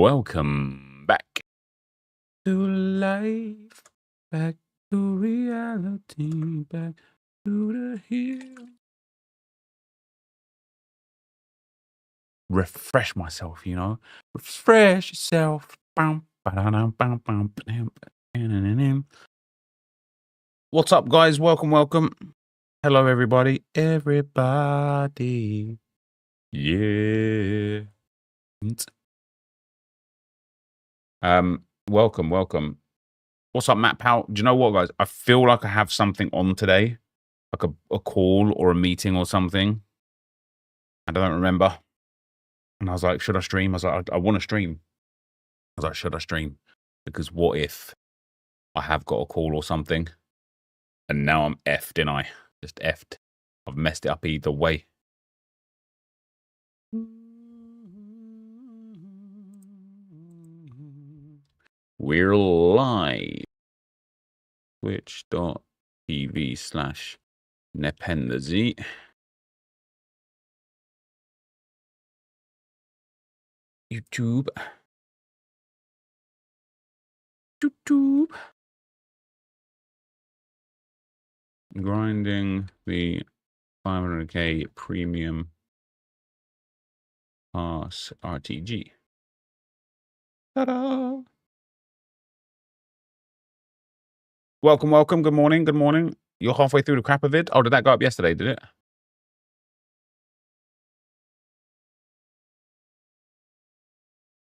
welcome back to life, back to reality, back to the hill. Refresh myself, you know. Refresh yourself. What's up, guys? Welcome. Hello, everybody. Everybody. Yeah. Welcome. What's up, Matt Powell? Do you know what, guys? I feel like I have something on today, like a call or a meeting or something. I don't remember. And I was like, should I stream? I was like, I want to stream. I was like, should I stream? Because what if I have got a call or something and now I'm effed, didn't I? Just effed. I've messed it up either way. We're live. Twitch.tv/NepentheZ. YouTube. Grinding the 500k premium pass RTG. Ta-da! Welcome. Good morning. You're halfway through the crapper vid. Oh, did that go up yesterday, did it?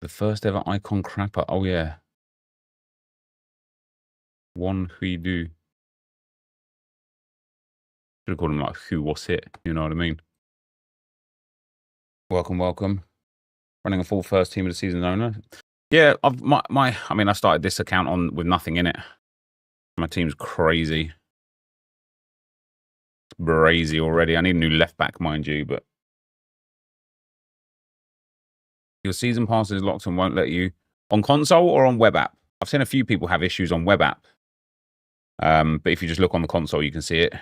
The first ever icon crapper. Oh, yeah. One who do. Should have called him like who was it? You know what I mean? Welcome. Running a full first team of the season owner. Yeah, I started this account on with nothing in it. My team's crazy. It's brazy already. I need a new left back, mind you, but your season pass is locked and won't let you on console or on web app. I've seen a few people have issues on web app. But if you just look on the console, you can see it.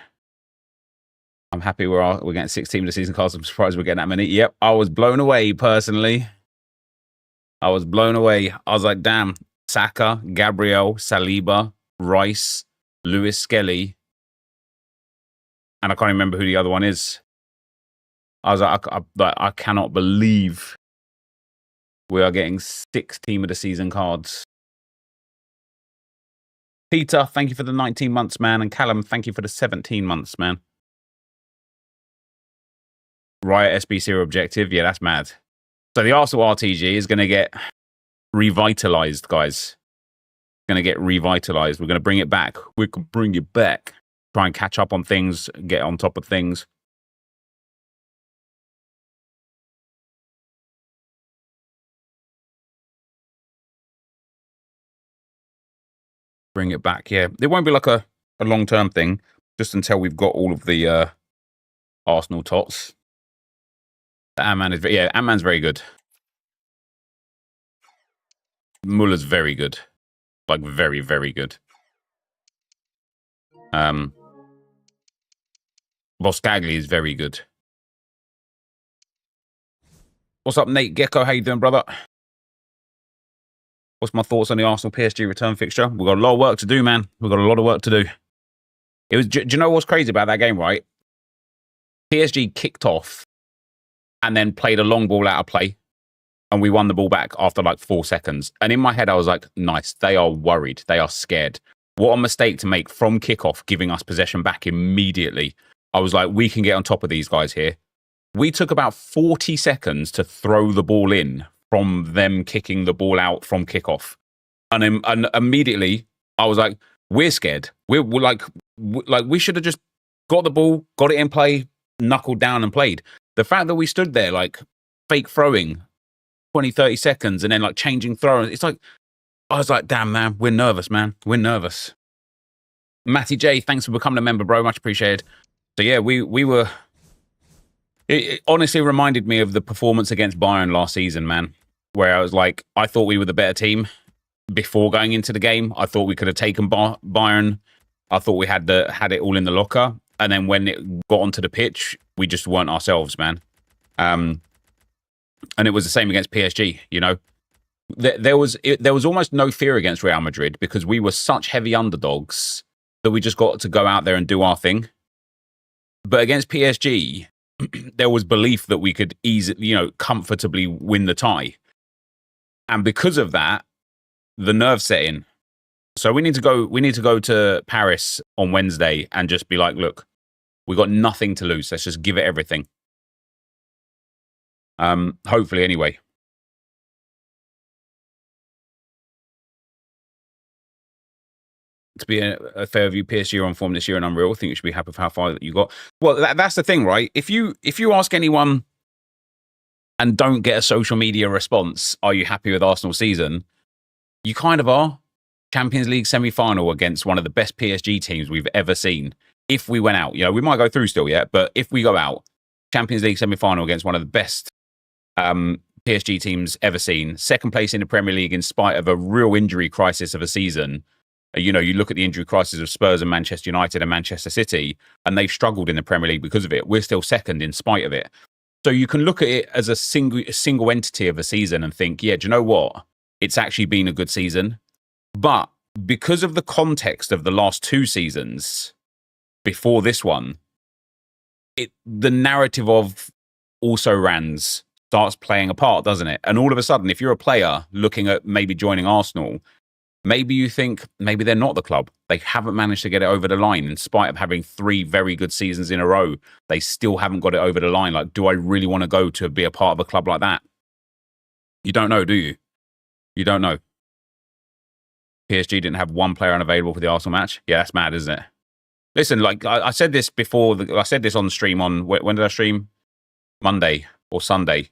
I'm happy we're getting 6 team of the season cards. I'm surprised we're getting that many. Yep, I was blown away personally. I was like, damn, Saka, Gabriel, Saliba, Rice, Lewis Skelly, and I can't remember who the other one is. I was like, I cannot believe we are getting 6 team of the season cards. Peter, thank you for the 19 months, man. And Callum, thank you for the 17 months, man. Riot SB0 objective. Yeah, that's mad. So the Arsenal RTG is going to get revitalized, guys. Going to get revitalized. We're going to bring it back. We can bring it back. Try and catch up on things. Get on top of things. Bring it back, yeah. It won't be like a long-term thing, just until we've got all of the Arsenal tots. Ant-Man is Ant-Man's very good. Muller's very good. Like, very, very good. Boscagli is very good. What's up, Nate Gecko? How you doing, brother? What's my thoughts on the Arsenal PSG return fixture? We've got a lot of work to do, man. We've got a lot of work to do. Do you know what's crazy about that game, right? PSG kicked off and then played a long ball out of play, and we won the ball back after like 4 seconds. And in my head, I was like, nice. They are worried. They are scared. What a mistake to make from kickoff, giving us possession back immediately. I was like, we can get on top of these guys here. We took about 40 seconds to throw the ball in from them kicking the ball out from kickoff. And immediately, I was like, we're scared. We're like we should have just got the ball, got it in play, knuckled down and played. The fact that we stood there like fake throwing 20, 30 seconds and then like changing throws, it's like, I was like, damn, man, we're nervous, man. We're nervous. Matty J, thanks for becoming a member, bro. Much appreciated. So yeah, we were... It honestly reminded me of the performance against Bayern last season, man, where I was like, I thought we were the better team before going into the game. I thought we could have taken Bayern. I thought we had it all in the locker. And then when it got onto the pitch, we just weren't ourselves, man. And it was the same against PSG, you know. There was almost no fear against Real Madrid because we were such heavy underdogs that we just got to go out there and do our thing. But against PSG, there was belief that we could easily, comfortably win the tie. And because of that, the nerve set in. So we need to go to Paris on Wednesday and just be like, look, we got nothing to lose. Let's just give it everything. Hopefully anyway. To be a fair view, PSG are on form this year and unreal. I think you should be happy with how far that you got. Well, that's the thing, right? If you ask anyone and don't get a social media response, are you happy with Arsenal's season? You kind of are. Champions League semi-final against one of the best PSG teams we've ever seen. If we went out, we might go through still yet, but if we go out, Champions League semi-final against one of the best PSG teams ever seen, second place in the Premier League in spite of a real injury crisis of a season. You look at the injury crisis of Spurs and Manchester United and Manchester City, and they've struggled in the Premier League because of it. We're still second in spite of it. So you can look at it as a single entity of a season and think, yeah, do you know what? It's actually been a good season. But because of the context of the last two seasons before this one, the narrative of also-rans starts playing a part, doesn't it? And all of a sudden, if you're a player looking at maybe joining Arsenal, maybe you think maybe they're not the club. They haven't managed to get it over the line in spite of having 3 very good seasons in a row. They still haven't got it over the line. Like, do I really want to go to be a part of a club like that? You don't know, do you? You don't know. PSG didn't have one player unavailable for the Arsenal match. Yeah, that's mad, isn't it? Listen, like I said this before. I said this on the stream on, when did I stream? Monday or Sunday.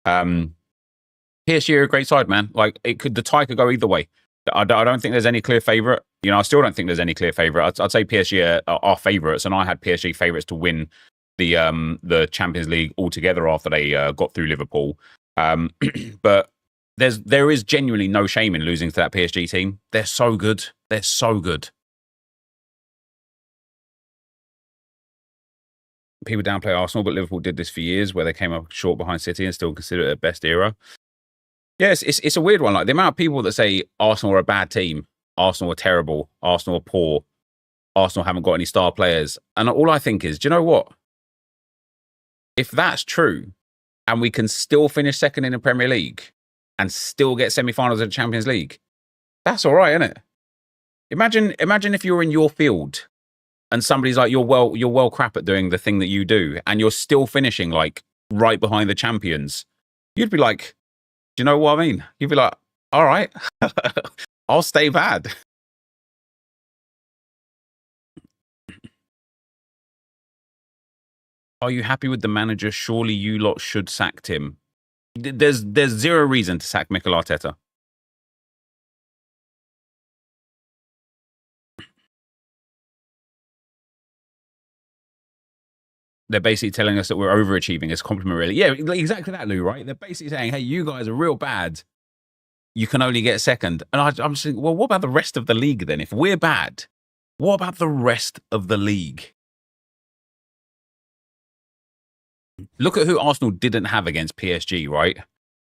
PSG are a great side, man. Like, the tie could go either way. I don't think there's any clear favourite. I still don't think there's any clear favourite. I'd say PSG are favourites, and I had PSG favourites to win the Champions League altogether after they got through Liverpool. But there is genuinely no shame in losing to that PSG team. They're so good. They're so good. People downplay Arsenal, but Liverpool did this for years, where they came up short behind City and still consider it their best era. Yes, it's a weird one. Like, the amount of people that say Arsenal are a bad team, Arsenal are terrible, Arsenal are poor, Arsenal haven't got any star players. And all I think is, do you know what? If that's true, and we can still finish second in the Premier League and still get semi-finals of the Champions League, that's all right, isn't it? Imagine if you're in your field and somebody's like, you're well crap at doing the thing that you do, and you're still finishing like right behind the champions. You'd be like, do you know what I mean? You'd be like, all right, I'll stay bad. Are you happy with the manager? Surely you lot should sack him. There's zero reason to sack Mikel Arteta. They're basically telling us that we're overachieving as compliment, really. Yeah, exactly that, Lou, right? They're basically saying, hey, you guys are real bad. You can only get second. And I'm just thinking, well, what about the rest of the league then? If we're bad, what about the rest of the league? Look at who Arsenal didn't have against PSG, right?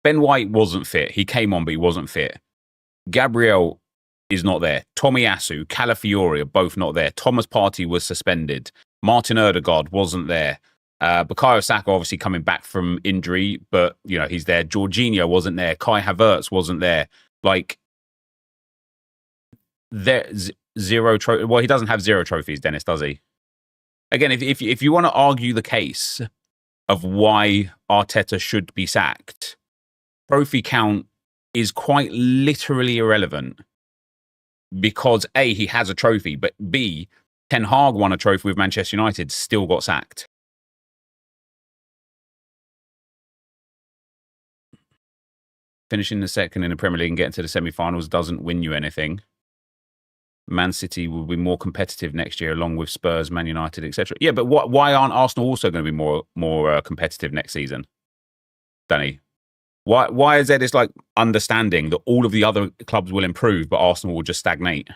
Ben White wasn't fit. He came on, but he wasn't fit. Gabriel is not there. Tomiyasu, Calafiori are both not there. Thomas Partey was suspended. Martin Odegaard wasn't there. Bukayo Saka obviously coming back from injury, but he's there. Jorginho wasn't there. Kai Havertz wasn't there. Like, there's zero trophy. Well, he doesn't have 0 trophies, Dennis, does he? Again, if you want to argue the case of why Arteta should be sacked, trophy count is quite literally irrelevant, because A, he has a trophy, but B, Ten Hag won a trophy with Manchester United, still got sacked. Finishing the second in the Premier League and getting to the semi-finals doesn't win you anything. Man City will be more competitive next year, along with Spurs, Man United, etc. Yeah, but why aren't Arsenal also going to be more competitive next season, Danny? Why is there this like understanding that all of the other clubs will improve, but Arsenal will just stagnate?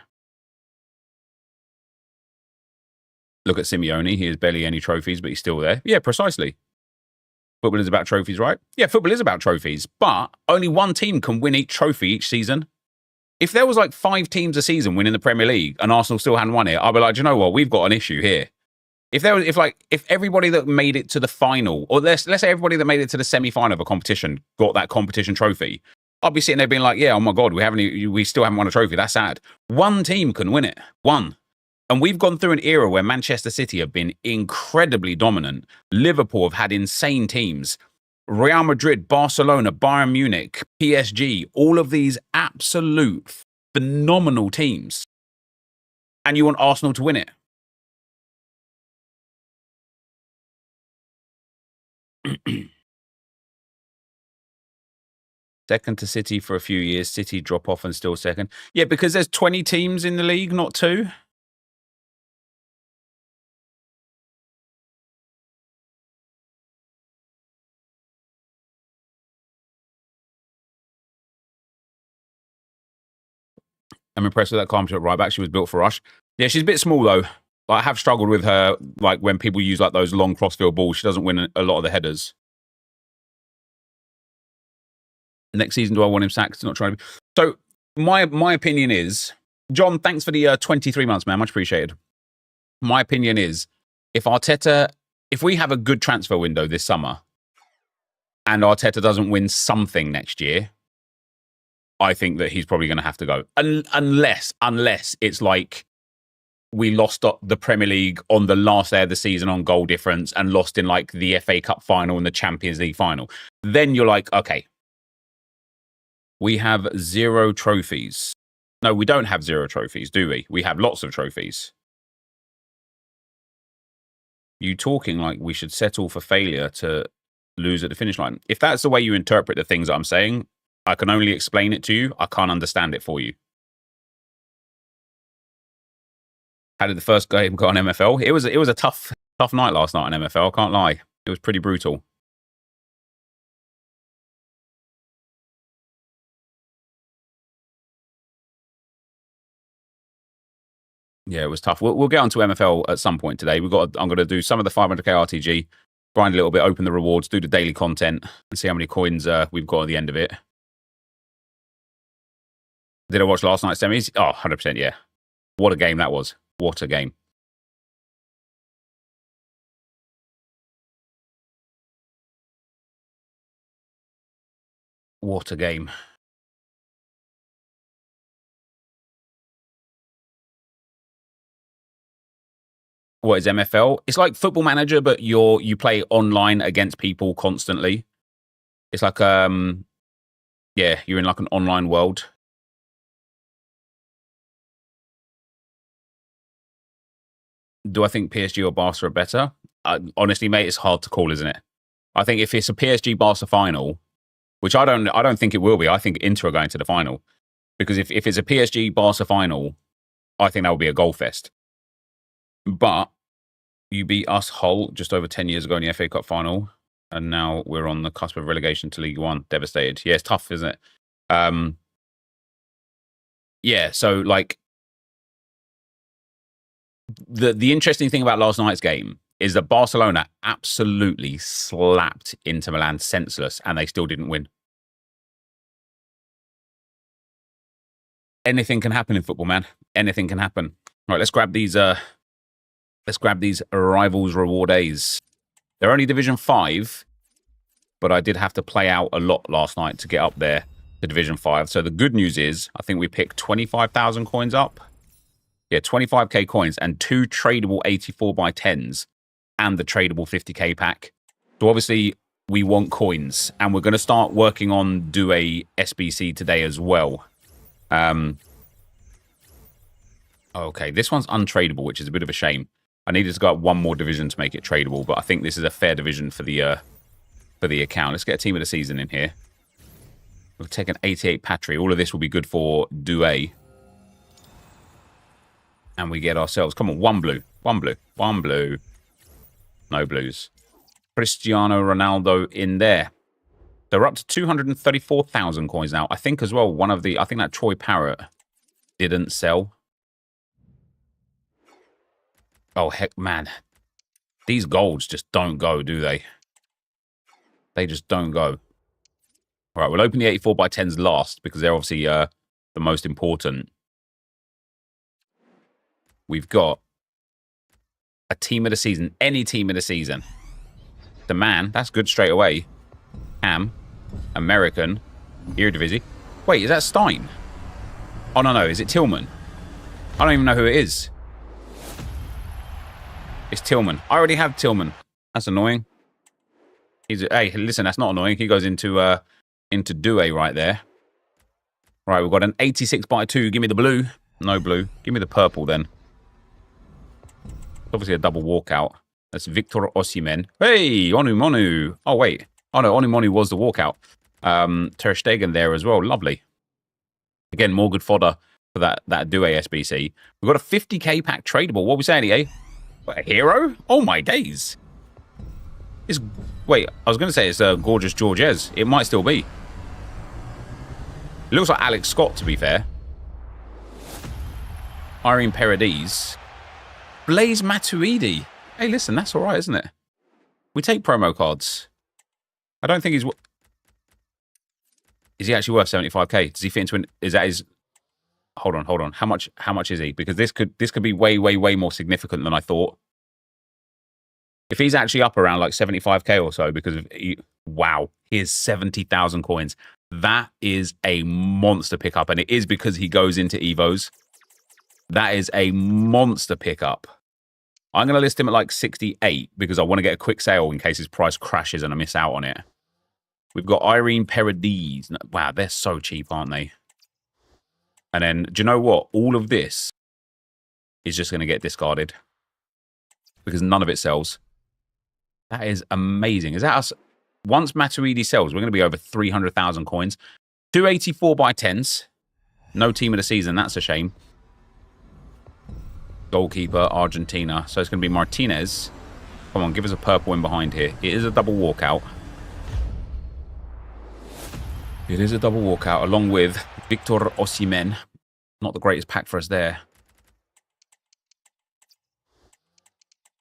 Look at Simeone. He has barely any trophies, but he's still there. Yeah, precisely. Football is about trophies, right? Yeah, football is about trophies, but only one team can win each trophy each season. If there was like 5 teams a season winning the Premier League and Arsenal still hadn't won it, I'd be like, do you know what? We've got an issue here. If everybody that made it to the final, or let's say everybody that made it to the semi-final of a competition got that competition trophy, I'd be sitting there being like, yeah, oh my God, we still haven't won a trophy. That's sad. One team can win it. One. And we've gone through an era where Manchester City have been incredibly dominant. Liverpool have had insane teams. Real Madrid, Barcelona, Bayern Munich, PSG, all of these absolute phenomenal teams. And you want Arsenal to win it. Second to City for a few years. City drop off and still second. Yeah, because there's 20 teams in the league, not 2. I'm impressed with that calm shot right back. She was built for Rush. Yeah, she's a bit small though. I have struggled with her, like when people use like those long crossfield balls. She doesn't win a lot of the headers. Next season, do I want him sacked? Not trying to be. So my opinion is, John, thanks for the 23 months, man. Much appreciated. My opinion is, if we have a good transfer window this summer and Arteta doesn't win something next year, I think that he's probably going to have to go. Unless it's like we lost the Premier League on the last day of the season on goal difference and lost in like the FA Cup final and the Champions League final. Then you're like, okay, we have 0 trophies. No, we don't have 0 trophies, do we? We have lots of trophies. You talking like we should settle for failure to lose at the finish line. If that's the way you interpret the things that I'm saying, I can only explain it to you. I can't understand it for you. How did the first game go on MFL? It was a tough night last night on MFL. I can't lie. It was pretty brutal. Yeah, it was tough. We'll get onto MFL at some point today. I'm going to do some of the 500k RTG, grind a little bit, open the rewards, do the daily content, and see how many coins we've got at the end of it. Did I watch last night's semis? Oh, 100%, yeah. What a game that was. What a game. What a game. What is MFL? It's like Football Manager, but you play online against people constantly. It's like yeah, you're in like an online world. Do I think PSG or Barca are better? Honestly, mate, it's hard to call, isn't it? I think if it's a PSG Barca final, which I don't think it will be. I think Inter are going to the final, because if it's a PSG Barca final, I think that will be a goal fest. But you beat us, Hull, just over 10 years ago in the FA Cup final, and now we're on the cusp of relegation to League One. Devastated. Yeah, it's tough, isn't it? Yeah, so like the interesting thing about last night's game is that Barcelona absolutely slapped Inter Milan senseless, and they still didn't win. Anything can happen in football, man. Anything can happen. All right, let's grab these Rivals Reward A's. They're only Division 5, but I did have to play out a lot last night to get up there to Division 5. So the good news is, I think we picked 25,000 coins up. Yeah, 25k coins and 2 tradable 84x10s and the tradable 50k pack. So obviously, we want coins, and we're going to start working on do a SBC today as well. Okay, this one's untradable, which is a bit of a shame. I needed to go up one more division to make it tradable, but I think this is a fair division for the account. Let's get a team of the season in here. We'll take an 88 Patry. All of this will be good for Douay. And we get ourselves, come on, one blue. No blues. Cristiano Ronaldo in there. So we're up to 234,000 coins now. I think as well, I think that Troy Parrott didn't sell. Oh, heck, man. These golds just don't go, do they? They just don't go. All right, we'll open the 84x10s last because they're obviously the most important. We've got a team of the season, any team of the season. The man, that's good straight away. Ham, American, Eredivisie. Wait, is that Stein? Oh, no, is it Tillman? I don't even know who it is. It's Tillman. I already have Tillman. That's annoying. Hey, listen, that's not annoying. He goes into Due right there. Right, we've got an 86x2. Give me the blue. No blue. Give me the purple then. Obviously a double walkout. That's Victor Osimhen. Hey, Onumonu. Oh, wait. Oh, no, Onumonu was the walkout. Ter Stegen there as well. Lovely. Again, more good fodder for that Due SBC. We've got a 50k pack tradable. What are we saying, EA? A hero? Oh, my days. Wait, I was going to say it's a gorgeous Georges. It might still be. It looks like Alex Scott, to be fair. Irene Paradis. Blaise Matuidi. Hey, listen, that's all right, isn't it? We take promo cards. I don't think he's... Is he actually worth 75k? Does he fit into an... Is that his... Hold on. How much is he? Because this could be way more significant than I thought. If he's actually up around like 75k or so, because of... Wow, he is 70,000 coins. That is a monster pickup, and it is because he goes into Evos. That is a monster pickup. I'm going to list him at like 68 because I want to get a quick sale in case his price crashes and I miss out on it. We've got Irene Paradis. Wow, they're so cheap, aren't they? And then, do you know what? All of this is just going to get discarded because none of it sells. That is amazing. Is that us? Once Matuidi sells, we're going to be over 300,000 coins. 284x10s. No team of the season. That's a shame. Goalkeeper, Argentina. So it's going to be Martinez. Come on, give us a purple in behind here. It is a double walkout. It is a double walkout along with Victor Osimhen. Not the greatest pack for us there.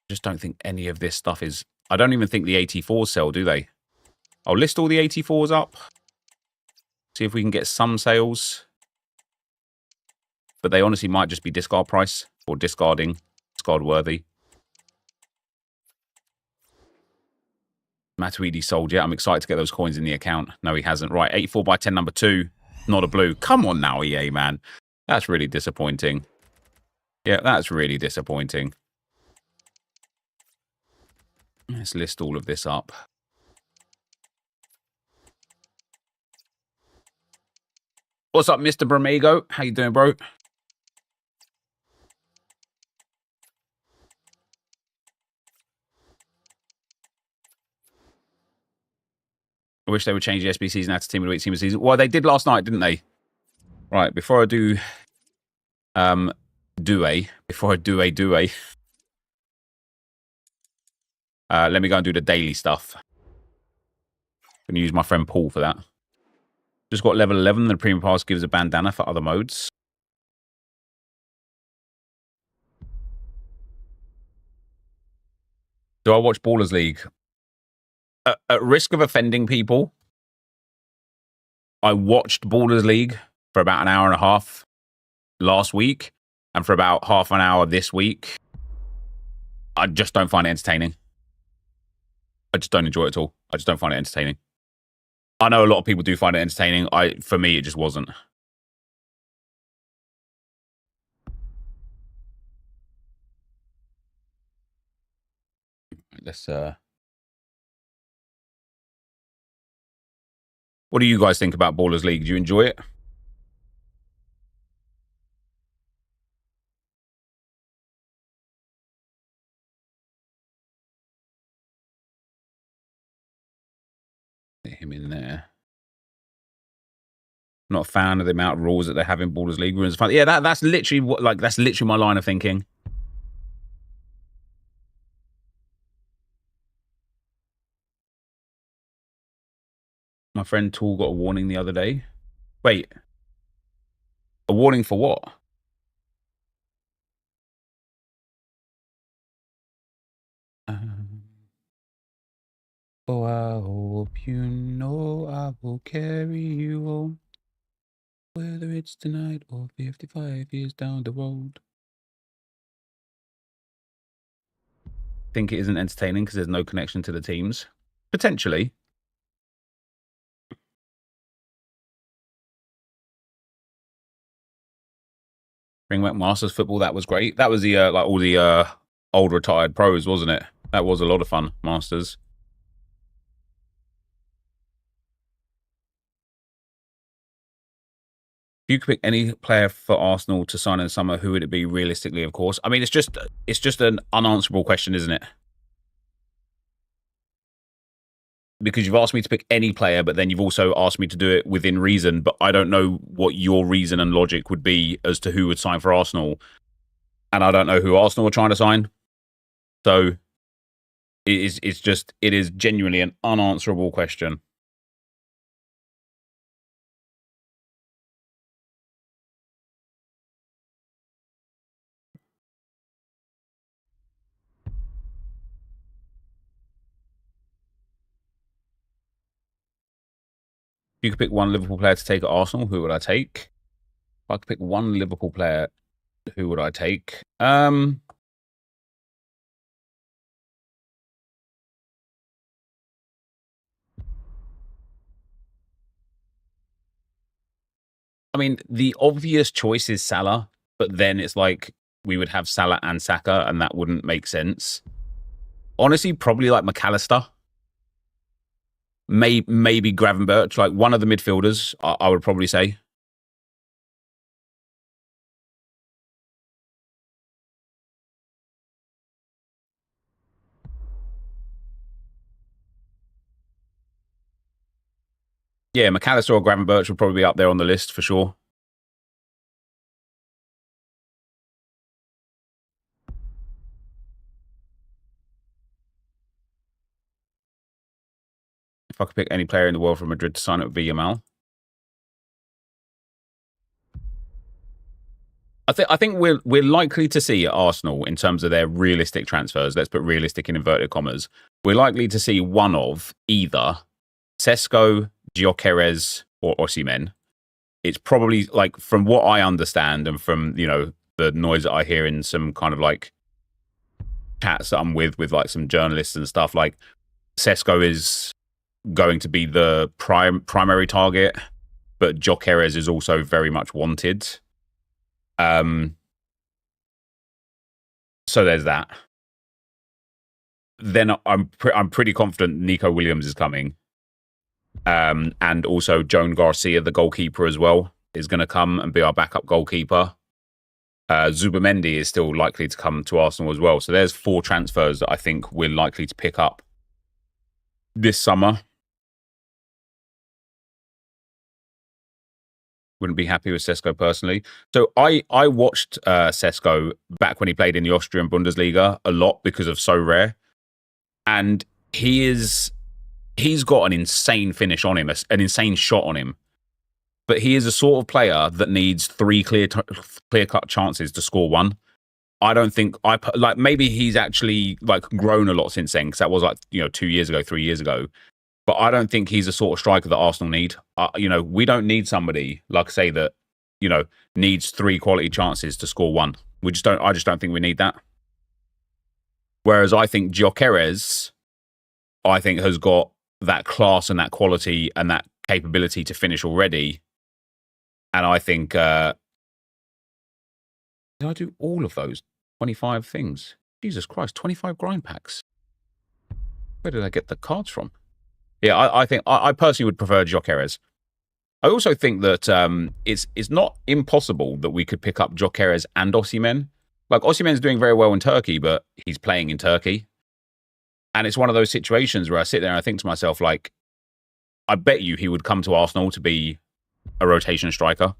Just don't think any of this stuff is... I don't even think the 84s sell, do they? I'll list all the 84s up. See if we can get some sales. But they honestly might just be discard price or discard worthy. Matuidi sold yet. I'm excited to get those coins in the account. No, he hasn't. Right, 84x10 number 2. Not a blue. Come on now, EA, man. That's really disappointing. Yeah, that's really disappointing. Let's list all of this up. What's up, Mr. Bramago? How you doing, bro? I wish they would change the SBCs now to Team of the Week, Team of the Season. Well, they did last night, didn't they? Right, before I do... Before I do a... let me go and do the daily stuff. I'm going to use my friend Paul for that. Just got level 11. The Premium Pass gives a bandana for other modes. Do I watch Ballers League? At risk of offending people, I watched Ballers League for about an hour and a half last week and for about half an hour this week. I just don't find it entertaining. I just don't enjoy it at all. I just don't find it entertaining. I know a lot of people do find it entertaining. For me, it just wasn't. Let's What do you guys think about Ballers League? Do you enjoy it? Get him in there. Not a fan of the amount of rules that they have in Ballers League. Yeah, that's literally what that's literally my line of thinking. My friend Tool got a warning the other day. Wait. A warning for what? Oh, I hope you know I will carry you home, whether it's tonight or 55 years down the road. Think it isn't entertaining because there's no connection to the teams? Potentially. Bring back Masters football, that was great. That was the like all the old retired pros, wasn't it? That was a lot of fun, Masters. If you could pick any player for Arsenal to sign in the summer, who would it be realistically, of course? I mean, it's just an unanswerable question, isn't it? Because you've asked me to pick any player, but then you've also asked me to do it within reason, but I don't know what your reason and logic would be as to who would sign for Arsenal. And I don't know who Arsenal are trying to sign. So it is genuinely an unanswerable question. If you could pick one Liverpool player to take at Arsenal, who would I take? If I could pick one Liverpool player, who would I take? I mean, the obvious choice is Salah, but then it's like we would have Salah and Saka, and that wouldn't make sense. Honestly, probably like McAllister. Maybe Gravenberch, like one of the midfielders, I would probably say. Yeah, McAllister or Gravenberch would probably be up there on the list for sure. If I could pick any player in the world from Madrid to sign, it would be Yamal. I think we're likely to see at Arsenal, in terms of their realistic transfers, let's put realistic in inverted commas, we're likely to see one of either Sesko, Gyökeres, or Osimhen. It's probably, like, from what I understand and from, you know, the noise that I hear in some kind of like chats that I'm with like some journalists and stuff, like Sesko is going to be the primary target, but Gyökeres is also very much wanted. So there's that. Then I'm pretty confident Nico Williams is coming, and also Joan Garcia, the goalkeeper, as well, is going to come and be our backup goalkeeper. Zubamendi is still likely to come to Arsenal as well. So there's 4 transfers that I think we're likely to pick up this summer. Wouldn't be happy with Sesko personally. So I watched Sesko back when he played in the Austrian Bundesliga a lot because of So Rare. And he's got an insane finish on him, an insane shot on him. But he is a sort of player that needs 3 clear-cut chances to score 1. I don't think like, maybe he's actually like grown a lot since then, because that was like, you know, 2 years ago, 3 years ago. But I don't think he's the sort of striker that Arsenal need. You know, we don't need somebody, like I say, that, you know, needs 3 quality chances to score 1. I just don't think we need that. Whereas I think Gyökeres, has got that class and that quality and that capability to finish already. And I think, did I do all of those 25 things? Jesus Christ, 25 grind packs. Where did I get the cards from? Yeah, I think I personally would prefer Gyökeres. I also think that it's not impossible that we could pick up Gyökeres and Osimhen. Like, Osimhen's doing very well in Turkey, but he's playing in Turkey. And it's one of those situations where I sit there and I think to myself, like, I bet you he would come to Arsenal to be a rotation striker.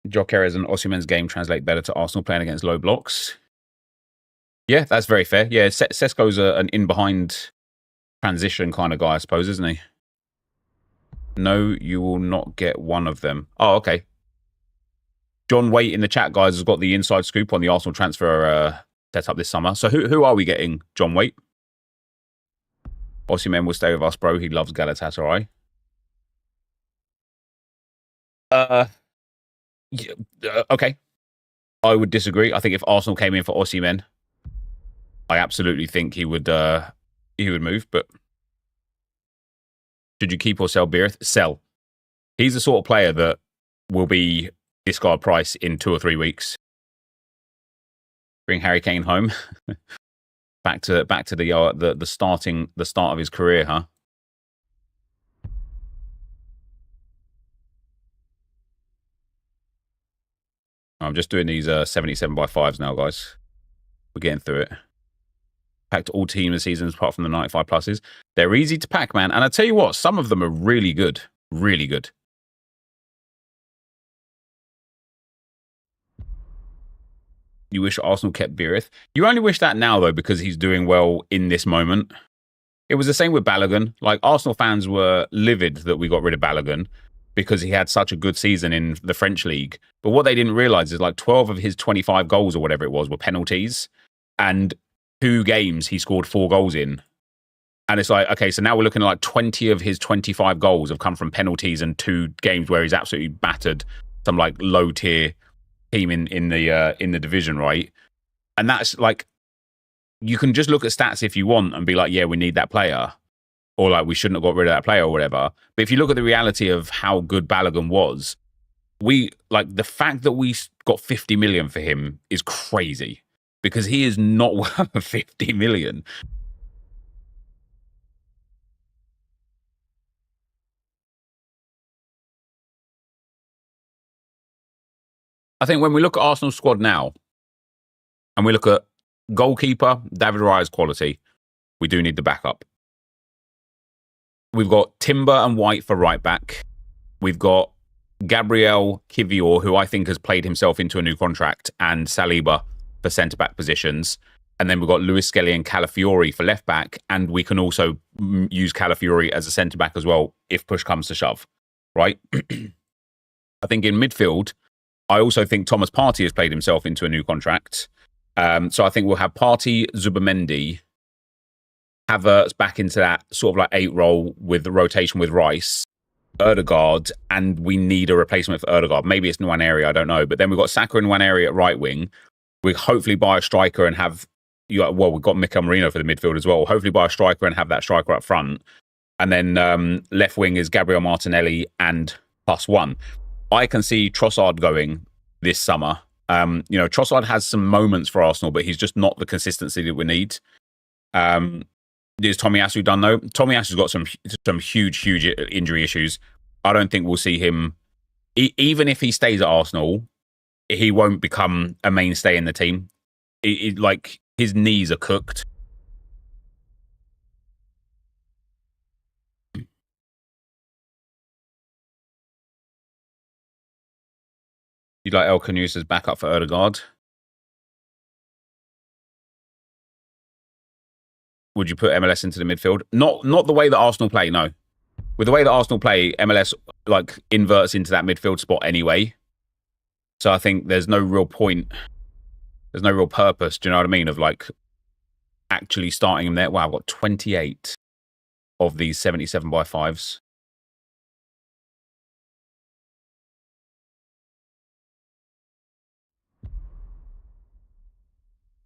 Gyökeres and Osimhen's game translate better to Arsenal playing against low blocks. Yeah, that's very fair. Yeah, Sesko's an in-behind transition kind of guy, I suppose, isn't he? No, you will not get one of them. Oh, okay. John Waite in the chat, guys, has got the inside scoop on the Arsenal transfer set up this summer. So who are we getting, John Waite? Osimhen will stay with us, bro. He loves Galatasaray. Okay. I would disagree. I think if Arsenal came in for Osimhen, I absolutely think he would move. But should you keep or sell Beereth? Sell. He's the sort of player that will be discard price in 2 or 3 weeks. Bring Harry Kane home. back to the start of his career, huh? I'm just doing these 77 by 5s now, guys. We're getting through it. Packed all team of seasons apart from the 95 pluses. They're easy to pack, man. And I tell you what, some of them are really good. Really good. You wish Arsenal kept Beereth. You only wish that now, though, because he's doing well in this moment. It was the same with Balogun. Like, Arsenal fans were livid that we got rid of Balogun because he had such a good season in the French league. But what they didn't realise is like 12 of his 25 goals or whatever it was were penalties. And 2 games he scored 4 goals in. And it's like, okay, so now we're looking at like 20 of his 25 goals have come from penalties and 2 games where he's absolutely battered some like low tier team in the division, right? And that's like, you can just look at stats if you want and be like, yeah, we need that player, or like we shouldn't have got rid of that player or whatever. But if you look at the reality of how good Balogun was, the fact that we got 50 million for him is crazy because he is not worth 50 million. I think when we look at Arsenal's squad now, and we look at goalkeeper, David Raya's quality, we do need the backup. We've got Timber and White for right back. We've got Gabriel Kivior, who I think has played himself into a new contract, and Saliba for centre-back positions. And then we've got Luis Skelly and Calafiori for left back. And we can also use Calafiori as a centre-back as well, if push comes to shove, right? I think in midfield, I also think Thomas Partey has played himself into a new contract. So I think we'll have Partey, Zubimendi, Havertz back into that sort of like 8 role with the rotation with Rice, Odegaard, and we need a replacement for Odegaard. Maybe it's Nwaneri, I don't know. But then we've got Saka and Nwaneri at right wing. We hopefully buy a striker and have, we've got Mikel Merino for the midfield as well. Hopefully buy a striker and have that striker up front. And then left wing is Gabriel Martinelli and +1. I can see Trossard going this summer. Trossard has some moments for Arsenal, but he's just not the consistency that we need. Is Tomiyasu done though? Tomiyasu's got some huge injury issues. I don't think we'll see him. Even if he stays at Arsenal, he won't become a mainstay in the team. Like his knees are cooked. You'd like El Canus as backup for Odegaard? Would you put MLS into the midfield? Not the way that Arsenal play, no. With the way that Arsenal play, MLS like inverts into that midfield spot anyway. So I think there's no real point. There's no real purpose, do you know what I mean, of like actually starting him there. Wow, I've got 28 of these 77 by 5s.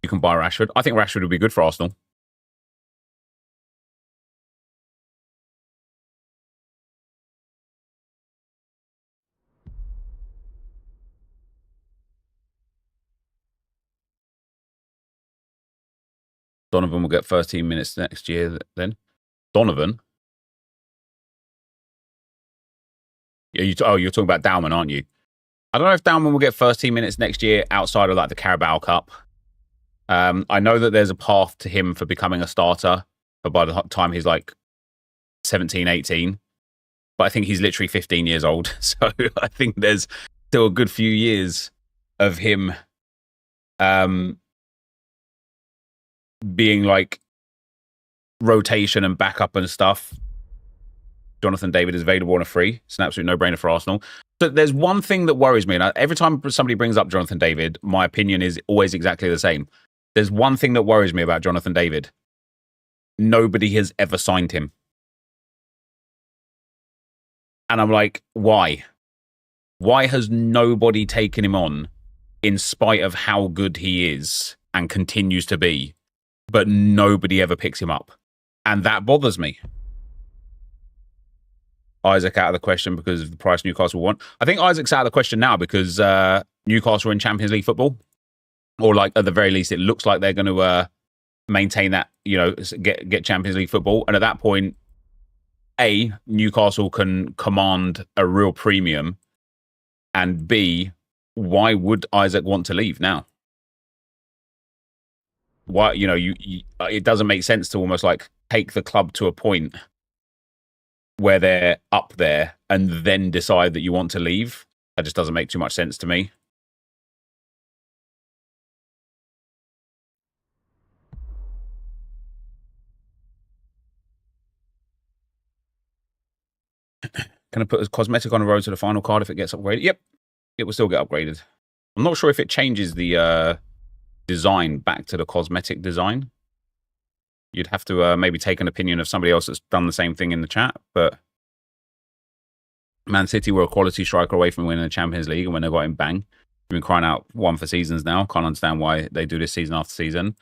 You can buy Rashford. I think Rashford would be good for Arsenal. Donovan will get 13 minutes next year then. Donovan? Yeah, you're talking about Dalman, aren't you? I don't know if Dalman will get 13 minutes next year outside of like the Carabao Cup. I know that there's a path to him for becoming a starter, but by the time he's like 17, 18. But I think he's literally 15 years old. So I think there's still a good few years of him being like rotation and backup and stuff, Jonathan David is available on a free. It's an absolute no-brainer for Arsenal. So there's one thing that worries me, and every time somebody brings up Jonathan David, my opinion is always exactly the same. There's one thing that worries me about Jonathan David. Nobody has ever signed him. And I'm like, why? Why has nobody taken him on in spite of how good he is and continues to be, but nobody ever picks him up? And that bothers me. Isaac out of the question because of the price Newcastle want. I think Isaac's out of the question now because Newcastle are in Champions League football. Or like at the very least, it looks like they're going to maintain that, you know, get Champions League football. And at that point, A, Newcastle can command a real premium. And B, why would Isaac want to leave now? Why, you know, it doesn't make sense to almost like take the club to a point where they're up there and then decide that you want to leave. That just doesn't make too much sense to me. Can I put a cosmetic on the road to the final card if it gets upgraded? Yep, it will still get upgraded. I'm not sure if it changes the design back to the cosmetic design. You'd have to maybe take an opinion of somebody else that's done the same thing in the chat. But Man City were a quality striker away from winning the Champions League, and when they got him, bang. We've been crying out one for seasons now. Can't understand why they do this season after season.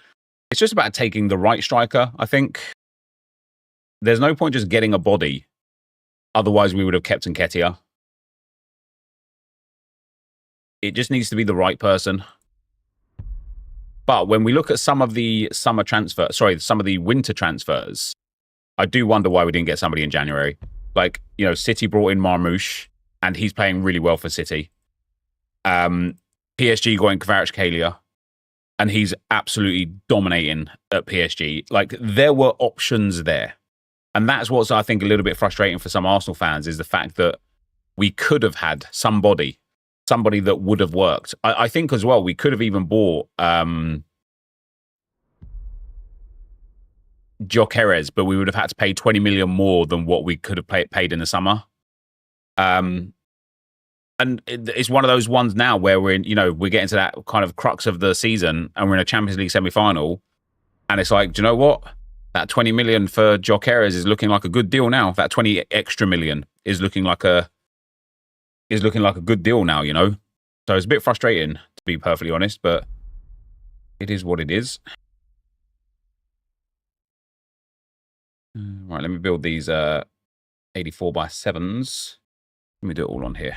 It's just about taking the right striker, I think. There's no point just getting a body. Otherwise, we would have kept Nketiah. It just needs to be the right person. But when we look at some of the some of the winter transfers, I do wonder why we didn't get somebody in January. Like, you know, City brought in Marmoush, and he's playing really well for City. PSG got in Kvaratskhelia, and he's absolutely dominating at PSG. Like, there were options there. And that's what's, I think, a little bit frustrating for some Arsenal fans, is the fact that we could have had somebody that would have worked. I think as well, we could have even bought Gyökeres, but we would have had to pay 20 million more than what we could have paid in the summer. And it's one of those ones now where we're getting to that kind of crux of the season, and we're in a Champions League semi-final, and it's like, do you know what? That 20 million for Gyökeres is looking like a good deal now. That 20 extra million is looking like a good deal now, you know? So it's a bit frustrating, to be perfectly honest, but it is what it is. Right, let me build these 84x7s. Let me do it all on here.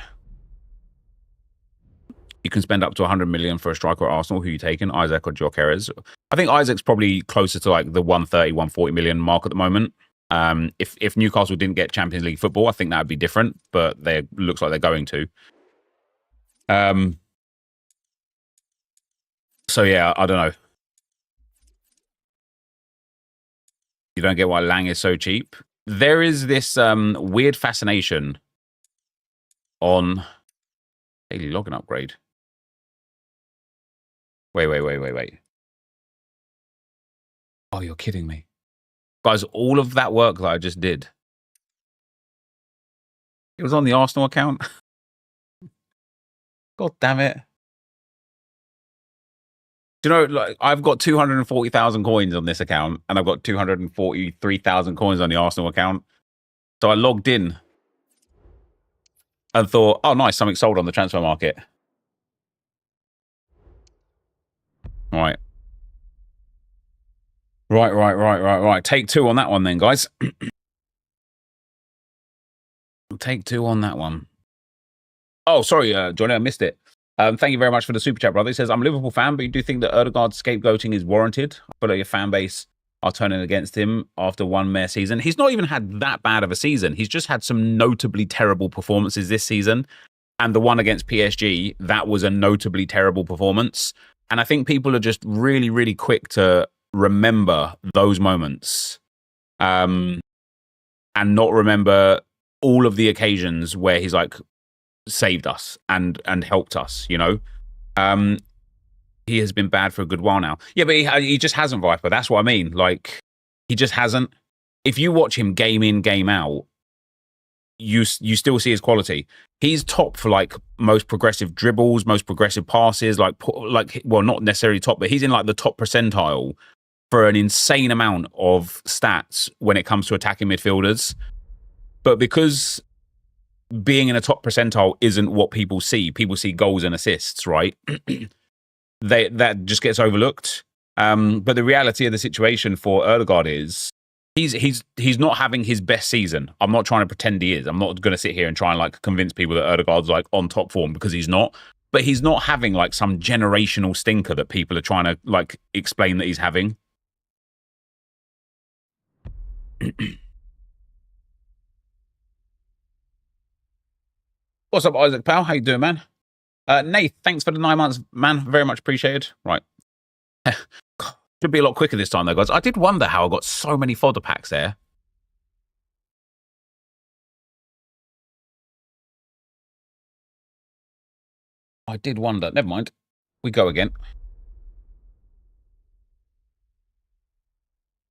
You can spend up to 100 million for a striker at Arsenal. Who are you taking, Isaac or Gyökeres? I think Isaac's probably closer to like the 130, 140 million mark at the moment. If Newcastle didn't get Champions League football, I think that would be different, but they looks like they're going to. So yeah, I don't know. You don't get why Lang is so cheap. There is this weird fascination on daily login upgrade. Wait. Oh, you're kidding me. Guys, all of that work that I just did, it was on the Arsenal account. God damn it. Do you know, like, I've got 240,000 coins on this account, and I've got 243,000 coins on the Arsenal account. So I logged in and thought, oh, nice, something sold on the transfer market. Right. Take two on that one then, guys. Take two on that one. Oh, sorry, Johnny, I missed it. Thank you very much for the super chat, brother. He says, I'm a Liverpool fan, but you do think that Odegaard's scapegoating is warranted? I feel like your fan base are turning against him after one mere season. He's not even had that bad of a season. He's just had some notably terrible performances this season. And the one against PSG, that was a notably terrible performance. And I think people are just really, really quick to remember those moments and not remember all of the occasions where he's like saved us and helped us, you know. He has been bad for a good while now. Yeah, but he just hasn't, Viper. That's what I mean. Like, He just hasn't. If you watch him game in, game out, you still see his quality. He's top for like most progressive dribbles, most progressive passes, like well, not necessarily top, but he's in like the top percentile for an insane amount of stats when it comes to attacking midfielders. But because being in a top percentile isn't what people see goals and assists, right? That just gets overlooked. But the reality of the situation for Odegaard is he's not having his best season. I'm not trying to pretend he is. I'm not going to sit here and try and like convince people that Odegaard's like on top form, because he's not. But he's not having like some generational stinker that people are trying to like explain that he's having. What's up, Isaac pal? How you doing, man? Nate, thanks for the 9 months, man. Very much appreciated. Right. Should be a lot quicker this time, though, guys. I did wonder how I got so many fodder packs there. I did wonder. Never mind. We go again.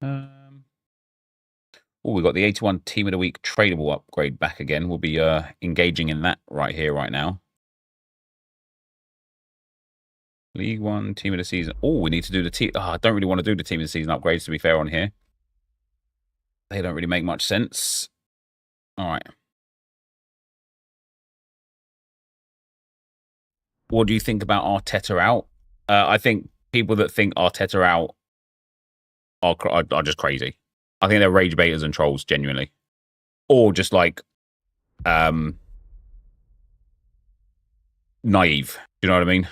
Oh, we got the 81 Team of the Week tradable upgrade back again. We'll be engaging in that right here, right now. League One Team of the Season. Oh, we need to do the team. I don't really want to do the Team of the Season upgrades, to be fair, on here. They don't really make much sense. All right. What do you think about Arteta out? I think people that think Arteta out are just crazy. I think they're rage baiters and trolls, genuinely. Or just like naive. Do you know what I mean?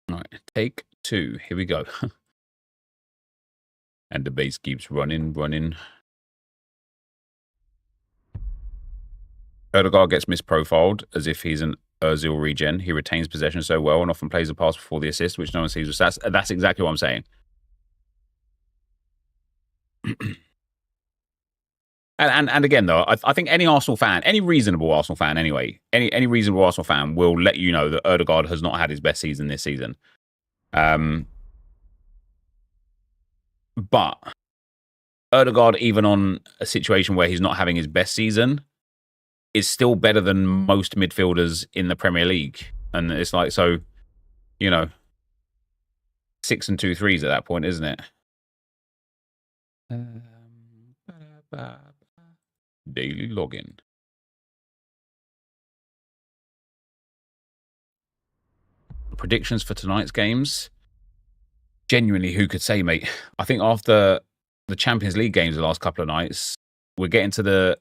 All right, take 2. Here we go. And the base keeps running. Odegaard gets misprofiled as if he's an Ozil regen. He retains possession so well and often plays the pass before the assist, which no one sees with stats. That's exactly what I'm saying. And again, though, I think any Arsenal fan, any reasonable Arsenal fan anyway, any reasonable Arsenal fan will let you know that Odegaard has not had his best season this season. But Odegaard, even on a situation where he's not having his best season, is still better than most midfielders in the Premier League. And it's like, so, you know, 6 and 2 3s at that point, isn't it? Daily login. Predictions for tonight's games. Genuinely, who could say, mate? I think after the Champions League games the last couple of nights, we're getting to the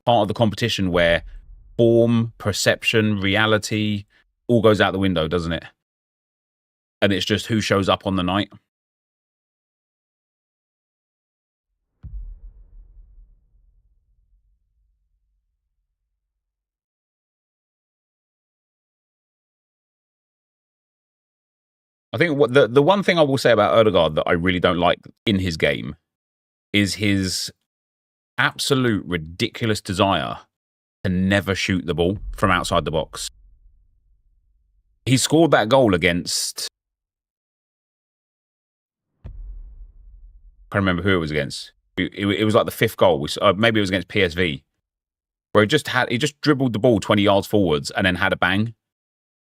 part of the competition where form, perception, reality all goes out the window, doesn't it? And it's just who shows up on the night. I think what the one thing I will say about Odegaard that I really don't like in his game is his absolute ridiculous desire to never shoot the ball from outside the box. He scored that goal against... I can't remember who it was against. It was like the 5th goal. Maybe it was against PSV, where he just dribbled the ball 20 yards forwards and then had a bang.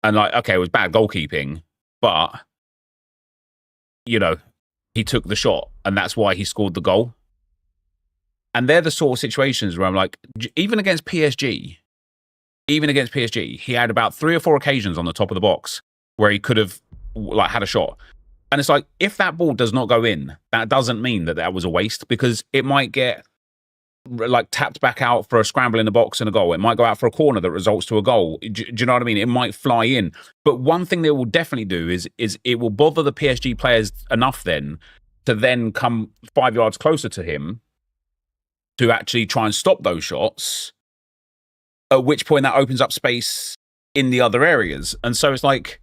And like, okay, it was bad goalkeeping, but you know, he took the shot, and that's why he scored the goal. And they're the sort of situations where I'm like, even against PSG, he had about 3 or 4 occasions on the top of the box where he could have like had a shot. And it's like, if that ball does not go in, that doesn't mean that that was a waste, because it might get like tapped back out for a scramble in the box and a goal. It might go out for a corner that results to a goal. Do you know what I mean? It might fly in. But one thing they will definitely do is it will bother the PSG players enough then to then come 5 yards closer to him to actually try and stop those shots, at which point that opens up space in the other areas. And so it's like,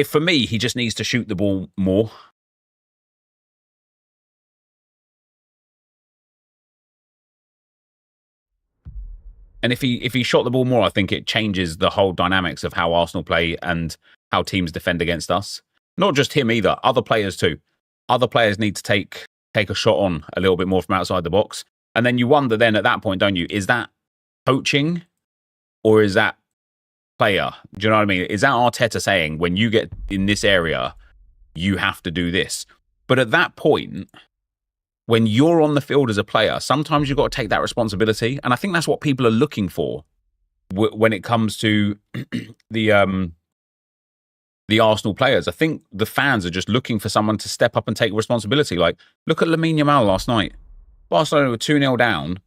for me, he just needs to shoot the ball more. And if he shot the ball more, I think it changes the whole dynamics of how Arsenal play and how teams defend against us. Not just him either, other players too. Other players need to take a shot on a little bit more from outside the box. And then you wonder then at that point, don't you, is that coaching or is that player? Do you know what I mean? Is that Arteta saying, when you get in this area, you have to do this? But at that point, when you're on the field as a player, sometimes you've got to take that responsibility. And I think that's what people are looking for when it comes to the Arsenal players. I think the fans are just looking for someone to step up and take responsibility. Like, look at Lamine Yamal last night. Barcelona were 2-0 down.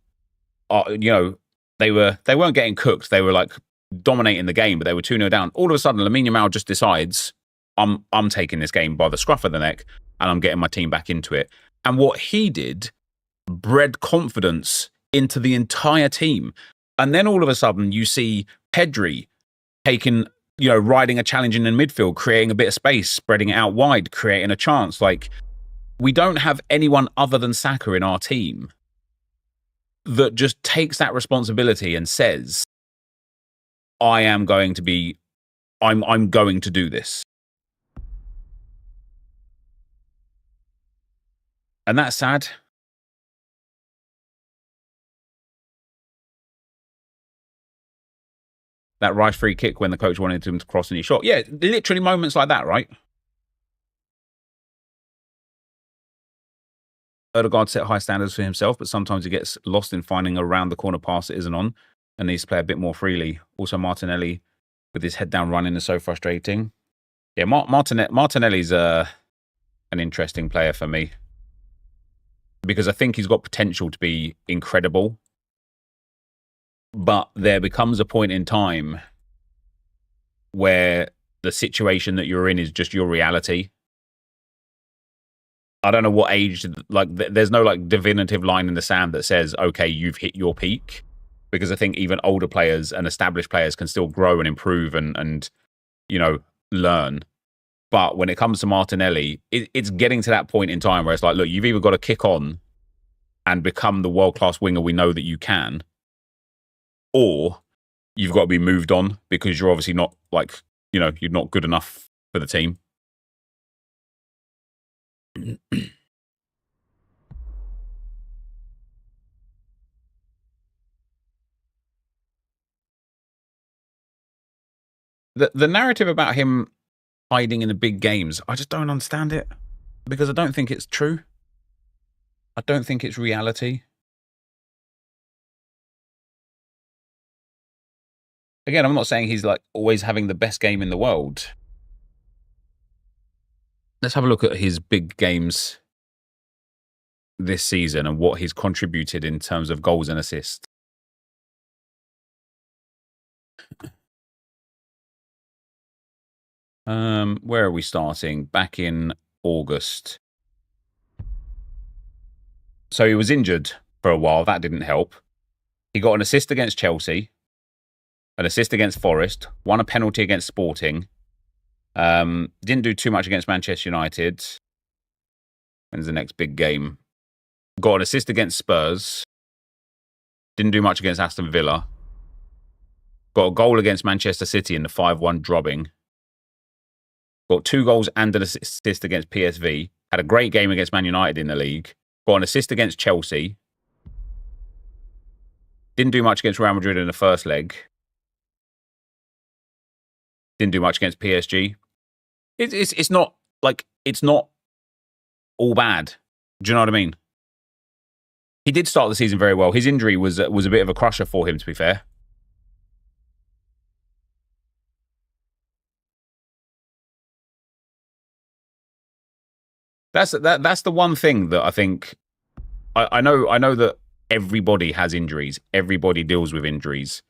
You know, they weren't getting cooked. They were like dominating the game, but they were 2-0 down. All of a sudden, Lamine Yamal just decides, I'm taking this game by the scruff of the neck and I'm getting my team back into it. And what he did bred confidence into the entire team. And then all of a sudden you see Pedri taking, riding a challenge in the midfield, creating a bit of space, spreading it out wide, creating a chance. Like, we don't have anyone other than Saka in our team that just takes that responsibility and says, I'm going to do this. And that's sad. That Rice free kick when the coach wanted him to cross and he shot. Yeah, literally moments like that, right? Odegaard set high standards for himself, but sometimes he gets lost in finding a round the corner pass that isn't on and needs to play a bit more freely. Also, Martinelli with his head down running is so frustrating. Yeah, Martinelli's an interesting player for me, because I think he's got potential to be incredible. But there becomes a point in time where the situation that you're in is just your reality. I don't know what age, like, there's no like definitive line in the sand that says, okay, you've hit your peak. Because I think even older players and established players can still grow and improve and learn. But when it comes to Martinelli, it's getting to that point in time where it's like, look, you've either got to kick on and become the world-class winger we know that you can, or you've got to be moved on because you're obviously not, like, you're not good enough for the team. The narrative about him hiding in the big games, I just don't understand it, because I don't think it's true. I don't think it's reality. Again, I'm not saying he's like always having the best game in the world. Let's have a look at his big games this season and what he's contributed in terms of goals and assists. Where are we starting? Back in August. So he was injured for a while. That didn't help. He got an assist against Chelsea, an assist against Forest, won a penalty against Sporting. Didn't do too much against Manchester United. When's the next big game? Got an assist against Spurs. Didn't do much against Aston Villa. Got a goal against Manchester City in the 5-1 drubbing. Got 2 goals and an assist against PSV. Had a great game against Man United in the league. Got an assist against Chelsea. Didn't do much against Real Madrid in the first leg. Didn't do much against PSG. It's not like, it's not all bad. Do you know what I mean? He did start the season very well. His injury was a bit of a crusher for him, to be fair. That's the one thing that I think, I know that everybody has injuries. Everybody deals with injuries,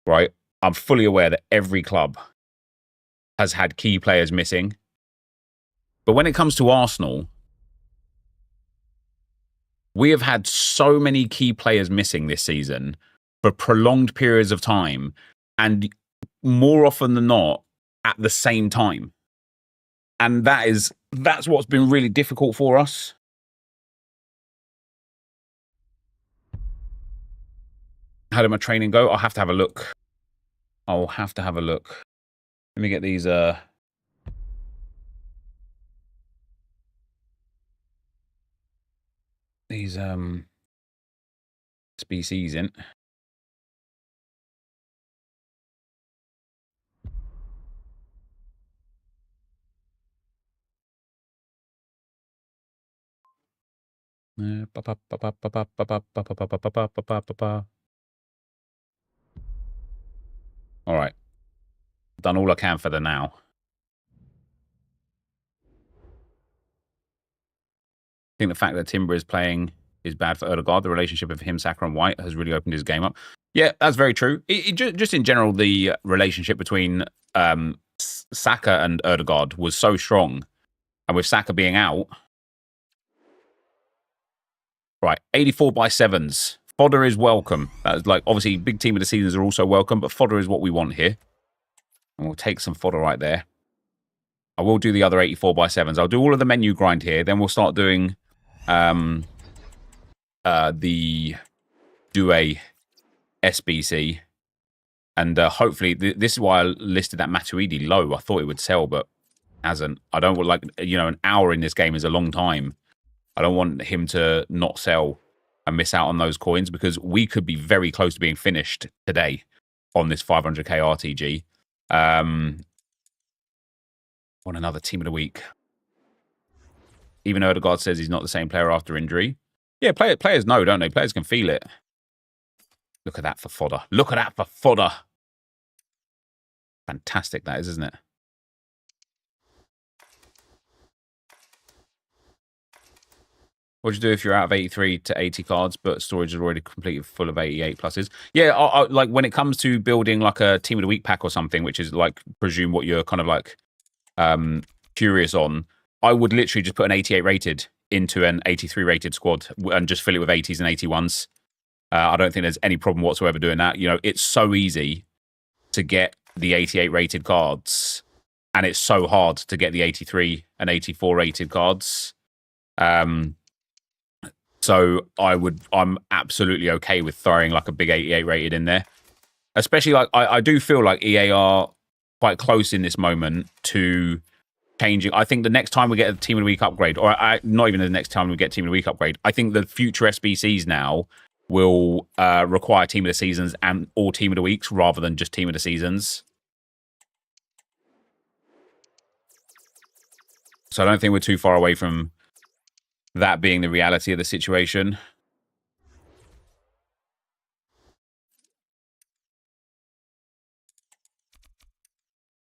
right? I'm fully aware that every club has had key players missing. But when it comes to Arsenal, we have had so many key players missing this season for prolonged periods of time, and more often than not, at the same time. And that's what's been really difficult for us. How did my training go? I'll have to have a look. I'll have to have a look. Let me get these species in. All right. Done all I can for the now. I think the fact that Timber is playing is bad for Odegaard. The relationship of him, Saka, and White has really opened his game up. Yeah, that's very true. Just in general, the relationship between Saka and Odegaard was so strong. And with Saka being out... Right, 84 by 7s. Fodder is welcome. That's like, obviously, big team of the seasons are also welcome, but fodder is what we want here. And we'll take some fodder right there. I will do the other 84 by 7s. I'll do all of the menu grind here. Then we'll start doing the Due SBC. And hopefully, this is why I listed that Matuidi low. I thought it would sell, but hasn't. I don't want, like, you know, an hour in this game is a long time. I don't want him to not sell and miss out on those coins because we could be very close to being finished today on this 500k RTG. Want another team of the week. Even Odegaard says he's not the same player after injury. Yeah, players know, don't they? Players can feel it. Look at that for fodder. Look at that for fodder. Fantastic that is, isn't it? What do you do if you're out of 83 to 80 cards, but storage is already completely full of 88 pluses? Yeah, like when it comes to building like a team of the week pack or something, which is like presume what you're kind of like curious on, I would literally just put an 88 rated into an 83 rated squad and just fill it with 80s and 81s. I don't think there's any problem whatsoever doing that. You know, it's so easy to get the 88 rated cards, and it's so hard to get the 83 and 84 rated cards. So I'm absolutely okay with throwing like a big 88 rated in there. Especially like I do feel like EA are quite close in this moment to changing. I think the next time we get a Team of the Week upgrade, or not even the next time we get Team of the Week upgrade, I think the future SBCs now will require Team of the Seasons and all Team of the Weeks rather than just Team of the Seasons. So I don't think we're too far away from that being the reality of the situation.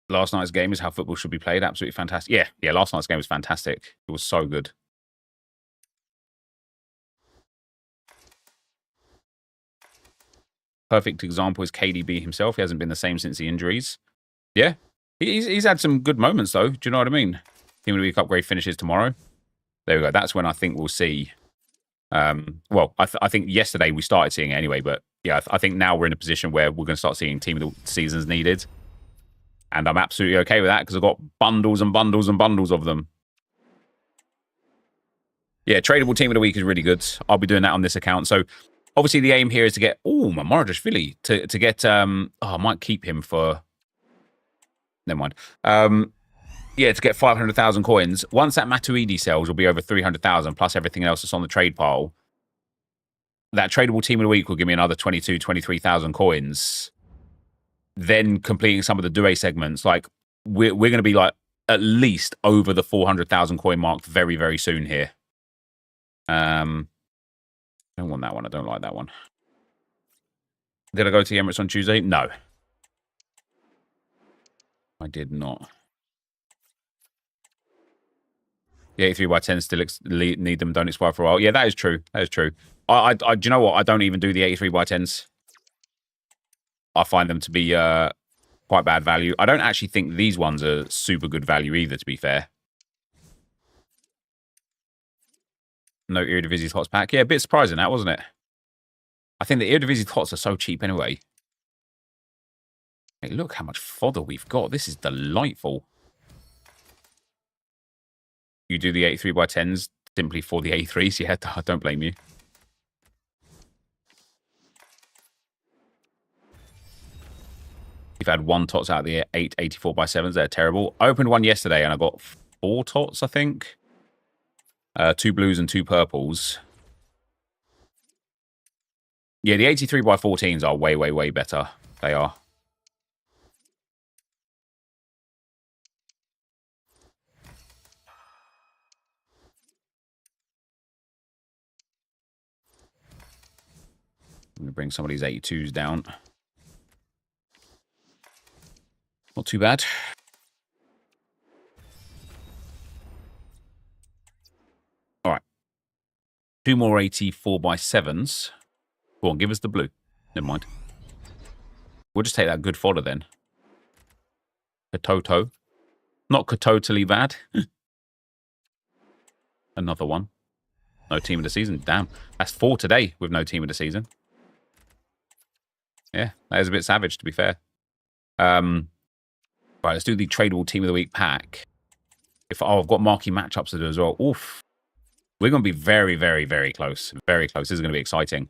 Last night's game is how football should be played. Absolutely fantastic. Yeah, last night's game was fantastic. It was so good. Perfect example is KDB himself. He hasn't been the same since the injuries. Yeah, he's had some good moments, though. Do you know what I mean? Team of the Week upgrade finishes tomorrow. There we go. That's when I think we'll see. Well, I think yesterday we started seeing it anyway, but yeah, I think now we're in a position where we're going to start seeing Team of the Seasons needed. And I'm absolutely okay with that because I've got bundles and bundles and bundles of them. Yeah, tradable Team of the Week is really good. I'll be doing that on this account. So obviously the aim here is to get, my Marajashvili, to get, I might keep him for, never mind. Yeah, to get 500,000 coins. Once that Matuidi sells, will be over 300,000 plus everything else that's on the trade pile. That tradable Team of the Week will give me another 23,000 coins. Then completing some of the Due segments, like we're going to be like at least over the 400,000 coin mark very, very soon here. I don't want that one. I don't like that one. Did I go to the Emirates on Tuesday? No. I did not. The 83 by 10 still need them, don't expire for a while. Yeah, that is true. That is true. Do you know what? I don't even do the 83 by 10s. I find them to be quite bad value. I don't actually think these ones are super good value either, to be fair. No Eredivisie Tots pack. Yeah, a bit surprising that, wasn't it? I think the Eredivisie Tots are so cheap anyway. Hey, look how much fodder we've got. This is delightful. You do the 83 by 10s simply for the A3s. Yeah, I don't blame you. We've had 1 tots out of the 8 84x7s. They're terrible. I opened one yesterday and I got 4 tots, I think. 2 blues and 2 purples. Yeah, the 83x14s are way, way, way better. They are. I'm going to bring some of these 82s down. Not too bad. All right. 2 more 84x7s. Go on, give us the blue. Never mind. We'll just take that good fodder then. Katoto. Not totally bad. Another one. No team of the season. Damn. That's 4 today with no team of the season. Yeah, that is a bit savage, to be fair. Right, let's do the tradable team of the week pack. I've got marquee matchups to do as well. Oof. We're going to be very, very, very close. Very close. This is going to be exciting.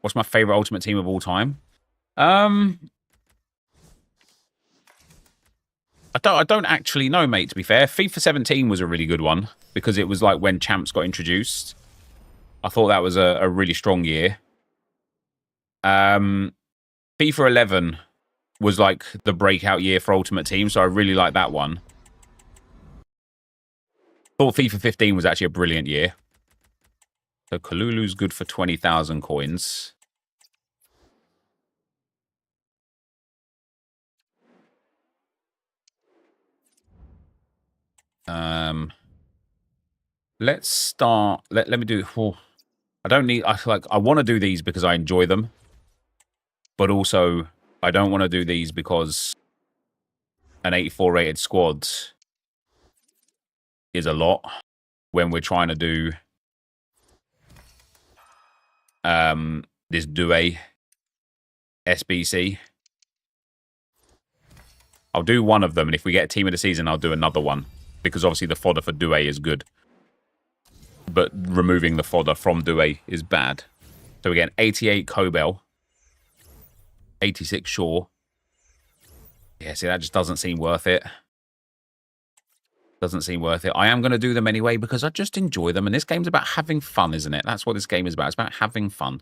What's my favorite ultimate team of all time? I don't actually know, mate, to be fair. FIFA 17 was a really good one because it was like when champs got introduced. I thought that was a really strong year. FIFA 11 was like the breakout year for Ultimate Team, so I really like that one. Thought FIFA 15 was actually a brilliant year. So Kalulu's good for 20,000 coins. Let's start. Let me do. Oh, I don't need. I want to do these because I enjoy them, but also I don't want to do these because an 84 rated squad is a lot when we're trying to do this Douay SBC. I'll do one of them, and if we get a team of the season, I'll do another one because obviously the fodder for Douay is good. But removing the fodder from Douay is bad. So we get 88 Cobel, 86 Shaw. Yeah, see, that just doesn't seem worth it. Doesn't seem worth it. I am going to do them anyway because I just enjoy them. And this game's about having fun, isn't it? That's what this game is about. It's about having fun.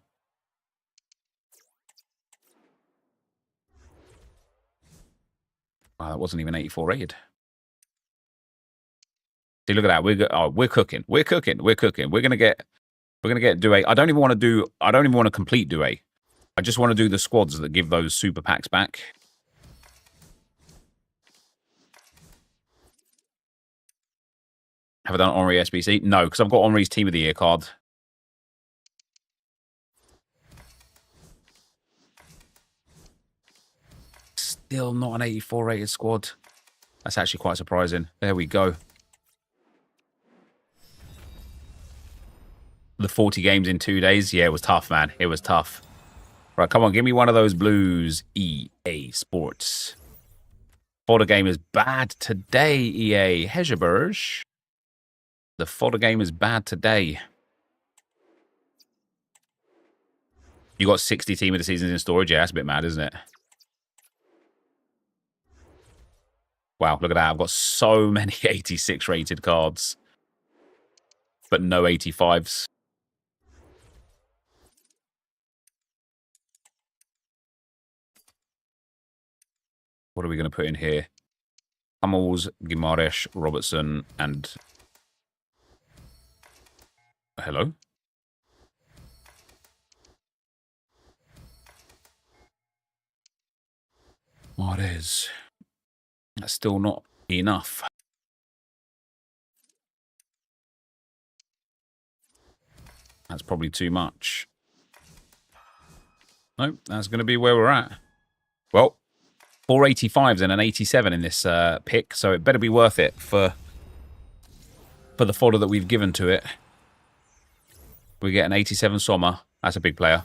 Wow, that wasn't even 84 rated. See, look at that. We're cooking. We're cooking. We're cooking. We're gonna get Douay. I don't even want to complete Douay. I just want to do the squads that give those super packs back. Have I done Henry SBC? No, because I've got Henry's Team of the Year card. Still not an 84 rated squad. That's actually quite surprising. There we go. The 40 games in 2 days. Yeah, it was tough, man. It was tough. Right, come on. Give me one of those blues. EA Sports. Fodder game is bad today, EA. Hegeberg. The fodder game is bad today. You got 60 team of the seasons in storage. Yeah, that's a bit mad, isn't it? Wow, look at that. I've got so many 86 rated cards. But no 85s. What are we going to put in here? Hummels, Guimaraes, Robertson, and... Hello? What is? That's still not enough. That's probably too much. Nope, that's going to be where we're at. Well, 4 85s and an 87 in this pick, so it better be worth it for the fodder that we've given to it. We get an 87 Sommer. That's a big player.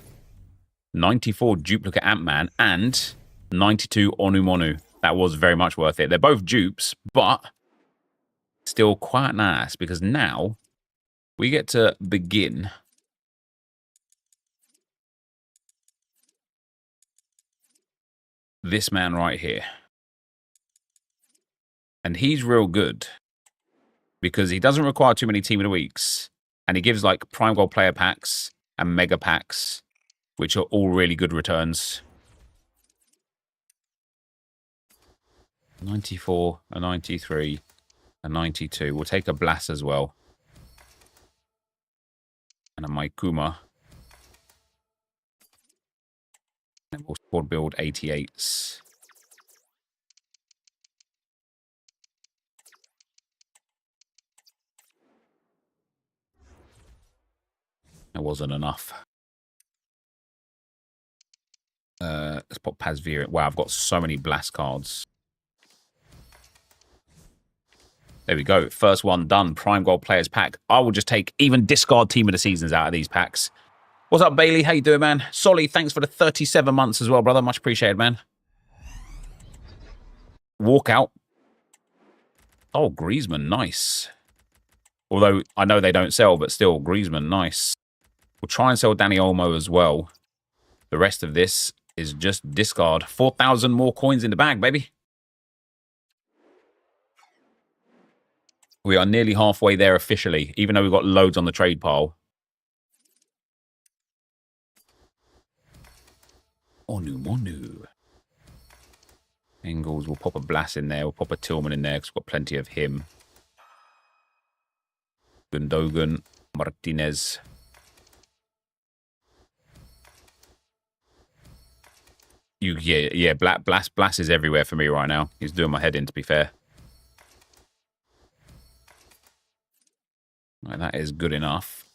94 duplicate Ant-Man and 92 Onumonu. That was very much worth it. They're both dupes, but still quite nice because now we get to begin this man right here. And he's real good because he doesn't require too many Team of the Weeks. And he gives like Prime Gold player packs and mega packs, which are all really good returns. 94, a 93, a 92. We'll take a Blast as well. And a Maikuma. And we'll squad build 88s. It wasn't enough. Let's put Pazvir. Wow, I've got so many Blast cards. There we go. First one done. Prime Gold Players Pack. I will just take even discard Team of the Seasons out of these packs. What's up, Bailey? How you doing, man? Solly, thanks for the 37 months as well, brother. Much appreciated, man. Walkout. Oh, Griezmann. Nice. Although I know they don't sell, but still, Griezmann. Nice. We'll try and sell Danny Olmo as well. The rest of this is just discard. 4,000 more coins in the bag, baby. We are nearly halfway there officially, even though we've got loads on the trade pile. Monu. Engels, we'll pop a Blast in there. We'll pop a Tillman in there because we've got plenty of him. Gundogan, Martinez. Yeah, Blast is everywhere for me right now. He's doing my head in, to be fair. Right, that is good enough.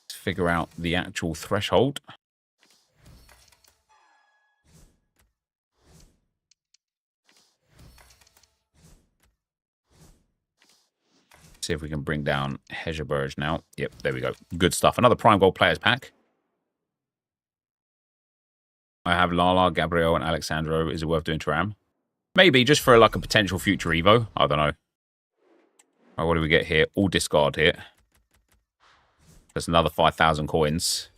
Let's figure out the actual threshold. See if we can bring down Hegerberg now. Yep, there we go. Good stuff. Another Prime Gold Players Pack. I have Lala, Gabriel, and Alexandro. Is it worth doing Thuram? Maybe, just for like a potential future Evo. I don't know. Right, what do we get here? All discard here. That's another 5,000 coins.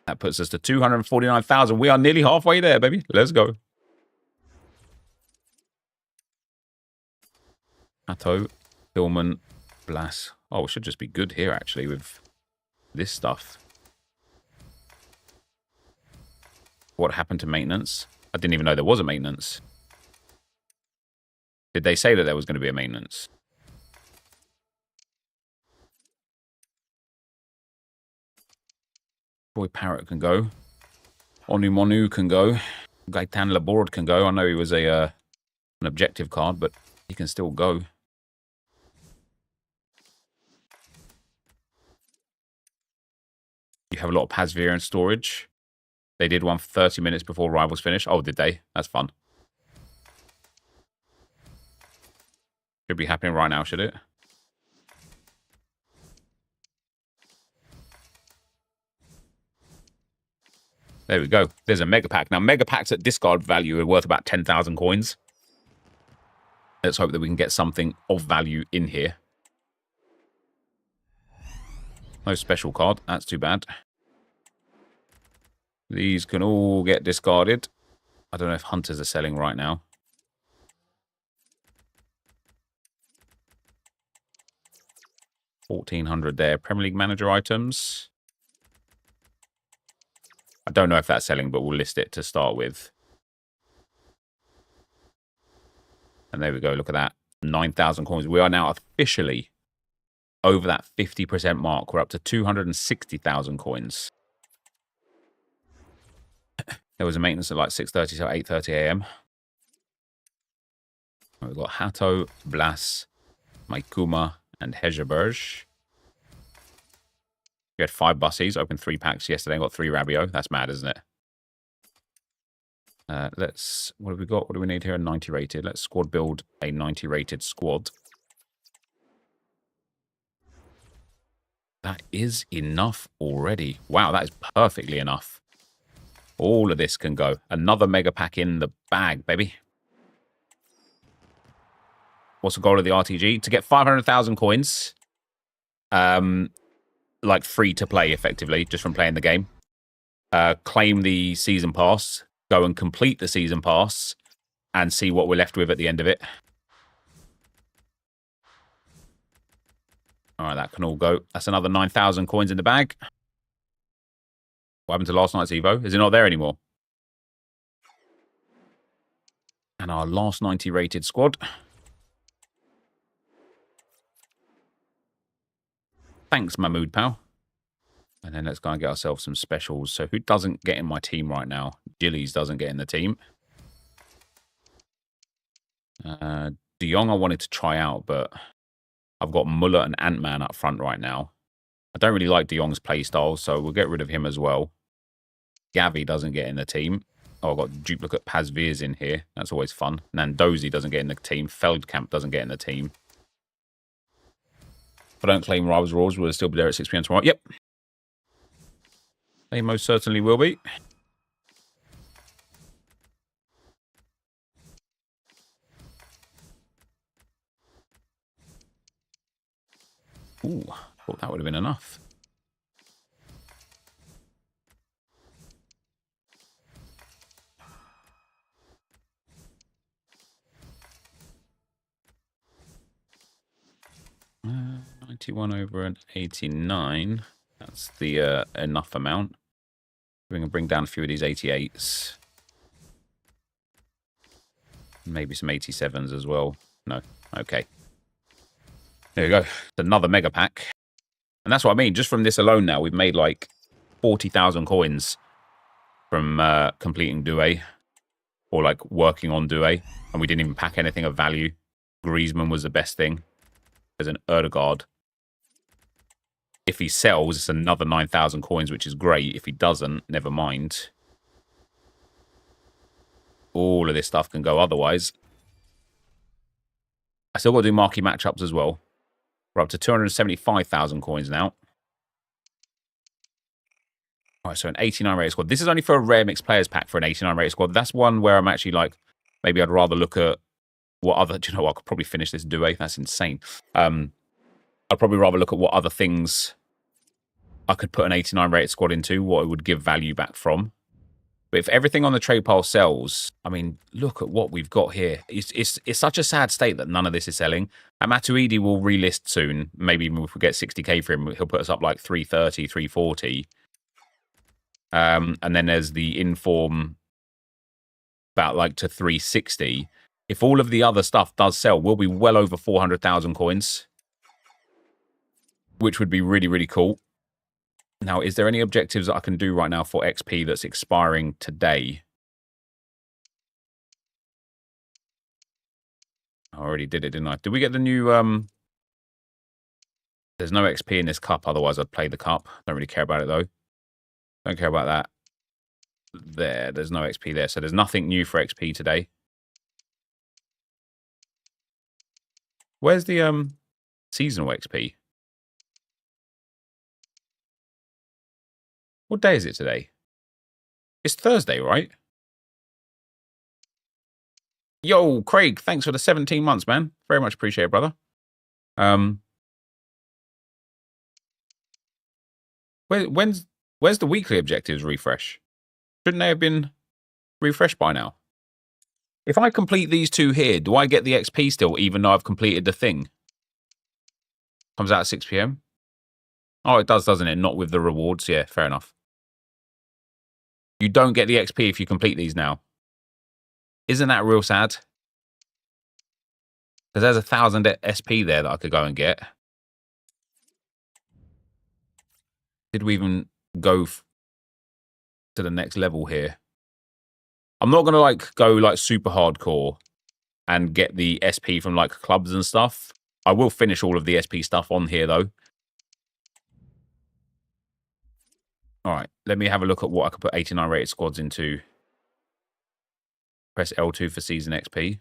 That puts us to 249,000. We are nearly halfway there, baby. Let's go. Atto, Hillman, Blast. Oh, it should just be good here, actually, with this stuff. What happened to maintenance? I didn't even know there was a maintenance. Did they say that there was going to be a maintenance? Boy Parrot can go. Monu can go. Gaetan Laborde can go. I know he was an objective card, but he can still go. You have a lot of Pazvir in storage. They did one for 30 minutes before Rivals finished. Oh, did they? That's fun. Should be happening right now, should it? There we go. There's a Mega Pack. Now, Mega Packs at discard value are worth about 10,000 coins. Let's hope that we can get something of value in here. No special card. That's too bad. These can all get discarded. I don't know if Hunters are selling right now. $1,400 there. Premier League manager items. I don't know if that's selling, but we'll list it to start with. And there we go. Look at that. 9,000 coins. We are now officially over that 50% mark. We're up to 260,000 coins. There was a maintenance at like 6:30 to 8:30 a.m. We've got Hato, Blas, Maikuma, and Hegerberg. We had 5 bussies, opened 3 packs yesterday, got 3 Rabiot. That's mad, isn't it? What have we got? What do we need here? A 90 rated. Let's squad build a 90 rated squad. That is enough already. Wow, that is perfectly enough. All of this can go. Another mega pack in the bag, baby. What's the goal of the RTG? To get 500,000 coins. Like free to play, effectively, just from playing the game. claim the season pass, go and complete the season pass, and see what we're left with at the end of it. All right, that can all go. That's another 9,000 coins in the bag. What happened to last night's Evo? Is it not there anymore? And our last 90 rated squad. Thanks, Mahmood, pal. And then let's go and get ourselves some specials. So who doesn't get in my team right now? Gillies doesn't get in the team. De Jong I wanted to try out, but I've got Muller and Ant-Man up front right now. I don't really like De Jong's playstyle, so we'll get rid of him as well. Gavi doesn't get in the team. Oh, I've got duplicate Pazvirs in here. That's always fun. Nandozi doesn't get in the team. Feldkamp doesn't get in the team. If I don't claim Rivals Rules, will it still be there at 6 p.m. tomorrow? Yep. They most certainly will be. Ooh, thought that would have been enough. Uh, 91 over an 89. That's the enough amount. We're going to bring down a few of these 88s. Maybe some 87s as well. No. Okay. There you go. It's another mega pack. And that's what I mean. Just from this alone now, we've made like 40,000 coins from completing Douay. Or like working on Douay. And we didn't even pack anything of value. Griezmann was the best thing. There's an Odegaard. If he sells, it's another 9,000 coins, which is great. If he doesn't, never mind. All of this stuff can go otherwise. I still got to do marquee matchups as well. We're up to 275,000 coins now. All right, so an 89 rated squad. This is only for a rare mixed players pack for an 89 rated squad. That's one where I'm actually like, maybe I'd rather look at what other... Do you know what? I could probably finish this Douay. That's insane. I'd probably rather look at what other things I could put an 89 rated squad into, what it would give value back from. But if everything on the trade pile sells, I mean, look at what we've got here. It's such a sad state that none of this is selling. And Matuidi will relist soon. Maybe even if we get 60k for him, he'll put us up like 330, 340. And then there's the inform about like to 360. If all of the other stuff does sell, we'll be well over 400,000 coins, which would be really, really cool. Now, is there any objectives that I can do right now for XP that's expiring today? I already did it, didn't I? Did we get the new... There's no XP in this cup, otherwise I'd play the cup. Don't really care about it, though. Don't care about that. There's no XP there, so there's nothing new for XP today. Where's the seasonal XP? What day is it today? It's Thursday, right? Yo, Craig, thanks for the 17 months, man. Very much appreciated, brother. Where's the weekly objectives refresh? Shouldn't they have been refreshed by now? If I complete these two here, do I get the XP still, even though I've completed the thing? Comes out at 6 p.m. Oh, it does, doesn't it? Not with the rewards. Yeah, fair enough. You don't get the XP if you complete these now. Isn't that real sad? Because there's 1,000 SP there that I could go and get. Did we even go to the next level here? I'm not going to like go like super hardcore and get the SP from like clubs and stuff. I will finish all of the SP stuff on here though. All right, let me have a look at what I could put 89 rated squads into. Press L2 for season XP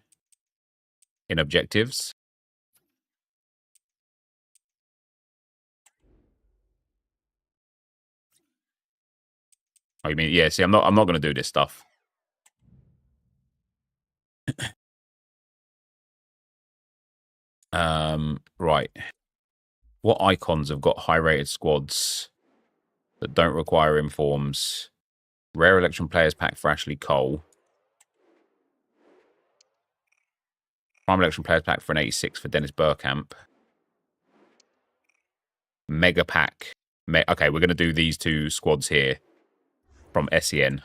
in objectives. Oh, you mean, yeah, see, I'm not going to do this stuff. Right. What icons have got high rated squads that don't require informs? Rare election players pack for Ashley Cole. Prime election players pack for an 86 for Dennis Burkamp. Mega pack. Okay, we're going to do these two squads here from SEN.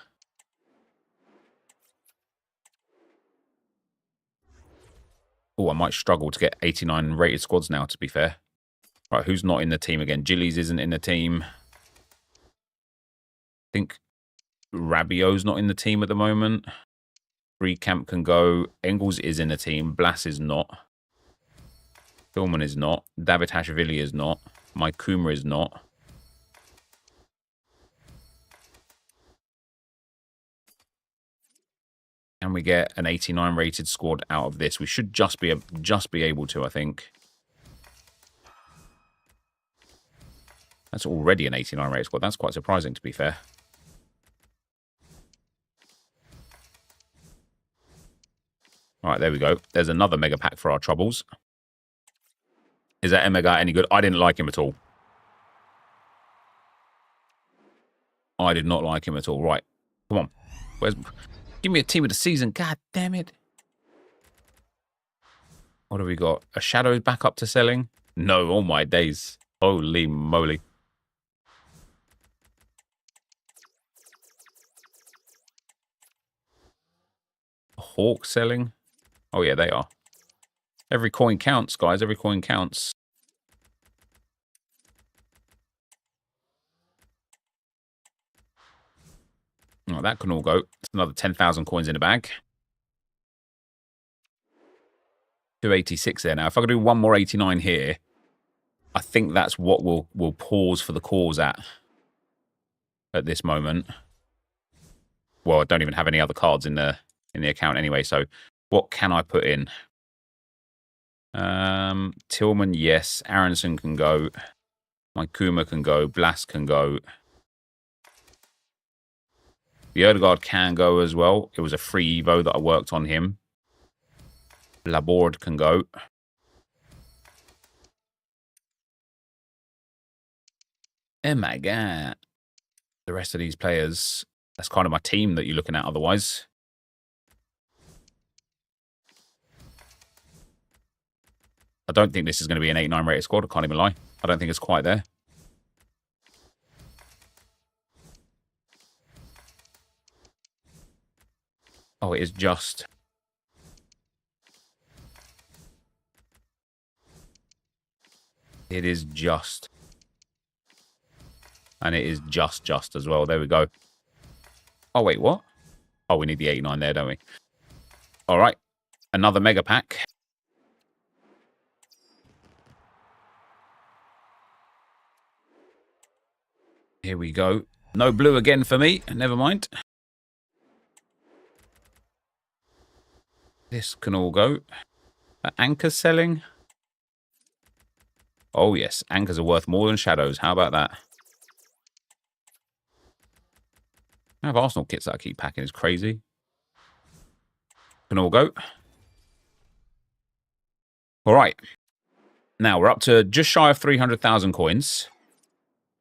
Oh, I might struggle to get 89 rated squads now, to be fair. Right, who's not in the team again? Gillies isn't in the team. I think Rabiot's not in the team at the moment. Free Camp can go. Engels is in the team. Blas is not. Philman is not. David Hashvili is not. Mike Kuma is not. And we get an 89 rated squad out of this. We should just be able to, I think. That's already an 89 rated squad. That's quite surprising, to be fair. All right, there we go. There's another mega pack for our troubles. Is that Emega any good? I didn't like him at all. I did not like him at all. Right, come on. Give me a team of the season. God damn it. What have we got? A Shadows back up to selling? No, all my days. Holy moly. Hawk selling? Oh, yeah, they are. Every coin counts, guys. Every coin counts. Oh, that can all go. It's another 10,000 coins in the bag. 286 there now. If I could do one more 89 here, I think that's what we'll pause for the cause at this moment. Well, I don't even have any other cards in the account anyway, so what can I put in? Tillman, yes. Aronson can go. Kuma can go. Blas can go. The Odegaard can go as well. It was a free Evo that I worked on him. Laborde can go. Oh my god. The rest of these players, that's kind of my team that you're looking at otherwise. I don't think this is going to be an 89 rated squad. I can't even lie. I don't think it's quite there. Oh, it is just. It is just. And it is just as well. There we go. Oh, wait, what? Oh, we need the 89 there, don't we? All right. Another mega pack. Here we go. No blue again for me. Never mind. This can all go. Anchors selling? Oh, yes. Anchors are worth more than shadows. How about that? I have Arsenal kits that I keep packing. Is crazy. Can all go. All right. Now, we're up to just shy of 300,000 coins.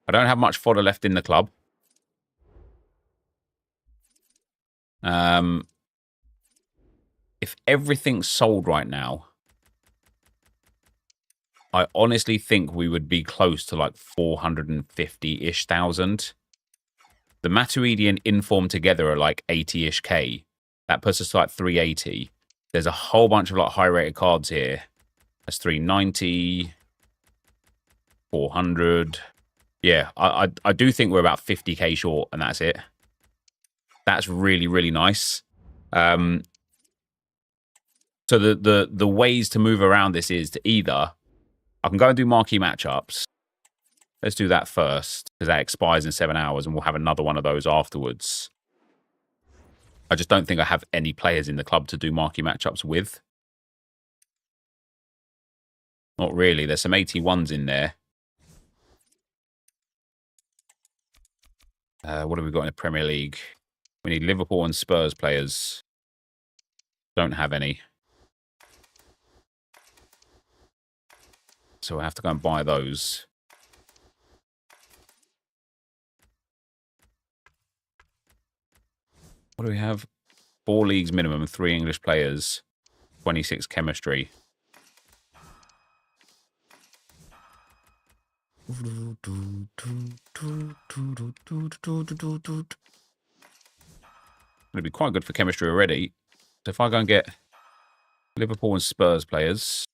I don't have much fodder left in the club. If everything's sold right now, I honestly think we would be close to like 450-ish thousand. The Matuidi and Inform together are like 80-ish K. That puts us to like 380. There's a whole bunch of like high-rated cards here. That's 390, 400. Yeah, I do think we're about 50K short, and that's it. That's really, really nice. So the ways to move around this is to either, I can go and do marquee matchups. Let's do that first, because that expires in 7 hours, and we'll have another one of those afterwards. I just don't think I have any players in the club to do marquee matchups with. Not really. There's some 81s in there. What have we got in the Premier League? We need Liverpool and Spurs players. Don't have any. So I have to go and buy those. What do we have? 4 leagues minimum, 3 English players, 26 chemistry. It'd be quite good for chemistry already. So if I go and get Liverpool and Spurs players.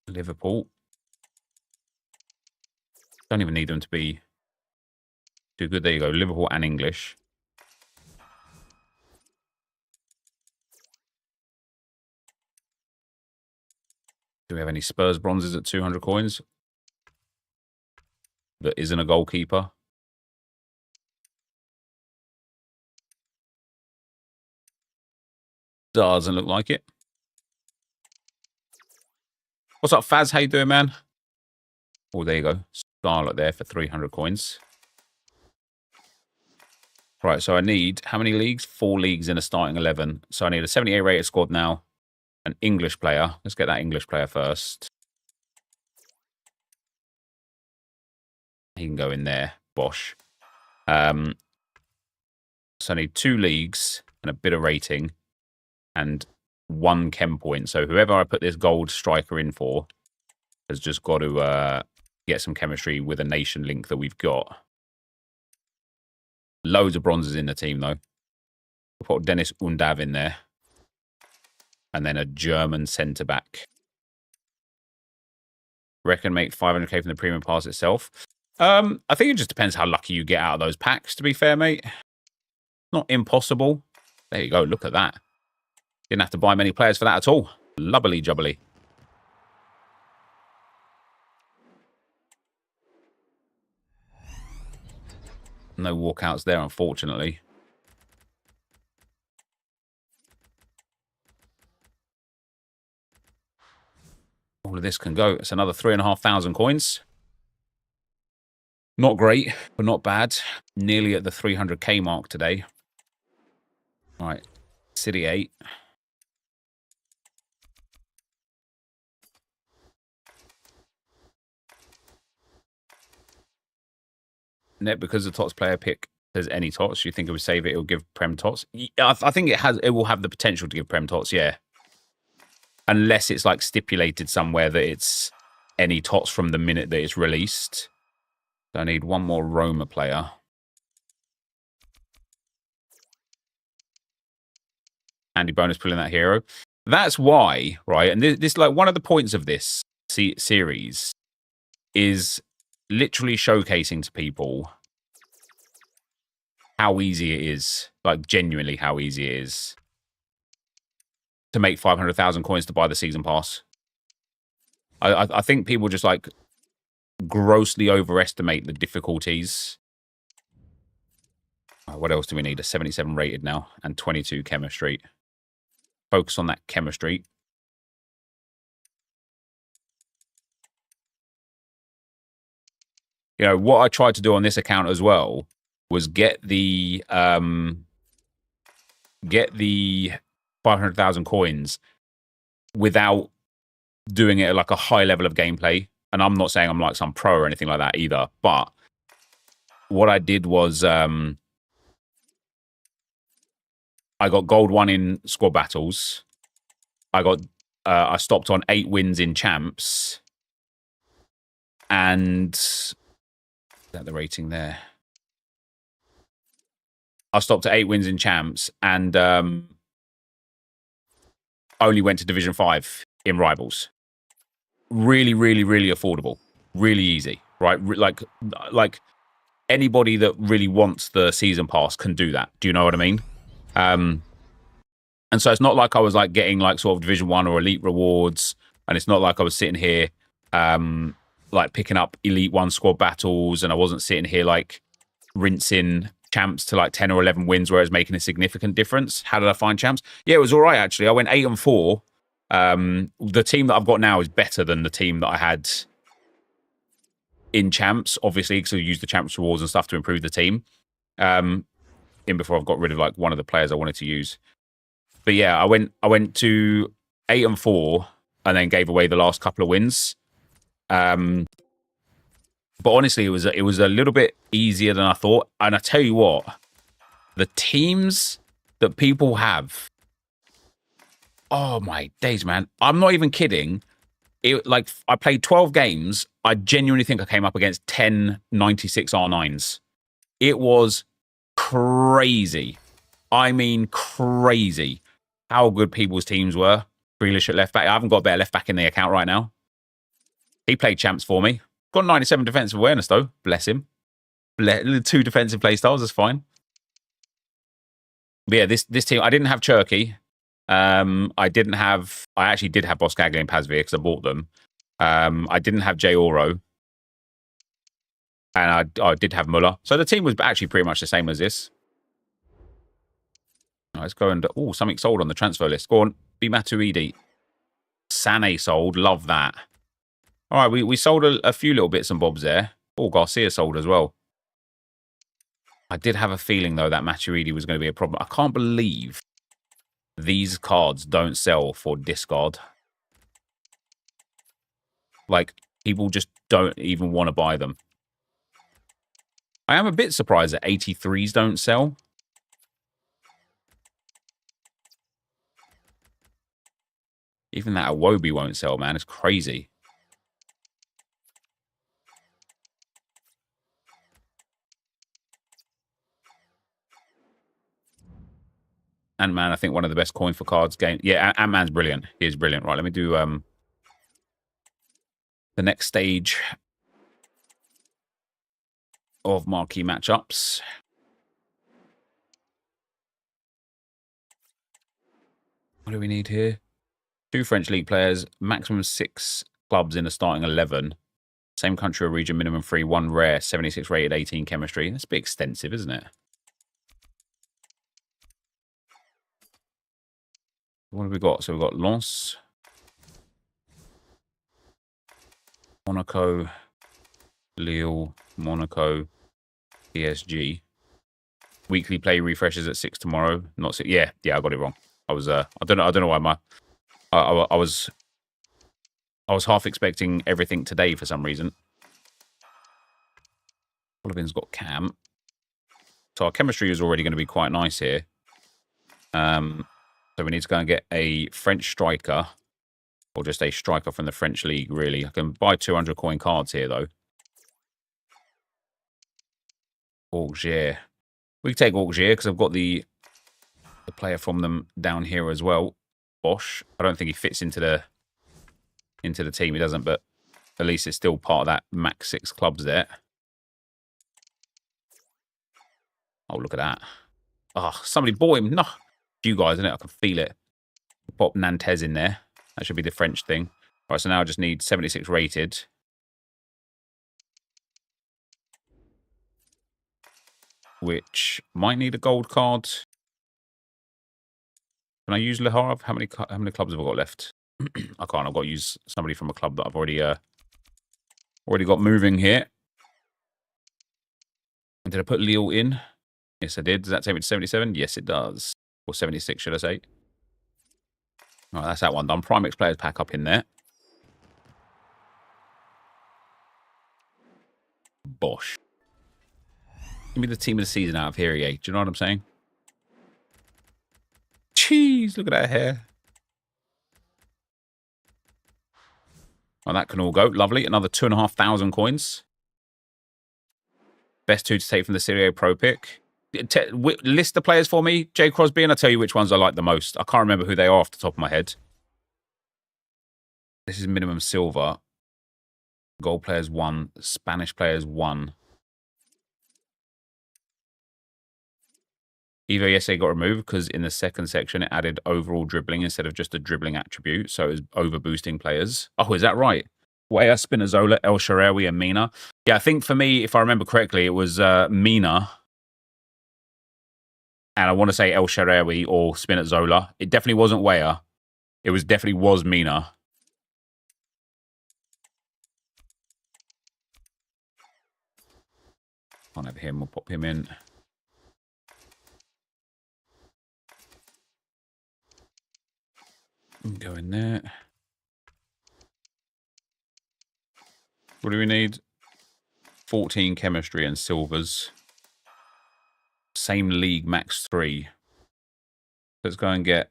Liverpool. Don't even need them to be too good. There you go. Liverpool and English. Do we have any Spurs bronzes at 200 coins? That isn't a goalkeeper. Doesn't look like it. What's up, Faz? How you doing, man? Oh, there you go. Scarlet there for 300 coins. Right, so I need, how many leagues? 4 leagues in a starting 11. So I need a 78 rated squad now. An English player. Let's get that English player first. He can go in there. Bosh. So I need 2 leagues and a bit of rating. And 1 chem point. So whoever I put this gold striker in for has just got to get some chemistry with a nation link that we've got. Loads of bronzes in the team, though. We'll put Dennis Undav in there. And then a German centre-back. Reckon make 500k from the premium pass itself. I think it just depends how lucky you get out of those packs, to be fair, mate. Not impossible. There you go. Look at that. Didn't have to buy many players for that at all. Lubbly jubbly. No walkouts there, unfortunately. All of this can go. It's another 3,500 coins. Not great, but not bad. Nearly at the 300k mark today. All right. City 8. Net, because the TOTS player pick says any TOTS, you think it would save it, it will give Prem TOTS? I think it will have the potential to give Prem TOTS, yeah. Unless it's like stipulated somewhere that it's any TOTS from the minute that it's released. So I need 1 more Roma player. Andy Bonus pulling that hero. That's why, right? And this like one of the points of this series is literally showcasing to people how easy it is, like genuinely how easy it is to make 500,000 coins to buy the season pass. I think people just like grossly overestimate the difficulties. What else do we need? A 77 rated now and 22 chemistry. Focus on that chemistry. You know, what I tried to do on this account as well was get the 500,000 coins without doing it at like a high level of gameplay. And I'm not saying I'm like some pro or anything like that either. But what I did was I got gold 1 in squad battles. I stopped on 8 wins in champs. And is that the rating there? I stopped at 8 wins in champs and only went to Division 5 in Rivals. Really, really, really affordable. Really easy, right? Like anybody that really wants the season pass can do that. Do you know what I mean? And so it's not like I was like getting like sort of Division 1 or Elite rewards. And it's not like I was sitting here like picking up Elite 1 squad battles, and I wasn't sitting here like rinsing champs to like 10 or 11 wins where it was making a significant difference. How did I find champs? Yeah, it was all right, actually. I went 8 and 4. The team that I've got now is better than the team that I had in champs, obviously, because I used the champs rewards and stuff to improve the team. In before I've got rid of like one of the players I wanted to use. But yeah, I went to 8 and 4 and then gave away the last couple of wins. But But honestly, it was a little bit easier than I thought. And I tell you what, the teams that people have, oh my days, man! I'm not even kidding. Like I played 12 games. I genuinely think I came up against 10 96 R9s. It was crazy. I mean, crazy how good people's teams were. Grealish at left back. I haven't got a better left back in the account right now. He played champs for me. Got 97 defensive awareness, though. Bless him. 2 defensive play styles. That's fine. But yeah, this team, I didn't have Cherky. I actually did have Boscaglia and Pazvir because I bought them. I didn't have J Oro. And I did have Muller. So the team was actually pretty much the same as this. Right, let's go and... Oh, something sold on the transfer list. Go on. Be Matuidi. Sané sold. Love that. All right, we sold a few little bits and bobs there. Oh, Garcia sold as well. I did have a feeling, though, that Matuidi was going to be a problem. I can't believe these cards don't sell for discard. Like, people just don't even want to buy them. I am a bit surprised that 83s don't sell. Even that Awobi won't sell, man. It's crazy. Ant-Man, I think one of the best coin for cards game. Yeah, Ant-Man's brilliant. He is brilliant. Right, let me do the next stage of marquee matchups. What do we need here? 2 French league players, maximum 6 clubs in a starting 11. Same country or region, minimum 3, 1 rare, 76 rated, 18 chemistry. That's a bit extensive, isn't it? What have we got? So we've got Lens, Monaco, Lille, Monaco, PSG. Weekly play refreshes at 6 tomorrow. Not 6. Yeah, I got it wrong. I was I don't know why I was half expecting everything today for some reason. Olivin's got Cam. So our chemistry is already going to be quite nice here. So we need to go and get a French striker. Or just a striker from the French league, really. I can buy 200 coin cards here, though. Auxier. We can take Auxier because I've got the player from them down here as well. Bosch. I don't think he fits into the team. He doesn't, but at least it's still part of that max 6 clubs there. Oh, look at that. Oh, somebody bought him. No. You guys, isn't it? I can feel it. Pop NepentheZ in there. That should be the French thing. Right, so now I just need 76 rated. Which might need a gold card. Can I use Leharv? How many clubs have I got left? I can't. I've got to use somebody from a club that I've already got moving here. And did I put Lille in? Yes, I did. Does that take me to 77? Yes, it does. Or 76, should I say? All right, that's that one done. Primex players pack up in there. Bosh. Give me the team of the season out of here, yeah. Do you know what I'm saying? Jeez, look at that hair. Well, that can all go. Lovely. Another 2,500 coins. Best 2 to take from the Serie A Pro pick. List the players for me, Jay Crosby, and I'll tell you which ones I like the most. I can't remember who they are off the top of my head. This is minimum silver. Gold players 1. Spanish players 1. Evo yesterday got removed because in the second section it added overall dribbling instead of just a dribbling attribute. So it was over boosting players. Oh, is that right? Weah, Spinazzola, El Shaarawy, and Mina. Yeah, I think for me, if I remember correctly, it was Mina. And I want to say El Shaarawy or Spinazzola. It definitely wasn't Weah. It definitely was Mina. Can't have him. We'll pop him in. Go in there. What do we need? 14 chemistry and silvers. Same league, max 3. Let's go and get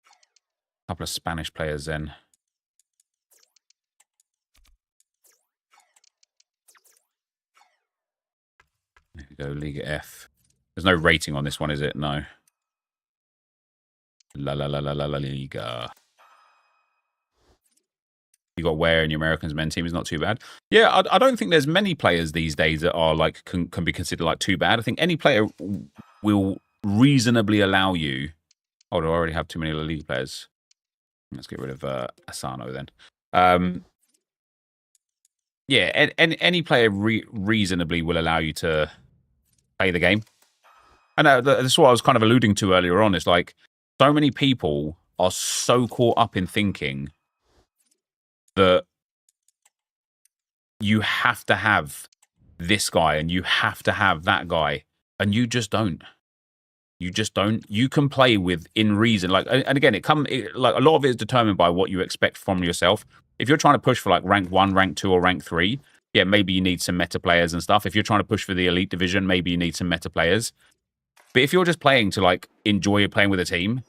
a couple of Spanish players then. There we go, Liga F. There's no rating on this one, is it? No. La la la la la la Liga. You got Ware in your Americans men team is not too bad. Yeah, I don't think there's many players these days that are like can be considered like too bad. I think any player will reasonably allow you. Oh, do I already have too many La Liga players? Let's get rid of Asano then. Yeah, any player reasonably will allow you to play the game. And that's what I was kind of alluding to earlier on. It's like so many people are so caught up in thinking that you have to have this guy and you have to have that guy, and you just don't. You just don't. You can play within reason. Like, and again, like a lot of it is determined by what you expect from yourself. If you're trying to push for like rank 1, rank 2, or rank 3, yeah, maybe you need some meta players and stuff. If you're trying to push for the elite division, maybe you need some meta players. But if you're just playing to like enjoy playing with a team,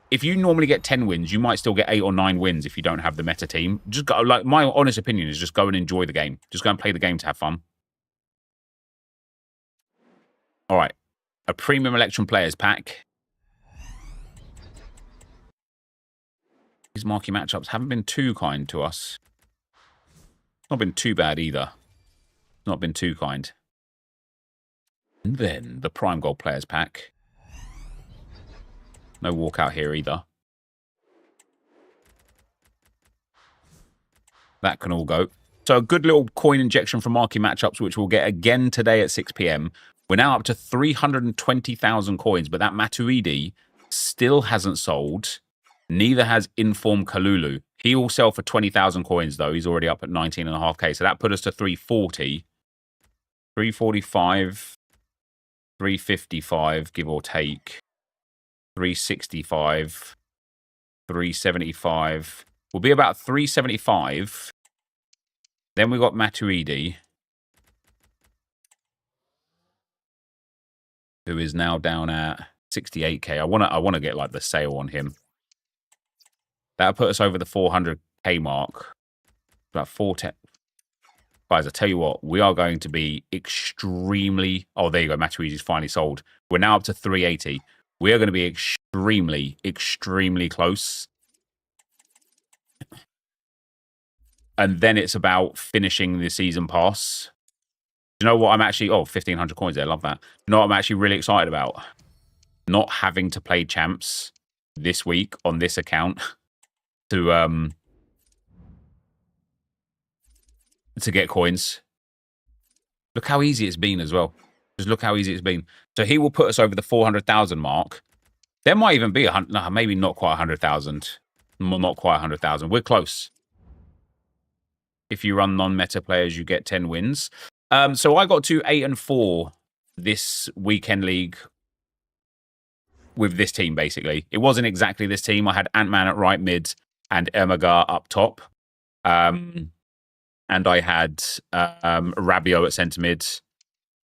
if you normally get 10 wins, you might still get 8 or 9 wins if you don't have the meta team. Just go, like, my honest opinion is just go and enjoy the game. Just go and play the game to have fun. All right. A premium Electrum players pack. These marquee matchups haven't been too kind to us. Not been too bad either. Not been too kind. And then the Prime Gold players pack. No walkout here either. That can all go. So a good little coin injection from marquee matchups, which we'll get again today at 6 p.m. We're now up to 320,000 coins, but that Matuidi still hasn't sold. Neither has Inform Kalulu. He will sell for 20,000 coins, though. He's already up at 19.5k. So that put us to 340. 345. 355, give or take. 365. 375. We'll be about 375. Then we got Matuidi, who is now down at 68k. I want to get like the sale on him. That'll put us over the 400k mark. About 410. Guys, I tell you what, we are going to be extremely... Oh, there you go. Matuidi's finally sold. We're now up to 380. We are going to be extremely, extremely close. And then it's about finishing the season pass. You know what I'm actually... Oh, 1,500 coins there. Love that. You know what I'm actually really excited about? Not having to play champs this week on this account to get coins. Look how easy it's been as well. Just look how easy it's been. So he will put us over the 400,000 mark. There might even be no, maybe not quite 100,000. Not quite 100,000. We're close. If you run non-meta players, you get 10 wins. So I got to 8 and 4 this weekend league with this team, basically. It wasn't exactly this team. I had Ant-Man at right mid and Ermagar up top. And I had Rabiot at centre mid.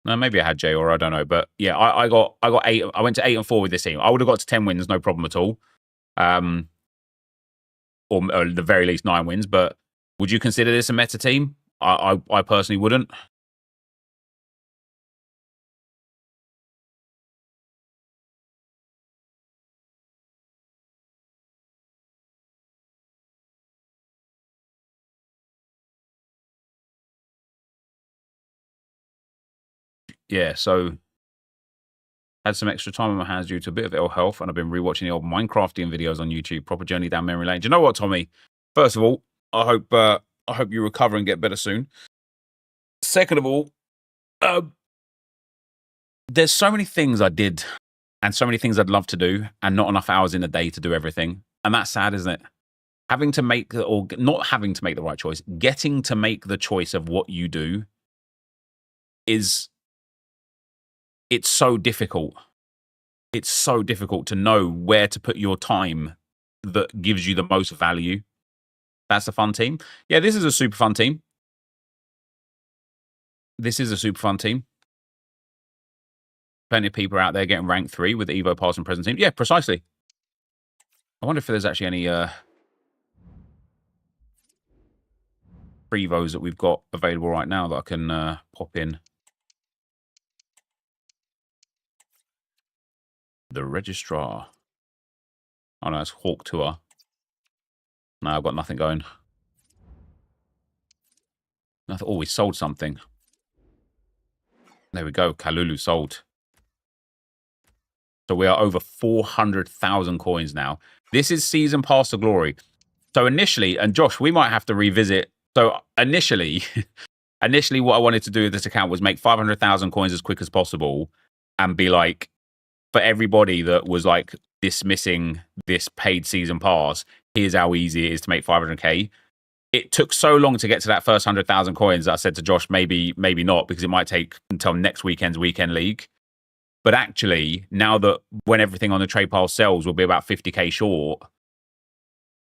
No, maybe I had Jay, or I don't know. But yeah, I got 8. I went to 8 and 4 with this team. I would have got to 10 wins, no problem at all. Or at the very least 9 wins. But would you consider this a meta team? I personally wouldn't. Yeah, so had some extra time on my hands due to a bit of ill health, and I've been rewatching the old Minecrafting videos on YouTube. Proper journey down memory lane. Do you know what, Tommy? First of all, I hope you recover and get better soon. Second of all, there's so many things I did and so many things I'd love to do, and not enough hours in a day to do everything. And that's sad, isn't it? Having to make, or not having to make the right choice, getting to make the choice of what you do it's so difficult. It's so difficult to know where to put your time that gives you the most value. That's a fun team. Yeah, this is a super fun team. this is a super fun team. Plenty of people out there getting rank 3 with the Evo past and present team. Yeah, precisely. I wonder if there's actually any Prevos that we've got available right now that I can pop in. The Registrar. Oh no, it's Hawk Tour. No, I've got nothing going. Nothing. Oh, we sold something. There we go. Kalulu sold. So we are over 400,000 coins now. This is Season Pass to Glory. So initially, and Josh, we might have to revisit. So initially, what I wanted to do with this account was make 500,000 coins as quick as possible and be like, for everybody that was like dismissing this paid Season Pass, here's how easy it is to make 500k. It took so long to get to that first 100,000 coins that I said to Josh, maybe not, because it might take until next weekend's Weekend League. But actually, now that when everything on the trade pile sells will be about 50k short,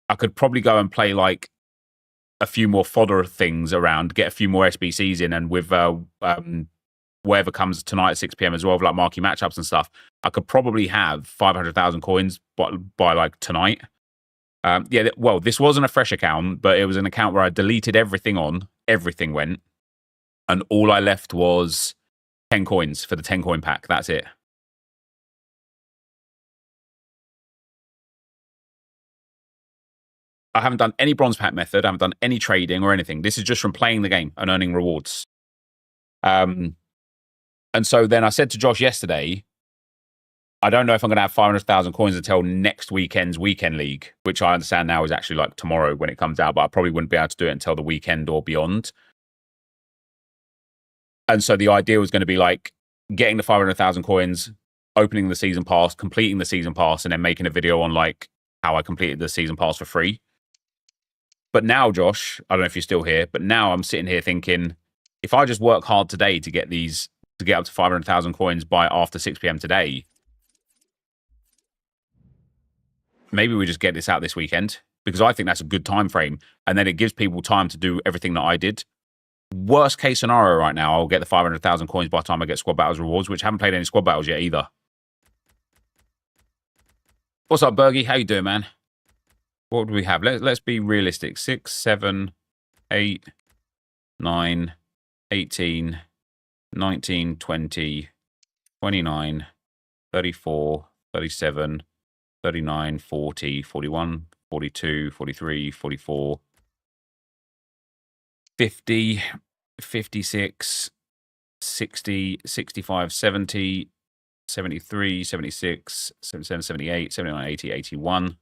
I could probably go and play like a few more fodder things around, get a few more SBCs in, and with whatever comes tonight at 6 p.m. as well, like marquee matchups and stuff, I could probably have 500,000 coins by like tonight. Yeah, well, this wasn't a fresh account, but it was an account where I deleted everything everything went, and all I left was 10 coins for the 10 coin pack. That's it. I haven't done any bronze pack method. I haven't done any trading or anything. This is just from playing the game and earning rewards. And so then I said to Josh yesterday, I don't know if I'm going to have 500,000 coins until next weekend's Weekend League, which I understand now is actually like tomorrow when it comes out, but I probably wouldn't be able to do it until the weekend or beyond. And so the idea was going to be like getting the 500,000 coins, opening the Season Pass, completing the Season Pass, and then making a video on like how I completed the Season Pass for free. But now, Josh, I don't know if you're still here, but now I'm sitting here thinking, if I just work hard today to get up to 500,000 coins by after 6 p.m. today, maybe we just get this out this weekend, because I think that's a good time frame. And then it gives people time to do everything that I did. Worst case scenario right now, I'll get the 500,000 coins by the time I get Squad Battles rewards, which I haven't played any Squad Battles yet either. What's up, Bergie? How you doing, man? What do we have? Let's be realistic. 6, 7, 8, 9, 18, 19, 20, 29, 34, 37, 39, 40, 41, 42, 43, 44, 50, 56, 60, 65, 70, 73, 76, 77, 78, 79, 80, 81,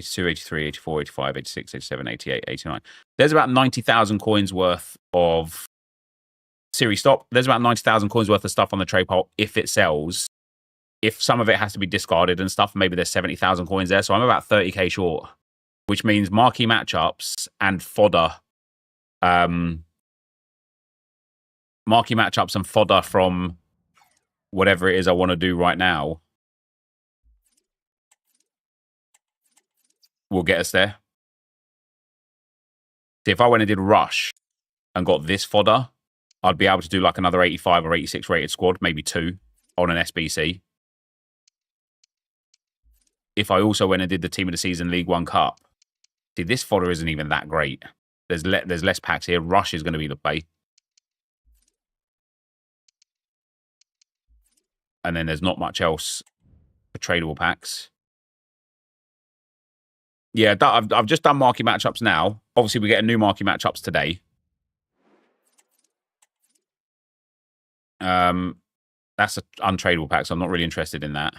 82, 83, 84, 85, 86, 87, 88, 89. There's about 90,000 coins worth of... Siri, stop. There's about 90,000 coins worth of stuff on the trade pile if it sells. If some of it has to be discarded and stuff, maybe there's 70,000 coins there. So I'm about 30k short, which means marquee matchups and fodder. Marquee matchups and fodder from whatever it is I want to do right now will get us there. See, if I went and did Rush and got this fodder, I'd be able to do like another 85 or 86 rated squad, maybe 2 on an SBC. If I also went and did the Team of the Season League 1 Cup, see, this fodder isn't even that great. There's less packs here. Rush is going to be the play. And then there's not much else for tradable packs. Yeah, I've just done marquee matchups now. Obviously, we get a new marquee matchups today. That's an untradeable pack, so I'm not really interested in that.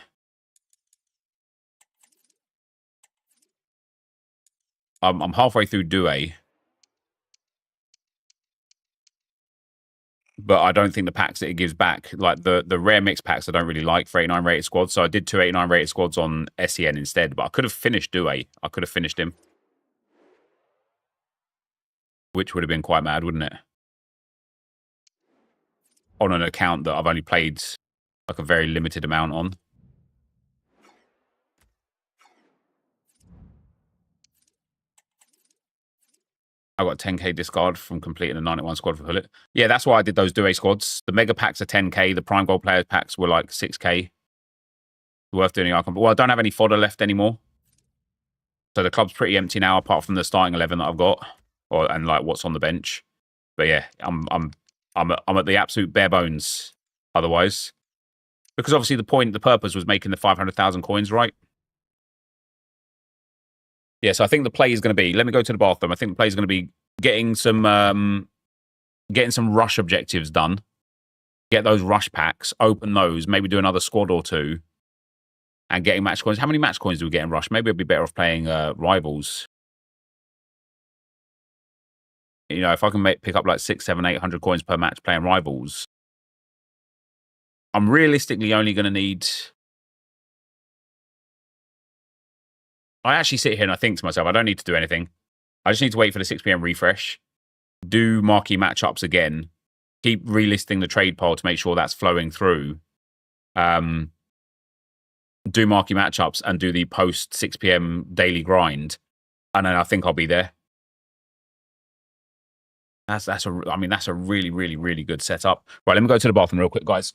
I'm halfway through Due. But I don't think the packs that it gives back, like the rare mix packs, I don't really like for 89 rated squads. So I did 2 89 rated squads on SEN instead. But I could have finished Due. I could have finished him. Which would have been quite mad, wouldn't it? On an account that I've only played like a very limited amount on. I got 10k discard from completing the 91 squad for Hullet. Yeah, that's why I did those duo squads. The mega packs are 10k. The prime gold players packs were like 6k. Worth doing the icon. But well, I don't have any fodder left anymore. So the club's pretty empty now, apart from the starting 11 that I've got, and like what's on the bench. But yeah, I'm at the absolute bare bones. Otherwise, because obviously the purpose was making the 500,000 coins, right? Yeah, so I think the play is going to be. Let me go to the bathroom. I think the play is going to be getting some rush objectives done. Get those rush packs, open those, maybe do another squad or two, and getting match coins. How many match coins do we get in rush? Maybe I'd be better off playing rivals. You know, if I can pick up like 600, 700, 800 coins per match playing rivals, I'm realistically only going to need. I actually sit here and I think to myself, I don't need to do anything. I just need to wait for the 6 p.m. refresh, do marquee matchups again, keep relisting the trade pile to make sure that's flowing through, do marquee matchups and do the post 6 p.m. daily grind, and then I think I'll be there. That's a really, really, really good setup. Right, let me go to the bathroom real quick, guys.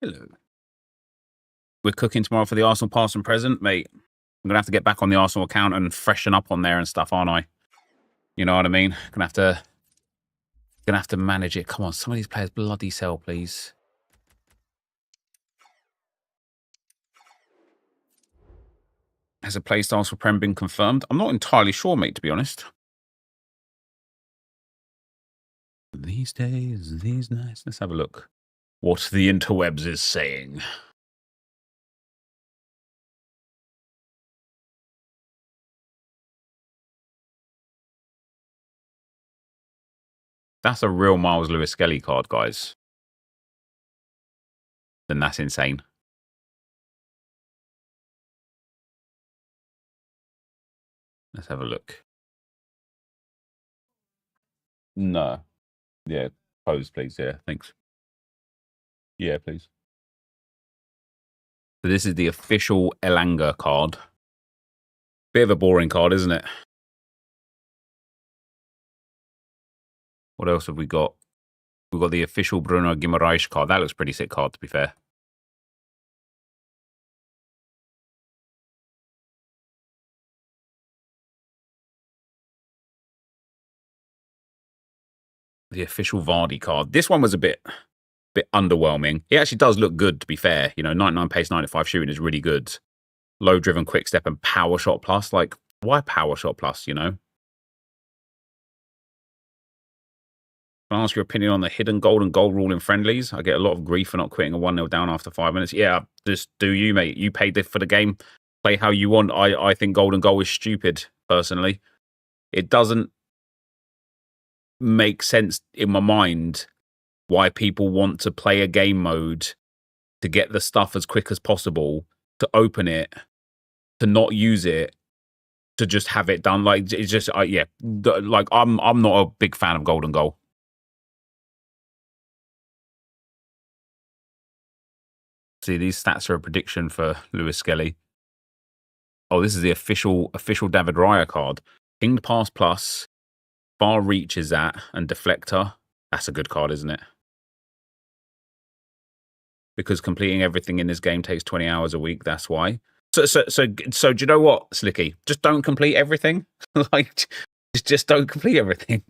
Hello. We're cooking tomorrow for the Arsenal past and present, mate. I'm gonna have to get back on the Arsenal account and freshen up on there and stuff, aren't I? You know what I mean? Gonna have to manage it. Come on, some of these players bloody sell, please. Has a playstyle for Prem been confirmed? I'm not entirely sure, mate, to be honest. These days, these nights. Let's have a look. What the interwebs is saying. That's a real Miles Lewis Skelly card, guys. Then that's insane. Let's have a look. No. Yeah, pose, please. Yeah, thanks. Yeah, please. So this is the official Elanga card. Bit of a boring card, isn't it? What else have we got? We've got the official Bruno Guimaraes card. That looks pretty sick card, to be fair. The official Vardy card. This one was a bit underwhelming. It actually does look good, to be fair. You know, 99 pace, 95 shooting is really good. Low driven, quick step, and power shot plus. Like, why power shot plus, you know? Can I ask your opinion on the hidden goal and goal rule in friendlies? I get a lot of grief for not quitting a 1-0 down after 5 minutes. Yeah, just do you, mate. You paid for the game. Play how you want. I think golden goal is stupid, personally. It doesn't make sense in my mind why people want to play a game mode to get the stuff as quick as possible, to open it, to not use it, to just have it done. Like, it's just, yeah, like I'm not a big fan of golden goal. See, these stats are a prediction for Lewis Skelly. Oh, this is the official David Raya card. Pinged pass plus, far reach is that, and deflector. That's a good card, isn't it? Because completing everything in this game takes 20 hours a week. That's why. So do you know what, Slicky? Just don't complete everything. Like, just don't complete everything.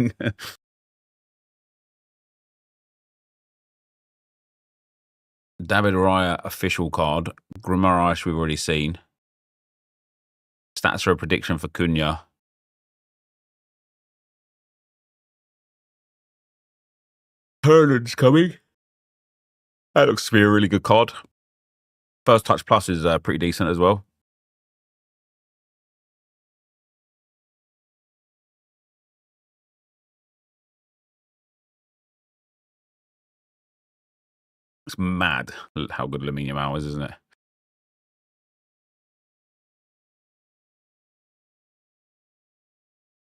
David Raya official card. Guimaraes we've already seen. Stats are a prediction for Cunha. Haaland's coming. That looks to be a really good card. First touch plus is pretty decent as well. It's mad how good Lamine Yamal is, isn't it?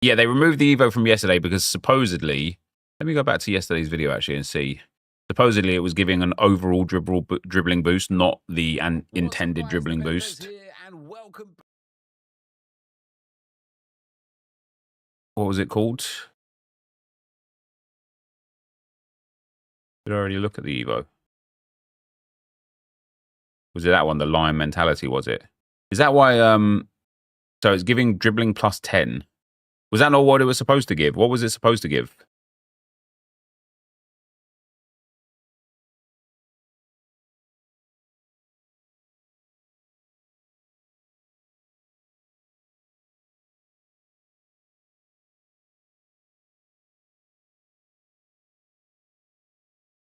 Yeah, they removed the Evo from yesterday because supposedly, let me go back to yesterday's video actually and see. Supposedly it was giving an overall dribbling boost, not the intended dribbling boost. What was it called? Did I already look at the Evo? Was it that one, the lion mentality, was it? Is that why, so it's giving dribbling plus 10. Was that not what it was supposed to give? What was it supposed to give?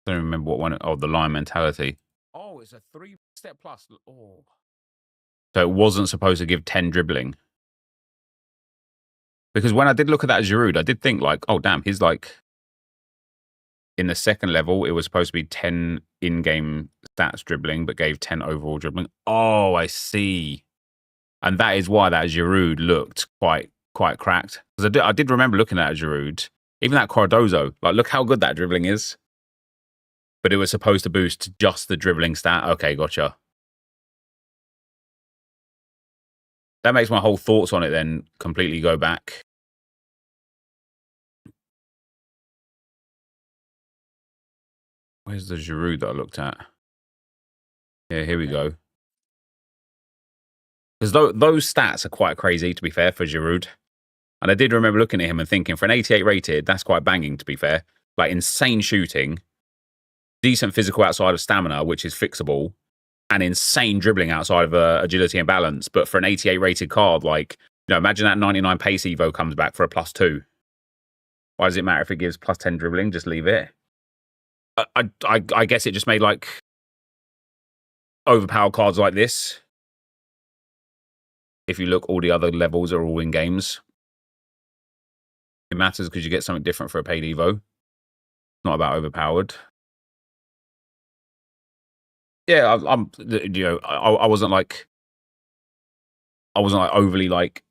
I don't remember what one. Oh, the lion mentality. Oh, it's a 3-step plus. Oh. So it wasn't supposed to give 10 dribbling. Because when I did look at that Giroud, I did think like, oh, damn, he's like, in the second level, it was supposed to be 10 in-game stats dribbling, but gave 10 overall dribbling. Oh, I see. And that is why that Giroud looked quite cracked. Because I did remember looking at Giroud, even that Cardozo, like, look how good that dribbling is. But it was supposed to boost just the dribbling stat. Okay, gotcha. That makes my whole thoughts on it then completely go back. Where's the Giroud that I looked at? Yeah, here we go. Because those stats are quite crazy, to be fair, for Giroud. And I did remember looking at him and thinking, for an 88 rated, that's quite banging, to be fair. Like, insane shooting, decent physical outside of stamina, which is fixable, and insane dribbling outside of agility and balance. But for an 88 rated card, like, you know, imagine that 99 pace Evo comes back for a +2. Why does it matter if it gives +10 dribbling? Just leave it. I guess it just made, like, overpowered cards like this. If you look, all the other levels are all in games. It matters because you get something different for a paid Evo. Not about overpowered. Yeah, I'm you know, I wasn't like overly like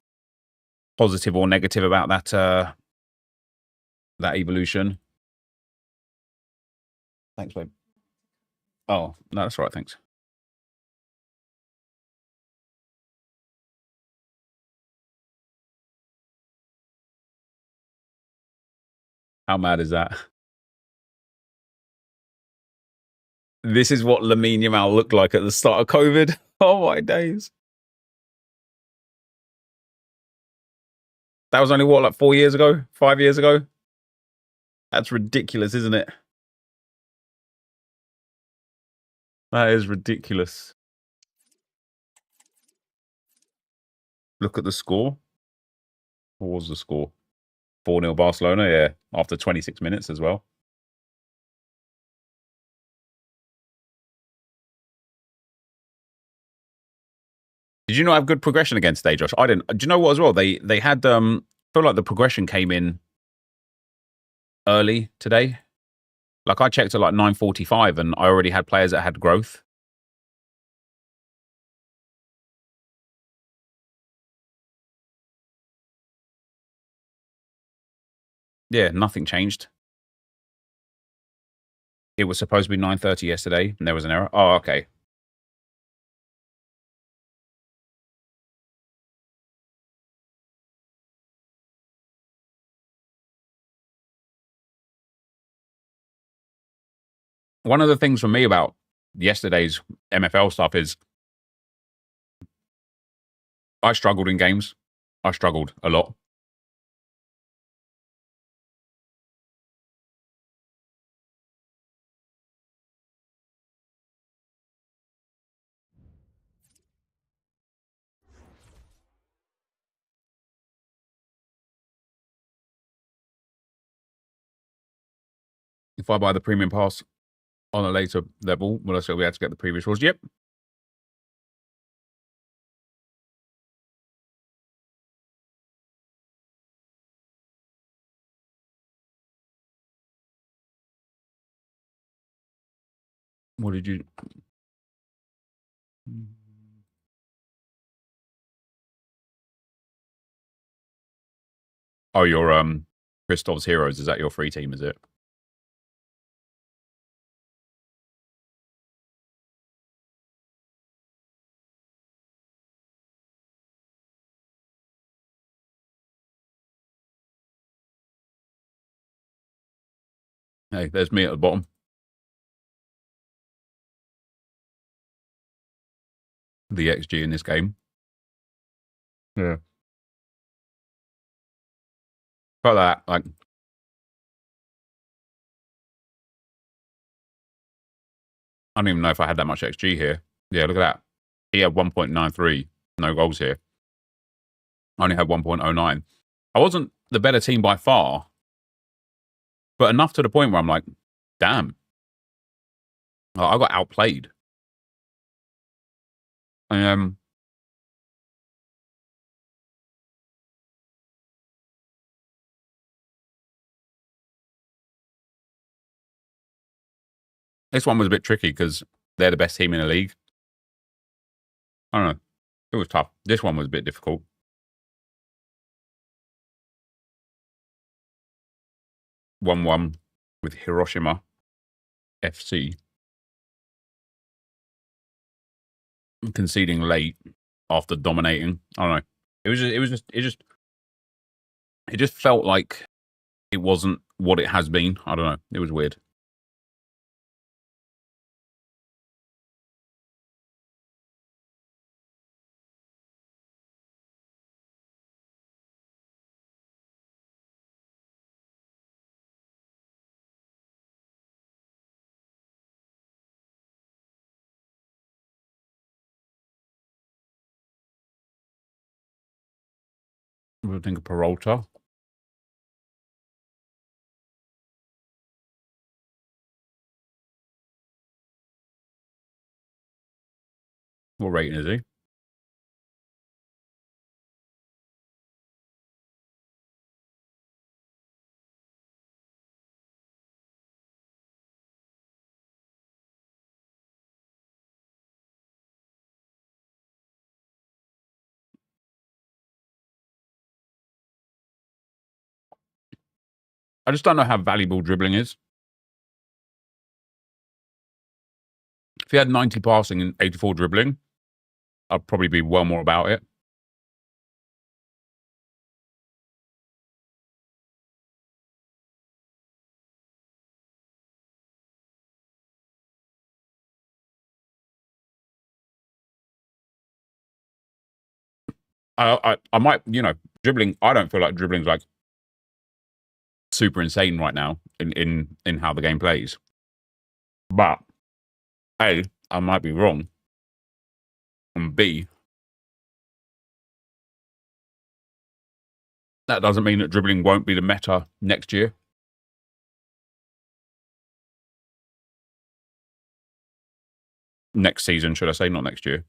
positive or negative about that that evolution. Thanks, babe. Oh, no, that's all right, thanks. How mad is that? This is what Lamine Yamal looked like at the start of COVID. Oh my days. That was only what, like 4 years ago? 5 years ago? That's ridiculous, isn't it? That is ridiculous. Look at the score. What was the score? 4-0 Barcelona, yeah. After 26 minutes as well. Did you not have good progression against today, Josh? I didn't. Do you know what as well? They had I feel like the progression came in early today. Like I checked at like 9:45 and I already had players that had growth. Yeah, nothing changed. It was supposed to be 9:30 yesterday and there was an error. Oh, okay. One of the things for me about yesterday's MFL stuff is I struggled in games. I struggled a lot. If I buy the premium pass on a later level, will I still be able to get the previous rules? Yep. What did you... Oh, your Christov's Heroes, is that your free team, is it? Hey, there's me at the bottom. The XG in this game. Yeah. Got that, like... I don't even know if I had that much XG here. Yeah, look at that. He had 1.93, no goals here. I only had 1.09. I wasn't the better team by far, but enough to the point where I'm like, damn. I got outplayed. This one was a bit tricky because they're the best team in the league. I don't know. It was tough. This one was a bit difficult. 1-1 with Hiroshima FC. Conceding late after dominating. I don't know. It just felt like it wasn't what it has been. I don't know. It was weird. do you think of Peralta? What rating is he? I just don't know how valuable dribbling is. If he had 90 passing and 84 dribbling, I'd probably be well more about it. I might, you know, dribbling. I don't feel like dribbling's like super insane right now in how the game plays. But A, I might be wrong. And B, that doesn't mean that dribbling won't be the meta next year. Next season, should I say, not next year.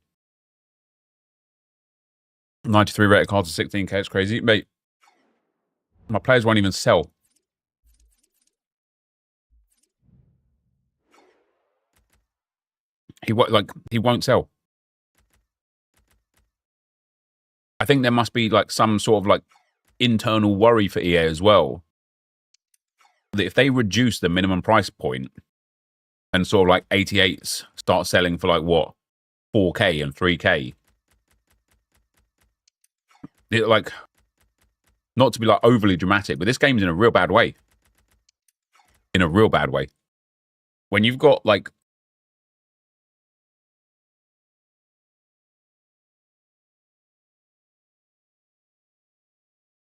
93 rated cards at 16k, it's crazy. Mate, my players won't even sell. He won't sell. I think there must be like some sort of like internal worry for EA as well. That if they reduce the minimum price point and sort of like 88s start selling for like what, 4k and 3k, it, like, not to be like overly dramatic, but this game's in a real bad way. In a real bad way. When you've got like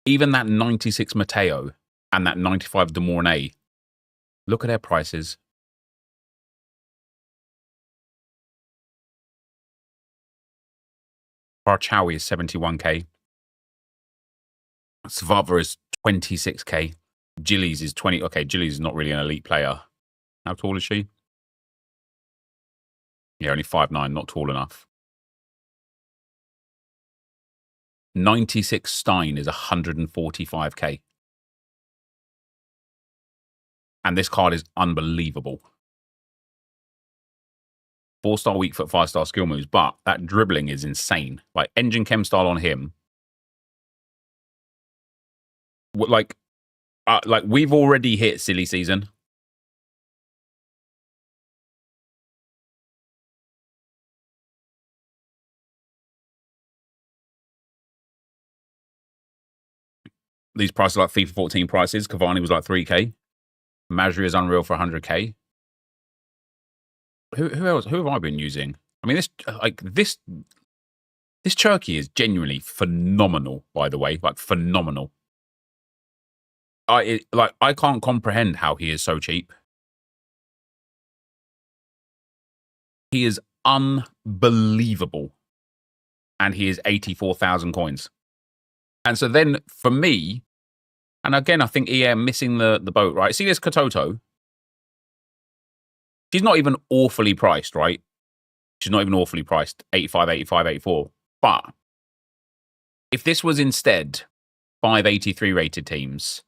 even that 96 Mateo and that 95 De Mornay, look at their prices. Barchawi is 71k. Svava is 26k. Gillies is 20. Okay, Gillies is not really an elite player. How tall is she? Yeah, only 5'9", not tall enough. 96 Stein is 145k. And this card is unbelievable. 4-star weak foot, 5-star skill moves, but that dribbling is insane. Like engine chem style on him. Like we've already hit silly season. These prices are like FIFA 14 prices. Cavani was like 3k. Managerial is unreal for 100k. Who else? Who have I been using? I mean, this Cherky is genuinely phenomenal. By the way, like phenomenal. I can't comprehend how he is so cheap. He is unbelievable, and he is 84,000 coins. And so then for me, and again, I think EA are missing the boat, right? See this Katoto? She's not even awfully priced, right? She's not even awfully priced, 85, 85, 84. But if this was instead 583 rated teams,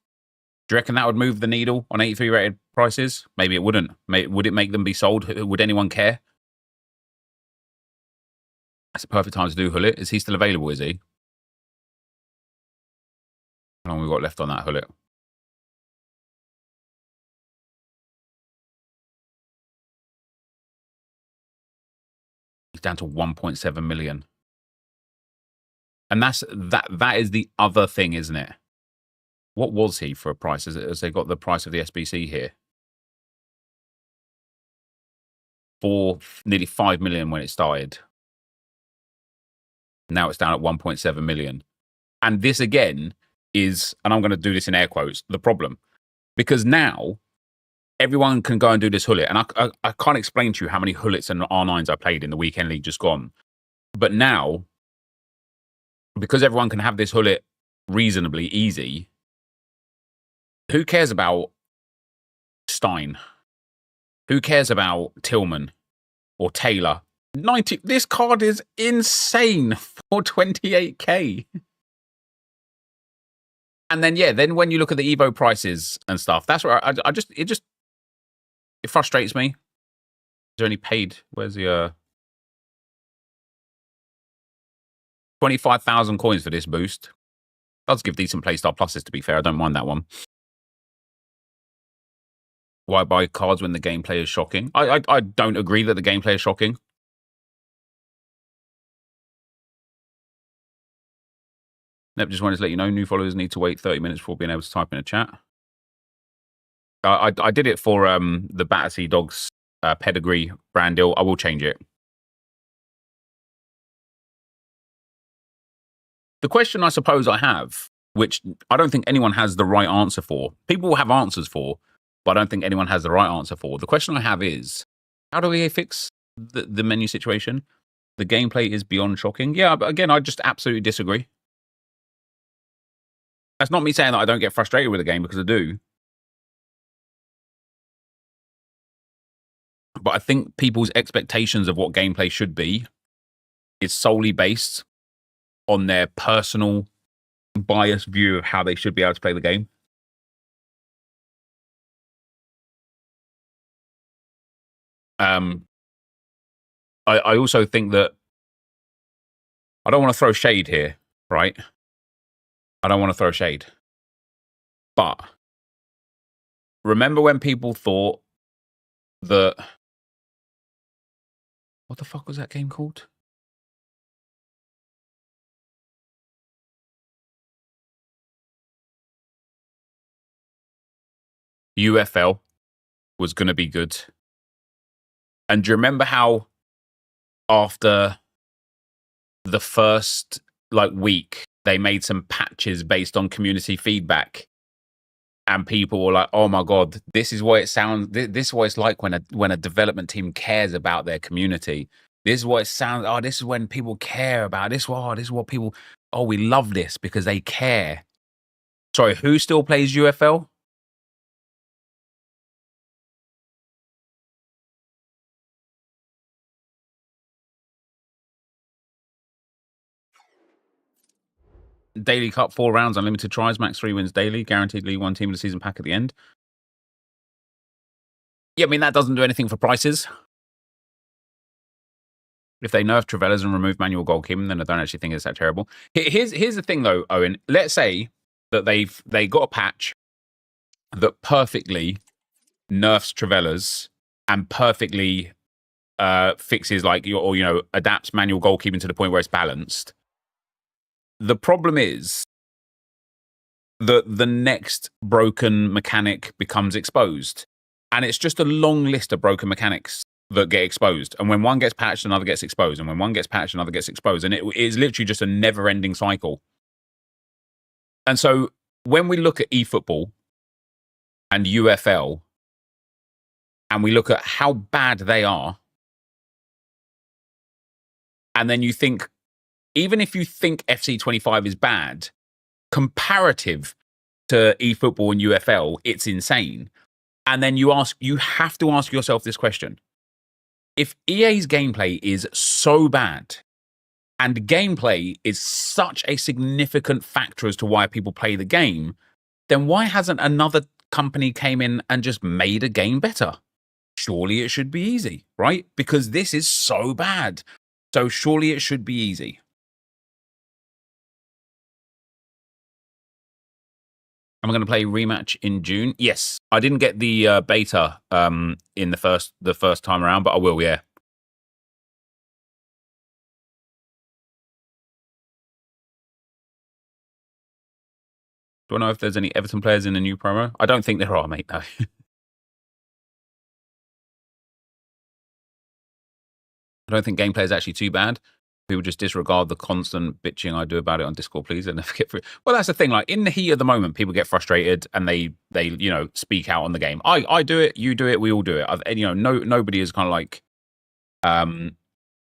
do you reckon that would move the needle on 83 rated prices? Maybe it wouldn't. Would it make them be sold? Would anyone care? That's a perfect time to do Hullet. Is he still available, is he? How long have we got left on that Hullet? He's down to 1.7 million. And that is the other thing, isn't it? What was he for a price? Has they got the price of the SBC here? For nearly 5 million when it started. Now it's down at 1.7 million. And this again is, and I'm going to do this in air quotes, the problem. Because now everyone can go and do this Hullet. And I can't explain to you how many Hullets and R9s I played in the weekend league just gone. But now, because everyone can have this Hullet reasonably easy, who cares about Stein? Who cares about Tillman or Taylor? 90. This card is insane for 28k. And then, yeah, then when you look at the Evo prices and stuff, that's where it frustrates me. Is there any paid? Where's the 25,000 coins for this boost? Does give decent playstyle pluses, to be fair. I don't mind that one. Why buy cards when the gameplay is shocking? I don't agree that the gameplay is shocking. Nep just wanted to let you know, new followers need to wait 30 minutes before being able to type in a chat. I did it for the Battersea Dogs pedigree brand deal. I will change it. The question I suppose I have, which I don't think anyone has the right answer for. People will have answers for, but I don't think anyone has the right answer for. The question I have is, how do we fix the menu situation? The gameplay is beyond shocking. Yeah, but again, I just absolutely disagree. That's not me saying that I don't get frustrated with the game, because I do. But I think people's expectations of what gameplay should be is solely based on their personal biased view of how they should be able to play the game. I also think that I don't want to throw shade here, right? I don't want to throw shade. But remember when people thought that... What the fuck was that game called? UFL was going to be good. And do you remember how after the first week, they made some patches based on community feedback, and people were like, "Oh my god, this is what it sounds. This is what it's like when a development team cares about their community. This is what it sounds. Oh, this is when people care about this. Oh, this is what people. Oh, we love this because they care." Sorry, who still plays UFL? Daily Cup, 4 rounds, unlimited tries, max 3 wins daily, guaranteed League 1 team of the season pack at the end. Yeah, I mean, that doesn't do anything for prices. If they nerf Trevellas and remove manual goalkeeping, then I don't actually think it's that terrible. Here's the thing, though, Owen. Let's say that they got a patch that perfectly nerfs Trevellas and perfectly fixes adapts manual goalkeeping to the point where it's balanced. The problem is that the next broken mechanic becomes exposed. And it's just a long list of broken mechanics that get exposed. And when one gets patched, another gets exposed. And when one gets patched, another gets exposed. And it is literally just a never-ending cycle. And so when we look at eFootball and UFL, and we look at how bad they are, and then you think, even if you think FC25 is bad, comparative to eFootball and UFL, it's insane. And then you have to ask yourself this question. If EA's gameplay is so bad, and gameplay is such a significant factor as to why people play the game, then why hasn't another company came in and just made a game better? Surely it should be easy, right? Because this is so bad. So surely it should be easy. Am I going to play rematch in June? Yes. I didn't get the beta in the first time around, but I will, yeah. Do I know if there's any Everton players in the new promo? I don't think there are, mate, no. I don't think gameplay is actually too bad. People just disregard the constant bitching I do about it on Discord, please, and never get through. Well, that's the thing. Like, in the heat of the moment, people get frustrated and they speak out on the game. I do it, you do it, we all do it. Nobody is kind of like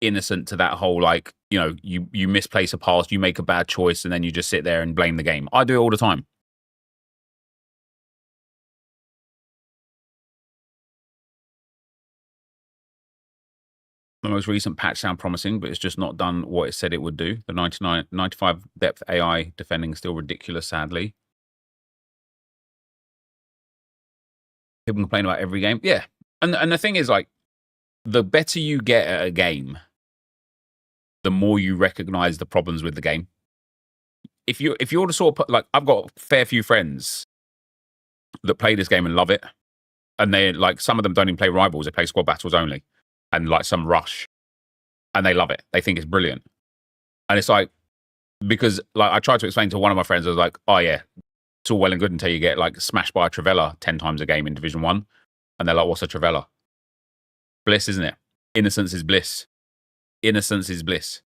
innocent to that whole, like, you know, you misplace a pass, you make a bad choice, and then you just sit there and blame the game. I do it all the time. The most recent patch sound promising, but it's just not done what it said it would do. The 95 depth AI defending is still ridiculous, sadly. People complain about every game. Yeah. And the thing is, like, the better you get at a game, the more you recognize the problems with the game. If you're the sort of, like, I've got a fair few friends that play this game and love it. And they, like, some of them don't even play rivals, they play squad battles only. And like some rush. And they love it. They think it's brilliant. And it's like, because like I tried to explain to one of my friends, I was like, oh yeah, it's all well and good until you get like smashed by a Travella 10 times a game in Division 1. And they're like, what's a Travella? Bliss, isn't it? Innocence is bliss. Innocence is bliss.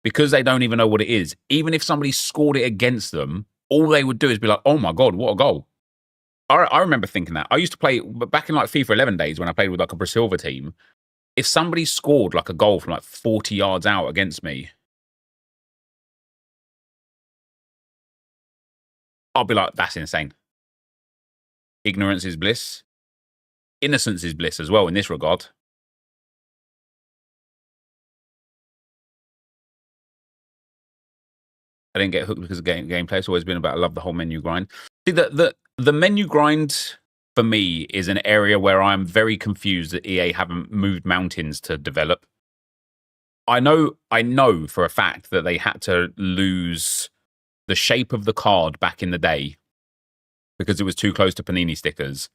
Because they don't even know what it is. Even if somebody scored it against them, all they would do is be like, oh my God, what a goal. I remember thinking that. I used to play, back in like FIFA 11 days when I played with like a Brasilva team, if somebody scored like a goal from like 40 yards out against me, I'll be like, that's insane. Ignorance is bliss. Innocence is bliss as well in this regard. I didn't get hooked because of gameplay. It's always been about, I love the whole menu grind. See, the menu grind for me is an area where I'm very confused that EA haven't moved mountains to develop. I know for a fact that they had to lose the shape of the card back in the day because it was too close to Panini stickers.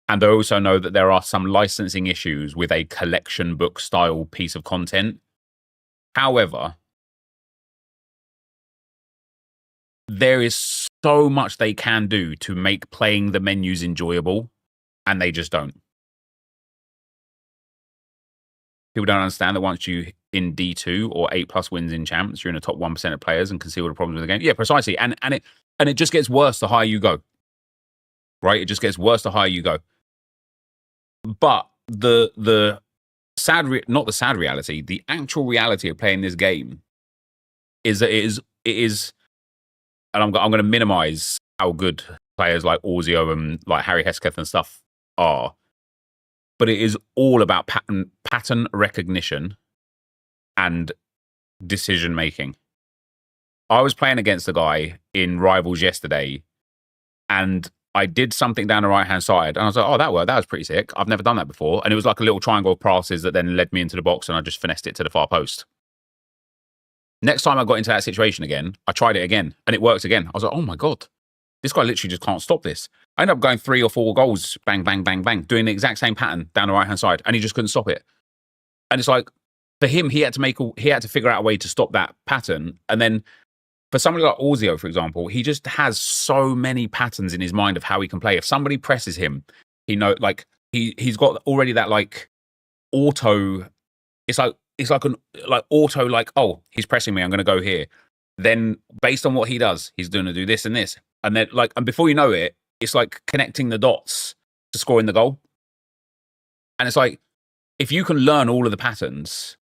And I also know that there are some licensing issues with a collection book style piece of content. However, there is so much they can do to make playing the menus enjoyable, and they just don't. People don't understand that once you in D2 or 8+ wins in champs, you're in the top 1% of players and can see all the problems with the game. Yeah, precisely. And it just gets worse the higher you go. Right? It just gets worse the higher you go. But the sad, not the sad reality, the actual reality of playing this game is that it is, and I'm going to minimize how good players like Orzio and like Harry Hesketh and stuff are, but it is all about pattern recognition and decision making. I was playing against a guy in Rivals yesterday, and I did something down the right-hand side, and I was like, oh, that worked. That was pretty sick. I've never done that before. And it was like a little triangle of passes that then led me into the box, and I just finessed it to the far post. Next time I got into that situation again, I tried it again, and it worked again. I was like, oh my God, this guy literally just can't stop this. I ended up going 3 or 4 goals, bang, bang, bang, bang, doing the exact same pattern down the right-hand side, and he just couldn't stop it. And it's like, for him, he had to figure out a way to stop that pattern. And then for somebody like Orzio, for example, he just has so many patterns in his mind of how he can play. If somebody presses him, he like he's got already that like auto. It's like an auto, like, oh, he's pressing me, I'm going to go here. Then based on what he does, he's going to do this and this, and then like, and before you know it, it's like connecting the dots to scoring the goal. And it's like, if you can learn all of the patterns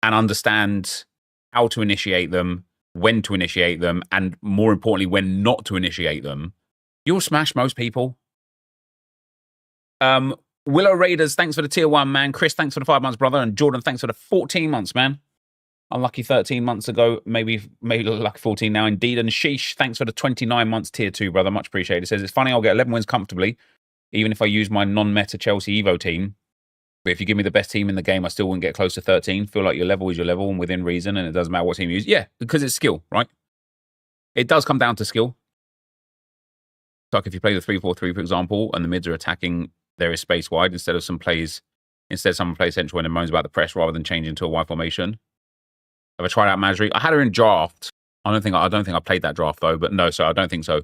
and understand how to initiate them, when to initiate them, and more importantly, when not to initiate them, you'll smash most people. Willow Raiders, thanks for the tier 1, man. Chris, thanks for the 5 months, brother. And Jordan, thanks for the 14 months, man. Unlucky 13 months ago, maybe lucky 14 now, indeed. And Sheesh, thanks for the 29 months tier 2, brother. Much appreciated. It says, it's funny, I'll get 11 wins comfortably, even if I use my non-meta Chelsea Evo team. But if you give me the best team in the game, I still wouldn't get close to 13. Feel like your level is your level and within reason, and it doesn't matter what team you use. Yeah, because it's skill, right? It does come down to skill. Like if you play the 3-4-3, for example, and the mids are attacking, there is space wide instead someone plays central and moans about the press rather than changing to a wide formation. Have I tried out Managerial? I had her in draft. I don't think I played that draft though, but no, so I don't think so.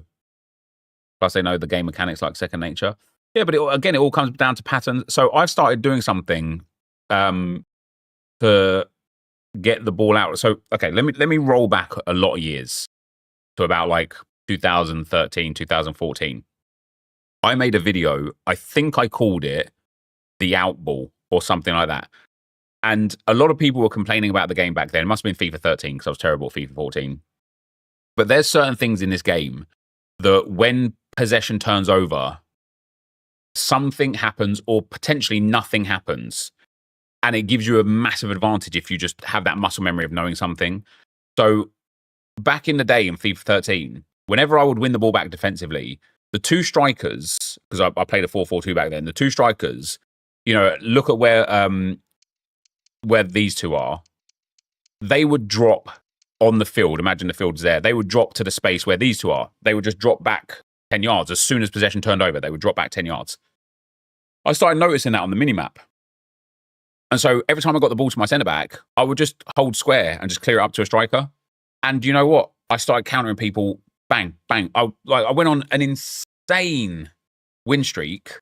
Plus they know the game mechanics like second nature. Yeah, but again, it all comes down to patterns. So I've started doing something to get the ball out. So, okay, let me roll back a lot of years to about like 2013, 2014. I made a video. I think I called it the out ball or something like that. And a lot of people were complaining about the game back then. It must have been FIFA 13 because I was terrible at FIFA 14. But there's certain things in this game that when possession turns over, something happens or potentially nothing happens. And it gives you a massive advantage if you just have that muscle memory of knowing something. So back in the day in FIFA 13, whenever I would win the ball back defensively, the two strikers, because I played a 4-4-2 back then, the two strikers, you know, look at where these two are. They would drop on the field. Imagine the field's there. They would drop to the space where these two are. They would just drop back 10 yards. As soon as possession turned over, they would drop back 10 yards. I started noticing that on the minimap. And so every time I got the ball to my centre-back, I would just hold square and just clear it up to a striker. And you know what? I started countering people, bang, bang. I went on an insane win streak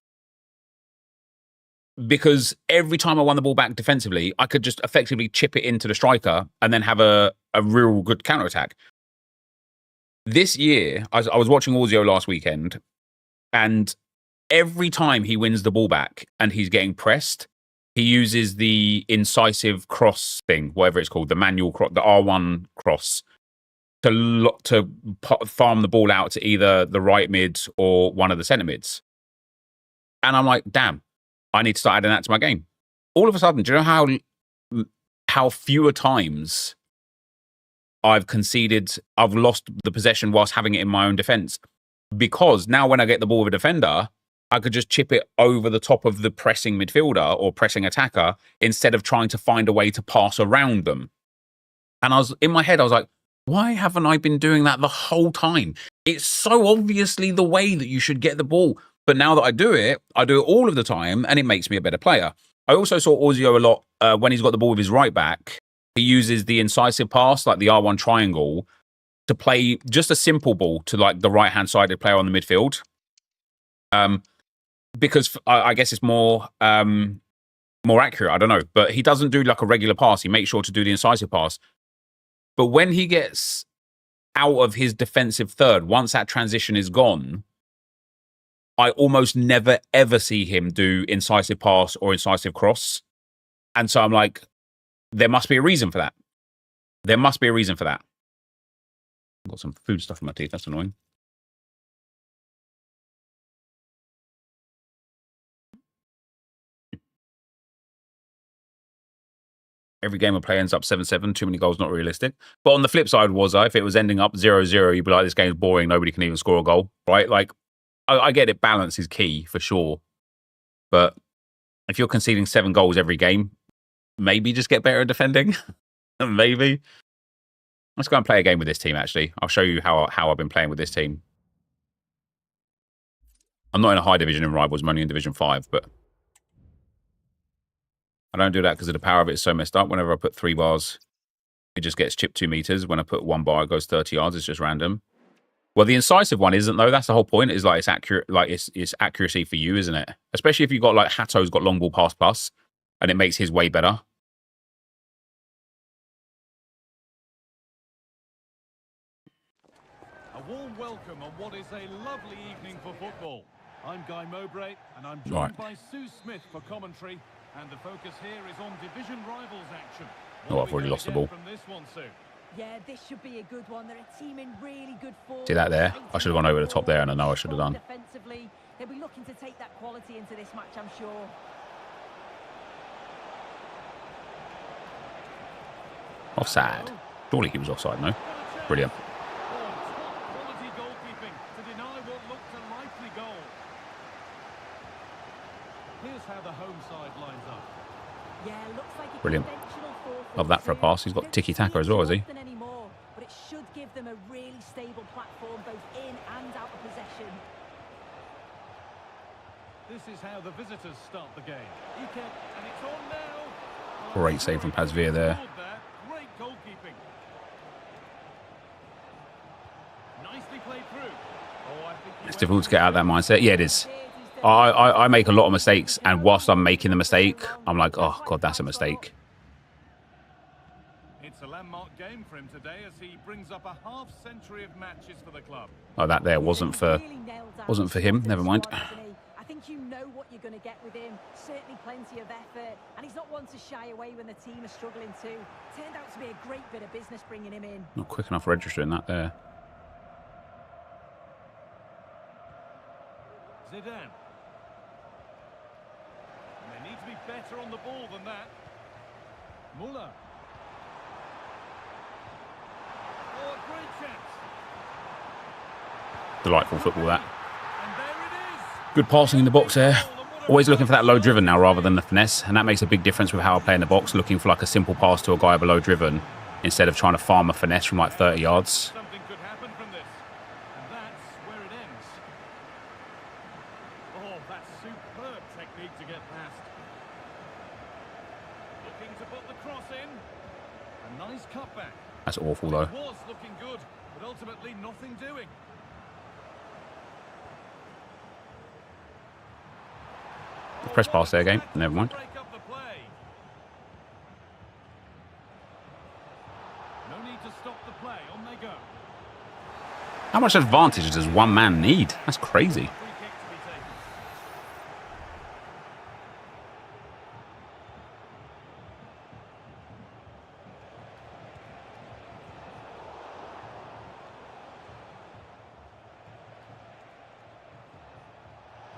because every time I won the ball back defensively, I could just effectively chip it into the striker and then have a real good counter-attack. This year, I was watching Odegaard last weekend, and every time he wins the ball back and he's getting pressed, he uses the incisive cross thing, whatever it's called, the manual cross, the R1 cross, to farm the ball out to either the right mid or one of the centre mids. And I'm like, damn, I need to start adding that to my game. All of a sudden, do you know how fewer times I've lost the possession whilst having it in my own defence? Because now when I get the ball with a defender, I could just chip it over the top of the pressing midfielder or pressing attacker instead of trying to find a way to pass around them. And in my head, I was like, why haven't I been doing that the whole time? It's so obviously the way that you should get the ball. But now that I do it all of the time, and it makes me a better player. I also saw Odegaard a lot when he's got the ball with his right back. He uses the incisive pass, like the R1 triangle, to play just a simple ball to like the right-hand sided player on the midfield. Because I guess it's more accurate. I don't know. But he doesn't do like a regular pass. He makes sure to do the incisive pass. But when he gets out of his defensive third, once that transition is gone, I almost never, ever see him do incisive pass or incisive cross. And so I'm like, there must be a reason for that. There must be a reason for that. I've got some food stuff in my teeth. That's annoying. Every game I play ends up 7-7. Too many goals, not realistic. But on the flip side, if it was ending up 0-0, you'd be like, this game's boring. Nobody can even score a goal, right? Like, I get it. Balance is key for sure. But if you're conceding 7 goals every game, maybe just get better at defending. Maybe. Let's go and play a game with this team, actually. I'll show you how I've been playing with this team. I'm not in a high division in Rivals. I'm only in Division 5, but I don't do that because of the power of it is so messed up. Whenever I put 3 bars, it just gets chipped 2 meters. When I put 1 bar, it goes 30 yards. It's just random. Well, the incisive one isn't, though. That's the whole point. Is like it's accurate, like it's accuracy for you, isn't it? Especially if you've got like Hatto's got long ball pass plus, and it makes his way better. A warm welcome on what is a lovely evening for football. I'm Guy Mowbray, and I'm joined by Sue Smith for commentary. And the focus here is on division rivals action. Oh, I've already lost the ball. From this one, Sue? Yeah, this should be a good one. They're a team in really good form. See that there? I should have gone over the top there, and I know I should have done. Defensively, they'll be looking to take that quality into this match, I'm sure. Offside. Surely he was offside, no? Brilliant. Quality goalkeeping to deny what looked a likely goal. Here's how the home side lines up. Yeah, looks like a Brilliant. conventional 4-4-2. Love that for a pass. He's got tiki-taka as well, has he? Anymore, but it should give them a really stable platform both in and out of possession. This is how the visitors start the game. And it's on now. Great save from Pazvir there. Great goalkeeping. Nicely played through. It's difficult to get out of that mindset. Yeah, it is. I make a lot of mistakes, and whilst I'm making the mistake, I'm like, oh, God, that's a mistake. It's a landmark game for him today as he brings up a half-century of matches for the club. Oh, that there wasn't for him. Never mind. I think think you know what you're going to get with him. Certainly plenty of effort, and he's not one to shy away when the team are struggling too. Turned out to be a great bit of business bringing him in. Not quick enough registering that there. Zidane. And they need to be better on the ball than that. Muller. Oh, a great chance. Delightful football, that. And there it is. Good passing in the box there. Always looking for that low driven now rather than the finesse, and that makes a big difference with how I play in the box, looking for like a simple pass to a guy below driven instead of trying to farm a finesse from like 30 yards. Something could happen from this. And that's where it ends. Oh, that's superb technique to get past. Looking to put the cross in. A nice cutback. That's awful though. It was looking good, but ultimately nothing doing. Press pass there again. Never mind. Break up the play. No need to stop the play. On they go. How much advantage does one man need? That's crazy. Free kick to be taken.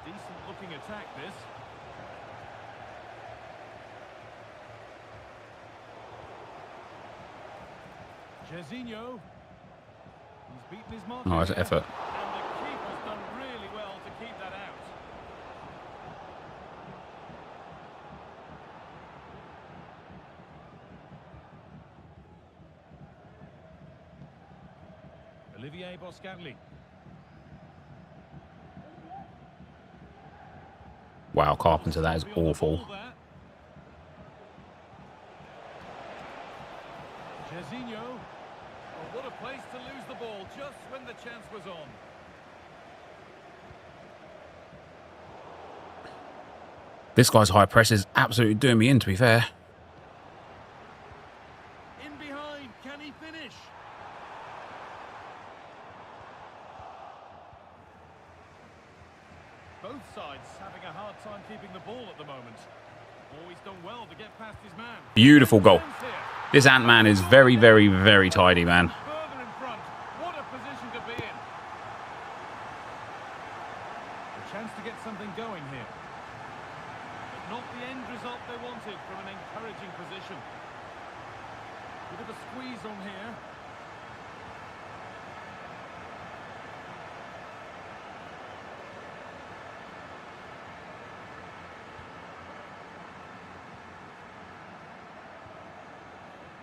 Decent looking attack this. Jorginho. He's beaten his mark. Oh, that's an effort. And the keeper's done really well to keep that out. Olivier Boscagli. Wow, Carpenter, that is awful. Jorginho. Oh, what a place to lose the ball just when the chance was on. This guy's high press is absolutely doing me in, to be fair. In behind, can he finish? Both sides having a hard time keeping the ball at the moment. Always done well to get past his man. Beautiful goal. This Ant-Man is very, very, very tidy, man. Further in front. What a position to be in. A chance to get something going here. But not the end result they wanted from an encouraging position. Bit of a squeeze on here.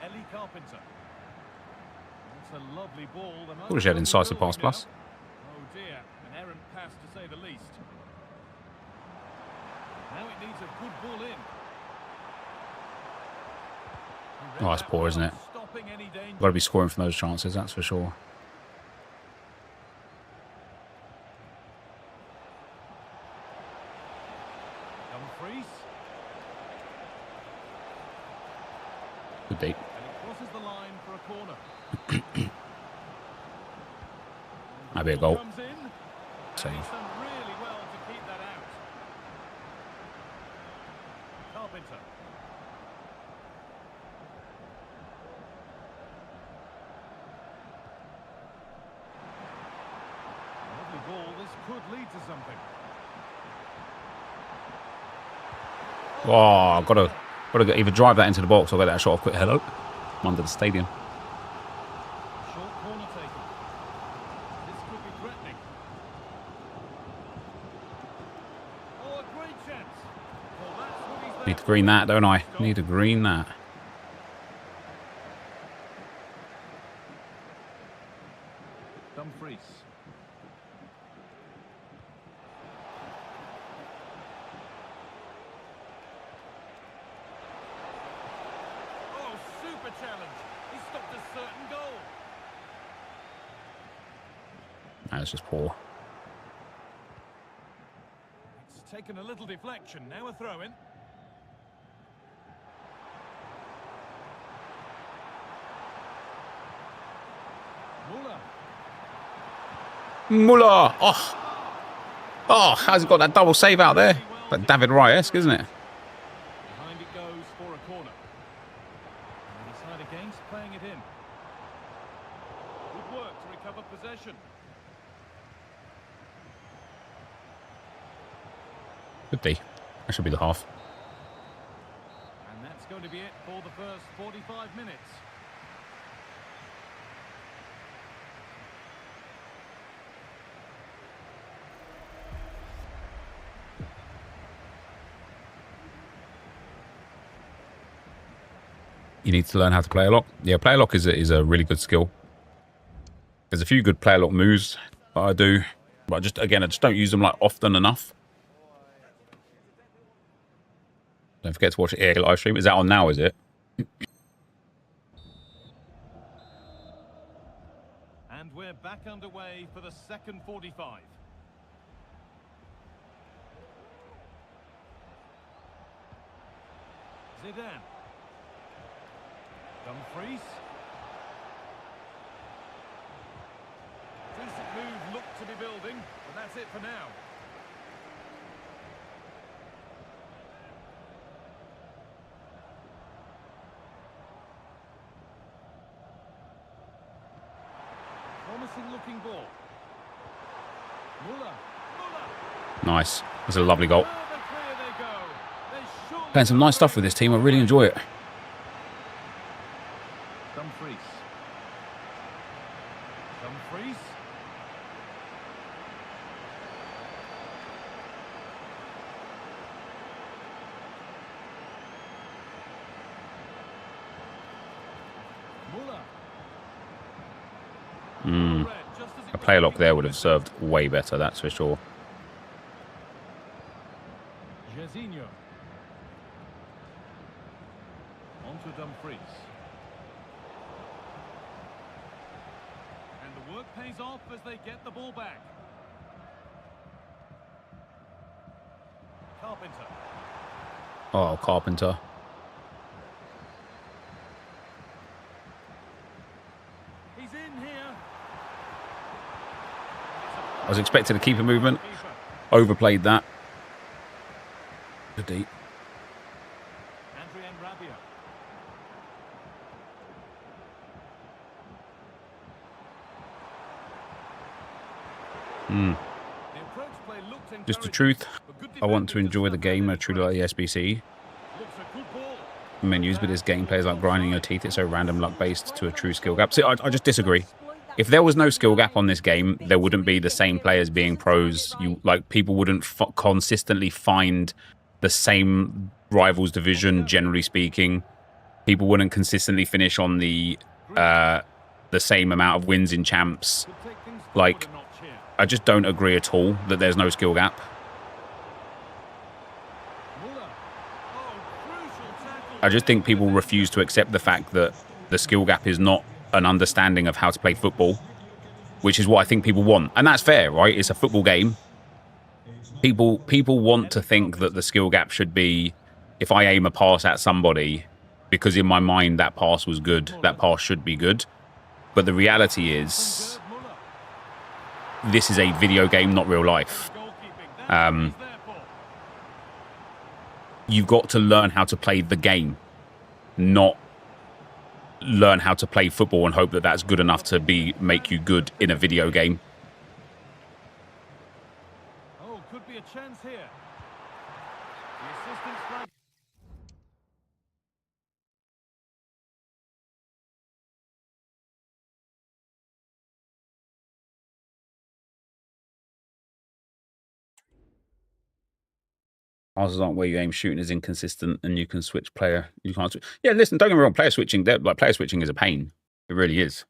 Ellie Carpenter. It's a lovely ball. Thought she had incisive pass plus. Oh dear, an errant pass to say the least. Now it needs a good ball in. Oh, that's poor, isn't it? Stopping any danger. Got to be scoring from those chances, that's for sure. Dumfries. Good deep. And it crosses the line for a corner. That'd be a goal. Comes in. Save. He's done really well to keep that out. Carpenter. Lovely ball. This could lead to something. Oh, gotta either drive that into the box or get that shot off quick. Hello. I'm under the stadium. Short corner taken. This could be threatening. Oh, a great chance. Well, that's what he's there Need to green that, don't I? Need to green that. Dumfries. Oh, super challenge. He stopped a certain goal. That's just poor. It's taken a little deflection. Now a throw in. Muller. Muller! Oh! Oh, how's he got that double save out there? Like David Raya-esque, isn't it? Behind it goes for a corner. And they decide against playing it in. Good work to recover possession. Could be. That should be the half. And that's going to be it for the first 45 minutes. You need to learn how to play a lock. Yeah, play a lock is a really good skill. There's a few good play a lock moves that I do, but I just don't use them like often enough. Don't forget to watch the EA live stream. Is that on now? Is it? And we're back underway for the second 45. Zidane. Dumfries. Decent move looked to be building, but that's it for now. Promising looking ball. Muller. Nice. That's a lovely goal. Playing some nice stuff with this team. I really enjoy it. Dumfries. Dumfries. Muller. A play lock there would have served way better, that's for sure. Jairzinho. On to Dumfries. And the work pays off as they get the ball back. Carpenter. Oh, Carpenter. He's in here. I was expecting a keeper movement. Overplayed that. Good deep. Adrian Rabiot. The approach play looked Just the encouraging, truth. but good I want to defending enjoy the stop game. I it. truly like the SBC Looks a good ball. menus, but this gameplay is like grinding your teeth. It's so random luck based to a true skill gap. See, I just disagree. If there was no skill gap on this game, there wouldn't be the same players being pros. People wouldn't consistently find the same rivals division. Generally speaking, people wouldn't consistently finish on the same amount of wins in champs. Could take things Like, forward a notch here. I just don't agree at all that there's no skill gap. Muller. Oh, crucial tackle. I just think people refuse to accept the fact that the skill gap is not an understanding of how to play football, which is what I think people want. And that's fair, right? It's a football game. People want to think that the skill gap should be, if I aim a pass at somebody, because in my mind that pass was good, that pass should be good. But the reality is, Muller. this is a video game, not real life. Goalkeeping. That's what he's there for. You've got to learn how to play the game, not learn how to play football and hope that that's good enough to make you good in a video game. Oh, could be a chance here. The assistant's flag. Passes aren't where you aim. Shooting is inconsistent, and you can switch player. You can't switch. Yeah, listen. Don't get me wrong. Player switching is a pain. It really is.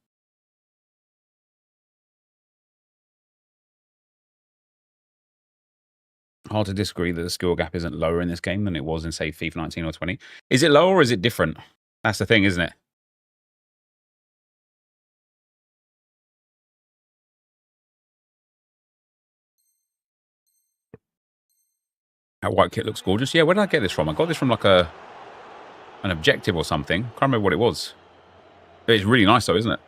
Hard to disagree that the skill gap isn't lower in this game than it was in, say, FIFA 19 or 20. Is it lower or is it different? That's the thing, isn't it? That white kit looks gorgeous. Yeah, where did I get this from? I got this from like an objective or something. Can't remember what it was. But it's really nice though, isn't it?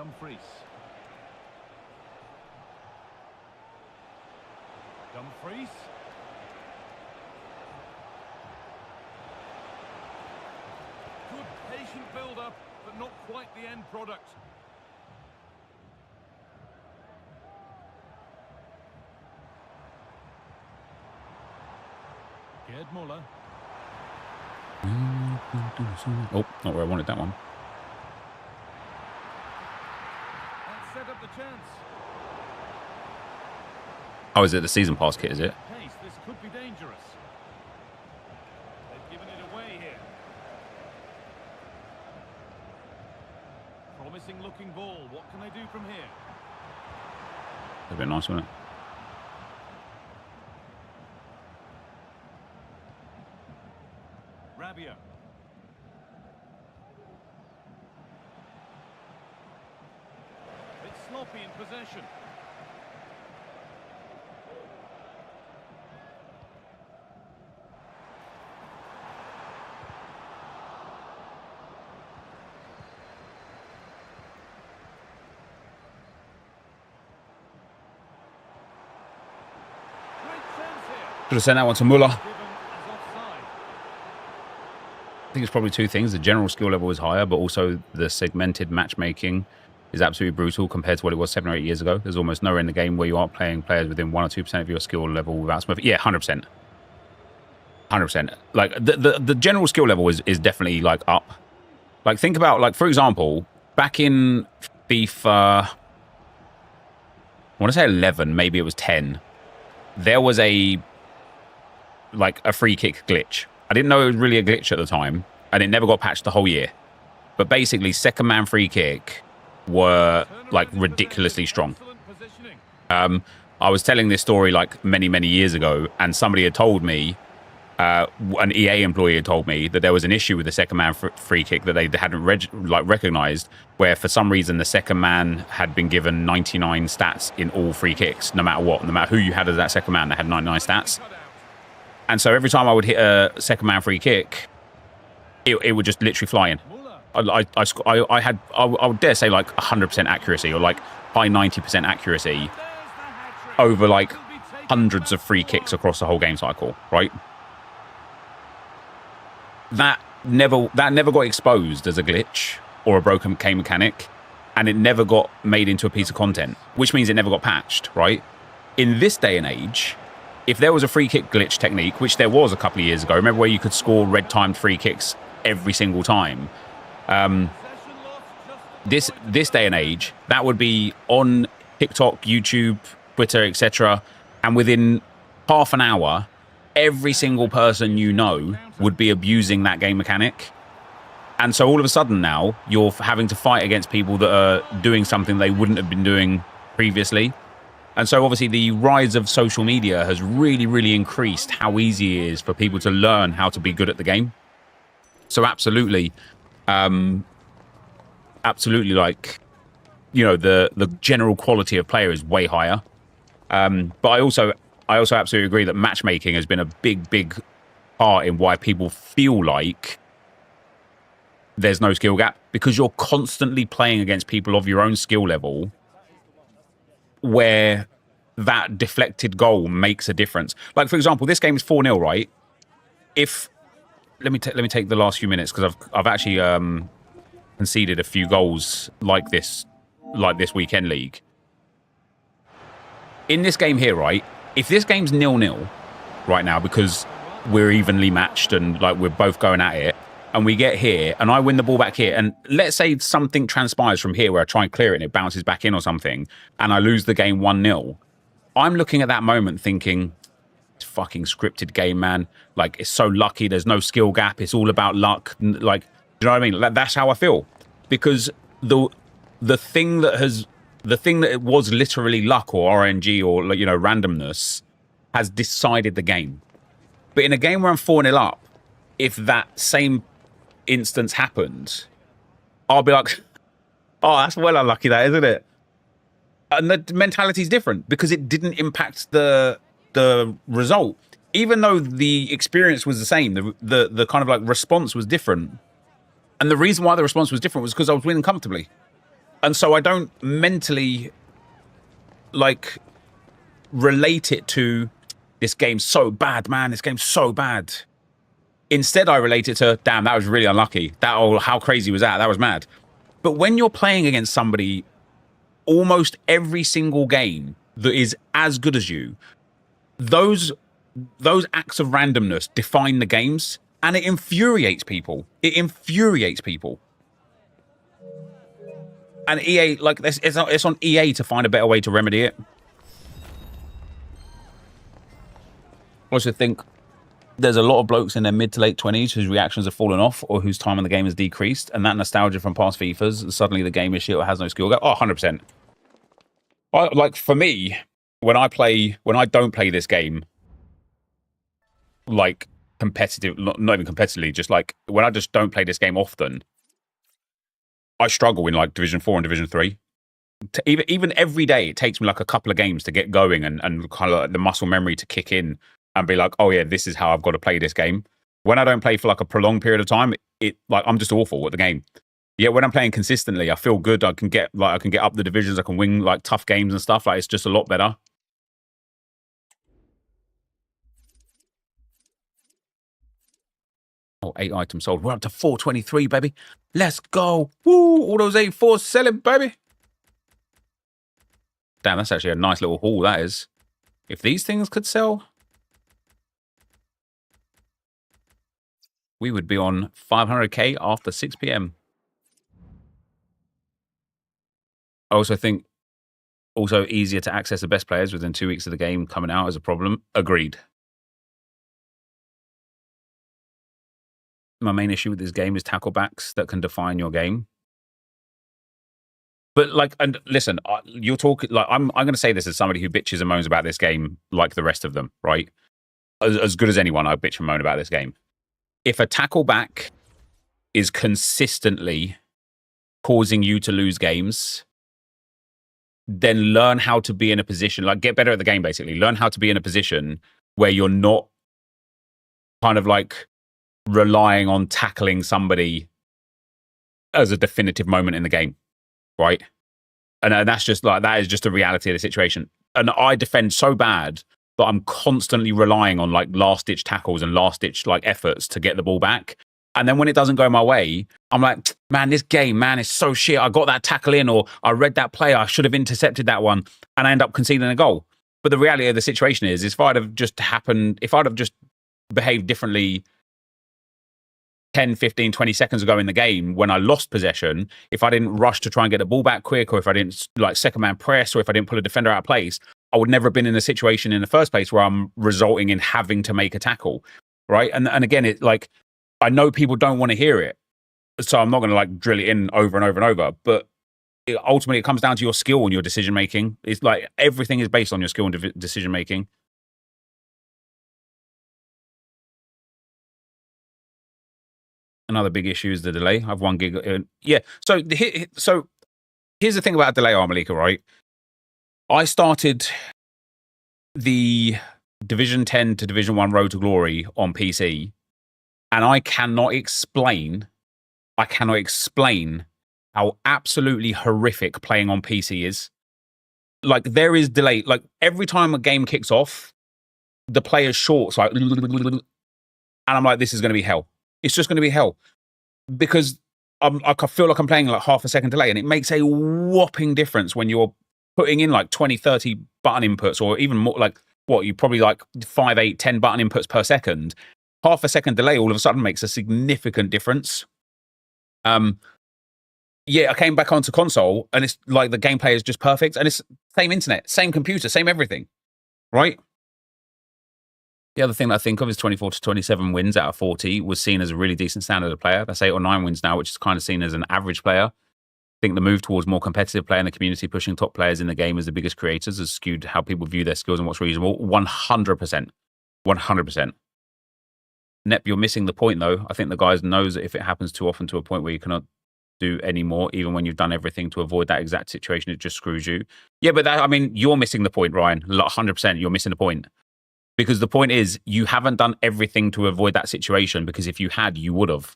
Dumfries. Dumfries. Good patient build-up, but not quite the end product. Gerd Muller. Oh, not where I wanted that one. That set up the chance. Oh, is it the season pass kit, is it? Pace, this could be dangerous. They've given it away here. Promising looking ball. What can they do from here? A bit nice, wasn't it? Rabiot. It's sloppy in possession. Great chance here. Should have sent that one to Muller. Given as offside. I think it's probably two things. The general skill level is higher, but also the segmented matchmaking is absolutely brutal compared to what it was 7 or 8 years ago. There's almost nowhere in the game where you aren't playing players within 1 or 2% of your skill level without smurfing. Yeah, 100%. 100%. Like, the general skill level is definitely, like, up. Like, think about, like, for example, back in FIFA, I want to say 11, maybe it was 10, there was a free kick glitch. I didn't know it was really a glitch at the time, and it never got patched the whole year. But basically, second man free kick were like ridiculously strong. I was telling this story like many years ago, and somebody had told me, an EA employee had told me that there was an issue with the second man free kick that they hadn't recognized, where for some reason the second man had been given 99 stats in all free kicks, no matter what, no matter who you had as that second man, they had 99 stats. And so every time I would hit a second man free kick, it would just literally fly in. I would dare say like 100% accuracy, or like high 90% accuracy over like hundreds of free kicks across the whole game cycle, right? That never got exposed as a glitch or a broken game mechanic, and it never got made into a piece of content, which means it never got patched, right? In this day and age, if there was a free kick glitch technique, which there was a couple of years ago, remember where you could score red timed free kicks every single time? This day and age, that would be on TikTok, YouTube, Twitter, etc. And within half an hour, every single person you know would be abusing that game mechanic. And so all of a sudden now, you're having to fight against people that are doing something they wouldn't have been doing previously. And so obviously the rise of social media has really increased how easy it is for people to learn how to be good at the game. So absolutely, like, you know, the general quality of player is way higher. But I also absolutely agree that matchmaking has been a big part in why people feel like there's no skill gap, because you're constantly playing against people of your own skill level where that deflected goal makes a difference. Like, for example, this game is 4-0, right? Let me take the last few minutes, because I've actually conceded a few goals like this weekend league. In this game here, right? If this game's 0-0 right now, because we're evenly matched and like we're both going at it, and we get here and I win the ball back here, and let's say something transpires from here where I try and clear it and it bounces back in or something, and I lose the game 1-0, I'm looking at that moment thinking, it's fucking scripted game, man. Like, it's so lucky. There's no skill gap. It's all about luck. Like, do you know what I mean? Like, that's how I feel, because the thing that it was literally luck or RNG or, you know, randomness has decided the game. But in a game where I'm 4-0 up, if that same instance happened, I'll be like, oh, that's well unlucky, that, isn't it? And the mentality is different because it didn't impact the result, even though the experience was the same. The kind of like response was different, and the reason why the response was different was because I was winning comfortably. And so I don't mentally, like, relate it to, this game's so bad, man, this game's so bad. Instead, I relate it to, damn, that was really unlucky. How crazy was that? That was mad. But when you're playing against somebody almost every single game that is as good as you, those acts of randomness define the games, and it infuriates people. It infuriates people. And EA, like, it's on EA to find a better way to remedy it. I also think there's a lot of blokes in their mid to late 20s whose reactions have fallen off or whose time on the game has decreased, and that nostalgia from past FIFAs, suddenly the game is shit or has no skill. Go, 100%. Like, for me, when I don't play this game, like, competitive, not even competitively, just like, when I just don't play this game often, I struggle in, like, Division 4 and Division 3. Even every day, it takes me, like, a couple of games to get going and kind of like the muscle memory to kick in and be like, oh yeah, this is how I've got to play this game. When I don't play for like a prolonged period of time, like, I'm just awful at the game. Yeah, when I'm playing consistently, I feel good. I can get up the divisions. I can win like tough games and stuff. Like, it's just a lot better. Oh, 8 items sold. We're up to 423, baby. Let's go. Woo! All those 84 selling, baby. Damn, that's actually a nice little haul, that is. If these things could sell, we would be on 500k after 6 p.m. I also think easier to access the best players within 2 weeks of the game coming out is a problem. Agreed. My main issue with this game is tacklebacks that can define your game. But like, and listen, you're talking like, I'm going to say this as somebody who bitches and moans about this game like the rest of them, right? As good as anyone, I bitch and moan about this game. If a tackleback is consistently causing you to lose games, then learn how to be in a position, like, get better at the game, basically. Learn how to be in a position where you're not kind of like relying on tackling somebody as a definitive moment in the game, right? And that's just like, that is just a reality of the situation. And I defend so bad that I'm constantly relying on like last-ditch tackles and last-ditch like efforts to get the ball back. And then when it doesn't go my way, I'm like, man, this game, man, is so shit. I got that tackle in, or I read that play, I should have intercepted that one, and I end up conceding a goal. But the reality of the situation is if I'd have just behaved differently 10, 15, 20 seconds ago in the game when I lost possession, if I didn't rush to try and get the ball back quick, or if I didn't like second man press, or if I didn't pull a defender out of place, I would never have been in a situation in the first place where I'm resulting in having to make a tackle, right? And again, it like, I know people don't want to hear it, so I'm not going to like drill it in over and over and over, but ultimately it comes down to your skill and your decision making. It's like everything is based on your skill and decision making. Another big issue is the delay. I've 1 gig. Yeah. So here's the thing about delay, Armalika, right? I started the Division 10 to Division 1 Road to Glory on PC, and I cannot explain how absolutely horrific playing on PC is. Like, there is delay. Like, every time a game kicks off, the player's short. So and I'm like, this is going to be hell. It's just going to be hell. Because I feel like I'm playing like half a second delay, and it makes a whopping difference when you're putting in like 20, 30 button inputs, or even more, like, what, you probably like 5, 8, 10 button inputs per second. Half a second delay all of a sudden makes a significant difference. Yeah, I came back onto console, and it's like the gameplay is just perfect, and it's same internet, same computer, same everything, right? The other thing that I think of is 24 to 27 wins out of 40 was seen as a really decent standard of player. That's 8 or 9 wins now, which is kind of seen as an average player. I think the move towards more competitive play in the community, pushing top players in the game as the biggest creators, has skewed how people view their skills and what's reasonable. 100%. 100%. Nep, you're missing the point, though. I think the guys knows that if it happens too often to a point where you cannot do any more, even when you've done everything to avoid that exact situation, it just screws you. Yeah, but that, I mean, you're missing the point, Ryan. 100%, you're missing the point. Because the point is, you haven't done everything to avoid that situation, because if you had, you would have.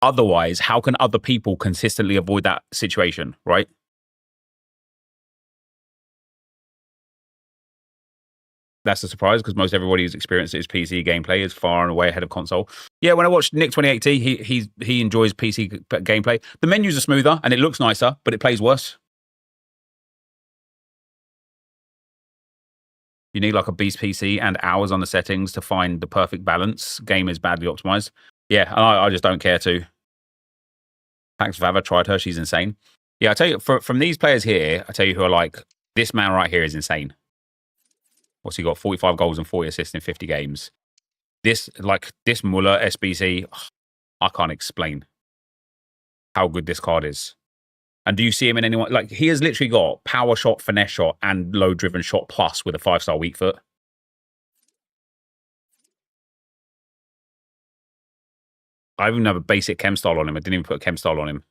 Otherwise, how can other people consistently avoid that situation, right? that's a surprise because most everybody who's experienced his PC gameplay is far and away ahead of console. Yeah, when I watched Nick 2080, he enjoys PC gameplay. The menus are smoother and it looks nicer, but it plays worse. You need like a beast PC and hours on the settings to find the perfect balance. Game is badly optimized. Yeah, and I just don't care to. Thanks, Vava. Tried her. She's insane. Yeah, I tell you, from these players here, I tell you who are like, this man right here is insane. What's he got? 45 goals and 40 assists in 50 games. This Muller SBC, I can't explain how good this card is. And do you see him in anyone? Like, he has literally got power shot, finesse shot, and low driven shot plus with a 5-star weak foot. I even have a basic chem style on him. I didn't even put a chem style on him.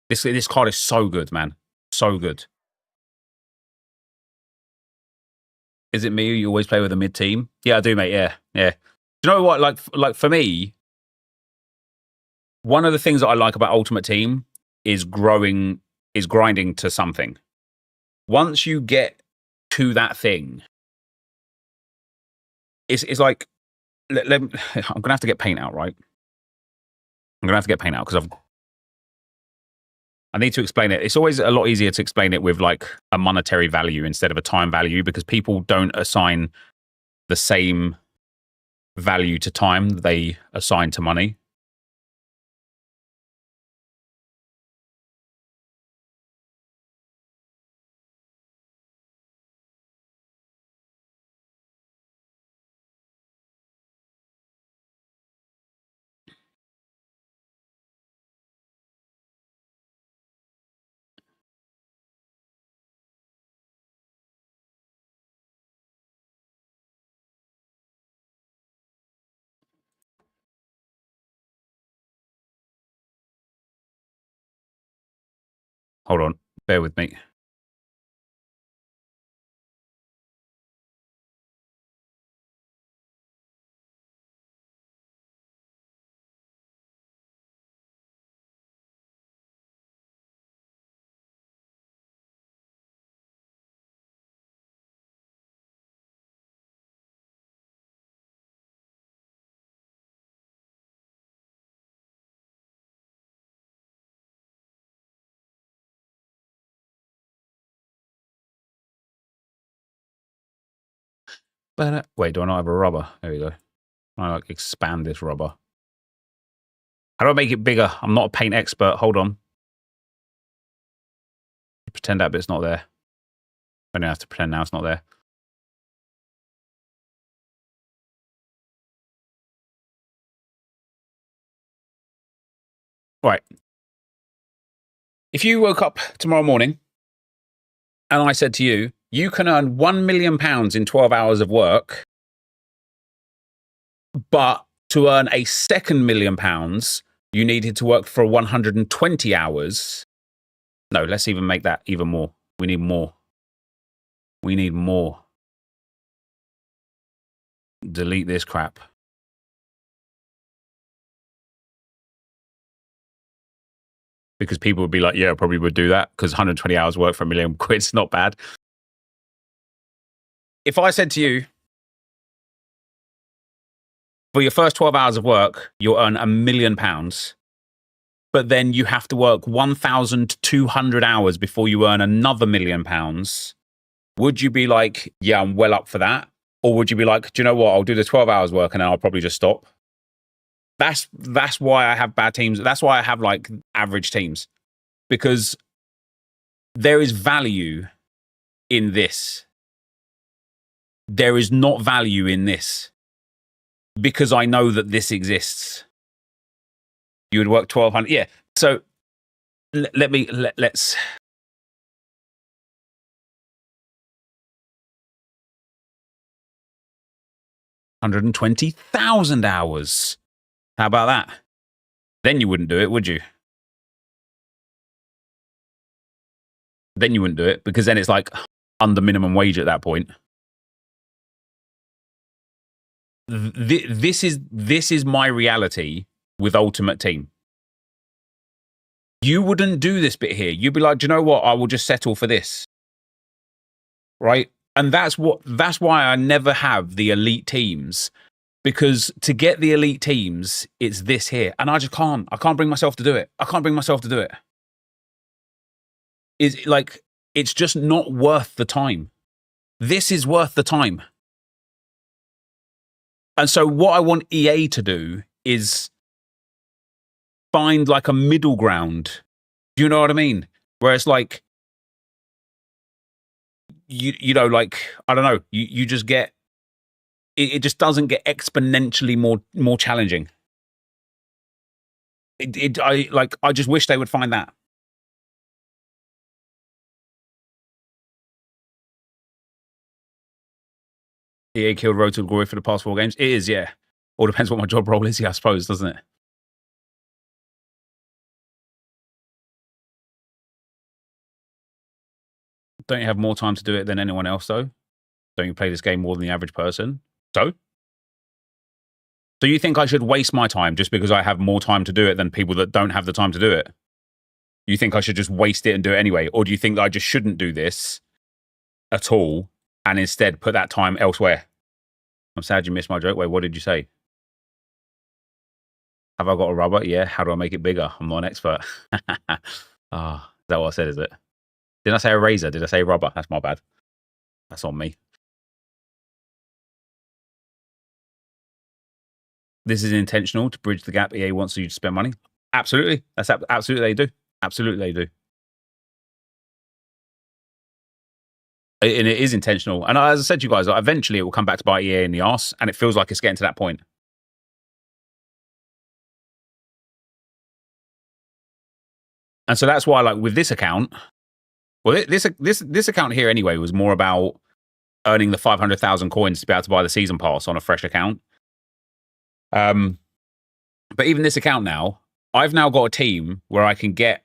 This card is so good, man. So good. Is it me? You always play with a mid team? Yeah, I do, mate. Yeah. Do you know what? Like for me, one of the things that I like about Ultimate Team is grinding to something. Once you get to that thing, it's like, I'm going to have to get paint out, right? I'm going to have to get paint out because I need to explain it. It's always a lot easier to explain it with like a monetary value instead of a time value because people don't assign the same value to time they assign to money. Hold on, bear with me. But wait, do I not have a rubber? There we go. I like expand this rubber. How do I make it bigger? I'm not a paint expert. Hold on. Pretend that bit's not there. I don't have to pretend now it's not there. Right. If you woke up tomorrow morning and I said to you, you can earn £1 million in 12 hours of work, but to earn a second £1 million, you needed to work for 120 hours. No, let's even make that even more. We need more. We need more. Delete this crap. Because people would be like, yeah, I probably would do that because 120 hours work for £1 million is not bad. If I said to you, for your first 12 hours of work, you'll earn £1 million, but then you have to work 1,200 hours before you earn another £1 million, would you be like, yeah, I'm well up for that? Or would you be like, do you know what? I'll do the 12 hours work and then I'll probably just stop. That's why I have bad teams. That's why I have like average teams, because there is value in this. There is not value in this because I know that this exists. You would work 1,200. Yeah. So let's. 120,000 hours. How about that? Then you wouldn't do it, would you? Then you wouldn't do it because then it's like under minimum wage at that point. This is my reality with Ultimate Team. You wouldn't do this bit here. You'd be like, do you know what? I will just settle for this. Right? And that's why I never have the elite teams, because to get the elite teams, it's this here. And I just can't. I can't bring myself to do it. I can't bring myself to do it. Is like, it's just not worth the time. This is worth the time. And so what I want EA to do is find like a middle ground. Do you know what I mean? Where it's like, you know, like, I don't know, you just get, it just doesn't get exponentially more challenging. I just wish they would find that. EA killed Road to Glory for the past 4 games. It is, yeah. All depends what my job role is, yeah, I suppose, doesn't it? Don't you have more time to do it than anyone else, though? Don't you play this game more than the average person? So you think I should waste my time just because I have more time to do it than people that don't have the time to do it? You think I should just waste it and do it anyway? Or do you think that I just shouldn't do this at all and instead put that time elsewhere? I'm sad you missed my joke. Wait, what did you say? Have I got a rubber? Yeah. How do I make it bigger? I'm not an expert. Is that what I said, is it? Did I say a razor? Did I say rubber? That's my bad. That's on me. This is intentional to bridge the gap. EA wants you to spend money. Absolutely. That's absolutely they do. Absolutely they do. And it is intentional. And as I said to you guys, eventually it will come back to bite EA in the arse, and it feels like it's getting to that point. And so that's why, like, with this account, well, this account here anyway was more about earning the 500,000 coins to be able to buy the season pass on a fresh account. But even this account now, I've now got a team where I can get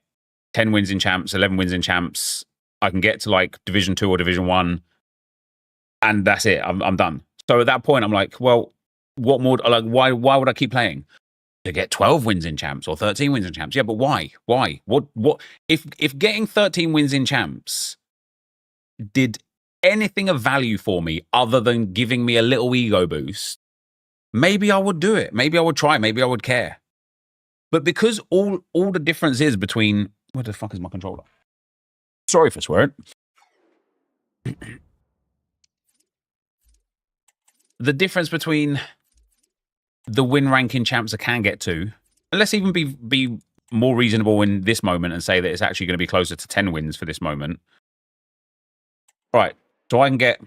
10 wins in champs, 11 wins in champs. I can get to like Division 2 or Division 1, and that's it. I'm done. So at that point, I'm like, well, what more? Like, why would I keep playing? To get 12 wins in champs or 13 wins in champs? Yeah, but why? Why? What? If getting 13 wins in champs did anything of value for me other than giving me a little ego boost, maybe I would do it. Maybe I would try. Maybe I would care. But because all the difference is between, where the fuck is my controller? Sorry for swearing. The difference between the win rank in champs I can get to, and let's even be more reasonable in this moment and say that it's actually going to be closer to 10 wins for this moment. Right, so I can get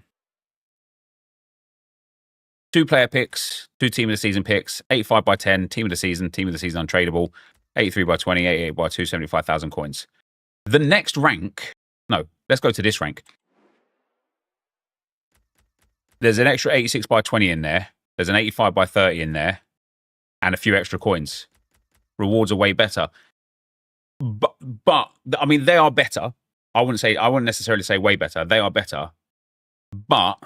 2 player picks, 2 team of the season picks, 85 by 10, team of the season untradeable, 83 by 20, 88 by 2, 75,000 coins. The next rank, no, let's go to this rank. There's an extra 86 by 20 in there. There's an 85 by 30 in there. And a few extra coins. Rewards are way better. But I mean, they are better. I wouldn't necessarily say way better. They are better. But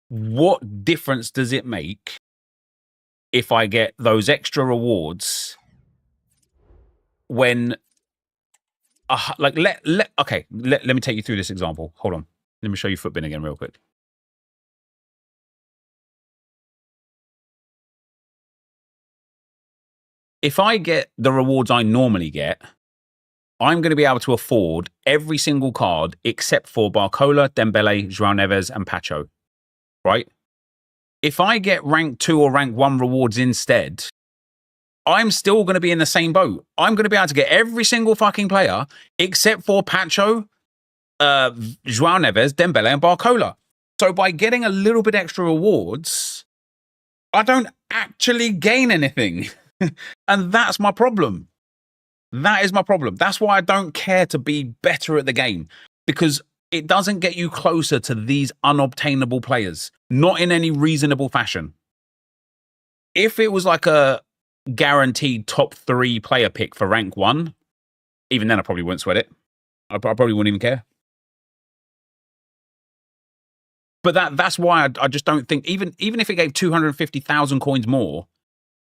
what difference does it make if I get those extra rewards when... like let me take you through this example. Hold on. Let me show you Footbin again real quick. If I get the rewards I normally get, I'm going to be able to afford every single card except for Barcola, Dembele, João Neves, and Pacho. Right? If I get rank 2 or rank 1 rewards instead, I'm still going to be in the same boat. I'm going to be able to get every single fucking player except for Pacho, João Neves, Dembele, and Barcola. So by getting a little bit extra rewards, I don't actually gain anything. And that's my problem. That is my problem. That's why I don't care to be better at the game, because it doesn't get you closer to these unobtainable players, not in any reasonable fashion. If it was like a guaranteed top 3 player pick for rank 1, even then I probably wouldn't sweat it. I probably wouldn't even care. But that's why I just don't think, even if it gave 250,000 coins more,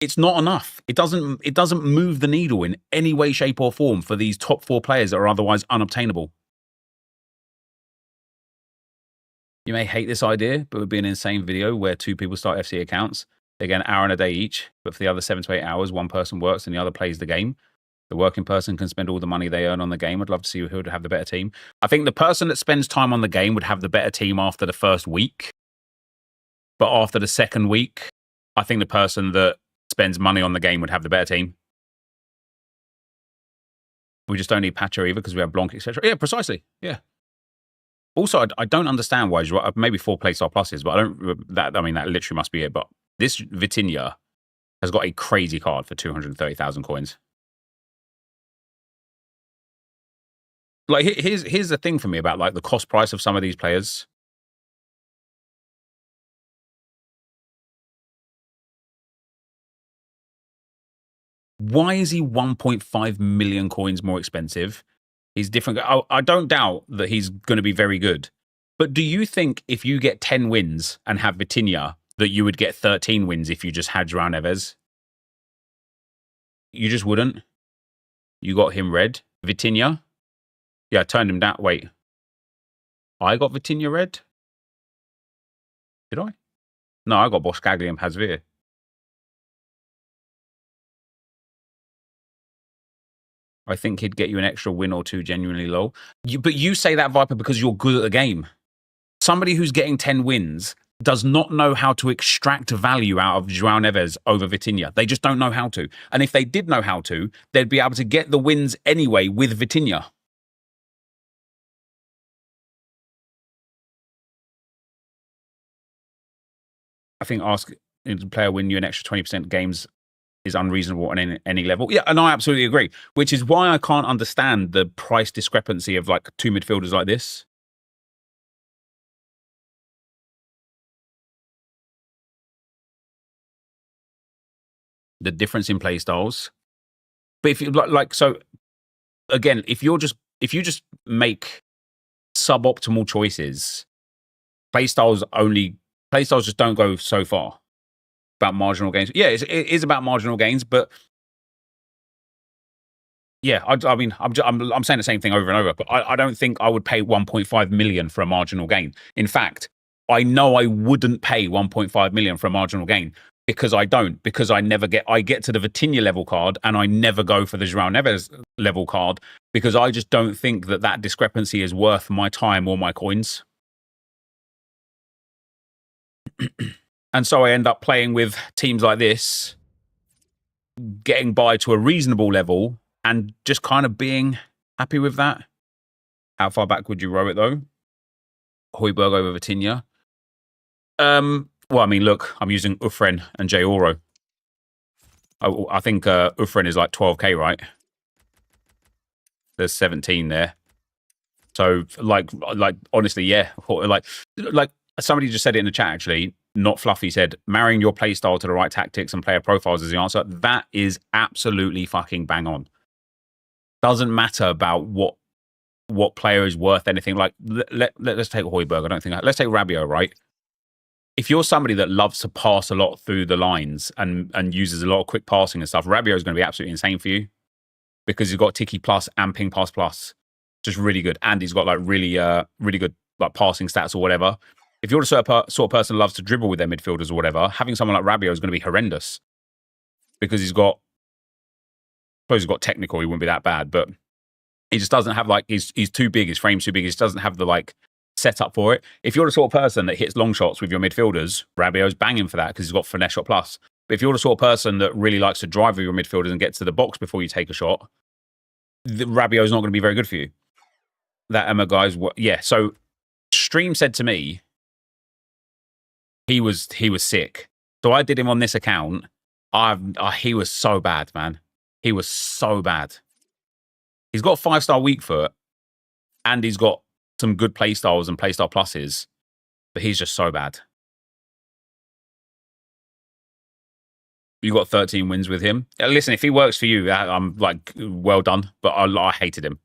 it's not enough. It doesn't move the needle in any way, shape, or form for these top 4 players that are otherwise unobtainable. You may hate this idea, but it would be an insane video where 2 people start FC accounts. They get an hour and a day each, but for the other 7 to 8 hours, one person works and the other plays the game. The working person can spend all the money they earn on the game. I'd love to see who would have the better team. I think the person that spends time on the game would have the better team after the first week. But after the second week, I think the person that spends money on the game would have the better team. We just don't need Pacho either because we have Blanc, etc. Yeah, precisely. Yeah. Also, I don't understand why. Maybe 4 playstyle pluses, but I don't. That literally must be it. But this Vitinha has got a crazy card for 230,000 coins. Like, here's the thing for me about like the cost price of some of these players. Why is he 1.5 million coins more expensive? He's different. I don't doubt that he's going to be very good. But do you think if you get 10 wins and have Vitinha, that you would get 13 wins if you just had João Neves? You just wouldn't. You got him red. Vitinha? Yeah, I turned him down. Wait. I got Vitinha red? Did I? No, I got Boscagli and Pazvir. I think he'd get you an extra win or 2 genuinely low. But you say that, Viper, because you're good at the game. Somebody who's getting 10 wins does not know how to extract value out of João Neves over Vitinha. They just don't know how to. And if they did know how to, they'd be able to get the wins anyway with Vitinha. I think ask a player win you an extra 20% games is unreasonable on any level. Yeah, and I absolutely agree, which is why I can't understand the price discrepancy of like 2 midfielders like this. The difference in play styles. But if you so again, if you just make suboptimal choices, play styles just don't go so far. About marginal gains. Yeah, it is about marginal gains, but yeah, I mean, I'm saying the same thing over and over, but I don't think I would pay 1.5 million for a marginal gain. In fact, I know I wouldn't pay 1.5 million for a marginal gain because I get to the Vitinha level card and I never go for the João Neves level card because I just don't think that discrepancy is worth my time or my coins. And so I end up playing with teams like this, getting by to a reasonable level and just kind of being happy with that. How far back would you row it, though? Højbjerg over Vitinha. Well, I mean, look, I'm using Ufren and J. Oro. I think Ufren is like 12k, right? There's 17 there. So, like, honestly, yeah. Like somebody just said it in the chat, actually. Not Fluffy said, marrying your playstyle to the right tactics and player profiles is the answer. That is absolutely fucking bang on. Doesn't matter about what player is worth anything. Like, let's take Højbjerg. Let's take Rabiot, right? If you're somebody that loves to pass a lot through the lines and uses a lot of quick passing and stuff, Rabiot is going to be absolutely insane for you because he's got Tiki Plus and Ping Pass Plus. Just really good. And he's got like really good like passing stats or whatever. If you're the sort of person who loves to dribble with their midfielders or whatever, having someone like Rabiot is going to be horrendous because I suppose he's got technical, he wouldn't be that bad, but he just doesn't have like, he's too big, his frame's too big, he just doesn't have the like setup for it. If you're the sort of person that hits long shots with your midfielders, Rabiot's banging for that because he's got finesse shot plus. But if you're the sort of person that really likes to drive with your midfielders and get to the box before you take a shot, Rabiot's not going to be very good for you. That Emma guy's, yeah. So Stream said to me, he was sick. So I did him on this account. He was so bad, man. He was so bad. He's got 5-star weak foot, and he's got some good play styles and playstyle pluses, but he's just so bad. You got 13 wins with him. Listen, if he works for you, I'm like, well done. But I hated him.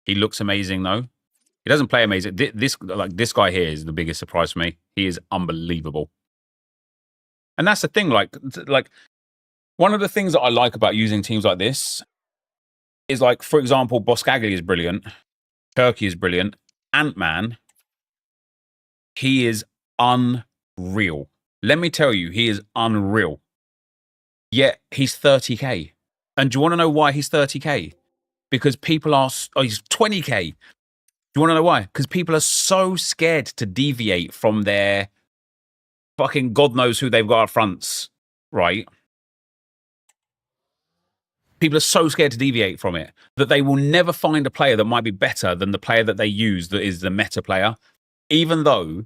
He looks amazing though. He doesn't play amazing. This guy here is the biggest surprise for me. He is unbelievable. And that's the thing. Like one of the things that I like about using teams like this is, like, for example, Boscagli is brilliant. Turkey is brilliant. Ant-Man He is unreal. Let me tell you, he is unreal. Yet he's 30k. And do you want to know why he's 30k? Because people are, he's 20k. Do you want to know why? Because people are so scared to deviate from their fucking God knows who they've got up fronts, right? People are so scared to deviate from it that they will never find a player that might be better than the player that they use that is the meta player, even though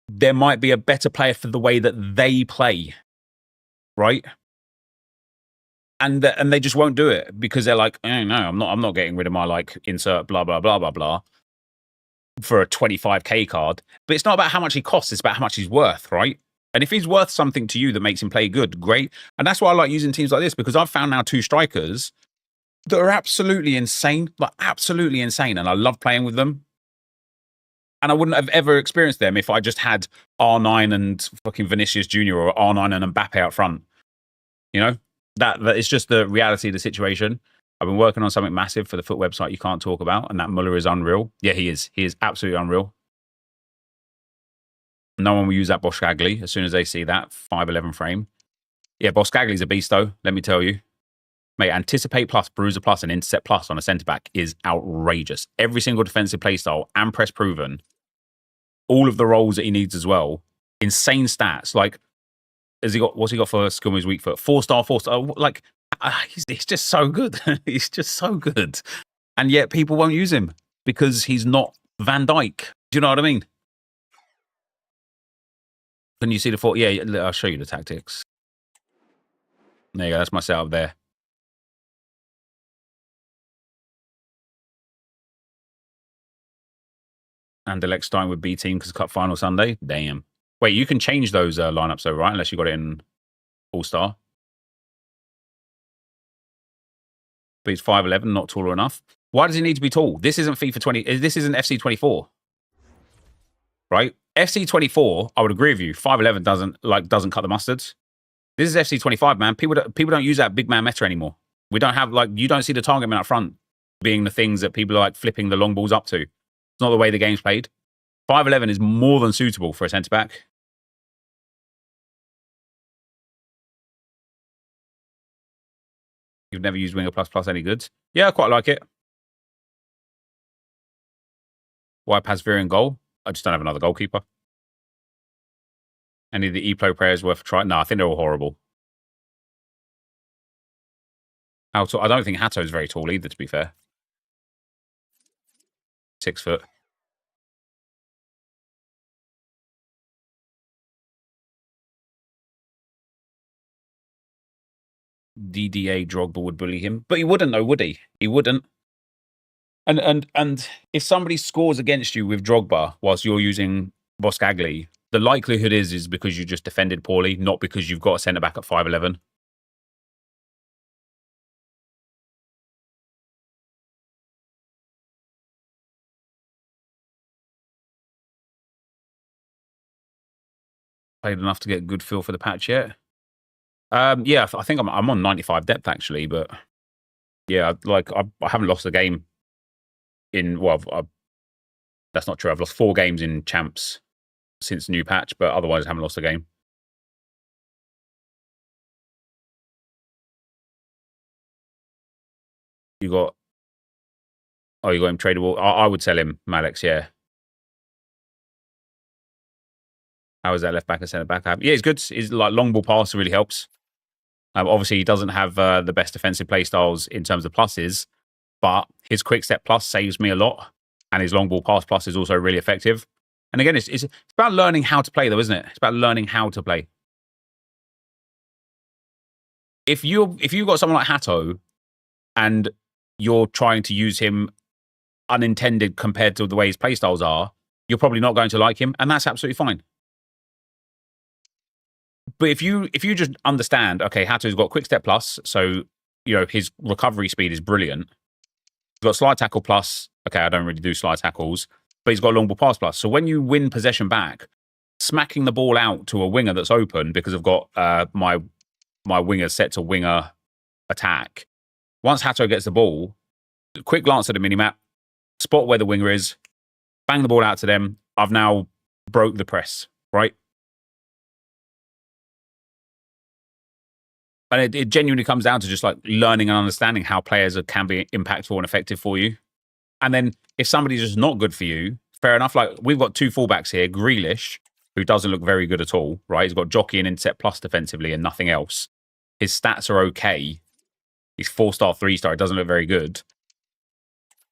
there might be a better player for the way that they play, right? And they just won't do it because they're like, oh, no, I'm not getting rid of my like insert blah blah blah blah blah for a 25k card. But it's not about how much he costs; it's about how much he's worth, right? And if he's worth something to you that makes him play good, great. And that's why I like using teams like this, because I've found now 2 strikers that are absolutely insane, like absolutely insane, and I love playing with them. And I wouldn't have ever experienced them if I just had R9 and fucking Vinicius Jr. or R9 and Mbappe out front. You know? That is just the reality of the situation. I've been working on something massive for the foot website you can't talk about, and that Muller is unreal. Yeah, he is. He is absolutely unreal. No one will use that Boskagli as soon as they see that 5'11" frame. Yeah, Boskagli's a beast, though, let me tell you. Mate, Anticipate Plus, Bruiser Plus, and Intercept Plus on a centre-back is outrageous. Every single defensive playstyle and press proven. All of the roles that he needs as well. Insane stats. Like, what's he got for skill moves weak foot? 4-star, 4-star. Like, he's just so good. He's just so good. And yet people won't use him because he's not Van Dijk. Do you know what I mean? Can you see the four? Yeah, I'll show you the tactics. There you go. That's my setup there. And Alex Stein with B team because Cup final Sunday. Damn. Wait, you can change those lineups though, right? Unless you got it in All-Star. But he's 5'11", not taller enough. Why does he need to be tall? This isn't FIFA 20. This isn't FC 24. Right? FC 24, I would agree with you. 5'11" doesn't cut the mustards. This is FC 25, man. People don't use that big man meta anymore. We don't have, like, you don't see the target man up front being the things that people are like flipping the long balls up to. It's not the way the game's played. 5'11" is more than suitable for a centre back. You've never used Winger Plus any goods? Yeah, I quite like it. Why Pasveer in goal? I just don't have another goalkeeper. Any of the EPLO players worth a try? No, I think they're all horrible. How tall? I don't think Hatto's very tall either, to be fair. 6 foot. DDA Drogba would bully him. But he wouldn't, though, would he? He wouldn't. And if somebody scores against you with Drogba whilst you're using Boskagli, the likelihood is because you just defended poorly, not because you've got a centre-back at 5'11". Played enough to get a good feel for the patch yet? Yeah, I think I'm on 95 depth, actually, but yeah, like, I haven't lost a game in, well, that's not true. I've lost 4 games in champs since new patch, but otherwise I haven't lost a game. You got him tradable. I would sell him, Malex, yeah. How is that left back and centre back? Yeah, he's good. He's like long ball pass really helps. Obviously, he doesn't have the best defensive play styles in terms of pluses, but his quick step plus saves me a lot, and his long ball pass plus is also really effective. And again, it's about learning how to play, though, isn't it? It's about learning how to play. If you've got someone like Hatto, and you're trying to use him unintended compared to the way his play styles are, you're probably not going to like him, and that's absolutely fine. But if you just understand, okay, Hatto's got quick step plus, so you know his recovery speed is brilliant. He's got slide tackle plus. Okay, I don't really do slide tackles, but he's got long ball pass plus. So when you win possession back, smacking the ball out to a winger that's open because I've got my winger set to winger attack. Once Hatto gets the ball, quick glance at the minimap, spot where the winger is, bang the ball out to them. I've now broke the press, right? And it genuinely comes down to just like learning and understanding how players can be impactful and effective for you. And then if somebody's just not good for you, fair enough. Like we've got two fullbacks here, Grealish, who doesn't look very good at all, right? He's got jockey and intercept plus defensively and nothing else. His stats are okay. He's 4-star, 3-star. It doesn't look very good.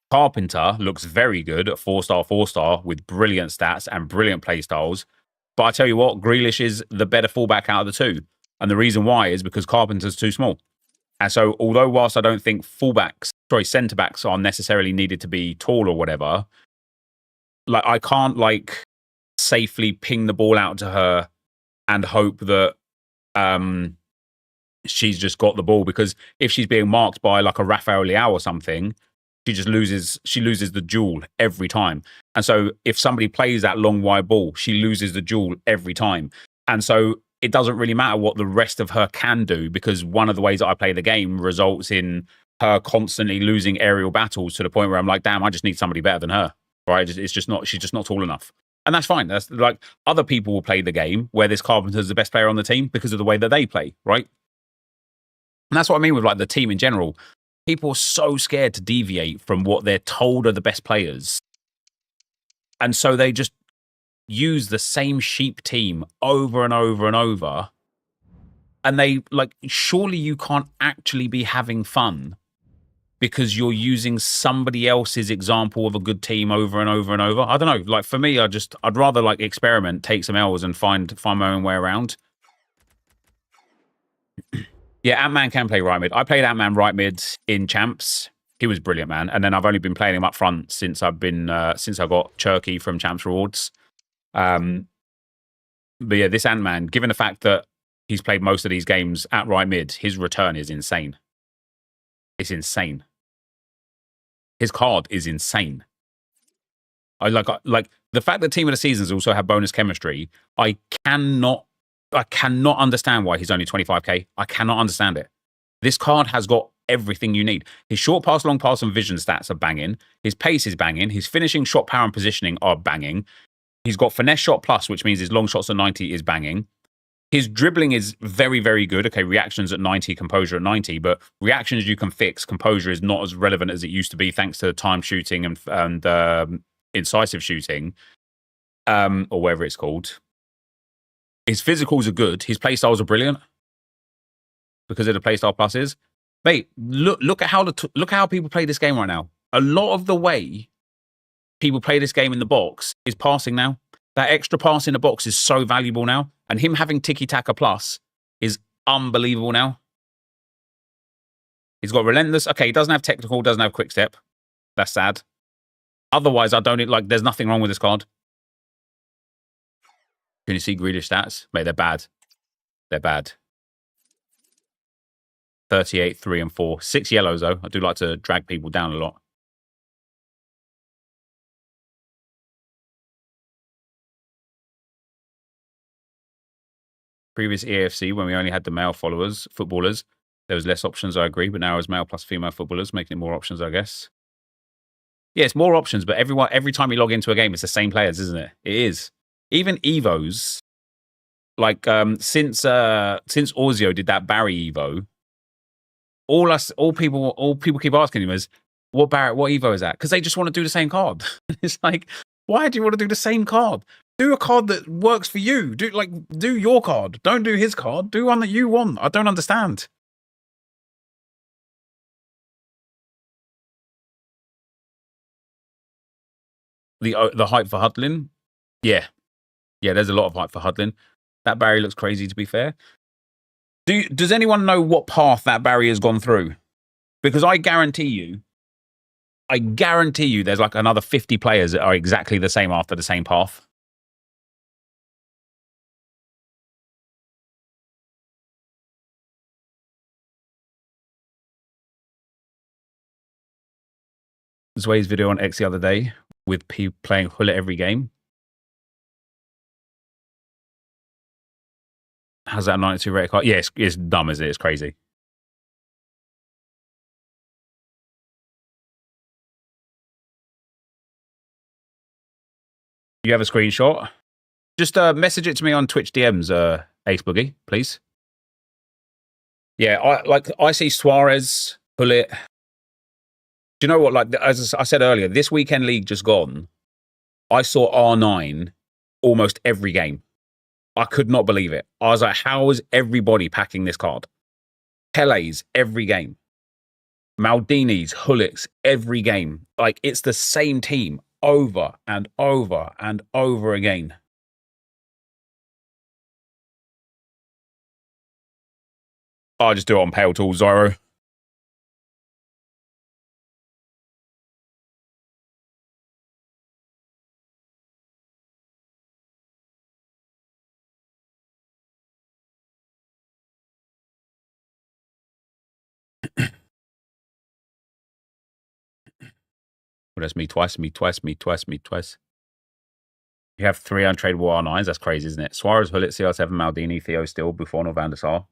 Carpenter looks very good at 4-star, 4-star with brilliant stats and brilliant play styles. But I tell you what, Grealish is the better fullback out of the two. And the reason why is because Carpenter's too small. And so although whilst I don't think centre-backs are necessarily needed to be tall or whatever, like I can't like safely ping the ball out to her and hope that she's just got the ball, because if she's being marked by like a Rafael Leao or something, she loses the duel every time. And so if somebody plays that long wide ball, she loses the duel every time. And so it doesn't really matter what the rest of her can do, because one of the ways that I play the game results in her constantly losing aerial battles to the point where I'm like, damn, I just need somebody better than her, right? She's just not tall enough. And that's fine. That's like other people will play the game where this Carpenter's the best player on the team because of the way that they play, right? And that's what I mean with like the team in general. People are so scared to deviate from what they're told are the best players. And so they just use the same sheep team over and over and over. And they like, surely you can't actually be having fun because you're using somebody else's example of a good team over and over and over. I don't know. Like for me, I'd rather like experiment, take some L's and find my own way around. Yeah, Ant-Man can play right mid. I played Ant-Man right mid in Champs. He was brilliant, man. And then I've only been playing him up front since I got Cherky from Champs Rewards. But yeah, this Ant-Man, given the fact that he's played most of these games at right mid, his return is insane. It's insane. His card is insane. I like the fact that Team of the Seasons also have bonus chemistry. I cannot understand why he's only 25k. I cannot understand it. This card has got everything you need. His short pass, long pass, and vision stats are banging. His pace is banging. His finishing, shot power, and positioning are banging. He's got finesse shot plus, which means his long shots at 90 is banging. His dribbling is very, very good. Okay, reactions at 90, composure at 90, but reactions you can fix. Composure is not as relevant as it used to be thanks to time shooting and incisive shooting, or whatever it's called. His physicals are good. His playstyles are brilliant because of the playstyle pluses. Mate, look at how people play this game right now. A lot of the way people play this game in the box is passing now. That extra pass in the box is so valuable now. And him having tiki-taka plus is unbelievable now. He's got relentless. Okay, he doesn't have technical, doesn't have quick step. That's sad. Otherwise, there's nothing wrong with this card. Can you see Grealish stats? Mate, they're bad. They're bad. 38, 3, and 4. 6 yellows, though. I do like to drag people down a lot. Previous EAFC, when we only had the male footballers, there was less options, I agree, but now it's male plus female footballers, making it more options, I guess. Yeah, it's more options, but every time you log into a game, it's the same players, isn't it? It is. Even Evos, like since Orzio did that Barry Evo, all people keep asking him is, what Evo is that? Because they just want to do the same card. It's like, why do you want to do the same card? Do a card that works for you. Do your card. Don't do his card. Do one that you want. I don't understand. The hype for Hudlin? Yeah. Yeah, there's a lot of hype for Hudlin. That Barry looks crazy, to be fair. Does anyone know what path that Barry has gone through? Because I guarantee you there's like another 50 players that are exactly the same after the same path. Zway's video on X the other day with people playing Hull at every game. How's that 92 rated card? Yeah, it's dumb, isn't it? It's crazy. You have a screenshot? Just message it to me on Twitch DMs, Ace Boogie, please. Yeah, I see Suarez, Pullet. Do you know what? Like, as I said earlier, this weekend league just gone, I saw R9 almost every game. I could not believe it. I was like, how is everybody packing this card? Pele's every game. Maldini's, Hulick's every game. Like, it's the same team over and over and over again. I'll just do it on Pale Tools, Zyro. Well, that's me twice, me twice, me twice, me twice. You have 3 untradeable R9s. That's crazy, isn't it? Suarez, Hullet, CR7, Maldini, Theo Still, Buffon, or Van der Sar.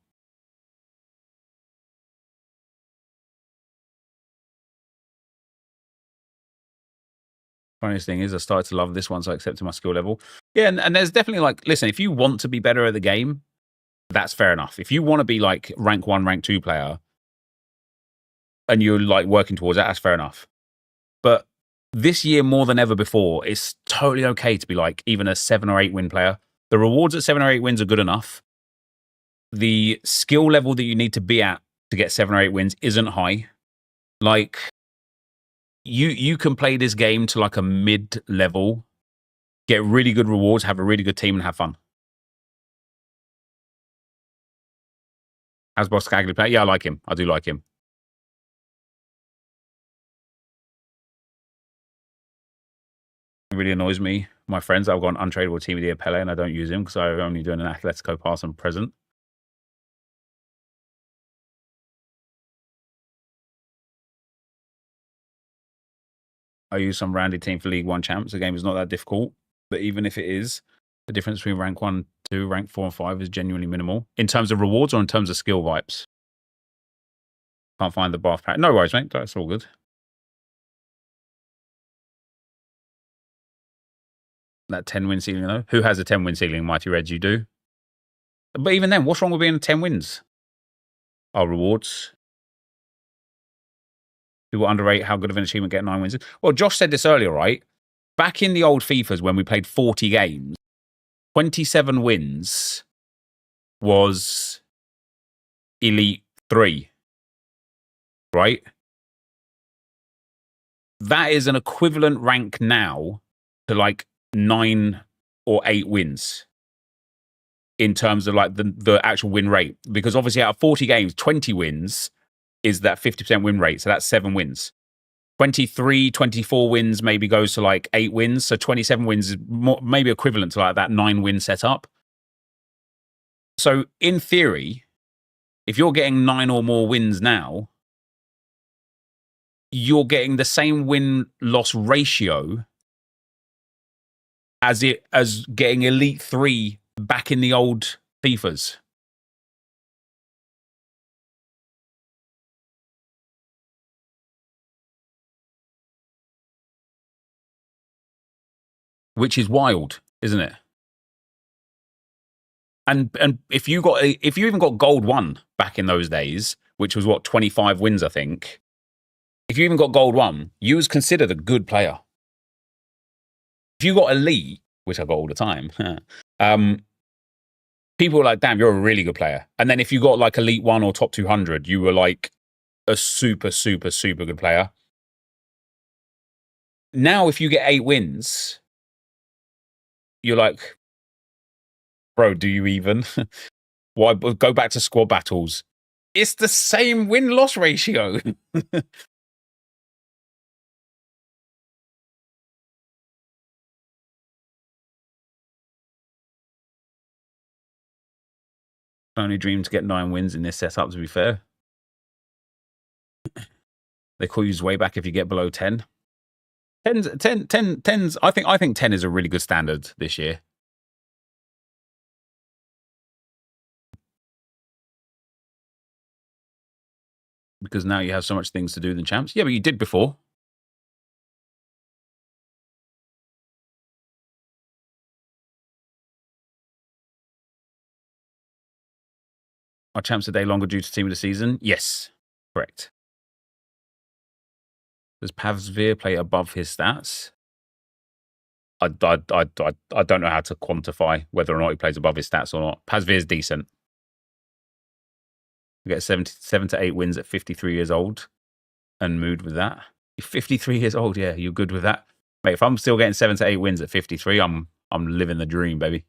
Funniest thing is I started to love this one, so I accepted my skill level. Yeah, and there's definitely like, listen, if you want to be better at the game, that's fair enough. If you want to be like rank 1, rank 2 player, and you're like working towards that, that's fair enough. But this year, more than ever before, it's totally okay to be like even a 7 or 8 win player. The rewards at 7 or 8 wins are good enough. The skill level that you need to be at to get 7 or 8 wins isn't high. Like, you can play this game to like a mid level, get really good rewards, have a really good team, and have fun. As Boss Cagley play, yeah, I like him. I do like him. It really annoys me. My friends, I've got an untradeable team of the year Pele, and I don't use him because I'm only doing an Atletico pass and present. I use some randy team for League 1 champs. The game is not that difficult, but even if it is, the difference between rank 1, 2, rank 4, and 5 is genuinely minimal. In terms of rewards or in terms of skill vibes? Can't find the bath pack. No worries, mate. That's all good. That 10-win ceiling, though. Who has a 10-win ceiling? Mighty Reds, you do. But even then, what's wrong with being 10 wins? Oh, rewards. People underrate how good of an achievement getting 9 wins. Well, Josh said this earlier, right? Back in the old FIFAs when we played 40 games, 27 wins was Elite 3, right? That is an equivalent rank now to like 9 or 8 wins in terms of like the actual win rate. Because obviously out of 40 games, 20 wins is that 50% win rate. So that's 7 wins. 23, 24 wins maybe goes to like 8 wins. So 27 wins is more, maybe equivalent to like that 9-win setup. So in theory, if you're getting 9 or more wins now, you're getting the same win-loss ratio as getting Elite 3 back in the old FIFAs. Which is wild, isn't it? And if you even got Gold 1 back in those days, which was what, 25 wins, I think. If you even got Gold 1, you was considered a good player. If you got Elite, which I got all the time, people were like, damn, you're a really good player. And then if you got like Elite 1 or top 200, you were like a super, super, super good player. Now, if you get 8 wins, you're like, bro, do you even? Why go back to squad battles? It's the same win-loss ratio. Only dream to get 9 wins in this setup, to be fair. They call you way back if you get below 10. 10's, I think 10 is a really good standard this year. Because now you have so much things to do than champs. Yeah, but you did before. Are champs a day longer due to team of the season? Yes, correct. Does PavsVeer play above his stats? I don't know how to quantify whether or not he plays above his stats or not. PavsVeer is decent. You get 7 to 8 wins at 53 years old and mood with that. You're 53 years old, yeah, you're good with that. Mate, if I'm still getting 7 to 8 wins at 53, I'm living the dream, baby.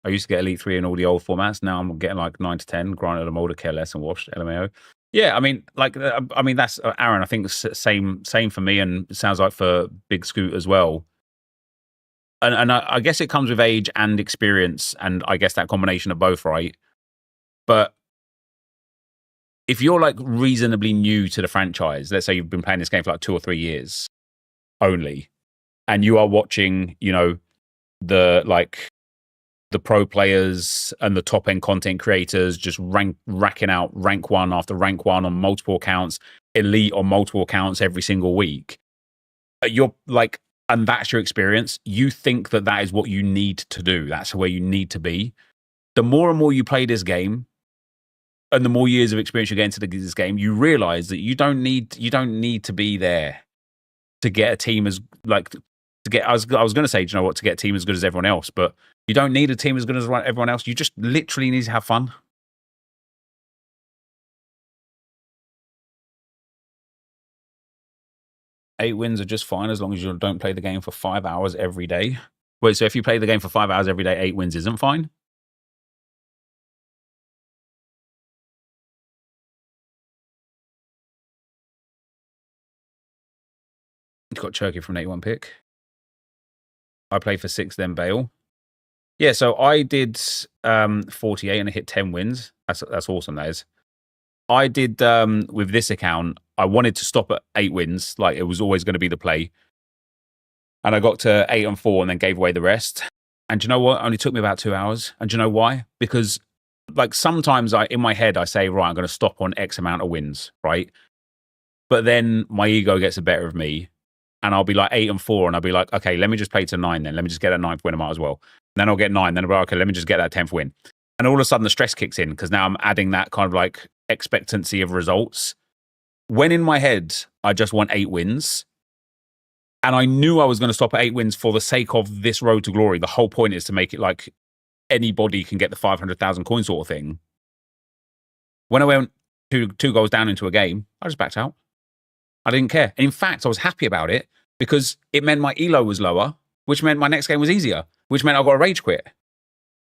I used to get Elite 3 in all the old formats. Now I'm getting like 9 to 10. Granted, I'm older, care less, and washed, LMAO. Yeah, I mean, that's Aaron. I think it's same for me, and it sounds like for Big Scoot as well. And I guess it comes with age and experience, and I guess that combination of both, right? But if you're like reasonably new to the franchise, let's say you've been playing this game for like 2 or 3 years only, and you are watching, you know, the pro players and the top end content creators just racking out rank 1 after rank 1 on multiple accounts, elite on multiple accounts every single week. You're like, and that's your experience. You think that is what you need to do. That's where you need to be. The more and more you play this game, and the more years of experience you get into this game, you realize that you don't need to be there to get a team as like to get. I was going to say, you know what, to get a team as good as everyone else, but you don't need a team as good as everyone else. You just literally need to have fun. Eight wins are just fine as long as you don't play the game for 5 hours every day. Wait, so if you play the game for 5 hours every day, 8 wins isn't fine? You got Cherky from an 81 pick. I played for 6, then bail. Yeah, so I did 48 and I hit 10 wins. That's awesome, that is. I did with this account, I wanted to stop at 8 wins, like it was always going to be the play. And I got to 8 and 4 and then gave away the rest. And do you know what? It only took me about 2 hours. And do you know why? Because like sometimes in my head, I say, right, I'm going to stop on X amount of wins, right? But then my ego gets the better of me. And I'll be like 8 and 4. And I'll be like, okay, let me just play to 9 then. Let me just get that 9th win, I might as well. And then I'll get 9. Then I'll be like, okay, let me just get that 10th win. And all of a sudden the stress kicks in because now I'm adding that kind of like expectancy of results. When in my head, I just want 8 wins. And I knew I was going to stop at 8 wins for the sake of this road to glory. The whole point is to make it like anybody can get the 500,000 coin sort of thing. When I went two goals down into a game, I just backed out. I didn't care. And in fact, I was happy about it because it meant my elo was lower, which meant my next game was easier, which meant I got a rage quit.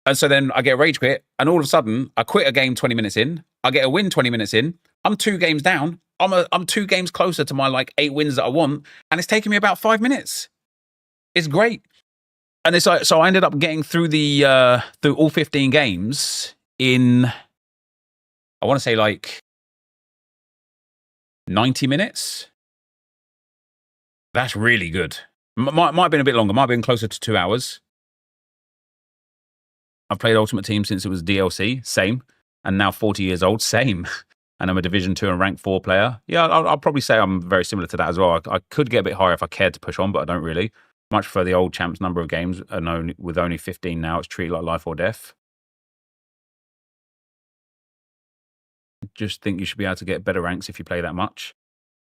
And so then I get a rage quit, and all of a sudden, I quit a game 20 minutes in. I get a win 20 minutes in. I'm 2 games down. I'm 2 games closer to my like 8 wins that I want, and it's taking me about 5 minutes. It's great. And it's like, so I ended up getting through through all 15 games in, I want to say like 90 minutes. That's really good. Might have been a bit longer. Might have been closer to 2 hours. I've played Ultimate Team since it was DLC. Same. And now 40 years old. Same. And I'm a Division 2 and Rank 4 player. Yeah, I'll probably say I'm very similar to that as well. I could get a bit higher if I cared to push on, but I don't really. Much prefer the old champs number of games. And with only 15 now, it's treated like life or death. Just think you should be able to get better ranks if you play that much.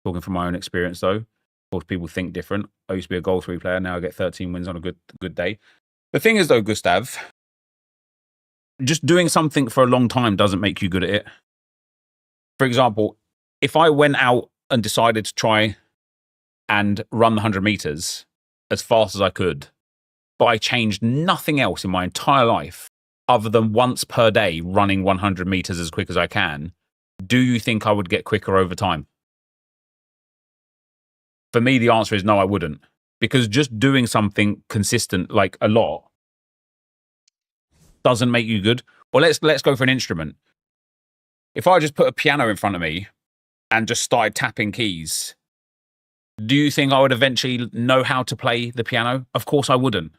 Talking from my own experience, though. Of course, people think different. I used to be a goal 3 player. Now I get 13 wins on a good day. The thing is, though, Gustav, just doing something for a long time doesn't make you good at it. For example, if I went out and decided to try and run the 100 meters as fast as I could, but I changed nothing else in my entire life other than once per day running 100 meters as quick as I can, do you think I would get quicker over time? For me, the answer is no, I wouldn't. Because just doing something consistent, like a lot, doesn't make you good. Or let's go for an instrument. If I just put a piano in front of me and just started tapping keys, do you think I would eventually know how to play the piano? Of course I wouldn't.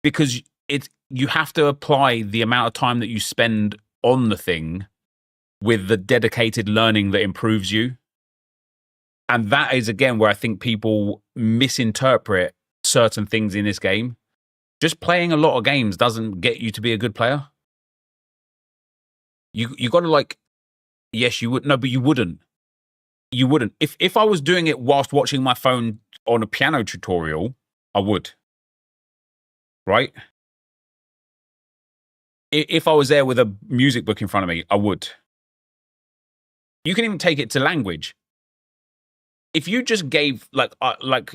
Because you have to apply the amount of time that you spend on the thing with the dedicated learning that improves you. And that is, again, where I think people misinterpret certain things in this game. Just playing a lot of games doesn't get you to be a good player. You got to like, yes, you would. No, but you wouldn't. You wouldn't. If I was doing it whilst watching my phone on a piano tutorial, I would. Right? If I was there with a music book in front of me, I would. You can even take it to language. If you just gave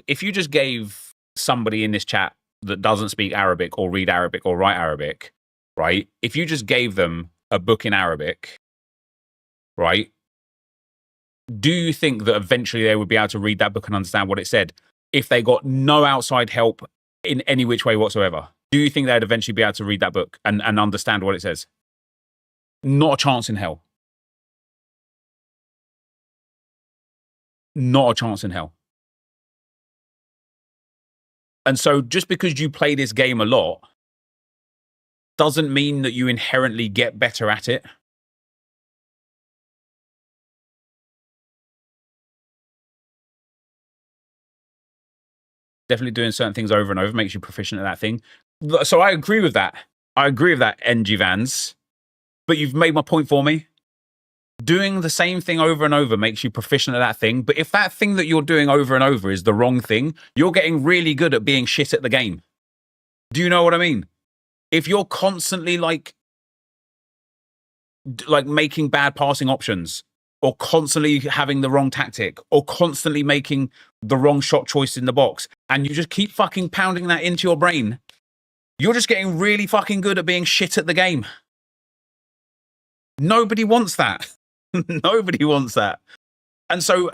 if you just gave somebody in this chat that doesn't speak Arabic or read Arabic or write Arabic, right? If you just gave them a book in Arabic, right? Do you think that eventually they would be able to read that book and understand what it said if they got no outside help in any which way whatsoever? Do you think they'd eventually be able to read that book and understand what it says? Not a chance in hell. Not a chance in hell. And so just because you play this game a lot doesn't mean that you inherently get better at it. Definitely doing certain things over and over makes you proficient at that thing. So I agree with that. I agree with that, NG Vans. But you've made my point for me. Doing the same thing over and over makes you proficient at that thing. But if that thing that you're doing over and over is the wrong thing, you're getting really good at being shit at the game. Do you know what I mean? If you're constantly like making bad passing options, or constantly having the wrong tactic, or constantly making the wrong shot choice in the box, and you just keep fucking pounding that into your brain, you're just getting really fucking good at being shit at the game. Nobody wants that. Nobody wants that. And so,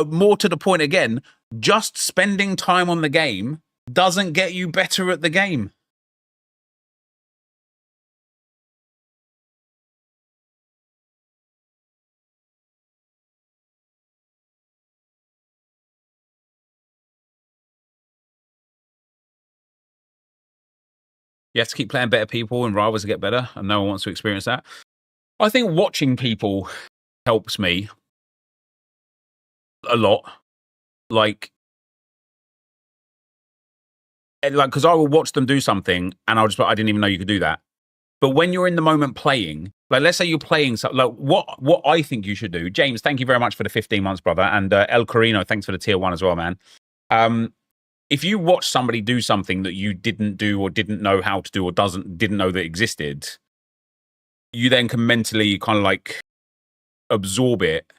more to the point again, just spending time on the game doesn't get you better at the game. You have to keep playing better people and rivals to get better, and no one wants to experience that. I think watching people helps me a lot. Like, because I will watch them do something, and I'll just I didn't even know you could do that. But when you're in the moment playing, like let's say you're playing, like what I think you should do. James, thank you very much for the 15 months, brother, and El Corino, thanks for the tier 1 as well, man. If you watch somebody do something that you didn't do or didn't know how to do or didn't know that existed, you then can mentally kind of like absorb it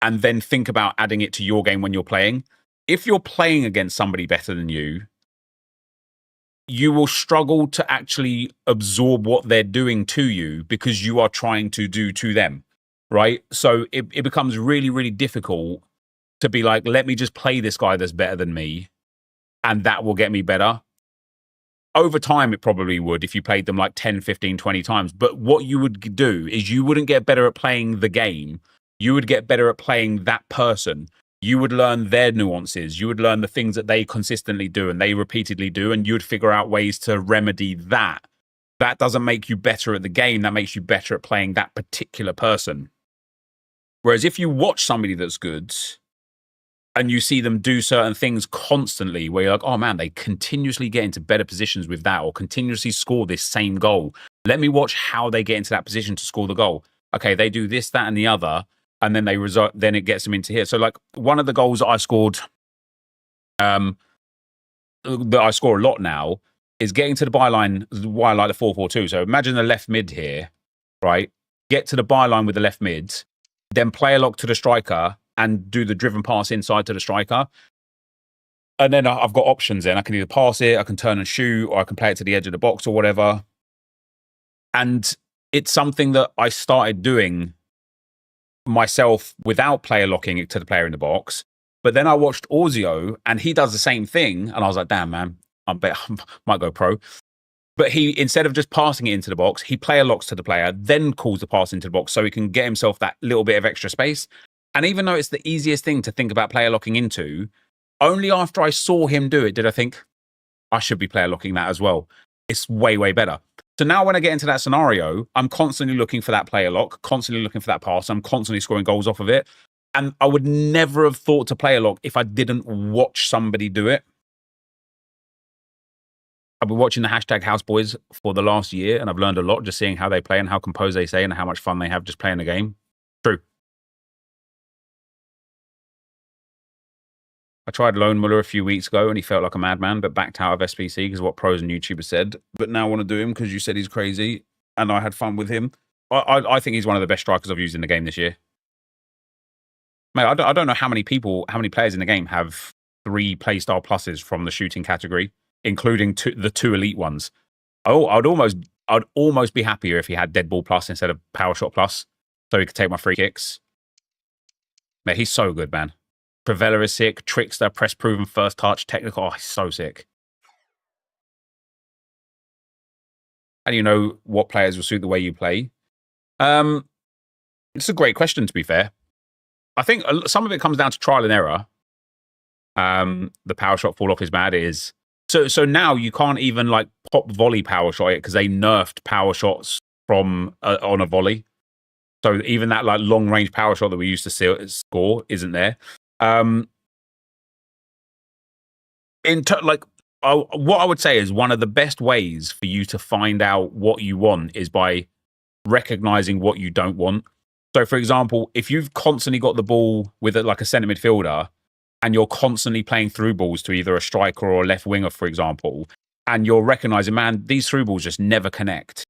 and then think about adding it to your game when you're playing. If you're playing against somebody better than you, you will struggle to actually absorb what they're doing to you because you are trying to do to them, right? So it becomes really, really difficult to be like, let me just play this guy that's better than me, and that will get me better. Over time, it probably would if you played them like 10, 15, 20 times. But what you would do is you wouldn't get better at playing the game. You would get better at playing that person. You would learn their nuances. You would learn the things that they consistently do and they repeatedly do, and you'd figure out ways to remedy that. That doesn't make you better at the game. That makes you better at playing that particular person. Whereas if you watch somebody that's good and you see them do certain things constantly where you're like, oh man, they continuously get into better positions with that or continuously score this same goal. Let me watch how they get into that position to score the goal. Okay, they do this, that, and the other, and then then it gets them into here. So like one of the goals that I scored, that I score a lot now, is getting to the byline, why I like the 4-4-2. So imagine the left mid here, right? Get to the byline with the left mid, then play a lock to the striker, and do the driven pass inside to the striker. And then I've got options then. I can either pass it, I can turn and shoot, or I can play it to the edge of the box or whatever. And it's something that I started doing myself without player locking it to the player in the box. But then I watched Orzio and he does the same thing. And I was like, damn, man, I might go pro. But he, instead of just passing it into the box, he player locks to the player, then calls the pass into the box so he can get himself that little bit of extra space. And even though it's the easiest thing to think about player locking into, only after I saw him do it did I think, I should be player locking that as well. It's way, way better. So now when I get into that scenario, I'm constantly looking for that player lock, constantly looking for that pass. I'm constantly scoring goals off of it. And I would never have thought to player lock if I didn't watch somebody do it. been watching the hashtag Houseboys for the last year, and I've learned a lot just seeing how they play and how composed they say and how much fun they have just playing the game. True. I tried Lone Muller a few weeks ago and he felt like a madman, but backed out of SBC because of what pros and YouTubers said. But now I want to do him because you said he's crazy and I had fun with him. I think he's one of the best strikers I've used in the game this year. Mate, I don't know how many players in the game have 3 playstyle pluses from the shooting category, including the 2 elite ones. Oh, I'd almost be happier if he had dead ball plus instead of power shot plus, so he could take my free kicks. Mate, he's so good, man. Travella is sick. Trickster, press proven, first touch, technical. Oh, he's so sick. And you know what players will suit the way you play? It's a great question, to be fair. I think some of it comes down to trial and error. The power shot fall off is bad. It is. So now you can't even like pop volley power shot it because they nerfed power shots from on a volley. So even that like long range power shot that we used to score isn't there. What I would say is one of the best ways for you to find out what you want is by recognizing what you don't want. So, for example, if you've constantly got the ball with like a centre midfielder and you're constantly playing through balls to either a striker or a left winger, for example, and you're recognizing, man, these through balls just never connect.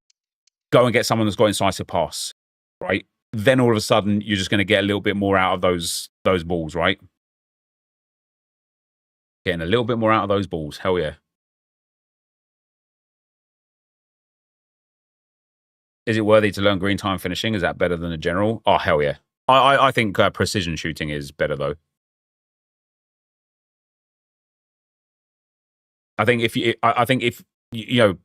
Go and get someone that's got incisive pass, right? Then all of a sudden, you're just going to get a little bit more out of those balls, right? Getting a little bit more out of those balls. Hell yeah. Is it worthy to learn green time finishing? Is that better than a general? Oh, hell yeah. I think precision shooting is better, though. I think if you know,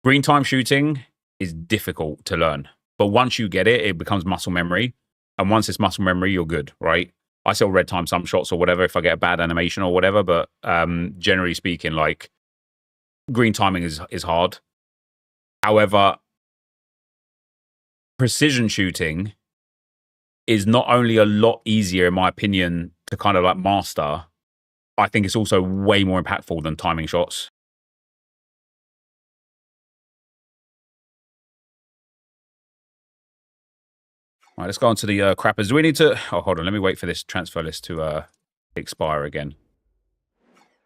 green time shooting is difficult to learn. But once you get it, it becomes muscle memory. And once it's muscle memory, you're good, right? I still red time some shots or whatever if I get a bad animation or whatever. But generally speaking, like, green timing is hard. However, precision shooting is not only a lot easier, in my opinion, to kind of like master, I think it's also way more impactful than timing shots. All right, let's go on to the crappers. Do we need to... Oh, hold on. Let me wait for this transfer list to expire again.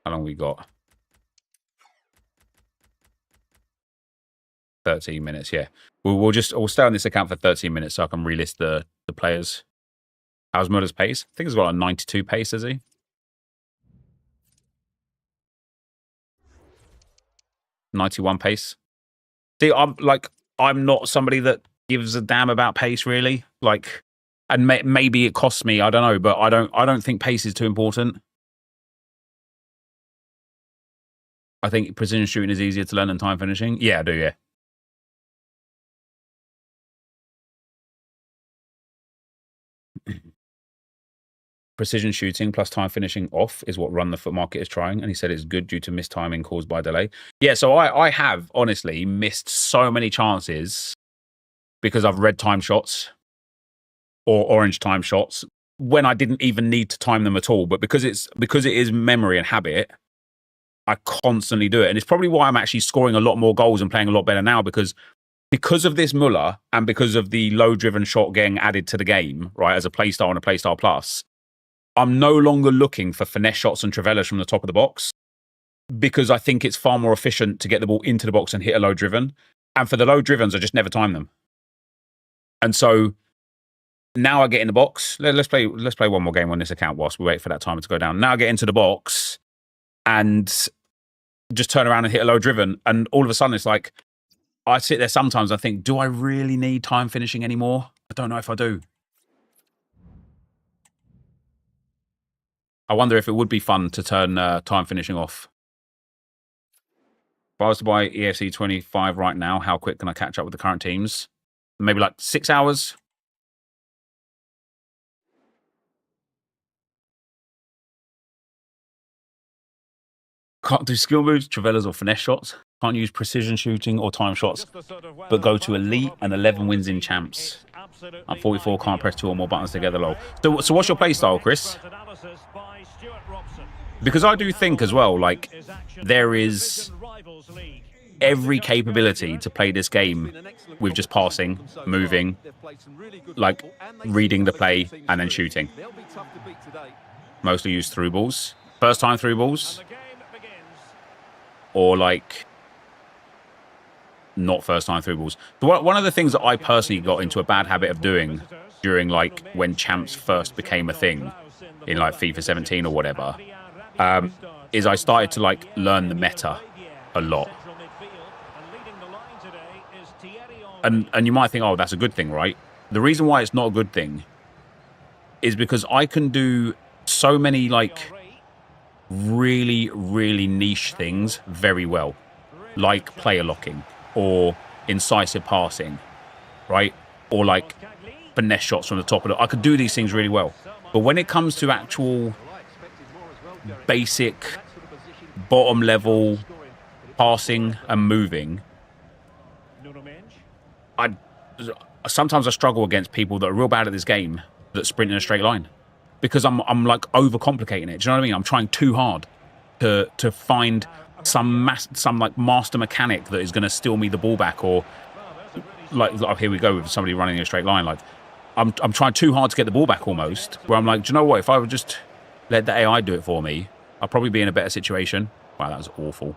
How long we got? 13 minutes, yeah. We'll stay on this account for 13 minutes so I can relist the players. How's Muller's pace? I think he's got a 92 pace, is he? 91 pace. See, I'm not somebody that gives a damn about pace, really. Like, and maybe it costs me, I don't know, but I don't think pace is too important. I think precision shooting is easier to learn than time finishing. Yeah, I do, yeah. Precision shooting plus time finishing off is what Run the Foot Market is trying, and he said it's good due to mistiming caused by delay. Yeah, so I have honestly missed so many chances because I've red time shots or orange time shots when I didn't even need to time them at all. But because it is memory and habit, I constantly do it, and it's probably why I'm actually scoring a lot more goals and playing a lot better now because of this Muller and because of the low driven shot getting added to the game, right, as a playstyle and a playstyle plus. I'm no longer looking for finesse shots and travellas from the top of the box because I think it's far more efficient to get the ball into the box and hit a low driven. And for the low drivens, I just never time them. And so now I get in the box. Let's play one more game on this account whilst we wait for that timer to go down. Now I get into the box and just turn around and hit a low driven. And all of a sudden it's like, I sit there sometimes, I think, do I really need time finishing anymore? I don't know if I do. I wonder if it would be fun to turn time finishing off. If I was to buy EFC 25 right now, how quick can I catch up with the current teams? Maybe like 6 hours. Can't do skill moves, travellas or finesse shots. Can't use precision shooting or time shots, but go to elite and 11 wins in champs. I'm 44, can't press 2 or more buttons together, lol. So what's your play style, Chris? Because I do think as well, like, there is every capability to play this game with just passing, moving, like reading the play and then shooting. Mostly use through balls. First time through balls. Or like not first time through balls. But one of the things that I personally got into a bad habit of doing during like when champs first became a thing in like FIFA 17 or whatever, is I started to like learn the meta a lot. And you might think, oh, that's a good thing, right? The reason why it's not a good thing is because I can do so many like really, really niche things very well, like player locking or incisive passing, right? Or like finesse shots from the top of it. I could do these things really well. But when it comes to actual basic bottom level passing and moving, sometimes I struggle against people that are real bad at this game that sprint in a straight line because I'm like overcomplicating it. Do you know what I mean? I'm trying too hard to find some like master mechanic that is going to steal me the ball back, or like here we go with somebody running in a straight line. Like I'm trying too hard to get the ball back almost. Where I'm like, do you know what? If I would just let the AI do it for me, I'll probably be in a better situation. Wow, that was awful.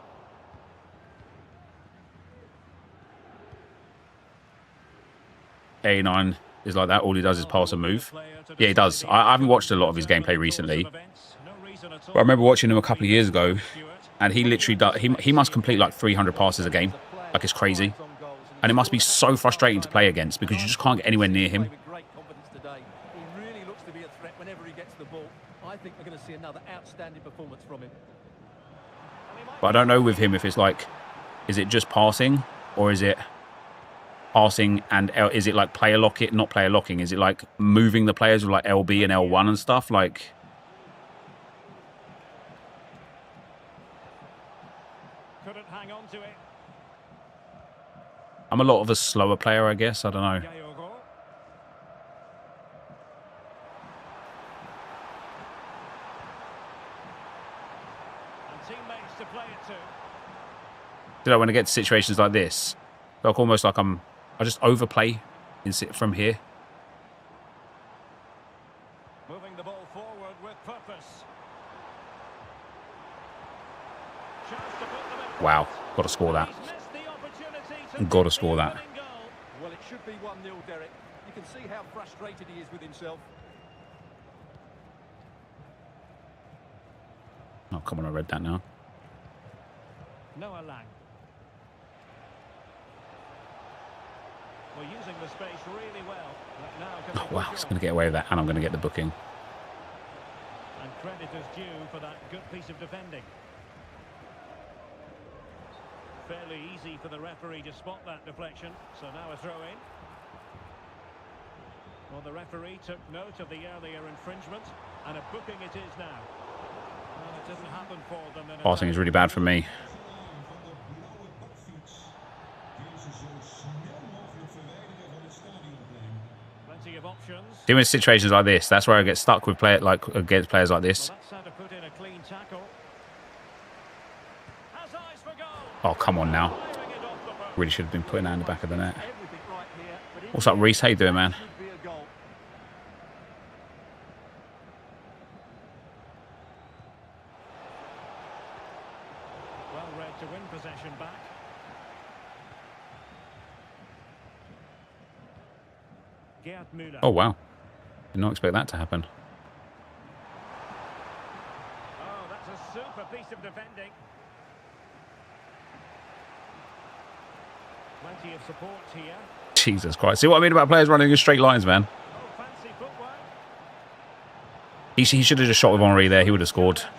A9 is like that. All he does is pass and move. Yeah, he does. I haven't watched a lot of his gameplay recently, but I remember watching him a couple of years ago, and he literally does. He must complete like 300 passes a game. Like, it's crazy. And it must be so frustrating to play against because you just can't get anywhere near him. But I don't know with him if it's like, is it just passing, or is it passing and is it like player lock it, not player locking? Is it like moving the players with like LB and L1 and stuff? Like, couldn't hang on to it. I'm a lot of a slower player, I guess. I don't know. And teammates to play it to. You know, when I get to situations like this, like almost like I just overplay from here. Moving the ball forward with purpose. Wow, got to score that. Got to score that. Well, it should be 1-0, Derek. You can see how frustrated he is with himself. Oh, come on, I read that now. Noah Lang. We're using the space really well. Oh, wow, it's going to get away with that, and I'm going to get the booking. And credit is due for that good piece of defending. Fairly easy for the referee to spot that deflection. So now a throw-in. Well, the referee took note of the earlier infringement, and a booking it is now. Well, it doesn't happen for them. Passing is really bad for me. Plenty of options. Even in situations like this, that's where I get stuck with against players like this. Well, that's how to put in a clean tackle. Has eyes for goal. Oh, come on now. Really should have been putting that in the back of the net. What's up, Reece? How you doing, man? Well read to win possession back. Oh, wow. Did not expect that to happen. Oh, that's a super piece of defending. Plenty of support here. Jesus Christ. See what I mean about players running in straight lines, man? Oh, fancy footwork. He should have just shot with Henry there. He would have scored. Just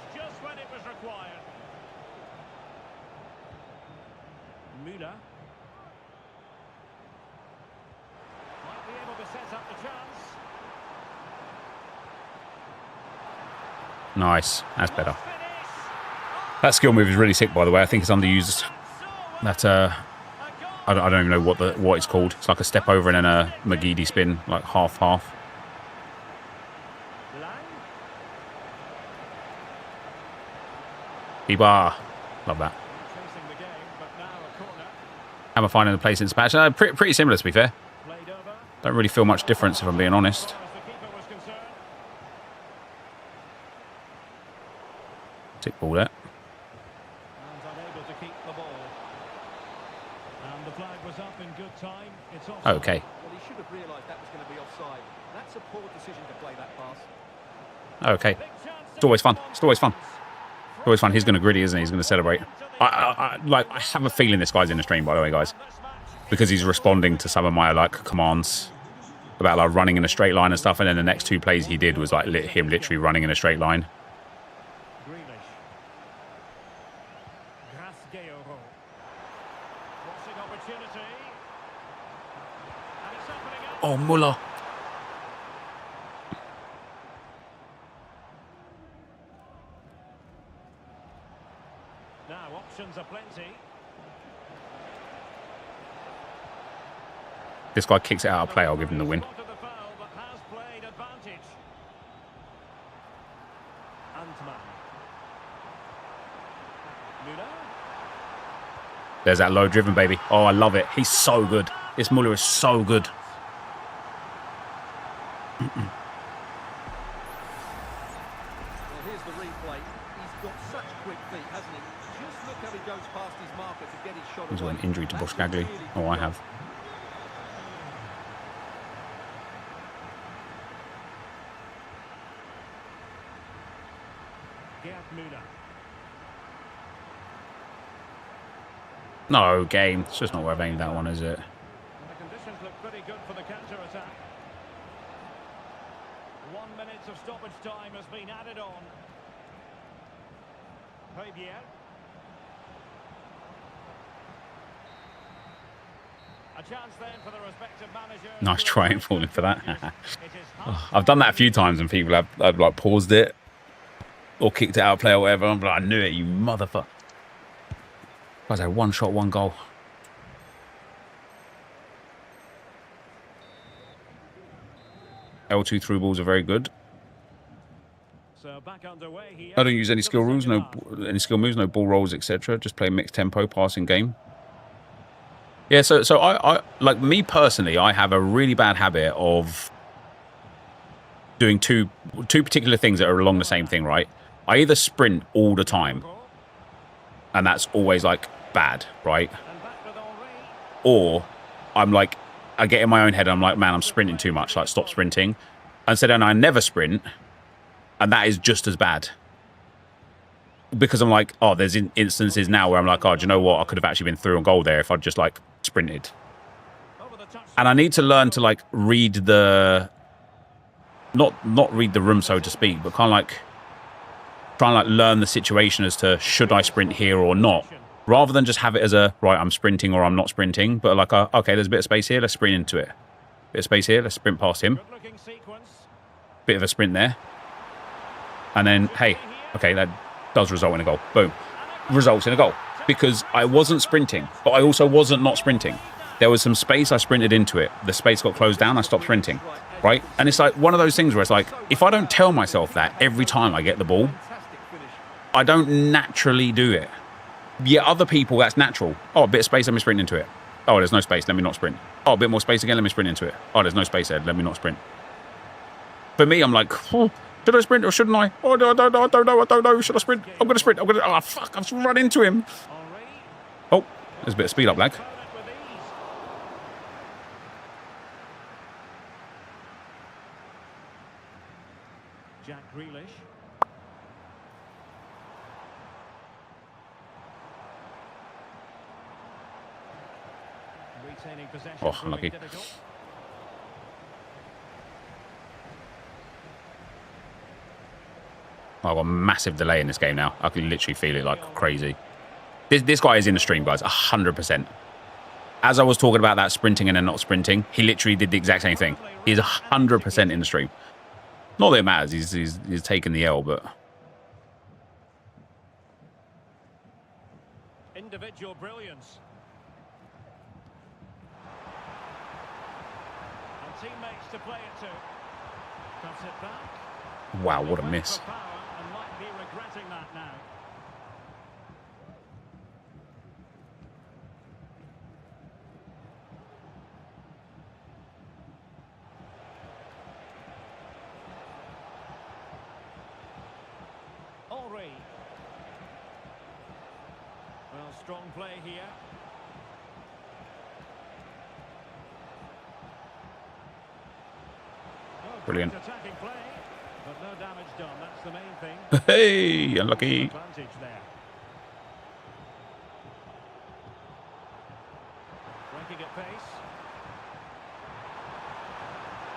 when it was required. Müller. Might be able to set up the chance. Nice. That's better. That skill move is really sick, by the way. I think it's underused. That, I don't even know what it's called. It's like a step over and then a McGeady spin, like half-half. Ibar. Love that. Chasing the game. How am I finding the place in Spanish? Pretty similar, to be fair. Don't really feel much difference, if I'm being honest. Tick ball there. Okay. Well, he should have realised that was going to be offside. That's a poor decision to play that pass. Okay. It's always fun. It's always fun. It's always fun. He's going to gritty, isn't he? He's going to celebrate. I have a feeling this guy's in the stream, by the way, guys, because he's responding to some of my commands about running in a straight line and stuff. And then the next two plays he did was him literally running in a straight line. Oh, Muller. Now options are plenty. This guy kicks it out of play. I'll give him the win. There's that low driven, baby. Oh, I love it. He's so good. This Muller is so good. Well, here's the replay. He's got such quick feet, hasn't he? Just look how he goes past his marker to get his shot away. He's got an injury to Boskagli. Oh, I have. No, game. It's just not worth aiming that one, is it? The conditions look pretty good for the counter-attack. 1 minute of stoppage time has been added on. Fabier. A chance then for the respective manager. Nice try and falling for that. I've done that a few times and people have paused it or kicked it out of play or whatever. I'm like, I knew it, you motherfucker. Guys, I had one shot, one goal. L2 through balls are very good. So back underway here. I don't use any skill rules, no ball rolls, etc. Just play mixed tempo passing game. Yeah, so I like me personally, I have a really bad habit of doing two particular things that are along the same thing, right? I either sprint all the time, and that's always bad, right? Or I get in my own head and I'm like, man, I'm sprinting too much, stop sprinting. And so then I never sprint, and that is just as bad. Because I'm like, oh, there's instances now where I'm like, oh, do you know what? I could have actually been through on goal there if I'd just sprinted. And I need to learn to read the, not read the room, so to speak, but kind of try and learn the situation as to should I sprint here or not, rather than just have it as a right, I'm sprinting or I'm not sprinting, but okay, there's a bit of space here, let's sprint into it. Bit of space here, let's sprint past him. Bit of a sprint there, and then hey, okay, that does result in a goal. Boom, results in a goal because I wasn't sprinting, but I also wasn't not sprinting. There was some space, I sprinted into it. The space got closed down, I stopped sprinting. Right? And it's one of those things where it's if I don't tell myself that every time I get the ball, I don't naturally do it. Yet other people, that's natural. Oh, a bit of space, let me sprint into it. Oh, there's no space, let me not sprint. Oh, a bit more space again, let me sprint into it. Oh, there's no space there, let me not sprint. For me, I'm like, oh, should I sprint or shouldn't I? Oh, I don't know. Should I sprint? I'm going to sprint. Oh, fuck, I've just run into him. Oh, there's a bit of speed up lag. Jack Grealish. Retaining possession. Oh, unlucky. I've got a massive delay in this game now. I can literally feel it like crazy. This guy is in the stream, guys, 100%. As I was talking about that sprinting and then not sprinting, he literally did the exact same thing. He's 100% in the stream. Not that it matters. He's taken the L, but individual brilliance. And teammates to play it to. Cuts it back. wow, what a miss. And might be regretting that now. strong play here. Well, Brilliant. great attacking play, but no damage done. That's the main thing. Hey, unlucky. Advantage there. Breaking at pace.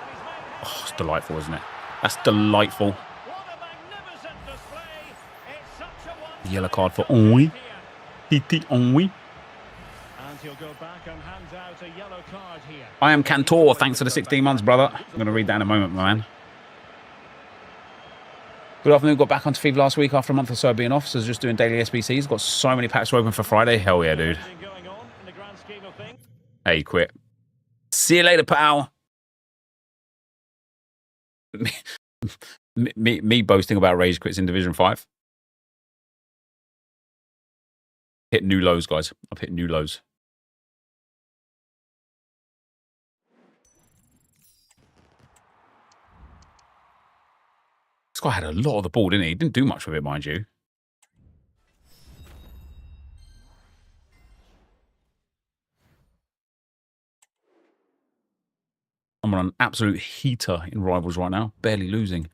And he's made Oh, it's delightful, isn't it? That's delightful. what a magnificent display. It's such a Yellow card for Onwy. here. Titi Onwy. And he'll go back and hand out a yellow card here. I am Cantor. Thanks for the 16 months, brother. I'm going to read that in a moment, my man. Good afternoon. Got back onto FIFA last week after a month or so of being off. So just doing daily SBCs. Got so many packs to open for Friday. Hell yeah, dude. Going on in the grand scheme of things. Hey, quit. See you later, pal. Me boasting about rage quits in Division 5. Hit new lows, guys. I've hit new lows. This guy had a lot of the ball, didn't he? He didn't do much with it, mind you. I'm on an absolute heater in Rivals right now. Barely losing.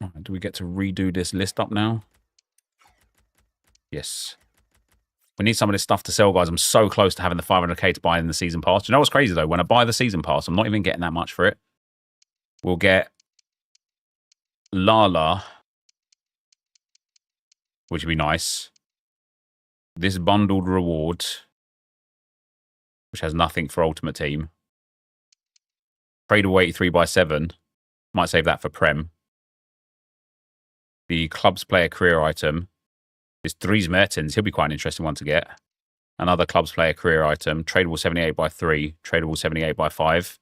Right, do we get to redo this list up now? Yes. We need some of this stuff to sell, guys. I'm so close to having the 500k to buy in the season pass. You know what's crazy, though? When I buy the season pass, I'm not even getting that much for it. We'll get Lala, which would be nice. This bundled reward, which has nothing for Ultimate Team. Tradable 83/7. Might save that for Prem. The club's player career item. This Dries Mertens, he'll be quite an interesting one to get. Another club's player career item. Tradable 78/3. Tradable 78/5.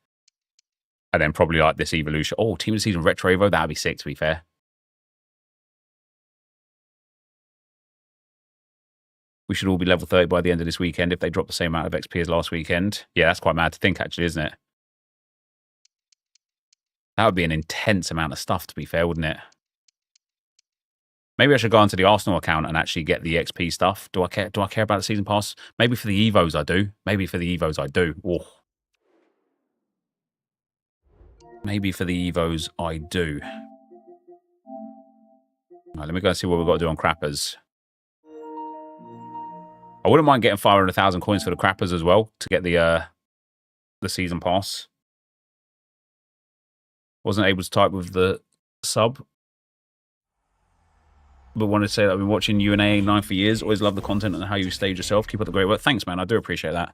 And then probably like this evolution. Oh, Team of the Season Retro Evo. That would be sick, to be fair. We should all be level 30 by the end of this weekend if they drop the same amount of XP as last weekend. Yeah, that's quite mad to think, actually, isn't it? That would be an intense amount of stuff, to be fair, wouldn't it? Maybe I should go onto the Arsenal account and actually get the XP stuff. Do I care? Do I care about the season pass? Maybe for the Evos I do. Maybe for the Evos I do. Oh. Maybe for the Evos I do. Right, let me go and see what we've got to do on Crappers. I wouldn't mind getting 500,000 coins for the Crappers as well to get the season pass. Wasn't able to type with the sub. But wanted to say that I've been watching you and AA9 for years. Always love the content and how you stage yourself. Keep up the great work. Thanks, man. I do appreciate that.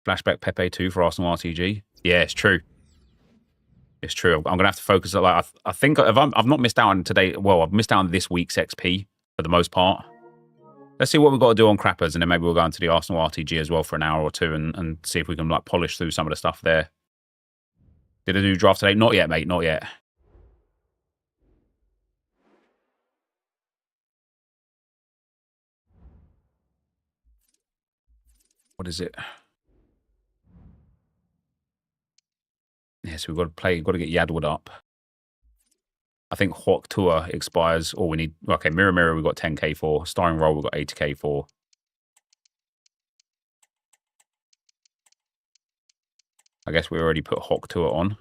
Flashback Pepe 2 for Arsenal RTG. Yeah, it's true. It's true. I'm going to have to focus. Like I think I've not missed out on today. Well, I've missed out on this week's XP for the most part. Let's see what we've got to do on Crappers, and then maybe we'll go into the Arsenal RTG as well for an hour or two and see if we can like polish through some of the stuff there. Did I do draft today? Not yet, mate. Not yet. What is it? Yeah, so we've got to play. We've got to get Yadwood up. I think Hawk Tour expires. Or we need. Okay, Mirror we've got 10k for. Starring Role we've got 80k for. I guess we already put Hawk Tour on.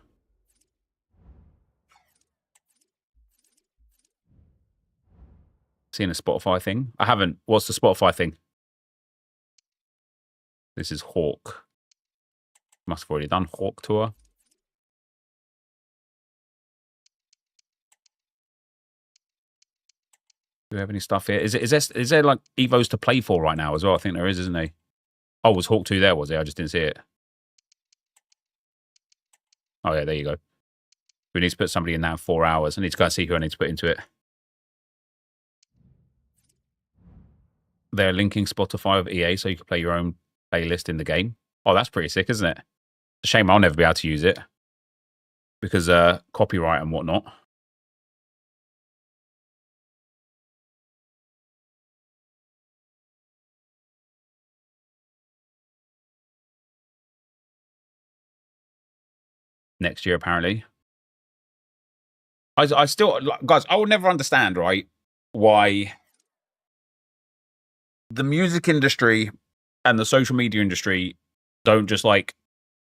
Seeing a Spotify thing? I haven't. What's the Spotify thing? This is Hawk. Must have already done Hawk Tour. Do we have any stuff here? Is there like Evos to play for right now as well? I think there is, isn't there? Oh, was Hawk 2 there, was it? I just didn't see it. Oh, yeah, there you go. We need to put somebody in that in 4 hours. I need to go and see who I need to put into it. They're linking Spotify with EA so you can play your own playlist in the game. Oh, that's pretty sick, isn't it? It's a shame I'll never be able to use it. Because copyright and whatnot. next year, apparently. I still, guys, I will never understand, right, why the music industry and the social media industry don't just like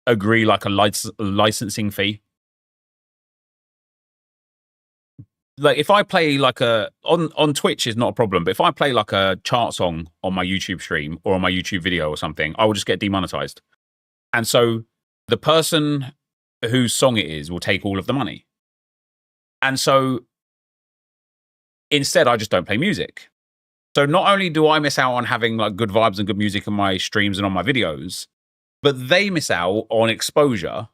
agree like a licensing fee. Like if I play like on Twitch is not a problem, but if I play like a chart song on my YouTube stream or on my YouTube video or something, I will just get demonetized. And so the person whose song it is will take all of the money. And so instead, I just don't play music. So not only do I miss out on having like good vibes and good music in my streams and on my videos, but they miss out on exposure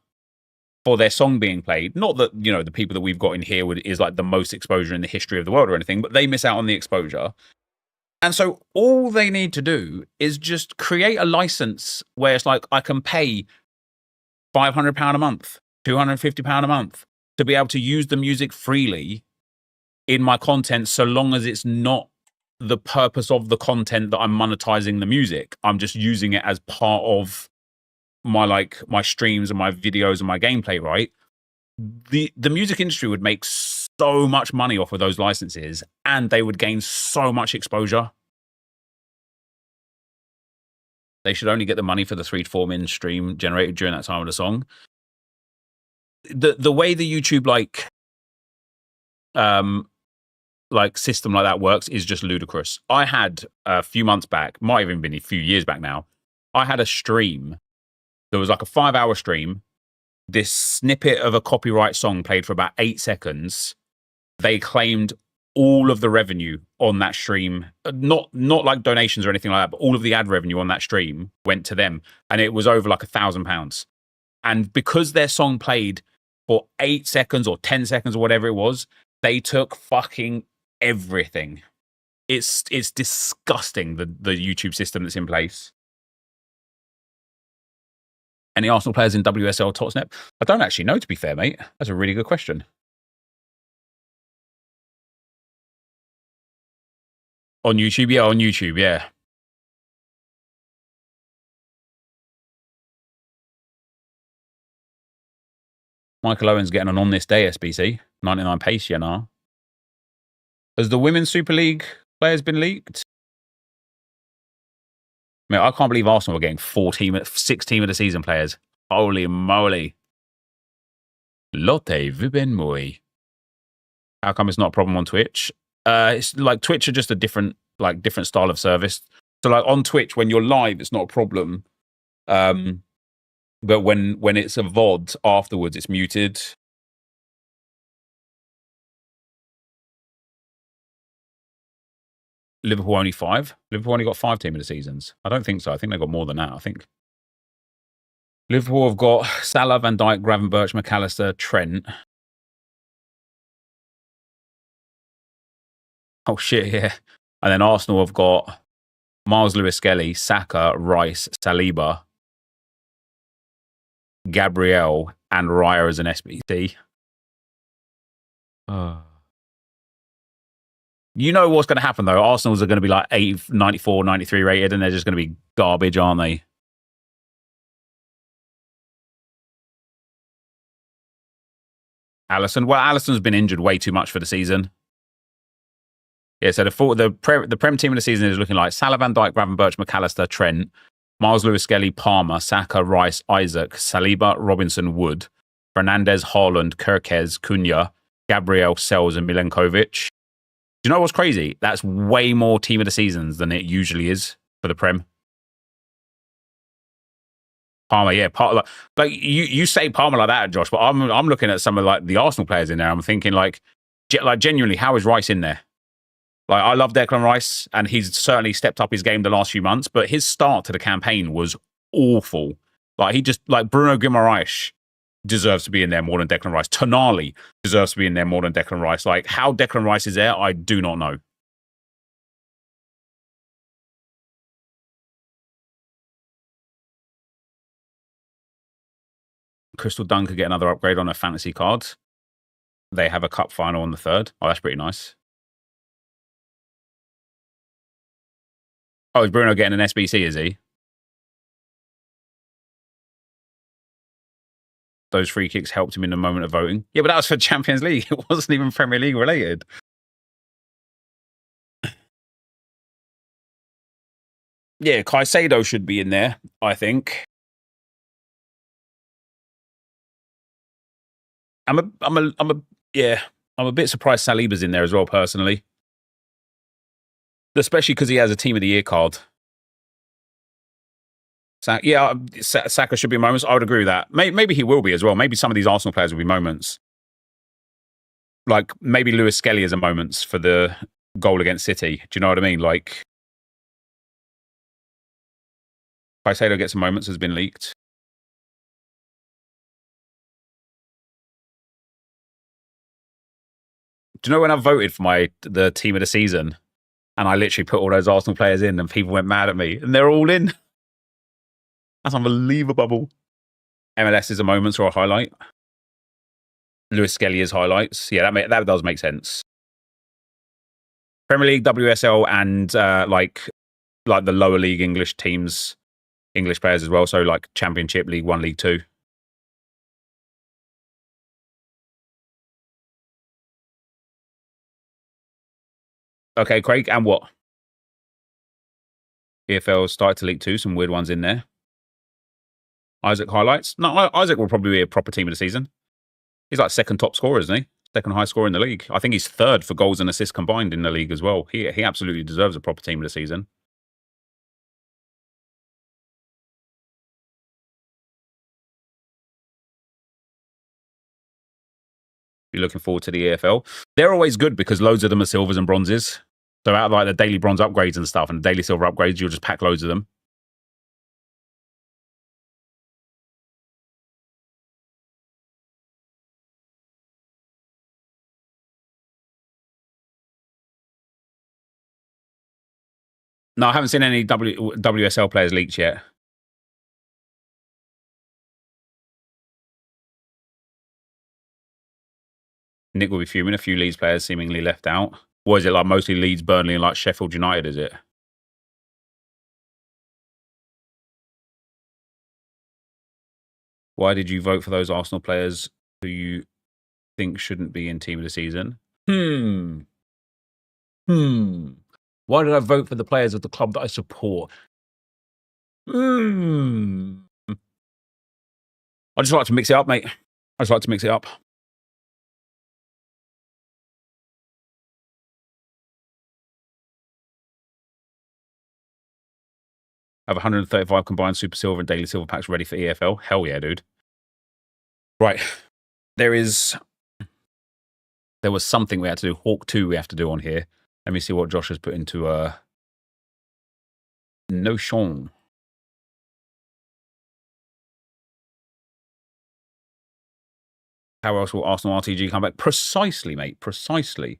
for their song being played. Not that, you know, the people that we've got in here is like the most exposure in the history of the world or anything, but they miss out on the exposure. And so all they need to do is just create a license where it's like, I can pay £500 a month, £250 a month to be able to use the music freely in my content, so long as it's not the purpose of the content that I'm monetizing the music. I'm just using it as part of my streams and my videos and my gameplay, right? The music industry would make so much money off of those licenses, and they would gain so much exposure. They should only get the money for the 3 to 4 min stream generated during that time of the song. The way the YouTube system like that works is just ludicrous. I had a few months back, might have even been a few years back now, I had a stream. There was like a 5-hour stream. This snippet of a copyright song played for about 8 seconds. They claimed all of the revenue on that stream, not like donations or anything like that, but all of the ad revenue on that stream went to them. And it was over like £1,000. And because their song played for 8 seconds or 10 seconds or whatever it was, they took fucking everything. It's disgusting, the YouTube system that's in place. Any Arsenal players in WSL Tottenham? I don't actually know, to be fair, mate. That's a really good question. On YouTube? Yeah, on YouTube, yeah. Michael Owen's getting on this day, SBC. 99 pace, yeah, nah. Has the Women's Super League players been leaked? I mean, I can't believe Arsenal were getting 6 team of the season players. Holy moly. Lotte Vubenmoy. How come it's not a problem on Twitch? It's like Twitch are just a different style of service. So like on Twitch, when you're live, it's not a problem. But when it's a VOD afterwards, it's muted. Liverpool only 5? Liverpool only got 5 team of the seasons? I don't think so. I think they've got more than that, I think. Liverpool have got Salah, Van Dijk, Gravenberch, McAllister, Trent. Oh, shit, yeah. And then Arsenal have got Miles Lewis-Skelly, Saka, Rice, Saliba, Gabriel, and Raya as an SBC. You know what's going to happen, though. Arsenal's are going to be like 94, 93 rated, and they're just going to be garbage, aren't they? Alisson. Well, Alisson's been injured way too much for the season. Yeah, so the Prem team of the season is looking like Salah, Van Dijk, Gravenberch, McAllister, Trent, Miles Lewis-Skelly, Palmer, Saka, Rice, Isaac, Saliba, Robinson, Wood, Fernandez, Haaland, Kirkez, Cunha, Gabriel, Sells, and Milenkovic. Do you know what's crazy? That's way more team of the seasons than it usually is for the Prem. Palmer, yeah, like you say Palmer like that, Josh, but I'm looking at some of like the Arsenal players in there. I'm thinking like genuinely, how is Rice in there? Like, I love Declan Rice, and he's certainly stepped up his game the last few months, but his start to the campaign was awful. Like, Bruno Guimaraes deserves to be in there more than Declan Rice. Tonali deserves to be in there more than Declan Rice. Like, how Declan Rice is there, I do not know. Crystal Dunn could get another upgrade on her fantasy cards. They have a cup final on the 3rd. Oh, that's pretty nice. Oh, is Bruno getting an SBC, is he? those free kicks helped him in the moment of voting. Yeah, but that was for Champions League. It wasn't even Premier League related. Yeah, Caicedo should be in there, I think. I'm a bit surprised Saliba's in there as well, personally. Especially because he has a Team of the Year card. Yeah, Saka should be moments. I would agree with that. Maybe he will be as well. Maybe some of these Arsenal players will be moments. Like, maybe Lewis Skelly is a moments for the goal against City. Do you know what I mean? Like, Caicedo gets some moments, has been leaked. Do you know when I voted for the team of the season, and I literally put all those Arsenal players in, and people went mad at me, and they're all in? That's unbelievable. MLS is a moments or a highlight. Lewis Skelly is highlights. Yeah, that does make sense. Premier League, WSL, and like the lower league English teams, English players as well. So like Championship, League 1, League 2. Okay, Craig, and what? EFL started to League 2, some weird ones in there. Isaac highlights? No, Isaac will probably be a proper team of the season. He's like second top scorer, isn't he? Second highest scorer in the league. I think he's third for goals and assists combined in the league as well. He absolutely deserves a proper team of the season. You're looking forward to the EFL. They're always good because loads of them are silvers and bronzes. So out of like the daily bronze upgrades and stuff and the daily silver upgrades, you'll just pack loads of them. No, I haven't seen any WSL players leaked yet. Nick will be fuming. A few Leeds players seemingly left out. What is it like? Mostly Leeds, Burnley, and like Sheffield United, is it? Why did you vote for those Arsenal players who you think shouldn't be in team of the season? Why did I vote for the players of the club that I support? I just like to mix it up, mate. I just like to mix it up. I have 135 combined Super Silver and Daily Silver packs ready for EFL. Hell yeah, dude. Right. There was something we had to do. Hawk 2 we have to do on here. Let me see what Josh has put into Notion. How else will Arsenal RTG come back? Precisely, mate. Precisely.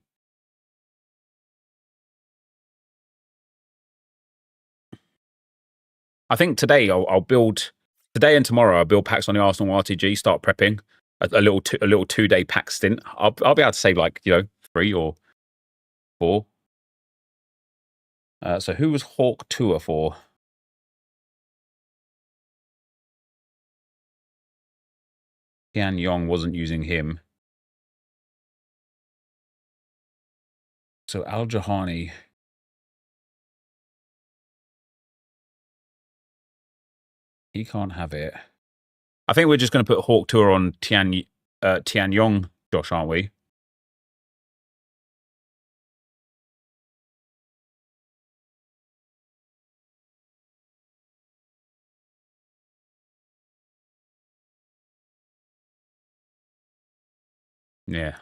I think today I'll build... Today and tomorrow I'll build packs on the Arsenal RTG, start prepping. A little 2-day pack stint. I'll be able to save like, 3 or 4. So who was Hawk Tour for? Tian Yong wasn't using him. So Al Jahani. He can't have it. I think we're just going to put Hawk Tour on Tian Yong, Josh, aren't we? Yeah.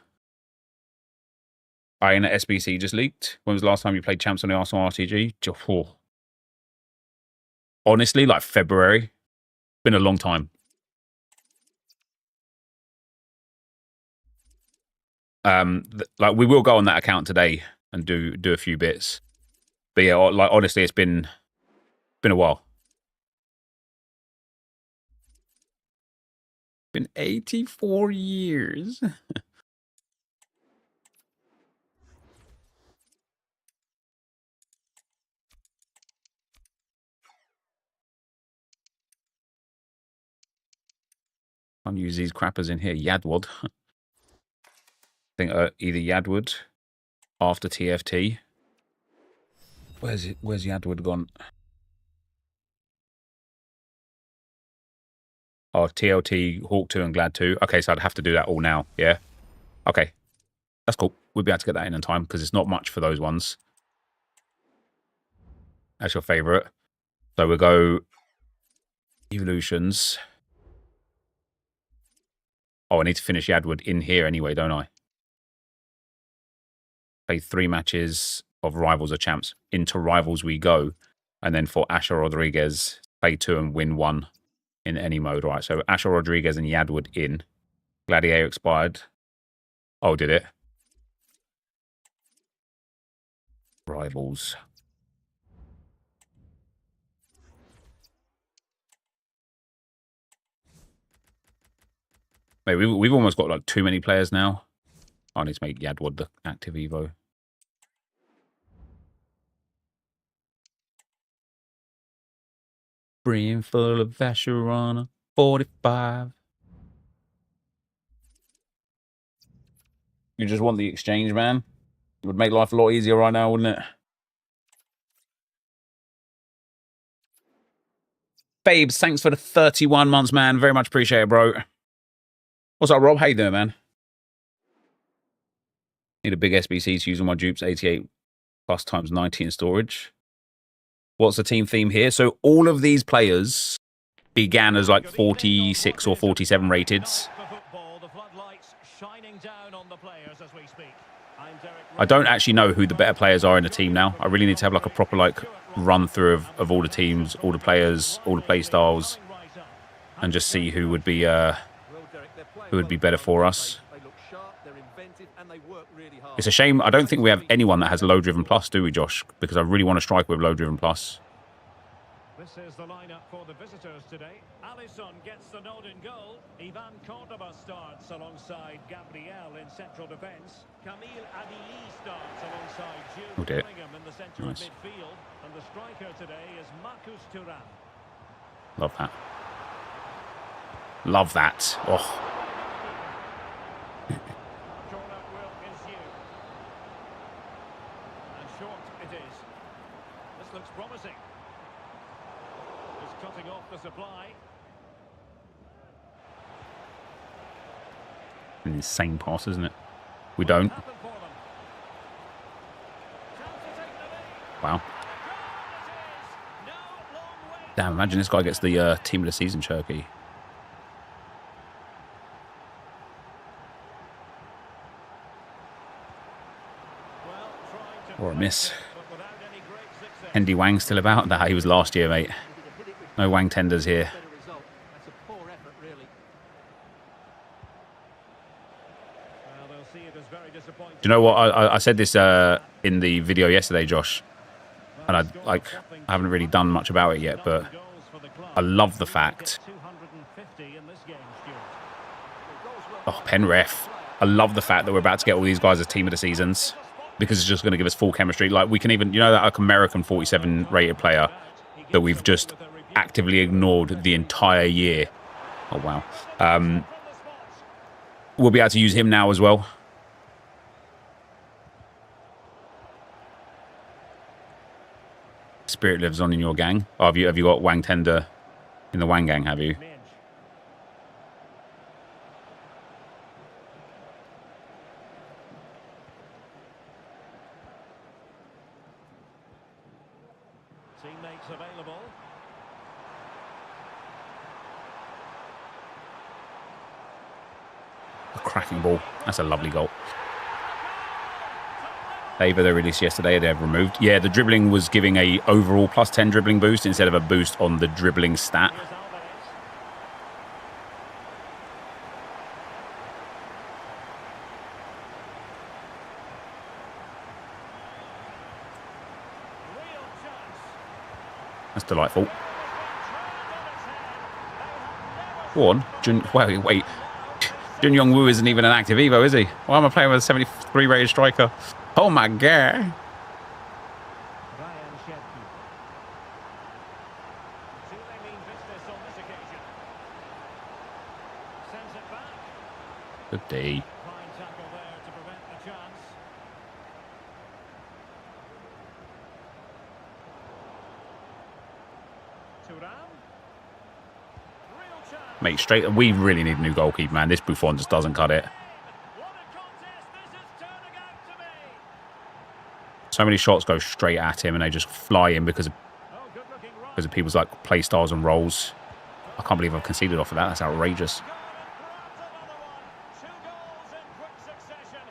Iron at SBC just leaked. When was the last time you played Champs on the Arsenal RTG? Honestly, like February. Been a long time. Like we will go on that account today and do a few bits. But yeah, like honestly, it's been a while. Been 84 years. Can't use these crappers in here. Yadwad. I think either Yadwood after TFT. Where's it? Where's Yadwood gone? Oh, TLT, Hawk 2 and Glad 2. Okay, so I'd have to do that all now. Yeah. Okay. That's cool. We'll be able to get that in time because it's not much for those ones. That's your favourite. So we'll go Evolutions. Oh, I need to finish Yadwood in here anyway, don't I? Play 3 matches of Rivals or Champs. Into Rivals we go. And then for Asher Rodriguez, play 2 and win 1 in any mode. Right, so Asher Rodriguez and Yadwood in. Gladiator expired. Oh, did it? Rivals. Mate, we've almost got like too many players now. I need to make Yadwood the active Evo. Brain full of Vasharana, 45. You just want the exchange, man? It would make life a lot easier right now, wouldn't it? Babes, thanks for the 31 months, man. Very much appreciate it, bro. What's up, Rob? How you doing, man? Need a big SBC to use on my dupes, 88 plus times 90 in storage. What's the team theme here? So all of these players began as like 46 or 47 rated. I don't actually know who the better players are in the team now. I really need to have like a proper like run through of all the teams, all the players, all the play styles, and just see who would be better for us. It's a shame. I don't think we have anyone that has low driven plus, do we, Josh? Because I really want to strike with low driven plus. This is the lineup for the visitors today. Alisson gets the nod in goal. Ivan Cordoba starts alongside Gabriel in central defence. Camille Adili starts alongside Jude Bellingham in the centre of midfield. And the striker today is Marcus Thuram. Love that. Love that. Oh. Looks promising. Just cutting off the supply. An insane pass, isn't it? We don't. Wow. Damn, imagine this guy gets the team of the season Cherokee. Or a miss. Hendy Wang still about? Nah, he was last year, mate. No Wang tenders here. Do you know what? I said this in the video yesterday, Josh, and I haven't really done much about it yet, but I love the fact. Oh, Penref. I love the fact that we're about to get all these guys as team of the seasons. Because it's just going to give us full chemistry. Like, we can even, you know, that like American 47 rated player that we've just actively ignored the entire year. Oh, wow. We'll be able to use him now as well. Spirit lives on in your gang. Oh, have you got Wang Tender in the Wang gang, have you? Available. A cracking ball. That's a lovely goal. Ava they released yesterday, they've removed. Yeah, the dribbling was giving a overall plus 10 dribbling boost instead of a boost on the dribbling stat. That's delightful. Go on. Wait. Jun Yong Woo isn't even an active Evo, is he? Why am I playing with a 73 rated striker? Oh my god. Good D. Fine tackle there to prevent the chance. Thuram. Real chance. Mate, straight. We really need a new goalkeeper, man. This Buffon just doesn't cut it. What a contest this is turning out to be. So many shots go straight at him and they just fly in because Oh, good looking run. of people's like play styles and roles. I can't believe I've conceded off of that. That's outrageous. Goal and grabs another one. 2 goals in quick succession.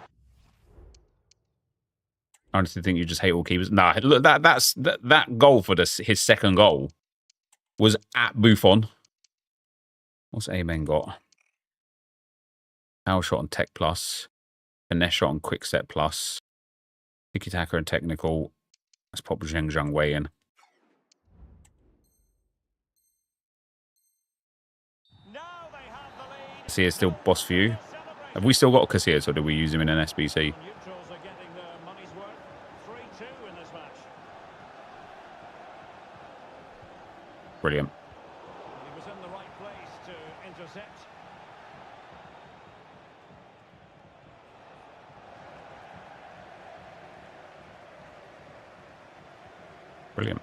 I honestly think you just hate all keepers. Nah, look, that goal for his second goal was at Buffon. What's Amen got? Power shot on Tech Plus. Finesse shot on Quick Set Plus. Tiki Taka and Technical. Let's pop Zheng Zhang Wei in. Now they have the lead. Casillas still boss for you. Have we still got Casillas or do we use him in an SBC? Neutrals are getting their money's worth. 3-2 in this match. Brilliant. He was in the right place to intercept. Brilliant.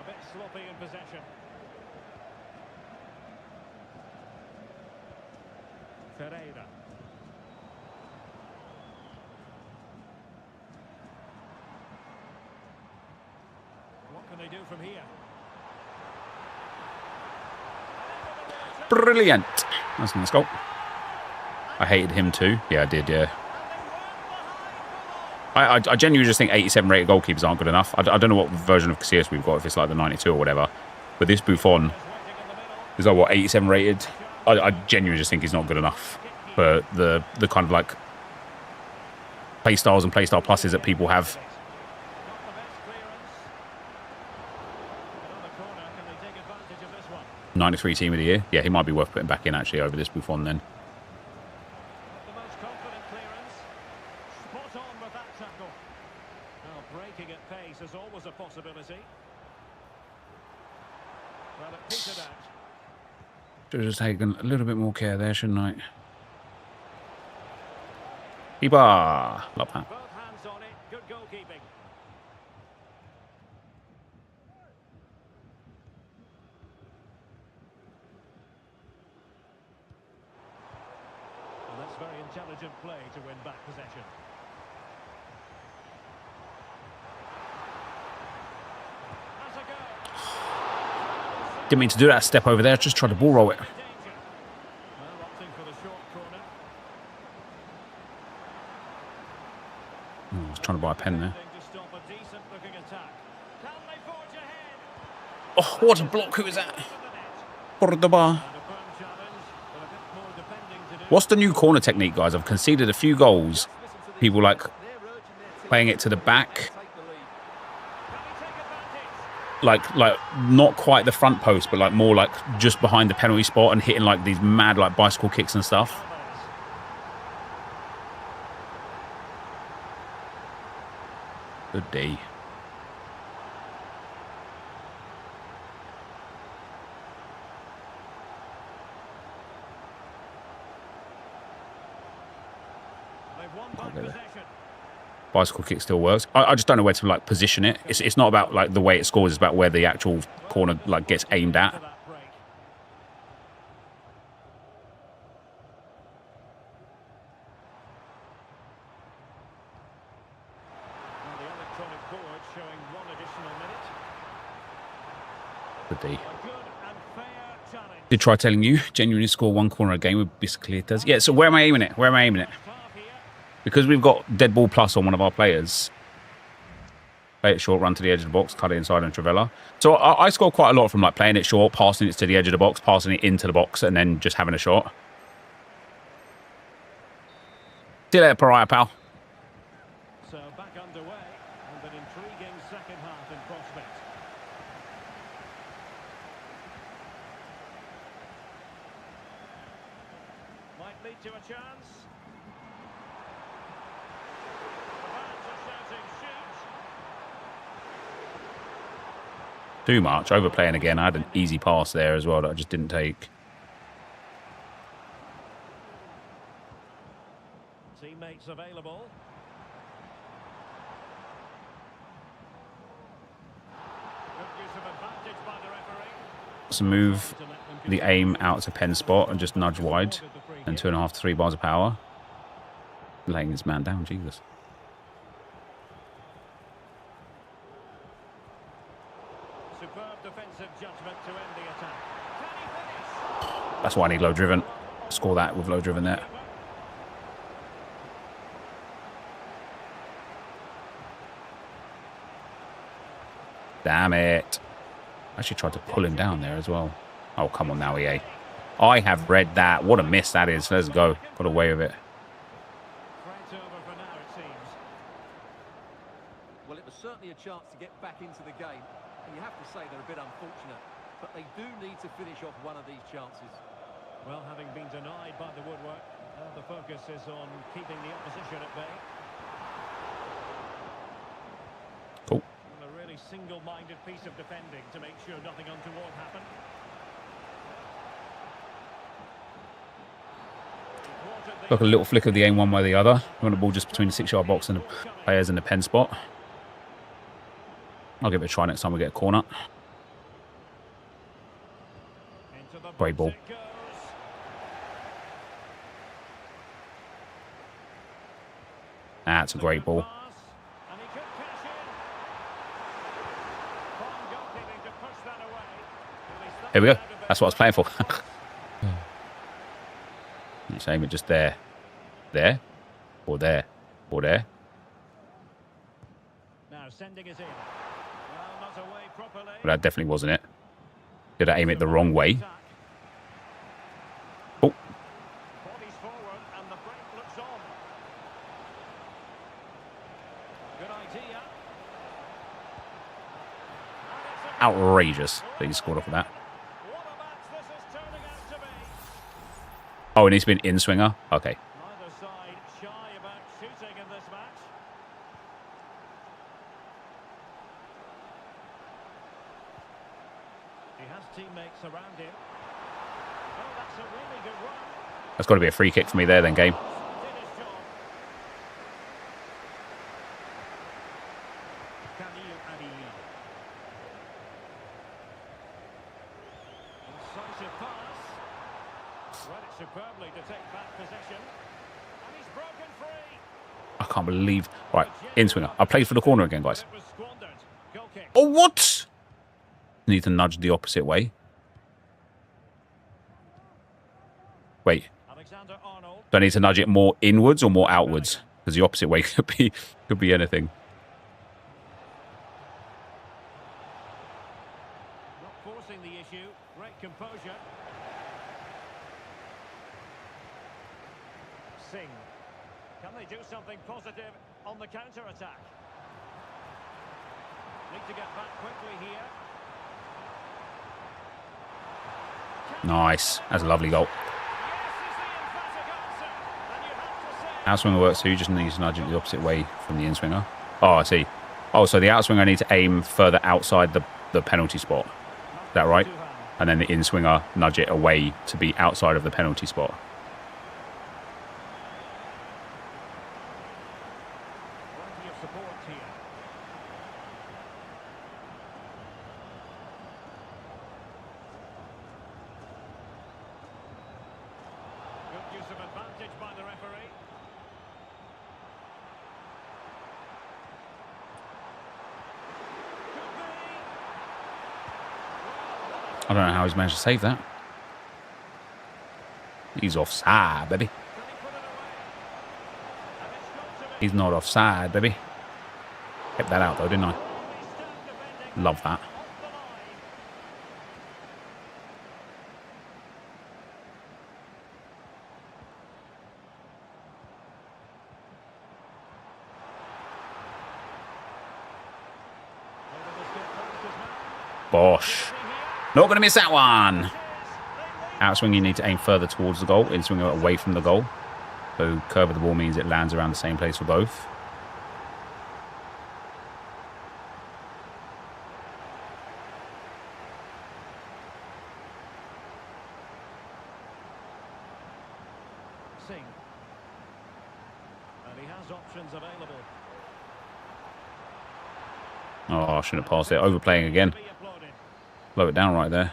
A bit sloppy in possession. Ferreira. What can they do from here? Brilliant. That's a nice goal. I hated him too. Yeah, I did, yeah. I genuinely just think 87 rated goalkeepers aren't good enough. I don't know what version of Casillas we've got, if it's like the 92 or whatever. But this Buffon is like, what, 87 rated? I genuinely just think he's not good enough for the kind of like play styles and play style pluses that people have. Not the best clearance. Another corner. Can they take advantage of this one? 93 team of the year. Yeah, he might be worth putting back in actually over this Buffon then. Not the most confident clearance. Spot on with that tackle. Now breaking at pace is always a possibility. Well, it petered out. Should have just taken a little bit more care there, shouldn't I? Iba! Love that. Both hands on it. Good goalkeeping. And that's very intelligent play to win back possession. Has a go. Didn't mean to do that step over there, just tried to ball roll it. Danger. Well, opting for the short corner. Oh, I was trying to buy a pen there. To stop a decent looking attack. Can they forge ahead? Oh, what a block. Who is that? Over the net. Cordoba. And a firm challenge, but a bit more defending to do. What's the new corner technique, guys? I've conceded a few goals. People like playing it to the back. Can he take advantage? Like not quite the front post, but like more like just behind the penalty spot and hitting like these mad like bicycle kicks and stuff. Good D. They've won back get there. possession. Bicycle kick still works. I just don't know where to like position it. It's not about like the way it scores. It's about where the actual corner like gets aimed at. To that break. Well, the electronic board showing 1 additional minute. Good D. A good and fair challenge. Did try telling you, genuinely score one corner a game with bicicletas. Yeah, so where am I aiming it? Where am I aiming it? Half here. Because we've got dead ball plus on one of our players. Play it short, run to the edge of the box, cut it inside and Travella. So I score quite a lot from like playing it short, passing it to the edge of the box, passing it into the box, and then just having a shot. See you later, pariah pal. So back underway and an intriguing second half in prospect. Might lead to a chance. The fans are shouting shoot. Too much. Overplaying again. I had an easy pass there as well that I just didn't take. Teammates available. Good use of advantage by the referee. So move the aim out to pen spot and just nudge wide. And 2.5 to 3 bars of power. Laying this man down, Jesus. Superb defensive judgment to end the attack. Can he finish? That's why I need low driven. Score that with low driven there. Damn it. I actually tried to pull him down there as well. Oh, come on now, EA. I have read that. What a miss that is. Let's go. Got away with it. Threat over for now, it seems. Well, it was certainly a chance to get back into the game. And you have to say they're a bit unfortunate. But they do need to finish off one of these chances. Well, having been denied by the woodwork, the focus is on keeping the opposition at bay. Cool. And a really single-minded piece of defending to make sure nothing untoward happened. Look, a little flick of the aim one way or the other. We want the ball just between the 6-yard box and the players in the pen spot. I'll give it a try next time we get a corner. Great ball. That's a great ball. Here we go. That's what I was playing for. Just aim it just there. There. Or there. Or there. Now sending it in. Well, not away properly. But that definitely wasn't it. Did I aim it the wrong way? Oh. Bodies forward and the break looks on. Good idea. Outrageous that he scored off of that. What a match this is turning out to be. Oh, and he's been in swinger? Okay. Neither side shy about shooting in this match. He has teammates around him. Oh, that's a really good run. That's got to be a free kick for me there then, game. Did his job. Incisive pass. Read it superbly to take back possession. And he's broken free. I can't believe... Right, in swinger. I played for the corner again, guys. It was squandered. Goal kick. Oh, what? Need to nudge the opposite way. Wait. Alexander Arnold. Do I need to nudge it more inwards or more outwards? Because the opposite way could be anything. Not forcing the issue. Great composure. Singh. Can they do something positive on the counter-attack? Need to get back quickly here. Nice. That's a lovely goal. Yes is the emphatic answer. And you have to say... Outswinger works too. You just need to nudge it the opposite way from the in-swinger. Oh, I see. Oh, so the outswinger I need to aim further outside the penalty spot. Is that right? And then the in-swinger nudge it away to be outside of the penalty spot. Plenty of support here. Good use of advantage by the referee. I don't know how he's managed to save that. He's offside, baby. He's not offside, baby. Kept that out, though, didn't I? Love that. Bosh. Not going to miss that one. Outswing, you need to aim further towards the goal. In-swing away from the goal. So curve of the ball means it lands around the same place for both. Singh. And he has options available. Oh, I shouldn't have passed it. Overplaying again. Be applauded. Slow it down right there.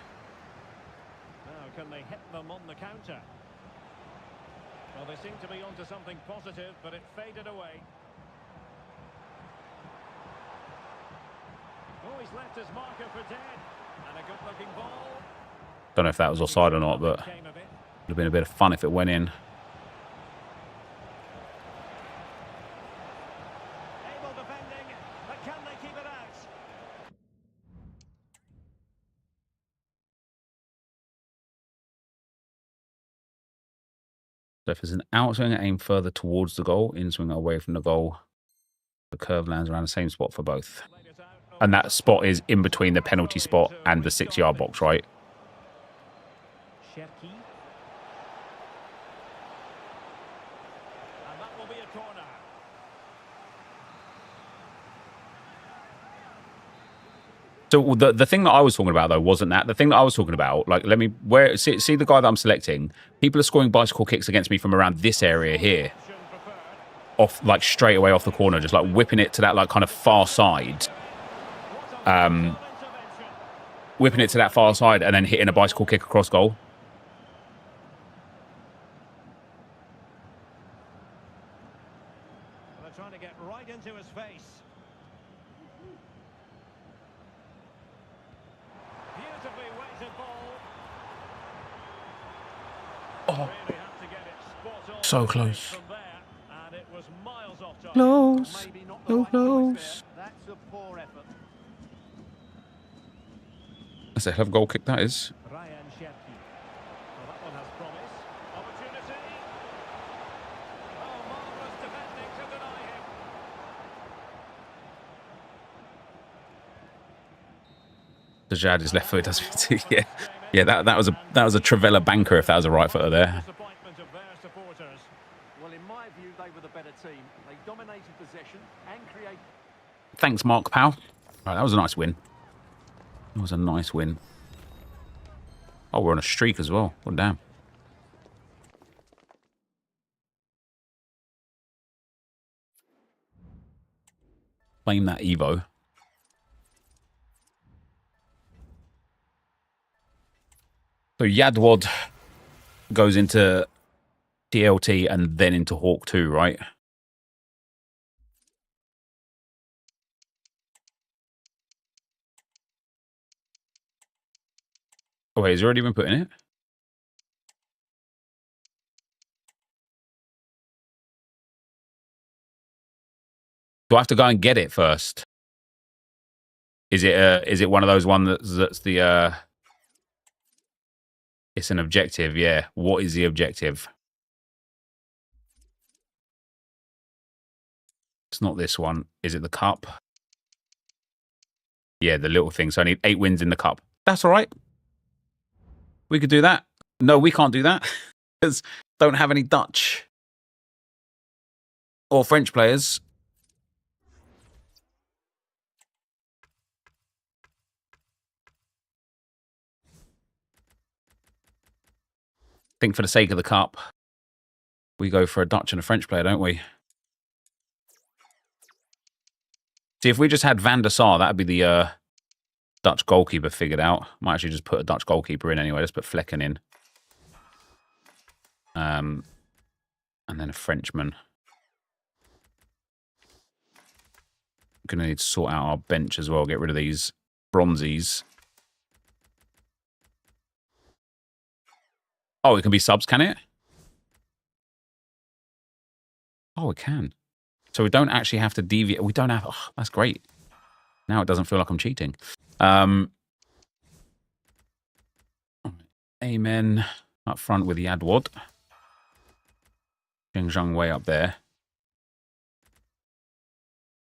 Now, can they hit them on the counter? Well, they seem to be onto something positive, but it faded away. Oh, he's left his marker for dead. And a good-looking ball. Don't know if that was offside or not, but it Came of it. would have been a bit of fun if it went in. Able defending, but can they keep it out? So if there's an outswing, aim further towards the goal, in-swing away from the goal. The curve lands around the same spot for both. Laid it out over And that spot is in between the penalty spot and the 6-yard box, right? Cherki. And that will be a corner. So the thing that I was talking about though wasn't that. The thing that I was talking about, like, see the guy that I'm selecting. People are scoring bicycle kicks against me from around this area here, Option preferred. off like straight away off the corner, just like whipping it to that like kind of far side, Intervention. whipping it to that far side, and then hitting a bicycle kick across goal. They're trying to get right into his face. Beautifully weighted ball. Oh, Really had to get it spot on. so close. From there, and it was miles off target. Close, Maybe not the so right choice close. there. That's a poor effort. That's a hell of a goal kick that is. Ryan Cherki. Well, that one has promise. Opportunity. Oh, marvellous defending to deny him. The Jad is left foot, doesn't it? Yeah, yeah. That was a Travella banker if that was a right footer there. Disappointment of their supporters. Well, in my view, they were the better team. They dominated possession and created. Thanks, Mark Powell. Right, that was a nice win. That was a nice win. Oh, we're on a streak as well. Well, damn. Claim that Evo. So Yadwad goes into DLT and then into Hawk 2, right? Oh, wait, has he already been put in it? Do I have to go and get it first? Is it one of those that's the it's an objective, yeah. What is the objective? It's not this one. Is it the cup? Yeah, the little thing. So I need 8 wins in the cup. That's all right. We could do that. No, we can't do that because don't have any Dutch or French players. I think for the sake of the cup, we go for a Dutch and a French player, don't we? See, if we just had Van der Sar, that'd be the Dutch goalkeeper figured out. Might actually just put a Dutch goalkeeper in anyway. Let's put Flecken in. And then a Frenchman. Gonna need to sort out our bench as well. Get rid of these bronzies. Oh, it can be subs, can it? Oh, it can. So we don't actually have to deviate. We don't have... Oh, that's great. Now it doesn't feel like I'm cheating. Amen. Up front with Yadwad. Zheng way up there.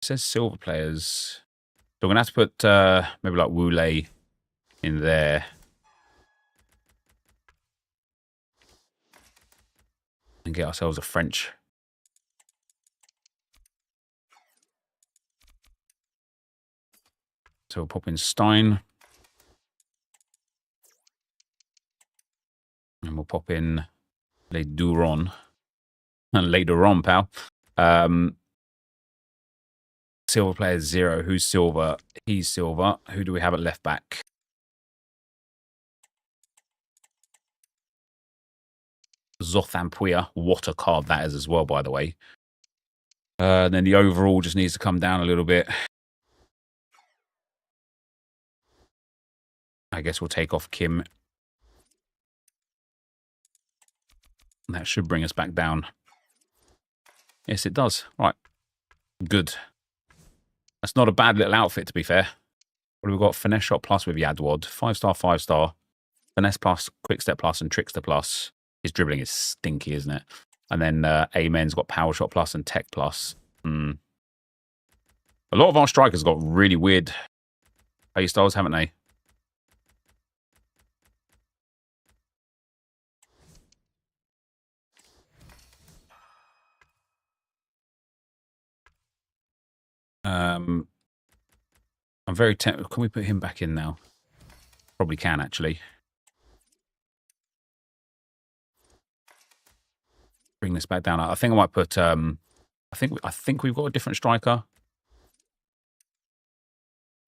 It says silver players. So we're going to have to put maybe like Wu Lei in there. And get ourselves a French. So we'll pop in Stein. And we'll pop in Les Duron. And later on, pal. Silver player 0. Who's silver? He's silver. Who do we have at left back? Zothampuia. What a card that is as well, by the way. Then the overall just needs to come down a little bit. I guess we'll take off Kim. That should bring us back down. Yes, it does. Right. Good. That's not a bad little outfit, to be fair. What have we got? Finesse shot plus with Yadwad. 5-star, 5-star. Finesse plus, quick step plus, and trickster plus. His dribbling is stinky, isn't it? And then Amen's got power shot plus and tech plus. A lot of our strikers got really weird play styles, haven't they? I'm very tempted. Can we put him back in now? Probably can, actually. Bring this back down. I think I might put. I think we've got a different striker.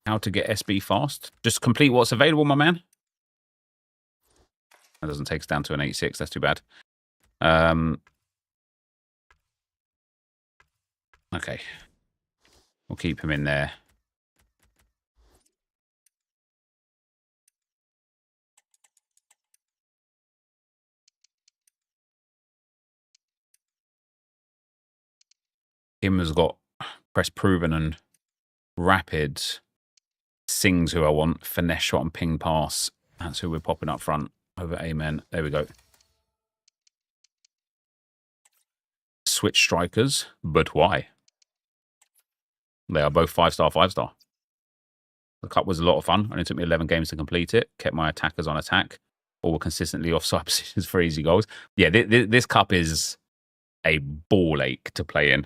How to get SB fast? Just complete what's available, my man. That doesn't take us down to an 86. That's too bad. Okay. We'll keep him in there. Him has got press proven and rapid. Sings who I want. Finesse shot and ping pass. That's who we're popping up front over Amen. There we go. Switch strikers, but why? They are both 5-star, 5-star. The cup was a lot of fun. Only took me 11 games to complete it. Kept my attackers on attack. All were consistently offside positions for easy goals. Yeah, this cup is a ball ache to play in.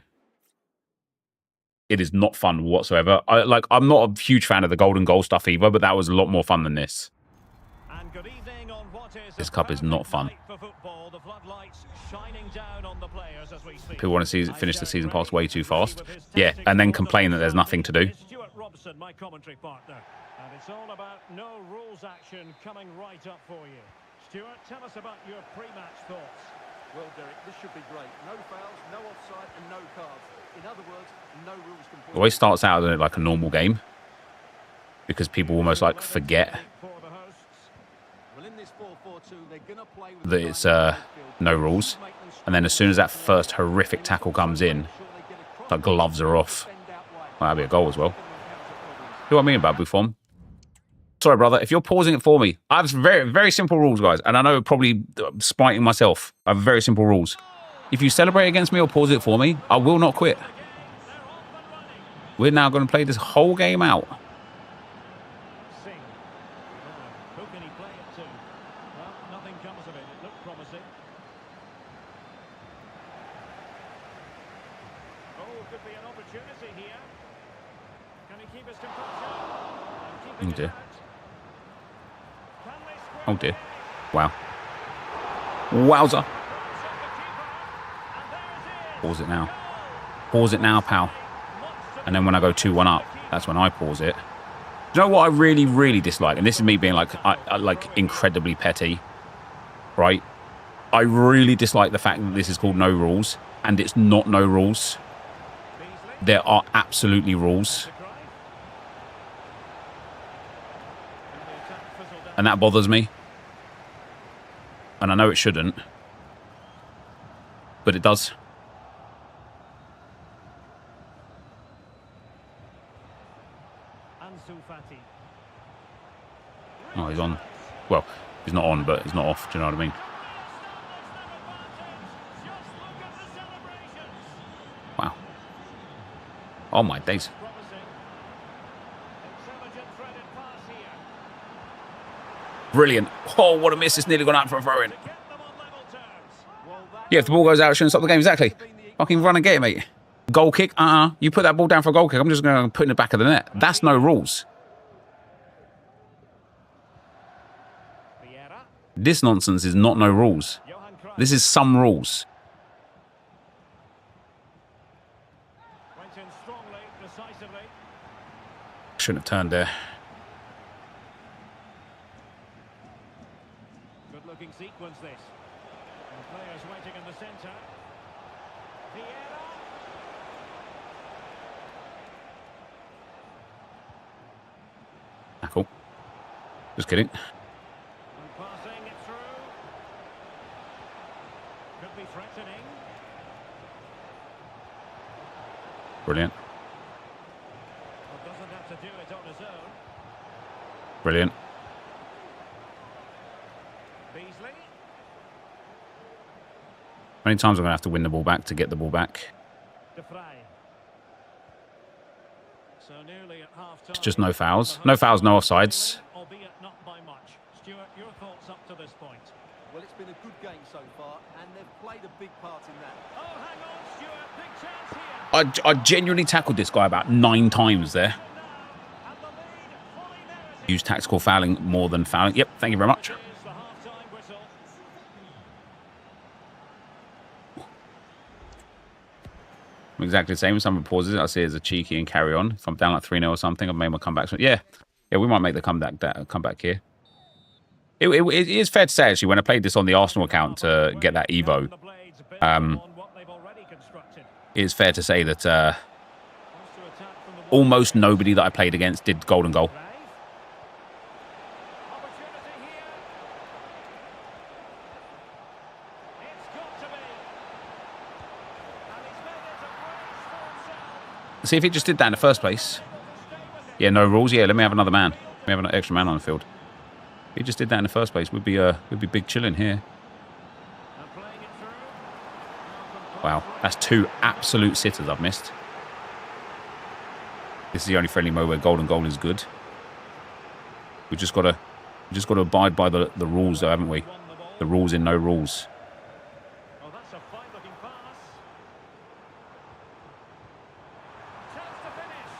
It is not fun whatsoever. I'm not a huge fan of the golden goal stuff either, but that was a lot more fun than this. This cup is not fun. People want to see finish the season pass way too fast. Yeah, and then complain that there's nothing to do. My commentary partner, and it's all about no rules action coming right up for you. Stuart, tell us about your pre-match thoughts. Well, Derek, this should be great. No fouls, no offside, and no cards. In other words, no rules can... It always starts out like a normal game because people almost like forget that it's no rules, and then as soon as that first horrific tackle comes in, the gloves are off. Well, that'd be a goal as well. See what I mean about Buffon? Sorry, brother. If you're pausing it for me, I have very, very simple rules, guys. And I know probably spiting myself. I have very simple rules. If you celebrate against me or pause it for me, I will not quit. We're now going to play this whole game out. Who can he play it to? Well, nothing comes of it. It looked promising. Oh, could be an opportunity here. Can he keep his composure? Oh dear. Oh dear. Wow. Wowza. Pause it now. Pause it now, pal. And then when I go 2-1 up, that's when I pause it. Do you know what I really, really dislike? And this is me being like incredibly petty, right? I really dislike the fact that this is called no rules, and it's not no rules. There are absolutely rules. And that bothers me. And I know it shouldn't. But it does. Oh, he's on. Well, he's not on, but he's not off. Do you know what I mean? Wow. Oh, my days. Brilliant. Oh, what a miss. It's nearly gone out for a throw-in. Yeah, if the ball goes out, it shouldn't stop the game. Exactly. Fucking run and get it, mate. Goal kick? You put that ball down for a goal kick. I'm just going to put it in the back of the net. That's no rules. This nonsense is not no rules. This is some rules. Shouldn't have turned there. Good looking sequence this. And players waiting in the centre. Vieira. Tackle. Just kidding. And passing it through. Could be threatening. Brilliant. But doesn't have to do it on his own. Brilliant. Beasley. How many times am I going to have to win the ball back to get the ball back? De Vrij. So nearly at half time. It's just no fouls. No fouls, no offsides. Albeit not by much. Stuart, your thoughts up to this point? Well, it's been a good game so far, and they've played a big part in that. Oh, hang on, Stuart. Big chance here. I genuinely tackled this guy about 9 times there. And the lead fully merited. Use tactical fouling more than fouling. Yep, thank you very much. Here's the half-time whistle. I'm exactly the same. Some pauses, I see it as a cheeky and carry on. If I'm down like 3-0 or something, I've made my comeback. So yeah, we might make the comeback here. It is fair to say, actually, when I played this on the Arsenal account to get that Evo, The blades build on what they've already constructed. it's fair to say that Wants to attack from the wall. almost nobody that I played against did golden goal. Drive. Opportunity here. It's got to be. And he's made it a brace for himself. See if he just did that in the first place. Yeah, no rules. Yeah, let me have another man. Let me have an extra man on the field. If he just did that in the first place, we'd be big chilling here. And playing it through. Wow, that's 2 absolute sitters I've missed. This is the only friendly mode where golden goal is good. We just gotta abide by the rules, though, haven't we? Won the ball. The rules in no rules. Oh, that's a fine-looking pass. Chance to finish.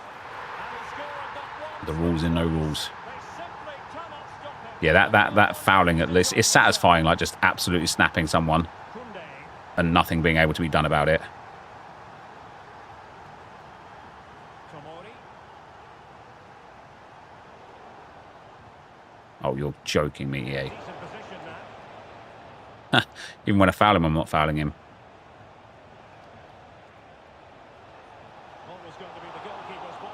And he scored that one. The rules in no rules. They simply cannot stop him. Yeah, that fouling at least is satisfying. Like just absolutely snapping someone Koundé. and nothing being able to be done about it. Tomori. Oh, you're joking me, EA. Decent position now. Even when I foul him, I'm not fouling him. Always going to be the goalkeeper's ball.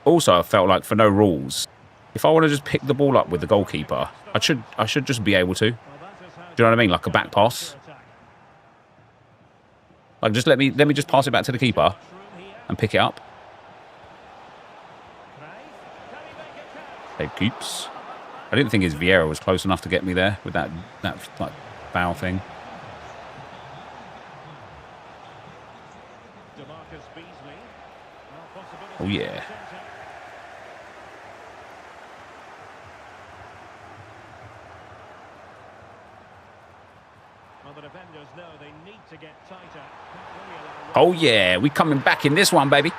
Also, I felt like for no rules, if I want to just pick the ball up with the goalkeeper, I should just be able to. Do Well, that is how you know what I mean? Like a back pass. attack. Like just let me just pass it back to the keeper Room here. and pick it up. Can he make it count? Hey, keeps. I didn't think his Vieira was close enough to get me there with that like foul thing. DeMarcus Beasley. Well, possibility Oh, yeah. in the centre. Well, the defenders know they need to get tighter. Can't really allow Oh yeah, we coming back in this one, baby.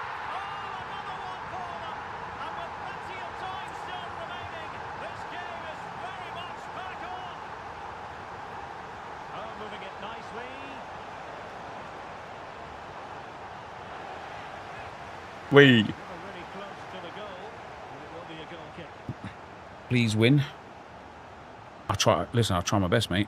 We please win. I'll try. Listen, I'll try my best, mate.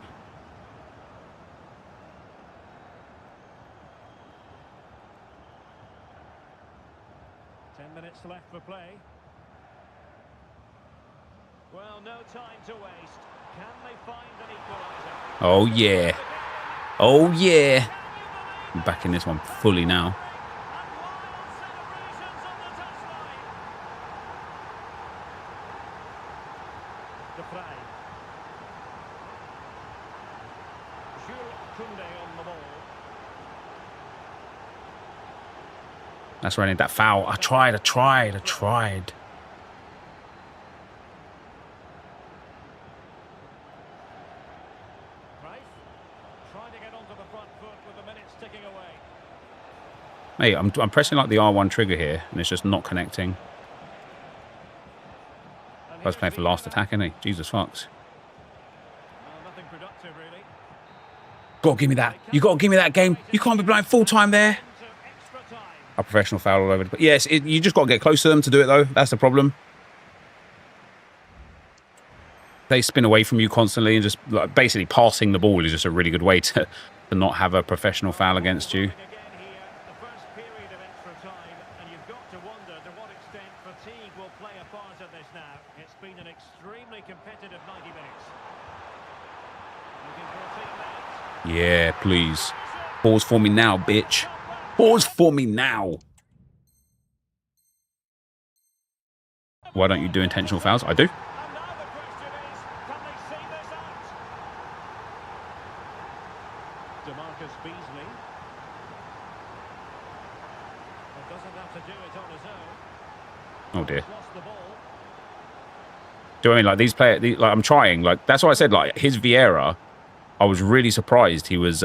Minutes left for play. Well, no time to waste. Can they find an equaliser? Oh yeah. Oh yeah. I'm back in this one fully now. And wild celebrations on the touchline. De Vrij. Jules Koundé on the ball. That's where I need that foul. I tried. Price trying to get onto the front foot with the minutes ticking away. Mate, I'm pressing like the R1 trigger here, and it's just not connecting. And I was playing for last attack, innit? Jesus fucks. well, nothing productive really. Gotta give me that. You gotta give me that game. You can't be playing full time there. Into extra time. a professional foul all over. But yes, you just got to get close to them to do it, though. That's the problem. They spin away from you constantly, and just like, basically passing the ball is just a really good way to not have a professional foul against you. Yeah, please. Pause for me now, bitch. Pause for me now. Why don't you do intentional fouls? I do. Oh dear. Do I mean like these players? Like I'm trying. Like that's why I said like his Vieira. I was really surprised he was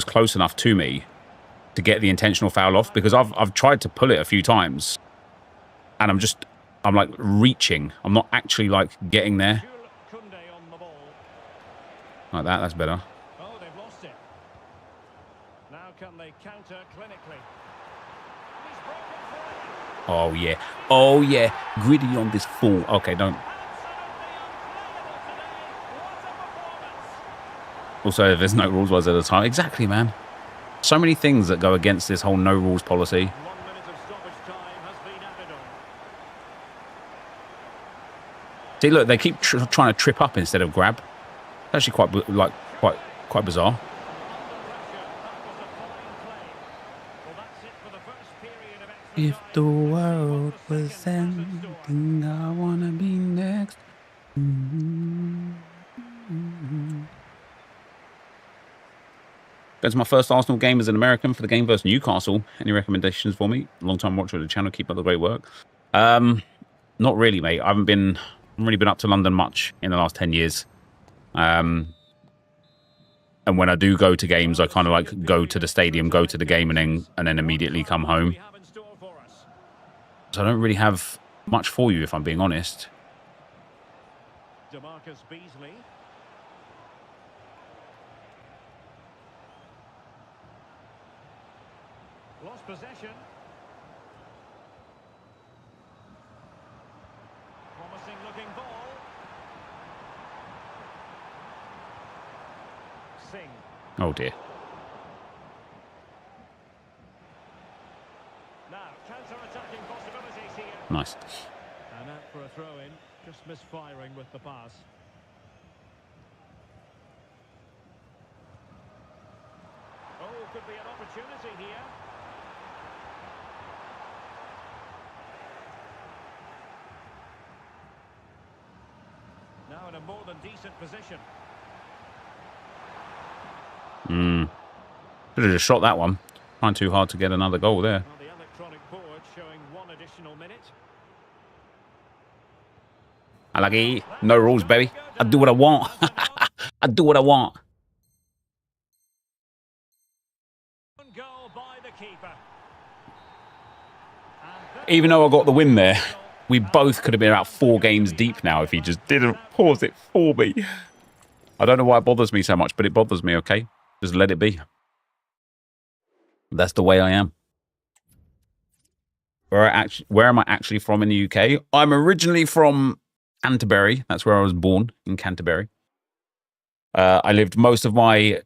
close enough to me to get the intentional foul off, because I've tried to pull it a few times, and I'm like reaching. I'm not actually like getting there. Like that. That's better. Oh, they've lost it. Now can they counter clinically? Oh yeah. Oh yeah. Gritty on this fool. Okay, don't. Also, there's no rules was at the time. Exactly, man. So many things that go against this whole no rules policy. 1 minute of stoppage time has been added on. See, look, they keep trying to trip up instead of grab. It's actually quite bizarre. If the world was ending, I wanna be next. That's my first Arsenal game as an American for the game versus Newcastle. Any recommendations for me? Long-time watcher of the channel. Keep up the great work. Not really, mate. I haven't really been up to London much in the last 10 years. And when I do go to games, I kind of like go to the stadium, go to the game, and then immediately come home. So I don't really have much for you, if I'm being honest. DeMarcus Beasley. Lost possession. Promising looking ball. Singh. Oh dear. Now, counter-attacking possibilities here. Nice. And out for a throw-in, just misfiring with the pass. Oh, could be an opportunity here. Now in a more than decent position. Should have just shot that one. Trying too hard to get another goal there. On the electronic board showing 1 additional minute. I like it. No rules, baby. I do what I want. I do what I want. Goal by the keeper. Even though I got the win there, we both could have been about 4 games deep now if he just didn't pause it for me. I don't know why it bothers me so much, but it bothers me, okay? Just let it be. That's the way I am. Where am I actually from in the UK? I'm originally from Canterbury. That's where I was born, in Canterbury. I lived most of my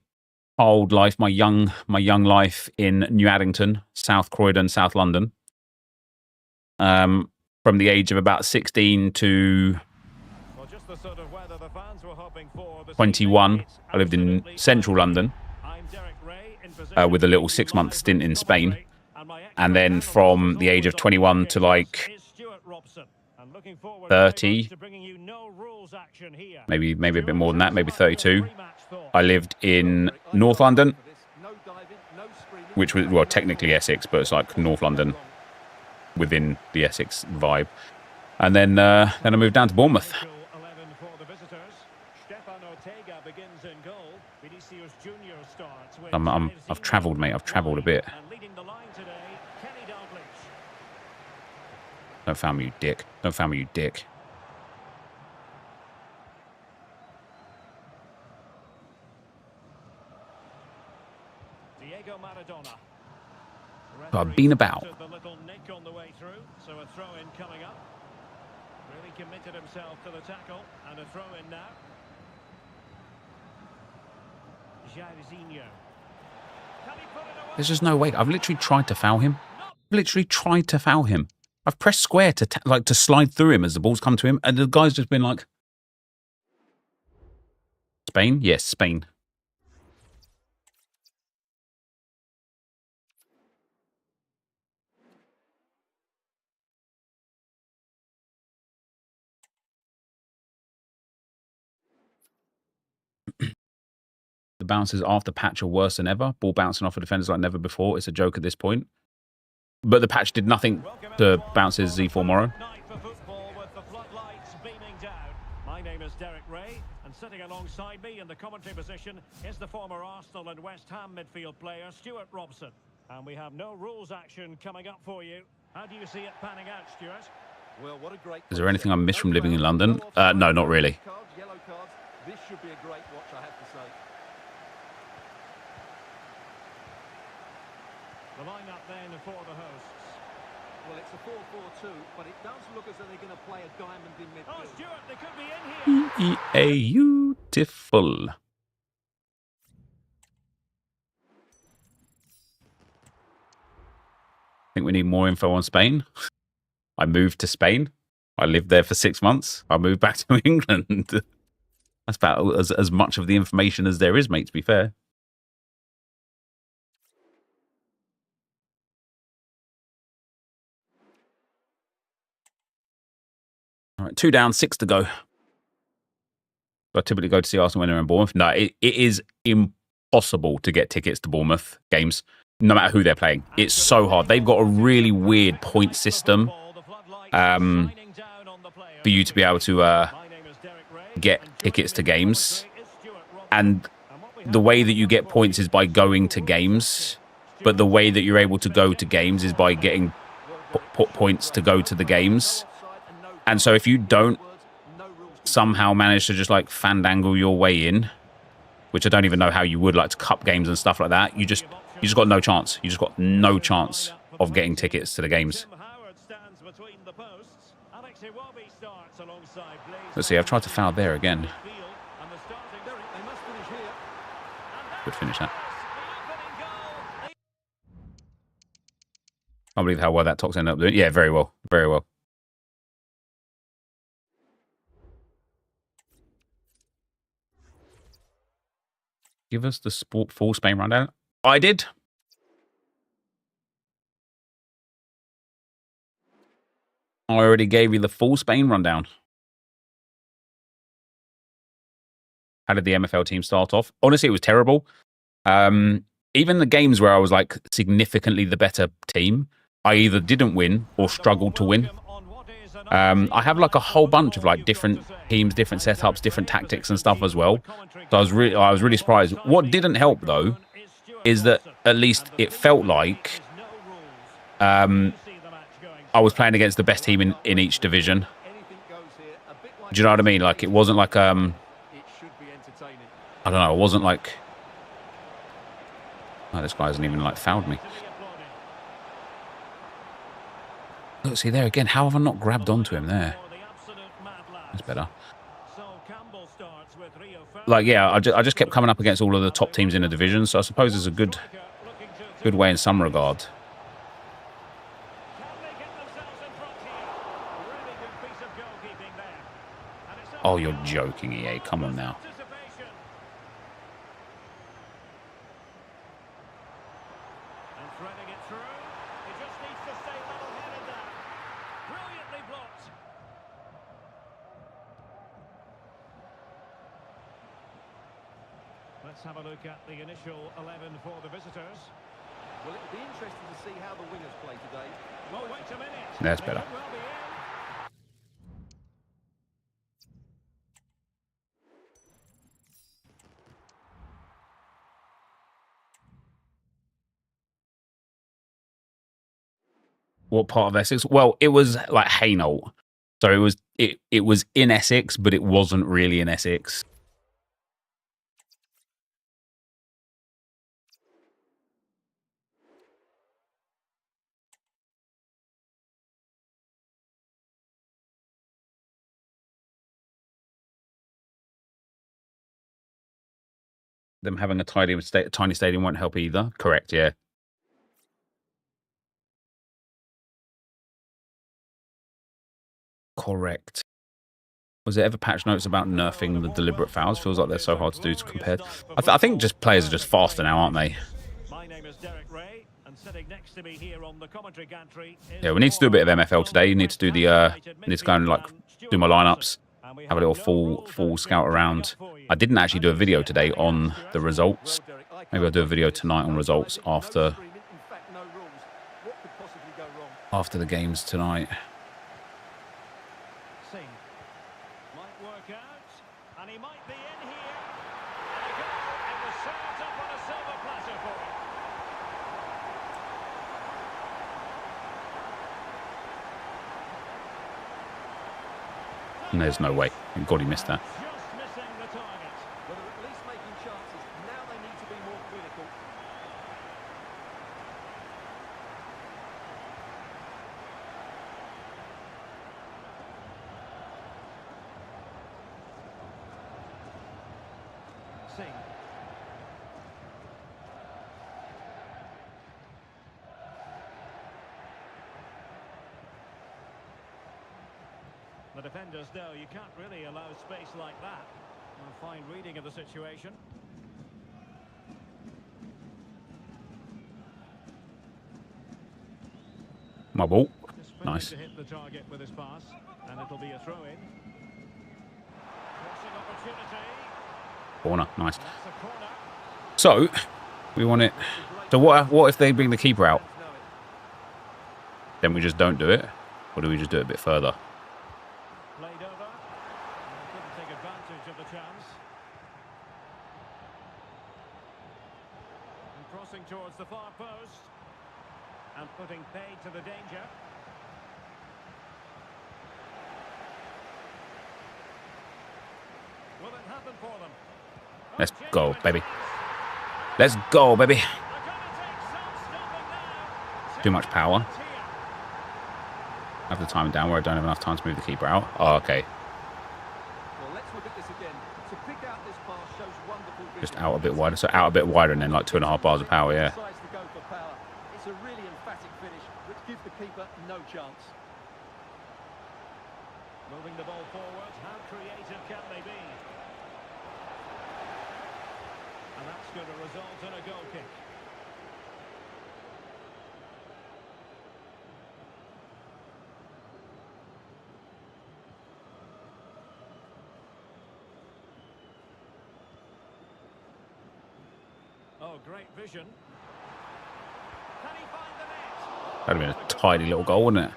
old life, my young life in New Addington, South Croydon, South London. From the age of about 16 to 21, I lived in central London with a little 6-month stint in Spain. And then from the age of 21 to like 30, maybe a bit more than that, maybe 32, I lived in North London, which was, well, technically Essex, but it's like North London within the Essex vibe. And then I moved down to Bournemouth. I've travelled, mate. I've travelled a bit. Don't foul me, you dick. Don't foul me, you dick. I've been about. The little nick on the way through, so a throw in coming up. Really committed himself to the tackle, and a throw in now. Jairzinho. Can he put it away? There's just no way. I've literally tried to foul him. Literally tried to foul him. I've pressed square to to slide through him as the ball's come to him, and the guy's just been like, Spain? Yes, Spain. The bounces after patch are worse than ever. Ball bouncing off of defenders like never before. It's a joke at this point. But the patch did nothing to bounces Z4 Morrow. My name is Derek Ray, and sitting alongside me in the commentary position is the former Arsenal and West Ham midfield player Stuart Robson. And we have no rules action coming up for you. How do you see it panning out, Stuart? Well, what a great... Is there anything I missed from living in London? No, not really. Yellow cards. This should be a great watch, I have to say. The lineup then for the hosts. Well, it's a 4-4-2, but it does look as though they're going to play a diamond in midfield. Oh, Stuart, they could be in here. Beautiful. I think we need more info on Spain. I moved to Spain. I lived there for 6 months. I moved back to England. That's about as much of the information as there is, mate, to be fair. All right, 2 down, 6 to go. I typically go to see Arsenal when they're in Bournemouth. No, it is impossible to get tickets to Bournemouth games, no matter who they're playing. It's so hard. They've got a really weird point system for you to be able to get tickets to games. And the way that you get points is by going to games, but the way that you're able to go to games is by getting points to go to the games. And so if you don't somehow manage to just like fandangle your way in, which I don't even know how you would, like to cup games and stuff like that, you just got no chance. You just got no chance of getting tickets to the games. Let's see, I've tried to foul there again. Good finish that. I can't believe how well that Tox ended up doing. Yeah, very well. Very well. Give us the full Spain rundown. I did. I already gave you the full Spain rundown. How did the MFL team start off? Honestly, it was terrible. Even the games where I was like significantly the better team, I either didn't win or struggled to win. I have like a whole bunch of like different teams, different setups, different tactics and stuff as well. So I was really surprised. What didn't help though is that at least it felt like I was playing against the best team in each division. Do you know what I mean? Like it wasn't like I don't know. It wasn't like oh, this guy hasn't even like fouled me. Look, see there again. How have I not grabbed onto him there? That's better. Like, yeah, I just kept coming up against all of the top teams in the division, so I suppose it's a good way in some regard. Oh, you're joking, EA. Come on now. Let's have a look at the initial 11 for the visitors. Well, it'll be interesting to see how the wingers play today. Oh, wait a minute. That's better. What part of Essex? Well, it was like Hainault. So it was in Essex, but it wasn't really in Essex. them having a tiny stadium won't help either. Correct, yeah. Correct. Was there ever patch notes about nerfing the deliberate fouls? Feels like they're so hard to do to compare. I think just players are just faster now, aren't they? My name is Derek Ray, and sitting next to me here on the commentary gantry is Yeah, we need to do a bit of MFL today. You need to do the need to go and like do my lineups, have a little full scout around. I didn't actually do a video today on the results. Maybe I'll do a video tonight on results after the games tonight. Might work out, and he might be in here. And a goal, it was served up on a silver platter for him. And there's no way. Thank God he missed that. Just missing the target. Well, they're at least making chances. Now they need to be more clinical. Singh. The defenders know you can't really allow space like that. A fine reading of the situation. My ball. Just failing Nice. to hit the target with his pass, and it'll be a throw-in. Crossing opportunity. Corner. Nice. That's a corner. So, we want it. So what if they bring the keeper out? Then we just don't do it? Or do we just do it a bit further? Played over. Couldn't take advantage of the chance. And crossing towards the far post. And putting paid to the danger. Will it happen for them? Let's go, baby. Let's go, baby. They're gonna take some stopping now. Too much power. Here. I have to time it down where I don't have enough time to move the keeper out. Oh, okay. Well, let's look at this again. To pick out this pass shows wonderful vision. Just out a bit wider. So out a bit wider and then like 2.5 bars of power, yeah. Decides to go for power. It's a really emphatic finish, which gives the keeper no chance. Moving the ball forward. How creative can they be? And that's going to result in a goal kick. Oh, great vision. Can he find the net? That'd have been a tidy little goal, wouldn't it?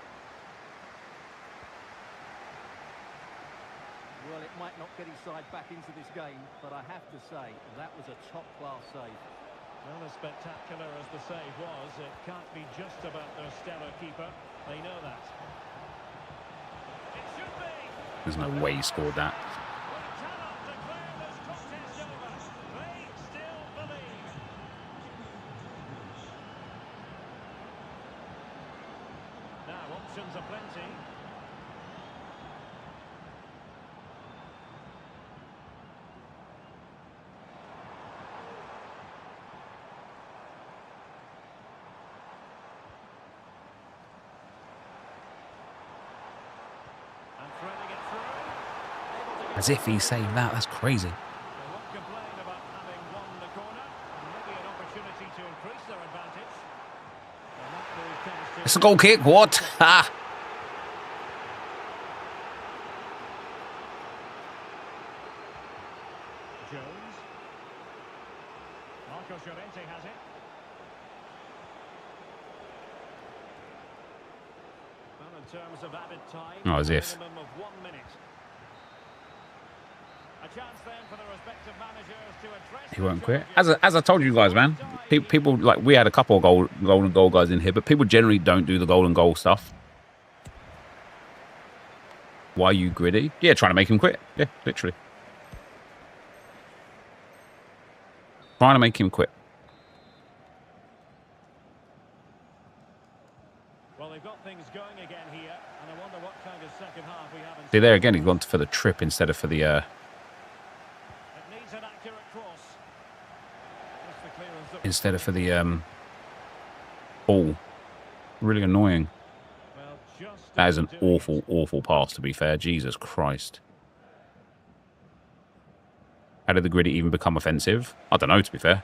Well, it might not get his side back into this game, but I have to say, that was a top-class save. Well, as spectacular as the save was, it can't be just about their stellar keeper. They know that. It should be. There's no way he scored that. We cannot declare this contest over. They still believe. Now, options are plenty. And threading it through. Able to get As if he saved that. That's crazy. They won't complain about having won the corner. Maybe an opportunity to increase their advantage. And that move comes to... It's a goal kick. What? Ah. Jones. Marco Llorente has it. Well, in terms of added time, Oh, as if. minimum of 1 minute. A chance then for the respective managers to address He the won't quit. challenges. As I told you guys, man. People like we had a couple of golden goal guys in here, but people generally don't do the golden goal stuff. Why are you gritty? Yeah, trying to make him quit. Yeah, literally. Trying to make him quit. Well, they've got things going again here, and I wonder what kind of second half we have in See, there again, he's gone for the trip instead of for the... It needs an accurate cross. instead of for the ball. Really annoying. Well, just That is an doing it. awful, awful pass, to be fair. Jesus Christ. How did the griddy even become offensive? I don't know, to be fair.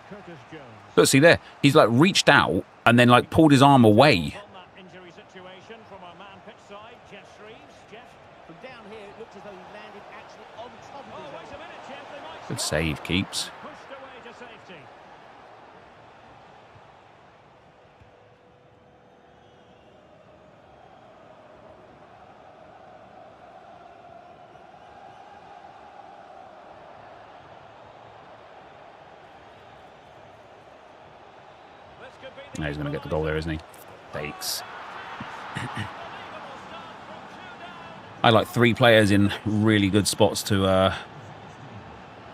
Curtis Jones. Look, see there. He's like reached out and then like pulled his arm away. On that injury situation from our man pitch side, Jeff Shreves. Jeff. From down here, it looked as though he landed actually on top of Oh, his wait a minute, Jeff. They might Good score. save, Keeps. Pushed away to safety. This could be the Now he's going to get the goal there, isn't he? Takes. I like 3 players in really good spots to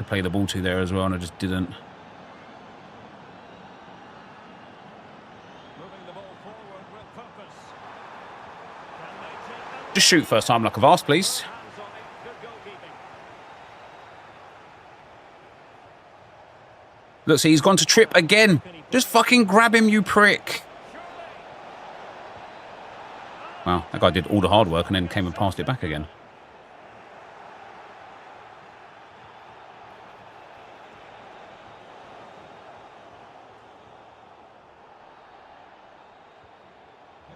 play the ball to there as well, and I just didn't. moving the ball forward with purpose. Can they take that? Just shoot first time like I've asked, please. Hands on it. Good goalkeeping. Look, see, he's gone to trip again. Just fucking grab him, you prick. Wow, that guy did all the hard work and then came and passed it back again.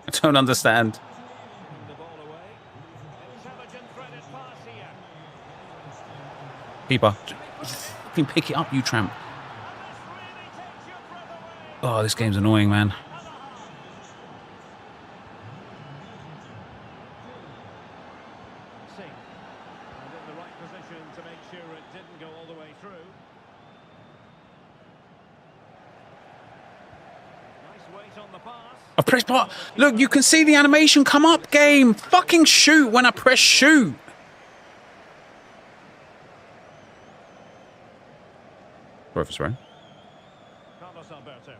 I don't understand. The ball away. Intelligent threaded pass here. Keeper, just fucking pick it up, you tramp. And this really takes your breath away. Oh, this game's annoying, man. Singh. And in the right position to make sure it didn't go all the way through. Nice weight on the pass. I press part. Look, you can see the animation come up, game. Fucking shoot when I press shoot. Sorry for swearing. Carlos Alberto.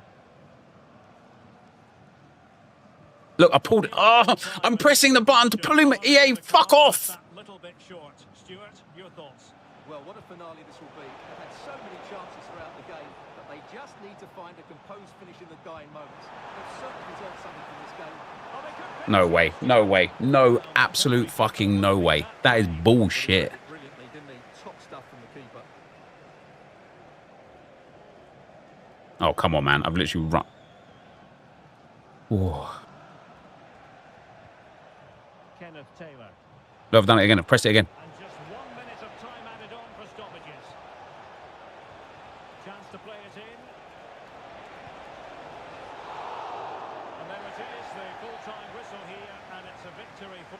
Look, I pulled it. Oh, I'm pressing the button to pull him. EA, fuck off. That little bit short. Stuart, your thoughts? Well, what a finale this will be. They've had so many chances throughout the game, but they just need to find a composed finish in the dying moments. They've certainly deserved something from this game. Oh, they could No way. No way. No absolute fucking no way. That is bullshit. Brilliantly, didn't he? Top stuff from the keeper. Oh, come on, man. I've literally run. Whoa. Kenneth Taylor. Look, I've done it again. I've pressed it again. And just 1 minute of time added on for stoppages. Chance to play it in. And there it is, the full-time whistle here, and it's a victory for...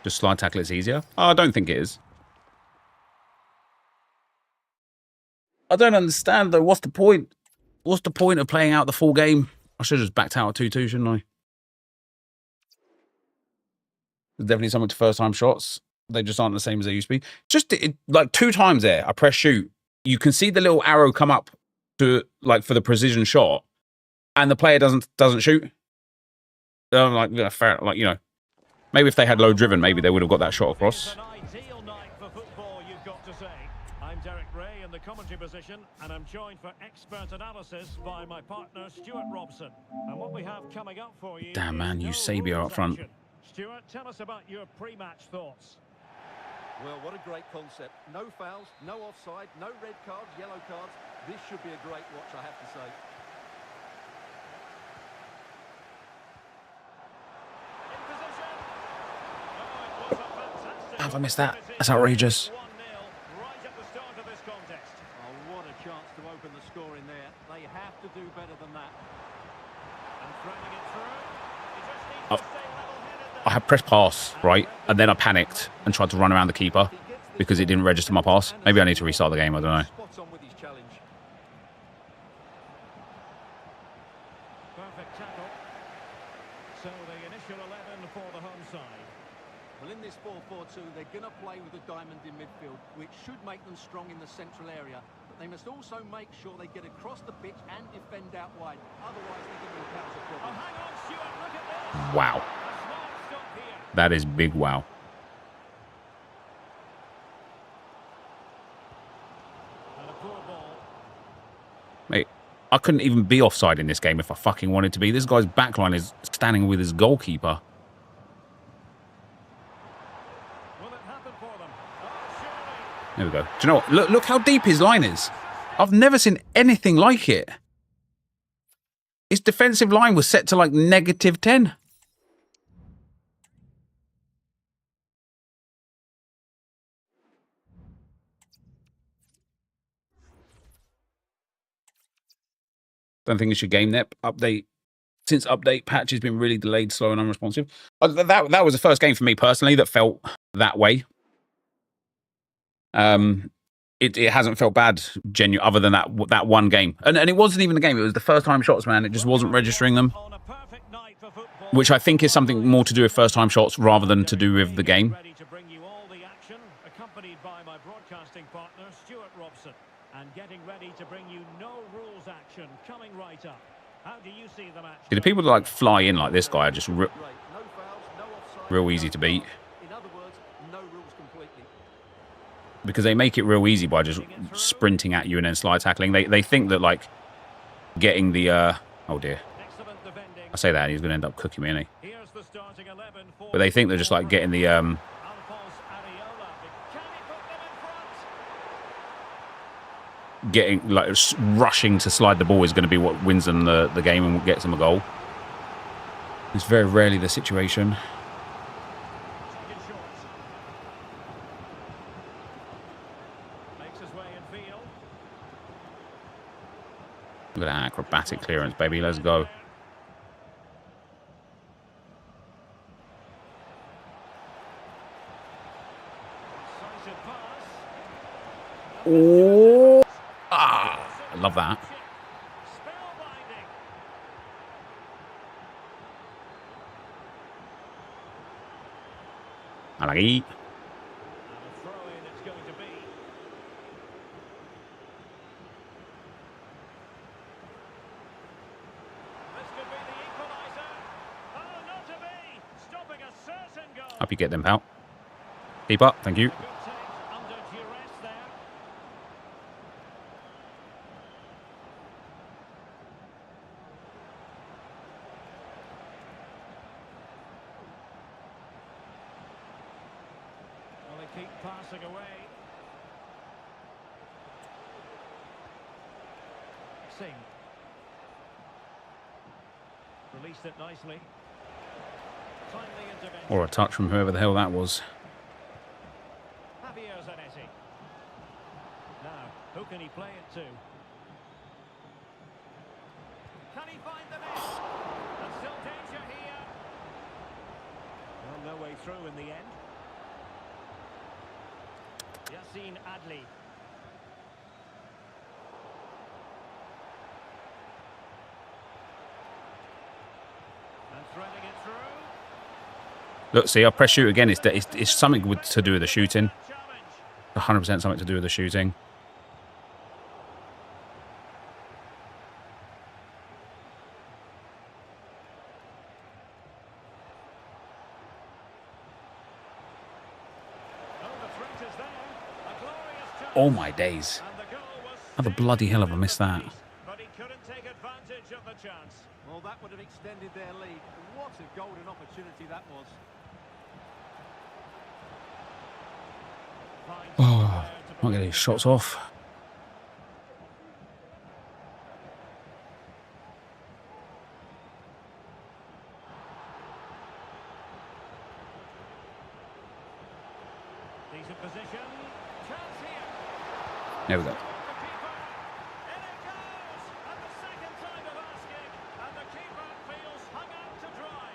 Just slide tackle is easier. Oh, I don't think it is. I don't understand, though. What's the point? What's the point of playing out the full game? I should have just backed out at 2-2, shouldn't I? There's definitely something to first-time shots. They just aren't the same as they used to be. Just like 2 times there, I press shoot. You can see the little arrow come up to like for the precision shot, and the player doesn't shoot. I'm like, yeah, fair. Like, you know, maybe if they had low driven, maybe they would have got that shot across. It's an ideal night for football, you've got to say. I'm Derek Ray in the commentary position, and I'm joined for expert analysis by my partner Stuart Robson. And what we have coming up for you. Damn, man, is no Eusebio rules up front. action. Stuart, tell us about your pre-match thoughts. Well, what a great concept. No fouls, no offside, no red cards, yellow cards. This should be a great watch, I have to say. In position. Oh, it was a fantastic Have I missed that? opportunity. That's outrageous. 1-0 right at the start of this contest. Oh, what a chance to open the score in there. They have to do better than that. And threading it through. He just needs Oh. to stay level-headed there. I had pressed pass, right? And then I panicked and tried to run around the keeper because it didn't register my pass. Maybe I need to restart the game, I don't know. Spot on with his challenge. Perfect tackle. So the initial 11 for the home side. Well, in this 4-4-2, they're going to play with a diamond in midfield, which should make them strong in the central area. But they must also make sure they get across the pitch and defend out wide. Otherwise, they're going to encounter Oh, problems. hang on, Stuart, look at this. Wow. A smart stop here. That is big wow. And a poor ball. Mate, I couldn't even be offside in this game if I fucking wanted to be. This guy's backline is standing with his goalkeeper. There we go. Do you know what? Look how deep his line is. I've never seen anything like it. His defensive line was set to like -10. Don't think it's your game net update. Since update patch has been really delayed, slow and unresponsive. That was the first game for me personally that felt that way. It hasn't felt bad, other than that one game. And it wasn't even the game. It was the first time shots, man. It just wasn't registering them. Which I think is something more to do with first time shots rather than to do with the game. Accompanied by my broadcasting partner, Stuart Robson, and getting ready to bring you no rules action coming right up. How do you see the match? The people that like fly in like this guy are just real easy to beat. In other words, no rules completely. Because they make it real easy by just sprinting at you and then slide tackling. They think that like getting the oh dear. I say that and he's gonna end up cooking me, isn't he? But they think they're just like getting the getting like rushing to slide the ball is going to be what wins them the game and gets them a goal. It's very rarely the situation. Look at that acrobatic clearance, baby. Let's go. Oh, I love that. I like it. Hope you get them, pal. Keep up, thank you. Keep passing away. Singh. Released it nicely. Timely intervention. Or a touch from whoever the hell that was. Now, who can he play it to? Can he find the net? There's still danger here. Well, no way through in the end. Yassine Adli. And threading it through. Look, see, I press shoot again. It's something to do with the shooting. 100% something to do with the shooting. Oh my days. How the bloody hell have I missed that? But he couldn't take advantage of the chance. Well, that would have extended their lead. What a golden opportunity that was. Oh, not getting his shots off. Decent position. Chance here. There we go. And it goes! And the second time of asking, and the keeper feels hung out to dry.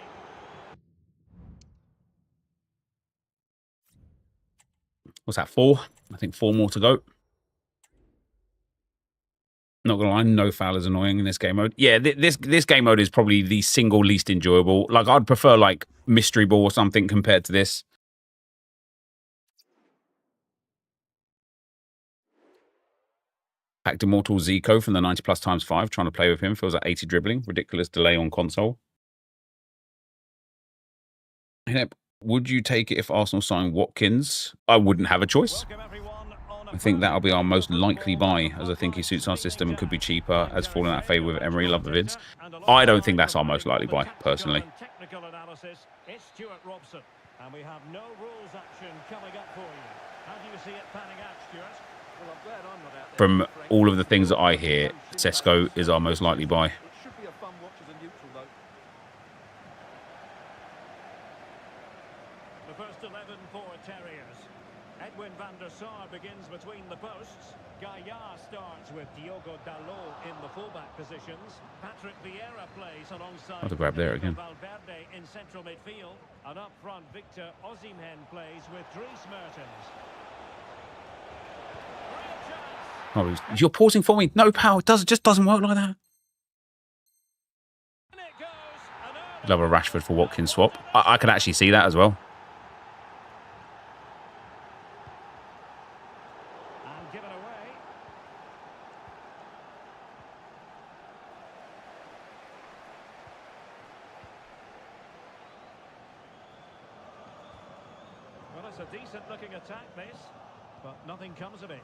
What's that, 4? I think 4 more to go. Not gonna lie, no foul is annoying in this game mode. Yeah, this game mode is probably the single least enjoyable. Like, I'd prefer like mystery ball or something compared to this. Packed Immortal Zico from the 90 plus times 5, trying to play with him. Feels like 80 dribbling. Ridiculous delay on console. Would you take it if Arsenal signed Watkins? I wouldn't have a choice. Welcome everyone on I think that'll be our most likely buy, as I think he suits our system and could be cheaper, has fallen out of favour with Emery. Love the vids. I don't think that's our most likely buy, personally. Technical analysis, it's Stuart Robson. And we have no rules action coming up for you. How do you see it panning out, Stuart? Well, I'm glad I'm not out there. From all of the things that I hear, Sesko is our most likely buy. It should be a fun watch as a neutral, though. The first 11 for Terriers. Edwin van der Sar begins between the posts. Gaillard starts with Diogo Dalot in the fullback positions. Patrick Vieira plays alongside Odegaard there again. Valverde in central midfield. And up front, Victor Osimhen plays with Dries Mertens. Oh, you're pausing for me. No, pal. It just doesn't work like that. Love a Rashford for Watkins swap. I can actually see that as well. And given away. Well, it's a decent looking attack, this, but nothing comes of it.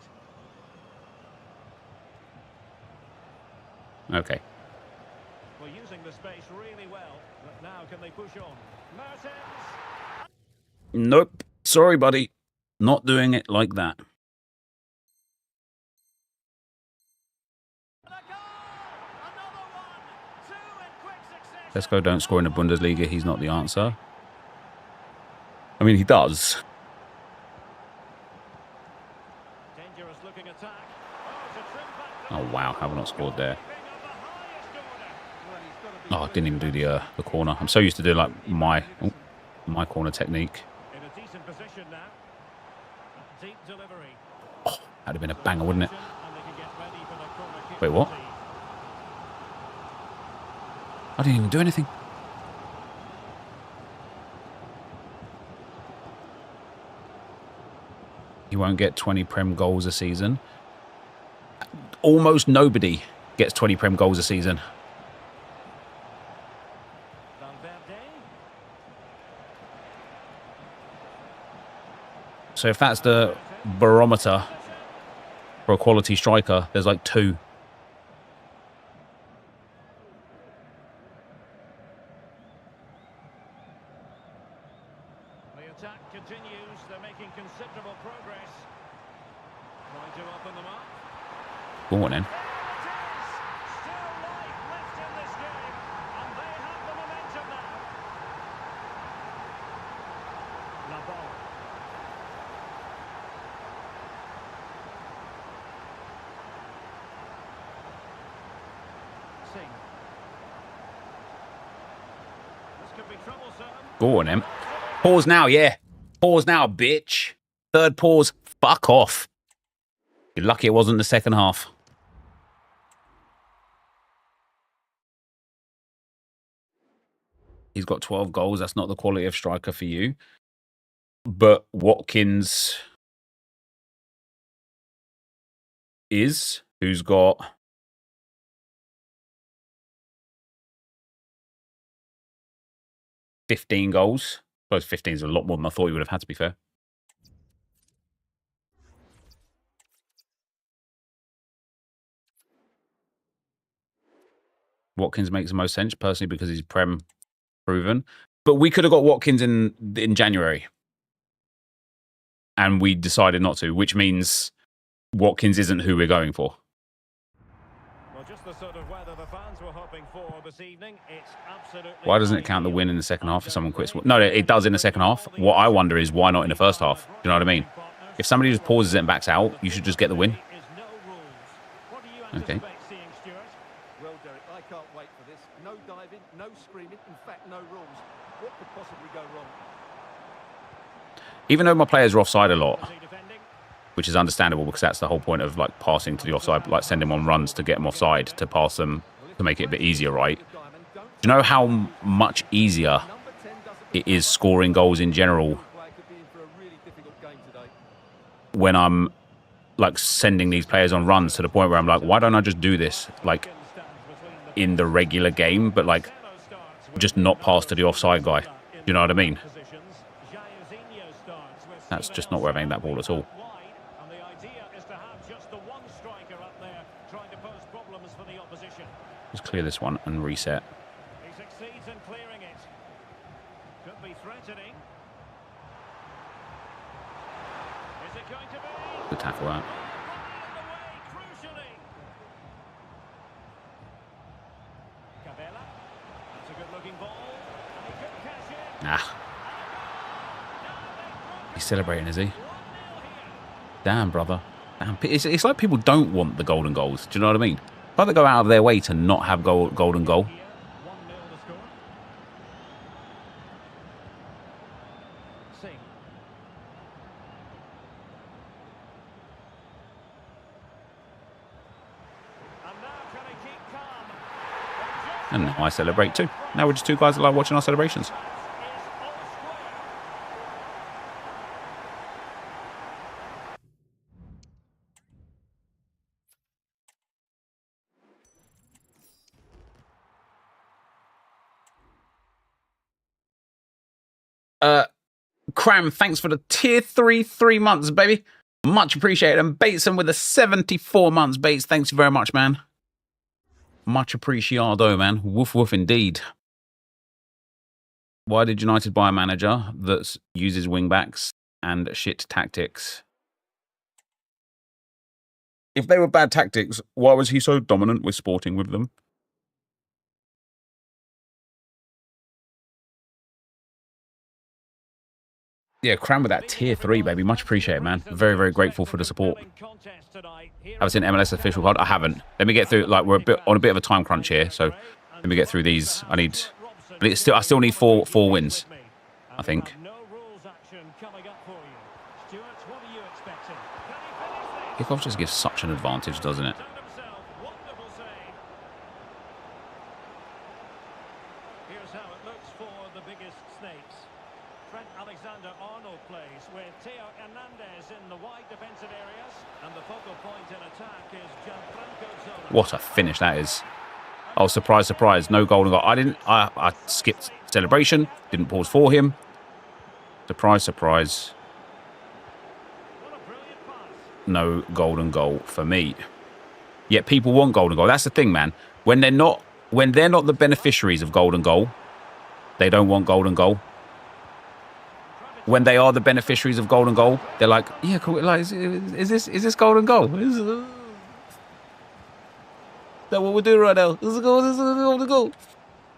Okay. Well, using the space really well, but now can they push on? Mertens! Nope. Sorry, buddy. Not doing it like that. Sesko don't score in the Bundesliga. He's not the answer. I mean, he does. Dangerous looking attack. Oh, wow. Have I not scored there? Oh, I didn't even do the corner. I'm so used to doing like my corner technique. In a decent position now. Deep delivery. Oh, that'd have been a banger, wouldn't it? And they can get ready for the corner kick. Wait, what? I didn't even do anything. He won't get 20 Prem goals a season. Almost nobody gets 20 Prem goals a season. Valverde. So if that's the barometer for a quality striker, there's like 2. The attack continues. They're making considerable progress. Trying to open them up. Go on then. Still life left in this game, and they have the momentum now. La ball. Sing. This could be troublesome. Go on then. Pause now, yeah. Pause now, bitch. Third pause. Fuck off. You're lucky it wasn't the second half. He's got 12 goals. That's not the quality of striker for you. But Watkins is, who's got 15 goals. I suppose 15 is a lot more than I thought he would have had, to be fair. Watkins makes the most sense, personally, because he's Prem proven. But we could have got Watkins in January. And we decided not to, which means Watkins isn't who we're going for. Well, just the sort of weather the fans were hoping for this evening. It's absolutely. Why doesn't it count the win in the second half if someone quits? No, it does in the second half. What I wonder is why not in the first half? Do you know what I mean? If somebody just pauses it and backs out, you should just get the win. Okay. Well, Derek, I can't wait for this. No diving, no screaming, in fact, no rules. What could possibly go wrong? Even though my players are offside a lot, which is understandable because that's the whole point of like passing to the offside, like send them on runs to get them offside, to pass them, to make it a bit easier, right? Do you know how much easier it is scoring goals in general when I'm like sending these players on runs, to the point where I'm like, why don't I just do this like in the regular game, but like just not pass to the offside guy? Do you know what I mean? That's just not where I've aimed that ball at all. And the idea is problems for the opposition. Just clear this one and reset. He succeeds in clearing it. Could be threatening. Is it going to be? Good tackle that. Crucially. Cabela. That's a good-looking ball. And he could cash in. Ah. He's celebrating, is he? Damn, brother. Damn. It's like people don't want the golden goals. Do you know what I mean? Like they go out of their way to not have golden goal. 1-0 the score. Sing. And now can he keep calm? And now I celebrate too. Now we're just two guys that like watching our celebrations. Cram, thanks for the tier 3 months, baby. Much appreciated. And Bateson with the 74 months. Bates, thanks very much, man. Much appreciado, man. Woof, woof, indeed. Why did United buy a manager that uses wingbacks and shit tactics? If they were bad tactics, why was he so dominant with Sporting with them? Yeah, Cram with that tier 3, baby. Much appreciated, man. Very, very grateful for the support. Have I seen MLS official card? I haven't. Let me get through. Like, we're on a bit of a time crunch here, so let me get through these. I still need four wins, I think. Kickoff just gives such an advantage, doesn't it? Here's how it looks for the biggest snakes. Trent Alexander-Arnold plays with Theo Hernandez in the wide defensive areas, and the focal point in attack is Gianfranco Zola. What a finish that is. Oh, surprise, surprise. No golden goal. I skipped celebration. Didn't pause for him. Surprise, surprise. What a brilliant pass. No golden goal for me. Yet people want golden goal. That's the thing, man. When they're not the beneficiaries of golden goal, they don't want golden goal. When they are the beneficiaries of golden goal, they're like, yeah, cool. Like, is this golden goal? Is that what we're doing right now? This is golden goal.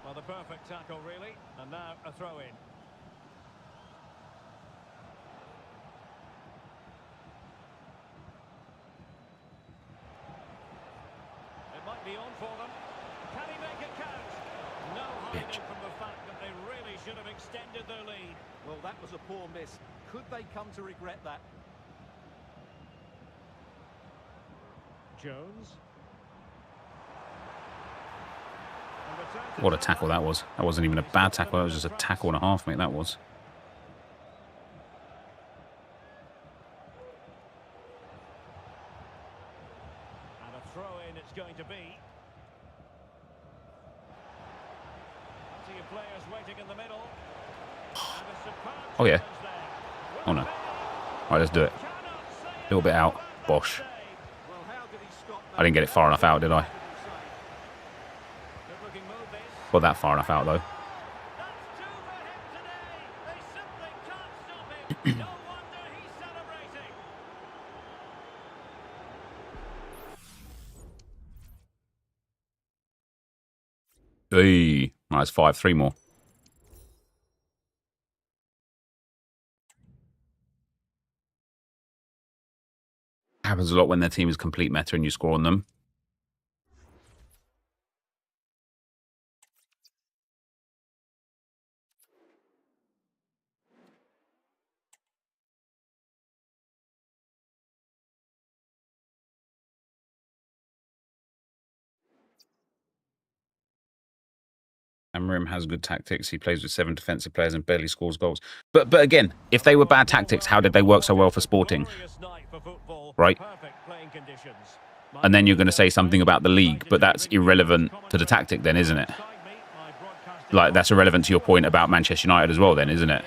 Well, the perfect tackle, really. And now a throw-in. It might be on for them. Can he make it count? No hiding from the fact that they really should have extended their lead. Well, that was a poor miss. Could they come to regret that? Jones. What a tackle that was. That wasn't even a bad tackle. That was just a tackle and a half, mate. That was. And a throw-in it's going to be. Plenty of players waiting in the middle. And a superb Oh, yeah. challenge there. Oh, no. All right, let's do it. Cannot save A little bit out. Bosh. Well, how did he stop that? I didn't get it far enough out, did I? Good looking move this. Got that far enough out, though. That's two for him today. They simply can't stop him. No wonder he's celebrating. Hey. All right, it's 5. 3 more. Happens a lot when their team is complete meta and you score on them. Amrim has good tactics. He plays with 7 defensive players and barely scores goals. But again, if they were bad tactics, how did they work so well for Sporting? Glorious night for football. Right? Perfect playing conditions. And then you're going to say something about the league, but that's irrelevant to the tactic then, isn't it? Like, that's irrelevant to your point about Manchester United as well then, isn't it?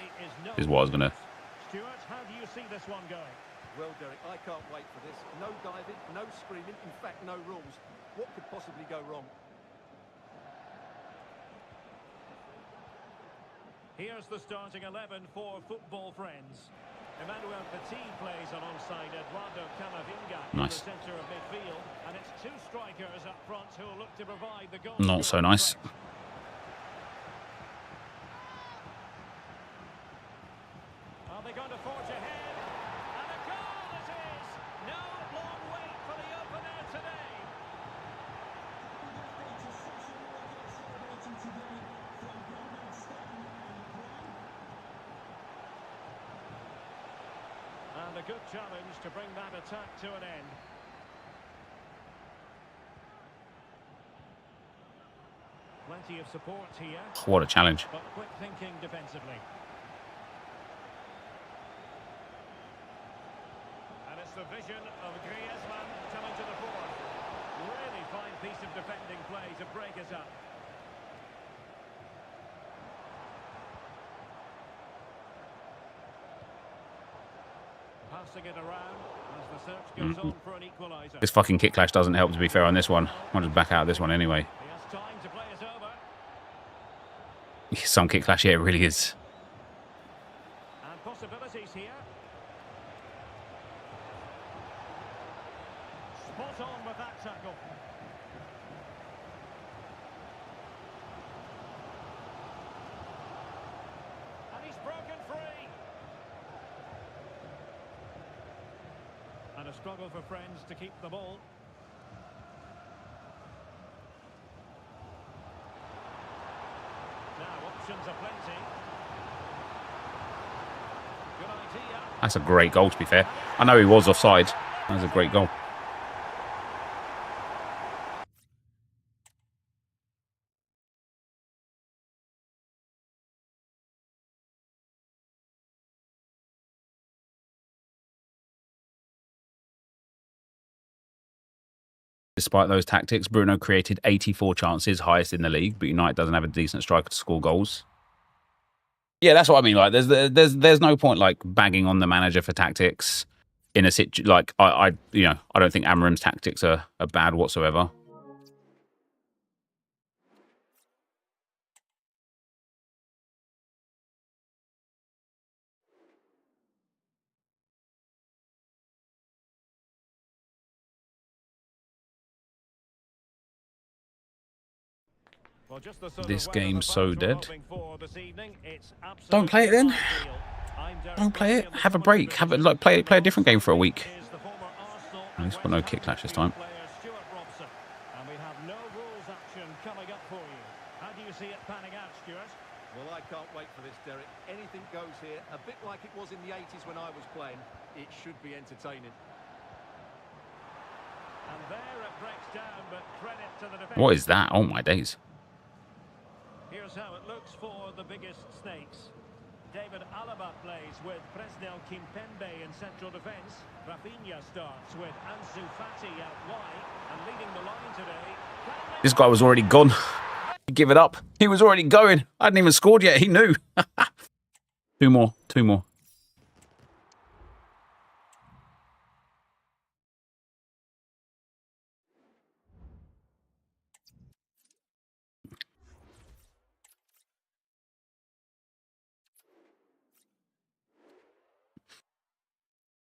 Is what I was going to... Stuart, how do you see this one going? Well, Derek, I can't wait for this. No diving, no screaming, in fact, no rules. What could possibly possibly go wrong? Here's the starting 11 for Football Friends. Emmanuel Petit plays alongside Eduardo Camavinga in the centre of midfield, and it's two strikers up front who look to provide the goal. Not so nice. Are they going to forge ahead? And a goal it is! No long wait for the opener today. And a good challenge to bring that attack to an end. Plenty of support here. What a challenge. But quick thinking defensively. And it's the vision of Griezmann coming to the fore. Really fine piece of defending play to break us up. Passing it around as the search goes on for an equaliser. This fucking kick clash doesn't help, to be fair, on this one. I'll just back out of this one anyway. He has time to play it over. Some kick clash, yeah, it really is. And possibilities here. Spot on with that tackle. And he's broken free. And a struggle for Friends to keep the ball. Now options are plenty. Good idea. That's a great goal, to be fair. I know he was offside. That was a great goal. Despite those tactics, Bruno created 84 chances, highest in the league, but United doesn't have a decent striker to score goals. Yeah, that's what I mean. Like, there's no point like bagging on the manager for tactics in a like I don't think Amarim's tactics are bad whatsoever. Well, just the sort This of weather game's the so fans were dead. hoping for this evening. It's Don't play it then. absolutely ideal. Don't play it. Have a break. Have it like play a different game for a week. Is the former Arsenal At least and got no West kick Ham clash this time. player Stuart Robson. And we have no rules action coming up for you. How do you see it panning out, Stuart? Well, I can't wait for this, Derek. Anything goes here, a bit like it was in the 80s when I was playing. It should be entertaining. And there it breaks down, but credit to the defence. What is that? Oh my days. Here's how it looks for the biggest snakes. David Alaba plays with Presnel Kimpembe in central defence. Rafinha starts with Ansu Fati out wide. And leading the line today... This guy was already gone. Give it up. He was already going. I hadn't even scored yet. He knew. Two more.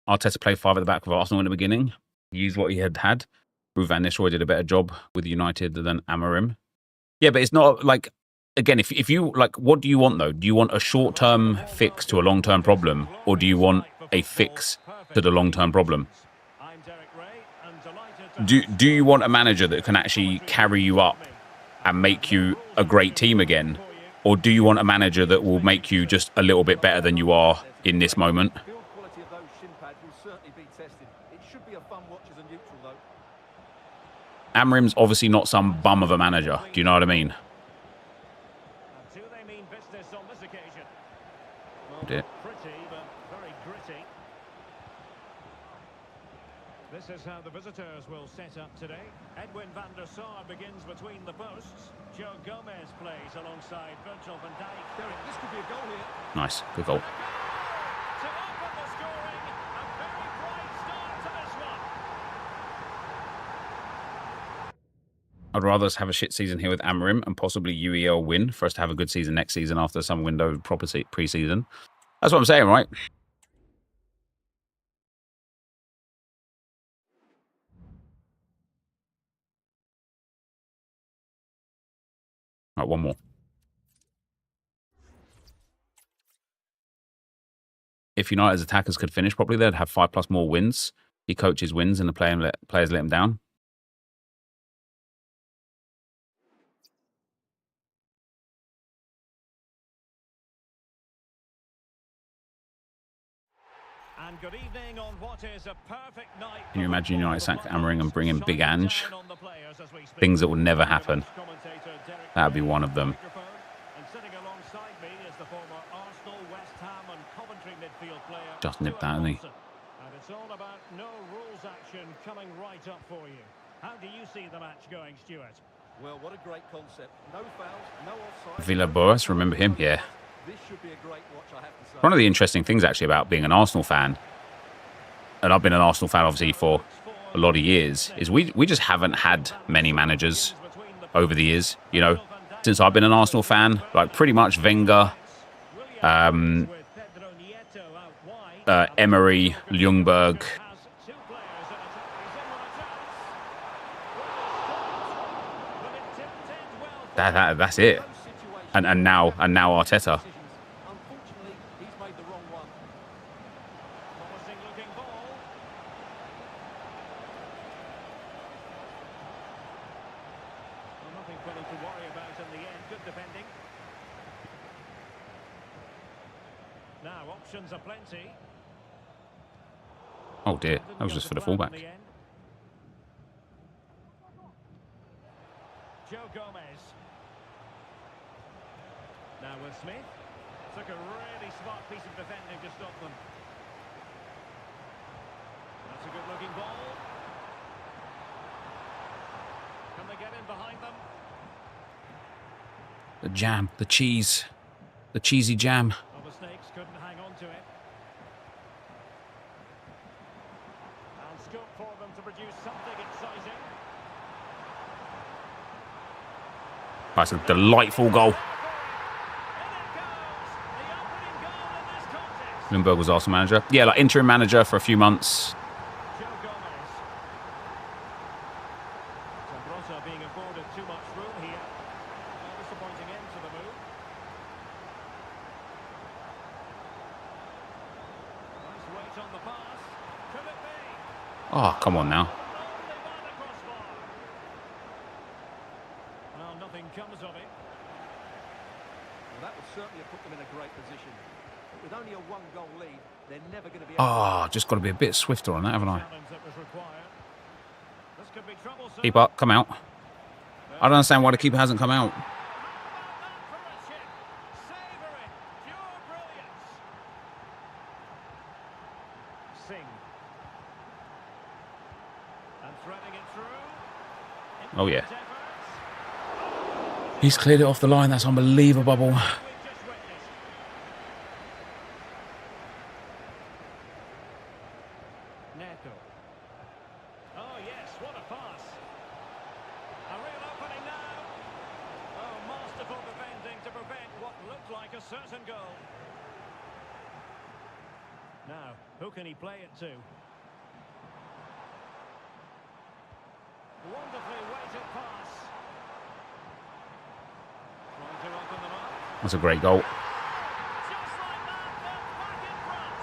Arteta played 5 at the back with Arsenal in the beginning. He used what he had. Ruud van Nistelrooy did a better job with United than Amarim. Yeah, but it's not like, again, if you, like, what do you want though? Do you want a short-term fix to a long-term problem? Or do you want a fix to the long-term problem? I'm Derek Ray, and delighted to Do you want a manager that can actually carry you up and make you a great team again? Or do you want a manager that will make you just a little bit better than you are in this moment? Build quality of those shin pads will certainly be tested. It should be a fun watch as a neutral, though. Amarim's obviously not some bum of a manager. Do you know what I mean? do they mean business on this occasion? Well, Dear. not pretty, but very gritty. This is how the visitors will set up today. Edwin van der Sar begins between the posts. Joe Gomez plays alongside Virgil van Dijk. Derek, this could be a goal here. Nice. Good goal. To open the scoring, a very bright start to this one. I'd rather us have a shit season here with Amarim and possibly UEL win for us to have a good season next season after some window of proper pre-season. That's what I'm saying, right? Right, one more. If United's attackers could finish properly, they'd have 5+ more wins. He coaches wins and the players let him down. And good evening on what is a perfect night. Can you imagine United sack Amaring and bring in Big Ange? Things that will never happen. That would be one of them. And sitting alongside me is the former Arsenal, West Ham and Coventry midfield player. Just nipped that, hasn't he? And it's all about no rules action coming right up for you. How do you see the match going, Stuart? Well, what a great concept. No fouls, no offside. Villa Boas, remember him? Yeah. This should be a great watch, I have to say. One of the interesting things actually about being an Arsenal fan, and I've been an Arsenal fan obviously for a lot of years, is we just haven't had many managers over the years. You know, since I've been an Arsenal fan, like pretty much Wenger, Emery, Ljungberg. That's it. And now Arteta. Unfortunately, he's made the wrong one. Promising looking ball. Well, nothing for them to worry about in the end. Good defending. Now options are plenty. Oh dear, that was just for the fullback. Joe Gomez. Now with Smith. Took a really smart piece of defending to stop them. That's a good looking ball. Can they get in behind them? The jam, the cheese, the cheesy jam. Well, the Snakes couldn't hang on to it. And scope for them to produce something exciting. That's a delightful goal. Ljungberg was Arsenal manager. Yeah, like interim manager for a few months. Joe Gomez. Zambrotta being afforded too much room here. Disappointing end to the move. Nice weight on the pass. Could it be? Oh, come on now. Only by the crossbar. Well, nothing comes of it. Well, that would certainly have put them in a great position. With only a one-goal lead, they're never going to be... Oh, just got to be a bit swifter on that, haven't I? Challenge that was required. This could be troublesome. Keep up, come out. I don't understand why the keeper hasn't come out. Savouring, pure brilliance. Singh. And threading it through. Oh, yeah. He's cleared it off the line. That's unbelievable. Neto. Oh yes, what a pass. A real opening now. Oh, masterful defending to prevent what looked like a certain goal. Now, who can he play it to? Wonderfully weighted pass. Trying to open them up. That's a great goal. Just like that, they're back in front.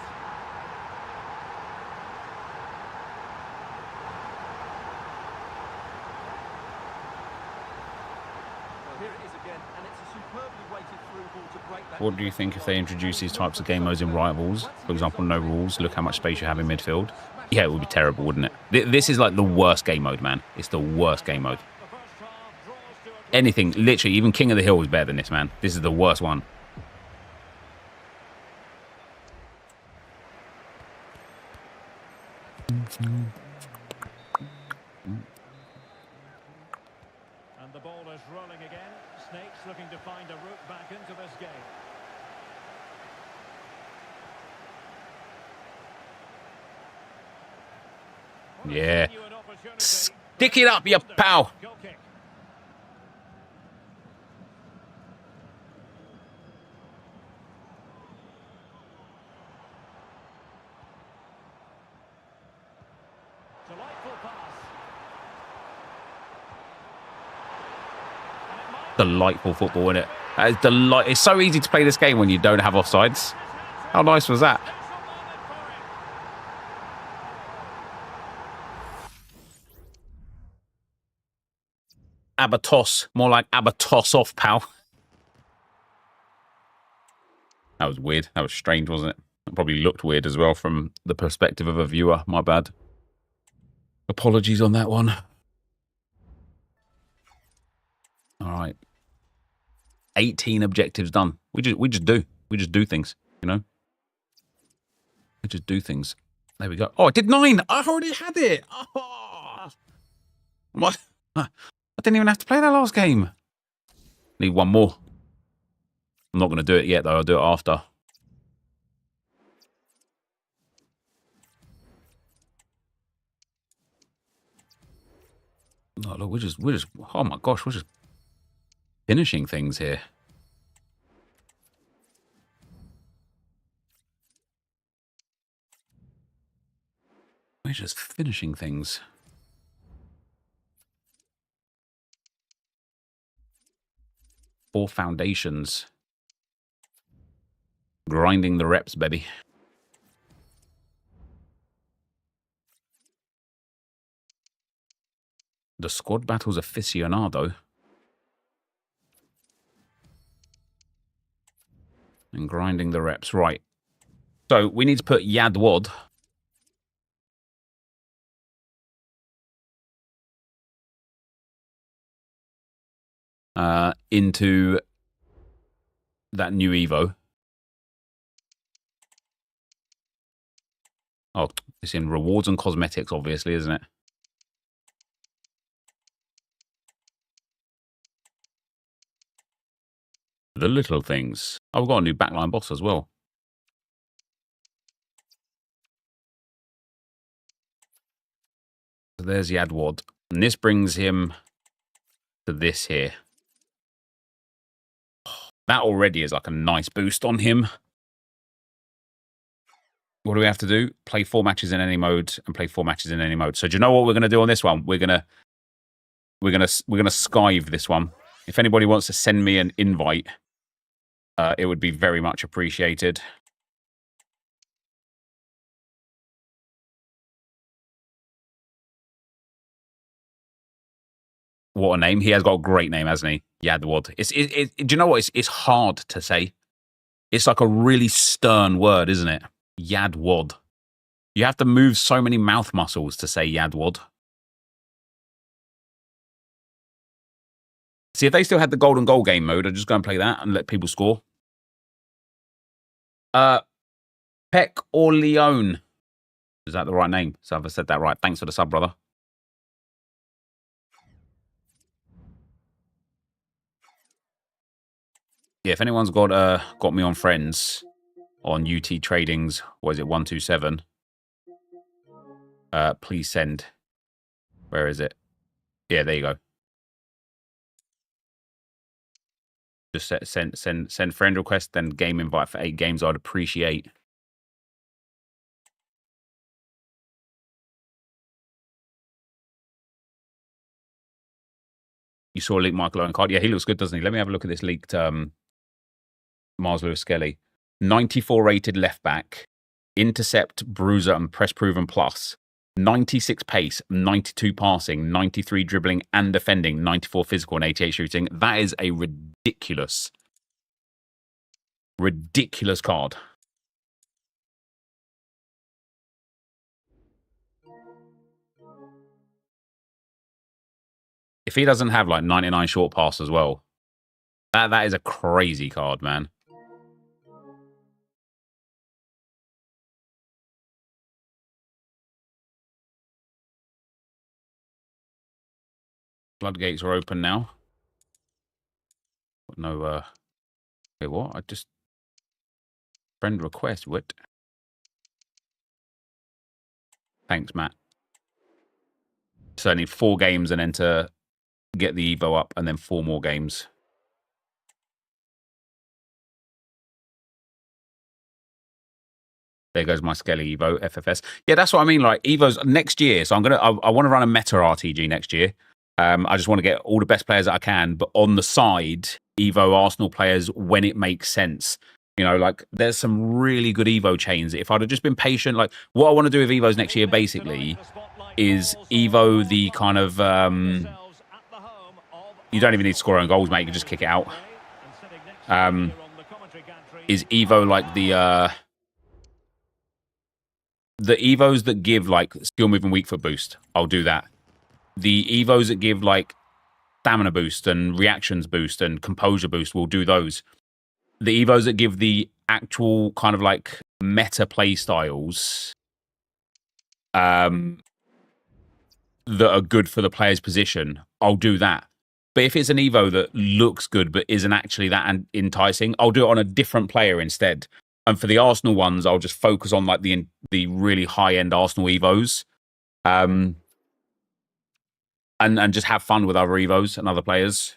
Well, here it is again, and it's a superbly weighted through ball to break that... What do you think if they introduce these types of game modes in rivals? For example, no rules, look how much space you have in midfield. Yeah, it would be terrible, wouldn't it? This is like the worst game mode, man. It's the worst game mode. The first half draws to a Anything, literally, even King of the Hill is better than this, man. This is the worst one. And the ball is rolling again. Snakes looking to find a route back into this game. Yeah. Genuine opportunity. Stick it up, you pal. Goal kick. Delightful football, isn't it? That is it's so easy to play this game when you don't have offsides. How nice was that? Abatos. More like Abatos off, pal. That was weird. That was strange, wasn't it? It probably looked weird as well from the perspective of a viewer. My bad. Apologies on that one. All right. 18 objectives done. We just do things, you know? We just do things. There we go. Oh, I did 9. I already had it. Oh. What? I didn't even have to play that last game. Need one more. I'm not going to do it yet, though. I'll do it after. Oh, look, we're just, oh my gosh, we're just finishing things here. We're just finishing things. Four foundations. Grinding the reps, baby. The squad battles aficionado. And grinding the reps. Right. So we need to put Yad Wad. Into that new Evo. Oh, it's in rewards and cosmetics, obviously, isn't it? The little things. Oh, we've got a new backline boss as well. So there's Yadwad. And this brings him to this here. That already is like a nice boost on him. What do we have to do? Play 4 matches in any mode and play 4 matches in any mode. So do you know what we're going to do on this one? We're gonna skive this one. If anybody wants to send me an invite, it would be very much appreciated. What a name. He has got a great name, hasn't he? Yadwad. Do you know what? It's hard to say. It's like a really stern word, isn't it? Yadwad. You have to move so many mouth muscles to say Yadwad. See, if they still had the golden goal game mode, I'd just go and play that and let people score. Peck or Leone. Is that the right name? So I've said that right. Thanks for the sub, brother. Yeah, if anyone's got me on friends on UT Tradings, what is it, 127? Please send. Where is it? Yeah, there you go. Just send friend request, then game invite for 8 games. I'd appreciate. You saw a leaked Michael Owen card. Yeah, he looks good, doesn't he? Let me have a look at this leaked Mars Lewis Skelly. 94 rated left back. Intercept, bruiser, and press proven plus. 96 pace, 92 passing, 93 dribbling and defending, 94 physical, and 88 shooting. That is a ridiculous card. If he doesn't have like 99 short pass as well, that is a crazy card, man. Floodgates are open now. No, wait, what? I just... Friend request, what? Thanks, Matt. So I need 4 games and then to get the Evo up and then 4 more games. There goes my Skelly Evo, FFS. Yeah, that's what I mean. Like, Evo's next year. So I want to run a meta RTG next year. I just want to get all the best players that I can, but on the side, Evo Arsenal players when it makes sense. You know, like there's some really good Evo chains. If I'd have just been patient, like what I want to do with Evos next year, basically, is Evo the kind of you don't even need to score own goals, mate. You can just kick it out. Is Evo like the Evos that give like skill move and weak foot boost? I'll do that. The Evos that give like stamina boost and reactions boost and composure boost, we'll do those. The Evos that give the actual kind of like meta play styles that are good for the player's position, I'll do that. But if it's an Evo that looks good but isn't actually that enticing, I'll do it on a different player instead. And for the Arsenal ones, I'll just focus on like the really high-end Arsenal Evos. And just have fun with other Evos and other players.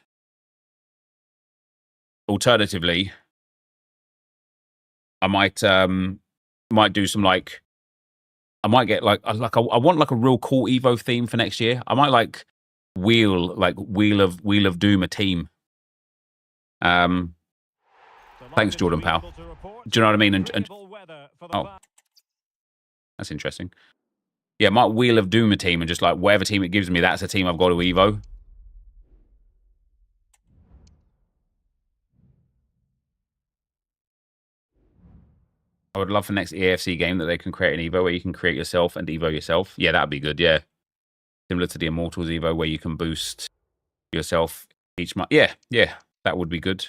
Alternatively, I might do some like I might get I want like a real cool Evo theme for next year. I might like wheel of Doom a team. Thanks, Jordan Powell. Do you know what I mean? And oh, that's interesting. Yeah, I might wheel of Doom a team and just like whatever team it gives me, that's a team I've got to Evo. I would love for next EAFC game that they can create an Evo where you can create yourself and Evo yourself. Yeah, that'd be good, yeah. Similar to the Immortals Evo where you can boost yourself each month. Yeah, that would be good.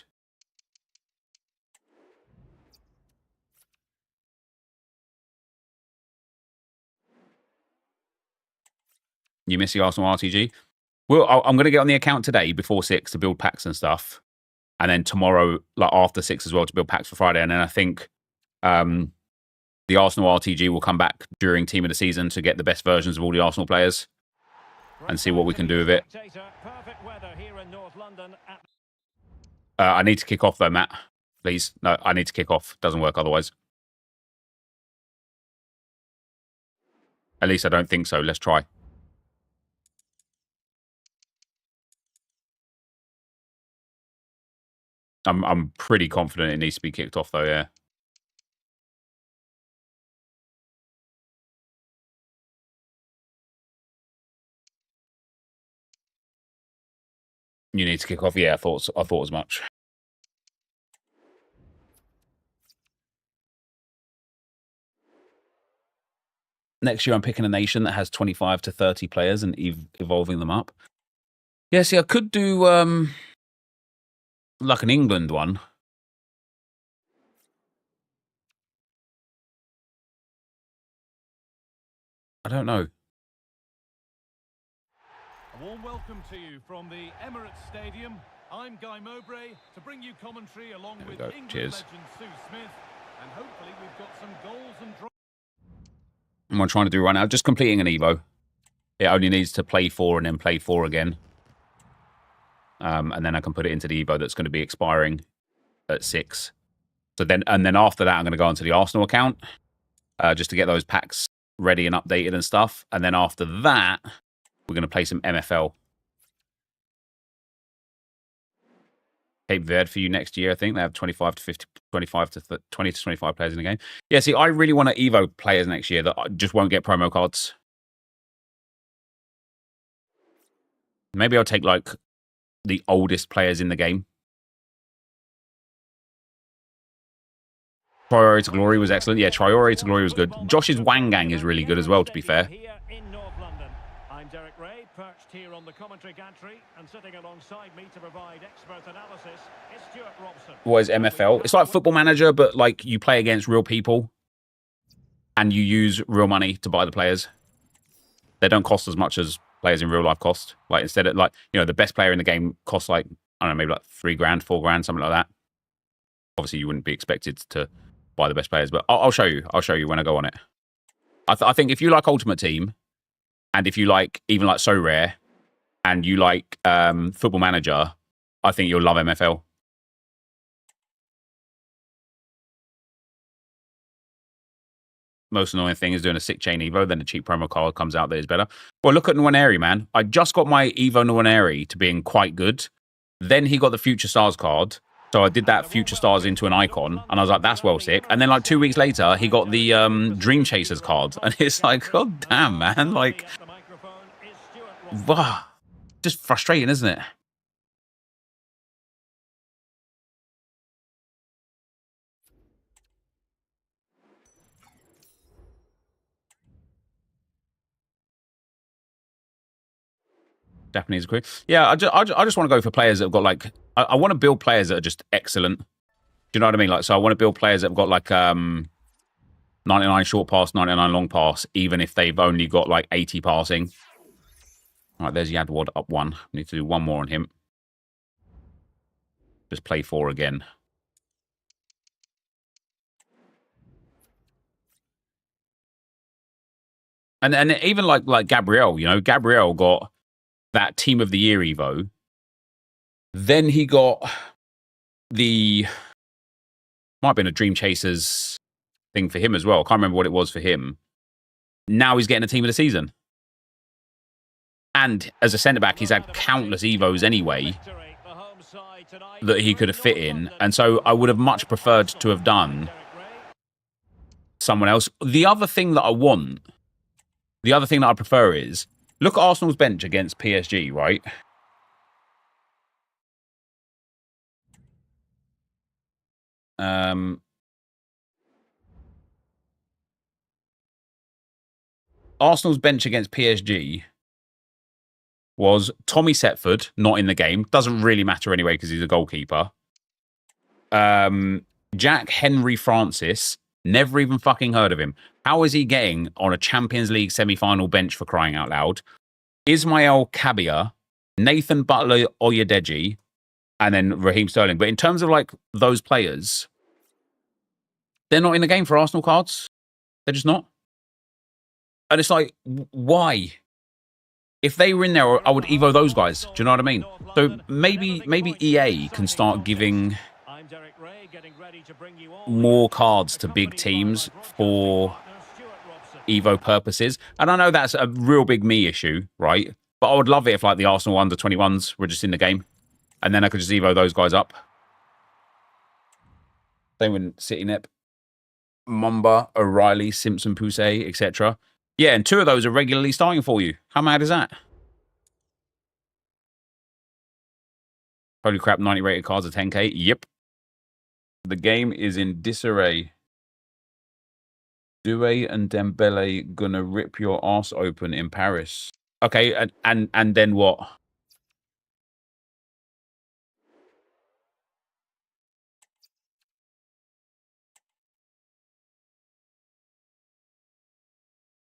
You miss the Arsenal RTG? Well, I'm going to get on the account today before 6 to build packs and stuff. And then tomorrow, like after 6 as well, to build packs for Friday. And then I think the Arsenal RTG will come back during Team of the Season to get the best versions of all the Arsenal players and see what we can do with it. I need to kick off though, Matt. Please. No, I need to kick off. Doesn't work otherwise. At least I don't think so. Let's try. I'm pretty confident it needs to be kicked off though, yeah. You need to kick off. Yeah, I thought as much. Next year, I'm picking a nation that has 25 to 30 players and evolving them up. Yeah, see, I could do like an England one. I don't know. A warm welcome to you from the Emirates Stadium. I'm Guy Mowbray to bring you commentary along with England legend Sue Smith, and hopefully we've got some goals and draws. What I'm trying to do right now, just completing an Evo. It only needs to play 4 and then play 4 again. And then I can put it into the Evo that's going to be expiring at 6. So then after that, I'm going to go onto the Arsenal account just to get those packs ready and updated and stuff. And then after that, we're going to play some MFL. Cape Verde for you next year, I think. They have 25 to 20 to 25 players in the game. Yeah, see, I really want to Evo players next year that just won't get promo cards. Maybe I'll take, like, the oldest players in the game. Traore to Glory was excellent. Yeah, Traore to Glory was good. Josh's Wangang is really good as well, to be fair. Perched here on the commentary gantry and sitting alongside me to provide expert analysis is Stuart Robson. What is MFL? It's like Football Manager, but like you play against real people and you use real money to buy the players. They don't cost as much as players in real life cost. Like instead of like, you know, the best player in the game costs like, I don't know, maybe like $3,000, $4,000, something like that. Obviously you wouldn't be expected to buy the best players, but I'll show you. I'll show you when I go on it. I think if you like Ultimate Team, and if you like, even like So Rare, and you like Football Manager, I think you'll love MFL. most annoying thing is doing a sick chain Evo, then a cheap promo card comes out that is better. Well, look at Nwaneri, man. I just got my Evo Nwaneri to being quite good. Then he got the Future Stars card. So I did that Future Stars into an icon, and I was like, that's well sick. And then like 2 weeks later, he got the Dream Chasers card. And it's like, god damn, man. Like, wow. Just frustrating, isn't it? Japanese agree. Yeah, I just want to go for players that have got like I want to build players that are just excellent. Do you know what I mean? Like, so I want to build players that have got like 99 short pass, 99 long pass, even if they've only got like 80 passing. All right, there's Yadwad up 1. Need to do 1 more on him. Just play 4 again. And even like Gabriel, you know, Gabriel got that Team of the Year Evo. Then he got the might have been a Dream Chasers thing for him as well. Can't remember what it was for him. Now he's getting a Team of the Season. And as a centre-back, he's had countless Evos anyway that he could have fit in. And so I would have much preferred to have done someone else. The other thing that I want, the other thing that I prefer is, look at Arsenal's bench against PSG, right? Arsenal's bench against PSG was Tommy Setford, not in the game. Doesn't really matter anyway because he's a goalkeeper. Jack Henry Francis, never even fucking heard of him. How is he getting on a Champions League semi-final bench for crying out loud? Ismail Kabia, Nathan Butler-Oyedeji, and then Raheem Sterling. But in terms of like those players, they're not in the game for Arsenal cards. They're just not. And it's like, why? If they were in there, I would Evo those guys. Do you know what I mean? So maybe EA can start giving more cards to big teams for Evo purposes. And I know that's a real big me issue, right? But I would love it if like the Arsenal under-21s were just in the game. And then I could just Evo those guys up. Same with City Nep. Mumba, O'Reilly, Simpson, Poussey, etc. Yeah, and 2 of those are regularly starting for you. How mad is that? Holy crap, 90 rated cards are 10k. Yep. The game is in disarray. Doué and Dembele gonna rip your ass open in Paris. Okay, and then what?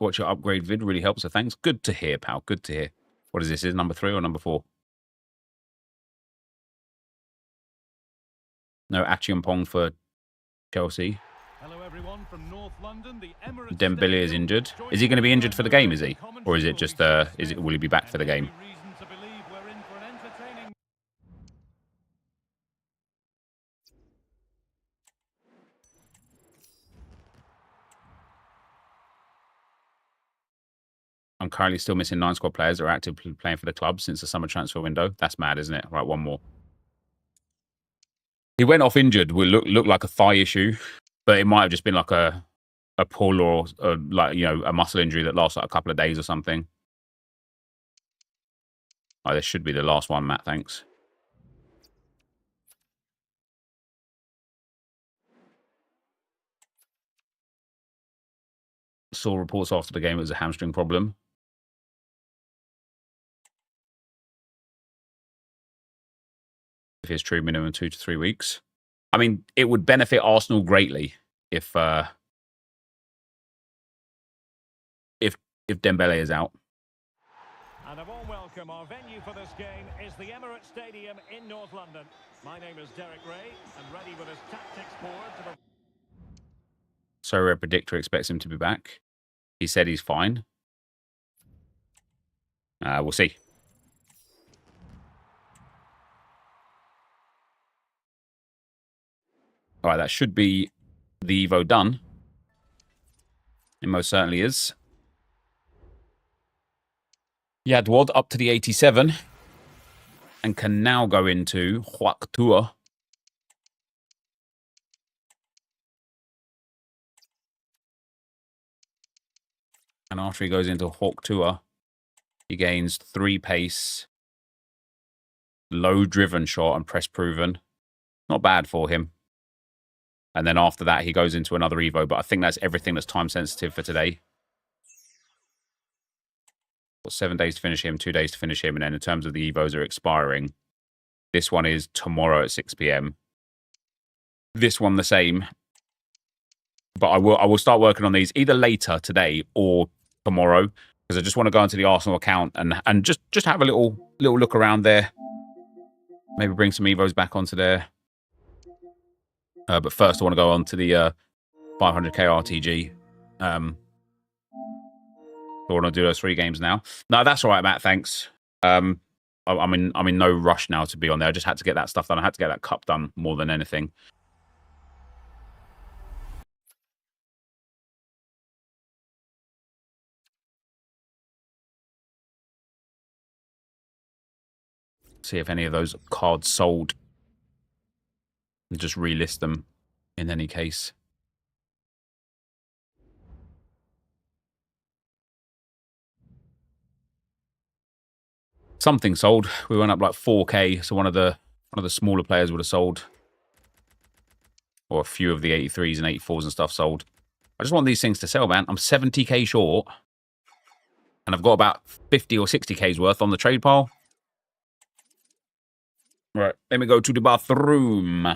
Watch your upgrade vid really helps, so thanks. Good to hear, pal. Good to hear. What is this? Is it number 3 or number 4? No Achiampong for Chelsea. Hello everyone from North London. The Emirates Dembele is injured. Is he going to be injured for the game, is he? Or is it just will he be back for the game? I'm currently still missing 9 squad players that are actively playing for the club since the summer transfer window. That's mad, isn't it? Right, 1 more. He went off injured. Will look like a thigh issue, but it might have just been like a pull or like, you know, a muscle injury that lasts like a couple of days or something. Oh, this should be the last one, Matt. Thanks. Saw reports after the game it was a hamstring problem. If it's true, minimum 2 to 3 weeks. I mean, it would benefit Arsenal greatly if Dembele is out. And a warm welcome. Our venue for this game is the Emirates Stadium in North London. My name is Derek Ray, and ready with his tactics board. Sorry, Predictor expects him to be back. He said he's fine. We'll see. All right, that should be the Evo done. It most certainly is. Yadwad up to the 87 and can now go into Huac Tua. And after he goes into Huac Tua, he gains 3 pace, low driven shot and press proven. Not bad for him. And then after that, he goes into another Evo. But I think that's everything that's time sensitive for today. Got 7 days to finish him, 2 days to finish him. And then in terms of the Evos are expiring, this one is tomorrow at 6 p.m. This one the same. But I will start working on these either later today or tomorrow. Because I just want to go into the Arsenal account and just have a little look around there. Maybe bring some Evos back onto there. But first, I want to go on to the 500k RTG. I want to do those 3 games now. No, that's all right, Matt. Thanks. I'm in no rush now to be on there. I just had to get that stuff done. I had to get that cup done more than anything. See if any of those cards sold. And just relist them in any case. Something sold. We went up like 4k, so one of the smaller players would have sold. Or a few of the 83s and 84s and stuff sold. I just want these things to sell, man. I'm 70k short. And I've got about 50 or 60k's worth on the trade pile. Right, let me go to the bathroom.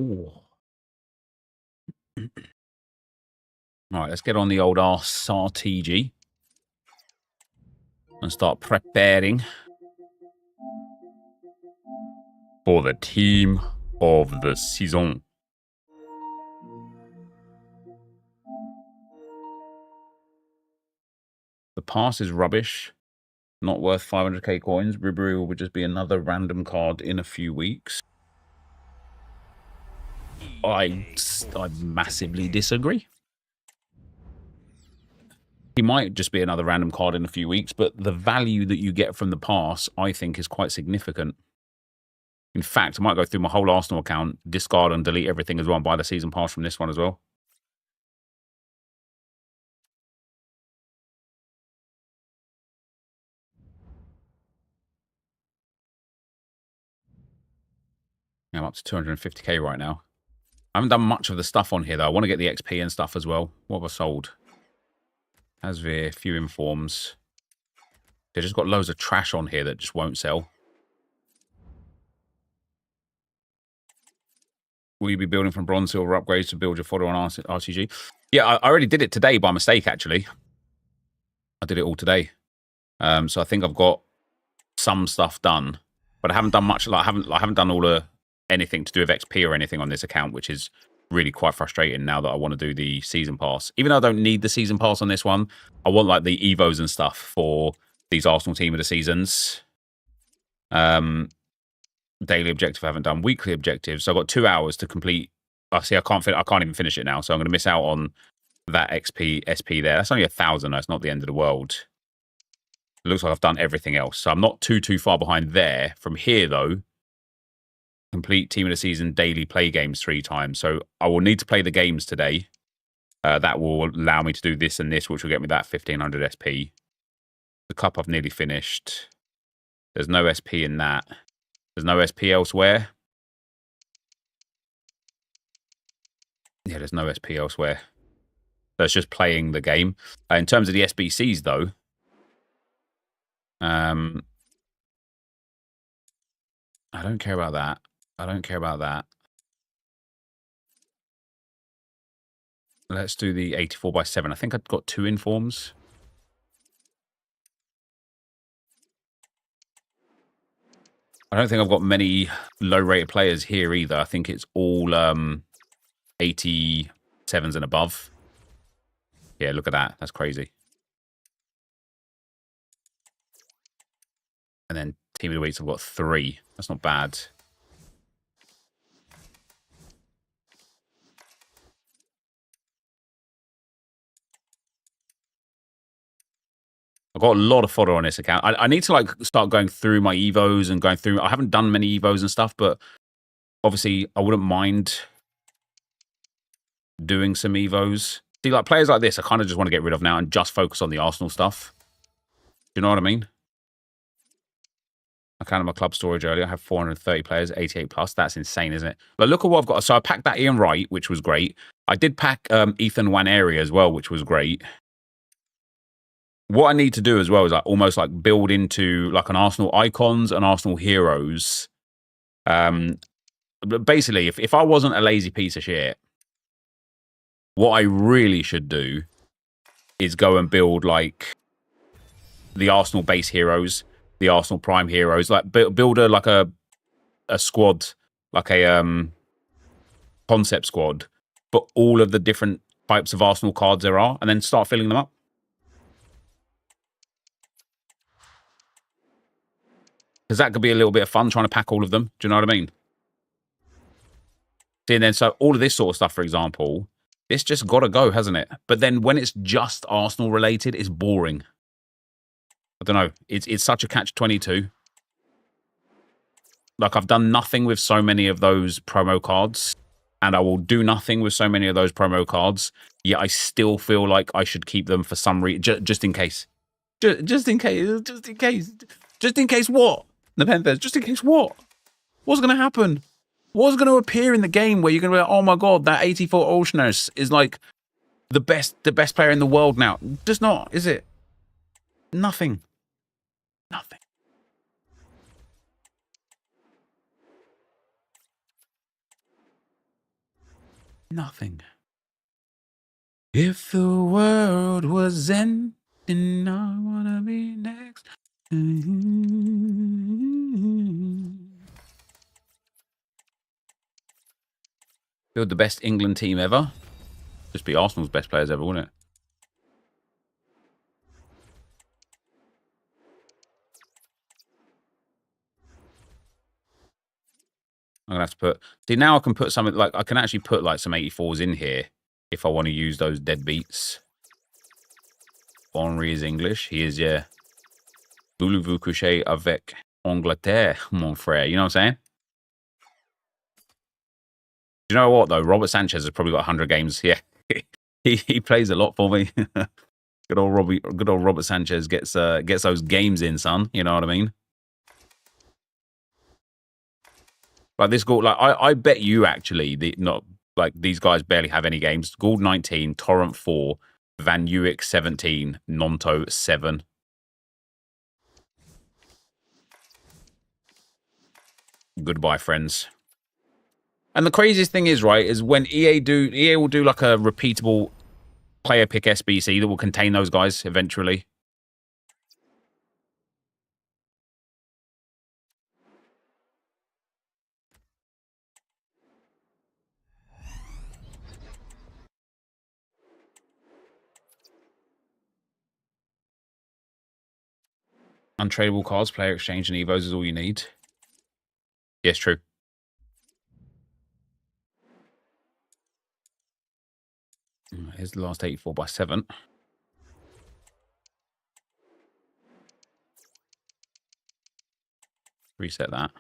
Ooh. All right, let's get on the old RTG and start preparing for the team of the season. The pass is rubbish. Not worth 500k coins. Ribery will just be another random card in a few weeks. I massively disagree. He might just be another random card in a few weeks, but the value that you get from the pass, I think, is quite significant. In fact, I might go through my whole Arsenal account, discard and delete everything as well, and buy the season pass from this one as well. I'm up to 250k right now. I haven't done much of the stuff on here, though. I want to get the XP and stuff as well. What have I sold? Asvir, few informs. They've just got loads of trash on here that just won't sell. Will you be building from bronze, silver upgrades to build your fodder on RCG? Yeah, I already did it today by mistake, actually. I did it all today. So I think I've got some stuff done. But I haven't done much. Like, I haven't done all the anything to do with XP or anything on this account, which is really quite frustrating now that I want to do the season pass. Even though I don't need the season pass on this one, I want like the Evos and stuff for these Arsenal team of the seasons. Daily objective I haven't done. Weekly objectives. So I've got 2 hours to complete. I see I can't even finish it now. So I'm going to miss out on that XP SP there. That's only 1,000. That's not the end of the world. It looks like I've done everything else. So I'm not too far behind there. From here, though, complete team of the season daily play games 3 times. So I will need to play the games today. That will allow me to do this and this, which will get me that 1,500 SP. The cup I've nearly finished. There's no SP in that. There's no SP elsewhere. Yeah, there's no SP elsewhere. So it's just playing the game. In terms of the SBCs, though, I don't care about that. I don't care about that. Let's do the 84/7. I think I've got 2 informs. I don't think I've got many low-rated players here either. I think it's all 87s and above. Yeah, look at that. That's crazy. And then team of the weeks, I've got 3. That's not bad. I've got a lot of fodder on this account. I need to like start going through my Evos and going through. I haven't done many Evos and stuff, but obviously I wouldn't mind doing some Evos. See, like players like this, I kind of just want to get rid of now and just focus on the Arsenal stuff. Do you know what I mean? I counted my club storage earlier. I have 430 players, 88 plus. That's insane, isn't it? But look at what I've got. So I packed that Ian Wright, which was great. I did pack Ethan Nwaneri as well, which was great. What I need to do as well is like almost like build into like an Arsenal icons and Arsenal heroes. Basically, if I wasn't a lazy piece of shit, what I really should do is go and build like the Arsenal base heroes, the Arsenal prime heroes, like build a squad, like a concept squad, but all of the different types of Arsenal cards there are, and then start filling them up. Because that could be a little bit of fun trying to pack all of them. Do you know what I mean? See, and then so all of this sort of stuff, for example, it's just got to go, hasn't it? But then when it's just Arsenal related, it's boring. I don't know. It's such a catch-22. Like, I've done nothing with so many of those promo cards, and I will do nothing with so many of those promo cards, yet I still feel like I should keep them for some reason, just in case. Just in case. Just in case. Just in case what? NepentheZ, just in case what? What's going to happen? What's going to appear in the game where you're going to be like, oh my god, that 84 Olshners is like the best player in the world now? Just not, is it? Nothing. Nothing. Nothing. If the world was ending, I wanna be next. Build the best England team ever. Just be Arsenal's best players ever, wouldn't it? I'm gonna have to put. See, now I can put something like I can actually put like some 84s in here if I want to use those deadbeats Henry is English. He is, yeah. Voulez-vous coucher avec Angleterre, mon frère? You know what I'm saying? You know what, though? Robert Sanchez has probably got 100 games. Yeah. he plays a lot for me. Good old Robert Sanchez gets those games in, son. You know what I mean? Like this Gould, like I bet you actually these guys barely have any games. Gould 19, Torrent 4, Van Uwijk 17, Nonto 7. Goodbye, friends. And the craziest thing is, right, is when EA will do like a repeatable player pick SBC that will contain those guys eventually. Untradeable cards, player exchange, and Evos is all you need. Yes, true. Here's the last 84 by 7. Reset that.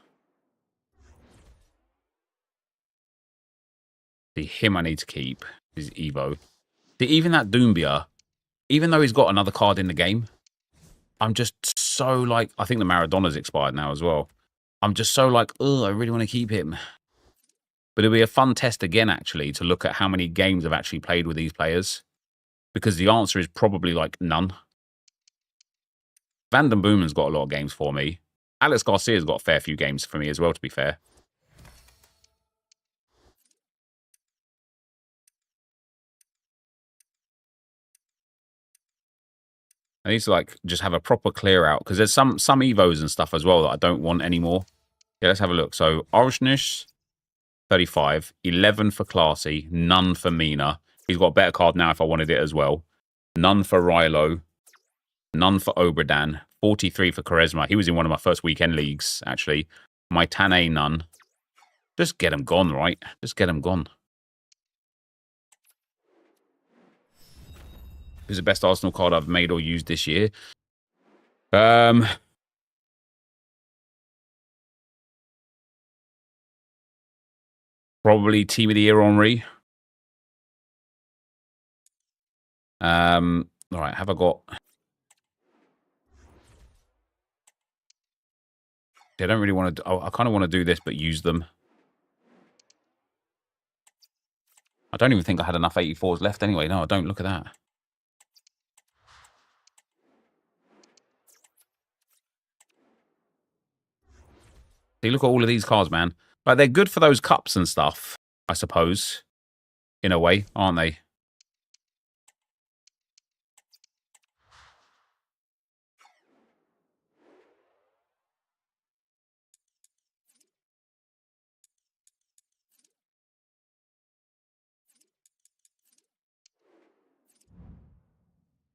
See, him I need to keep. His Evo. See, even that Doumbia, even though he's got another card in the game, I'm just so like, I think the Maradona's expired now as well. I'm just so like, oh, I really want to keep him. But it'll be a fun test again, actually, to look at how many games I've actually played with these players. Because the answer is probably like none. Van den Boomen's got a lot of games for me. Alex Garcia's got a fair few games for me as well, to be fair. I need to like just have a proper clear out because there's some Evos and stuff as well that I don't want anymore. Yeah, let's have a look. So Orsnish, 35, 11 for Classy, none for Mina. He's got a better card now if I wanted it as well. None for Rilo, none for Obradan, 43 for Charisma. He was in one of my first weekend leagues, actually. My Tane, none. Just get him gone, right? Just get him gone. Who's the best Arsenal card I've made or used this year? Probably Team of the Year Henry. All right, have I got... I don't really want to... I kind of want to do this, but use them. I don't even think I had enough 84s left anyway. No, I don't. Look at that. See, look at all of these cards, man. Like, they're good for those cups and stuff, I suppose. In a way, aren't they?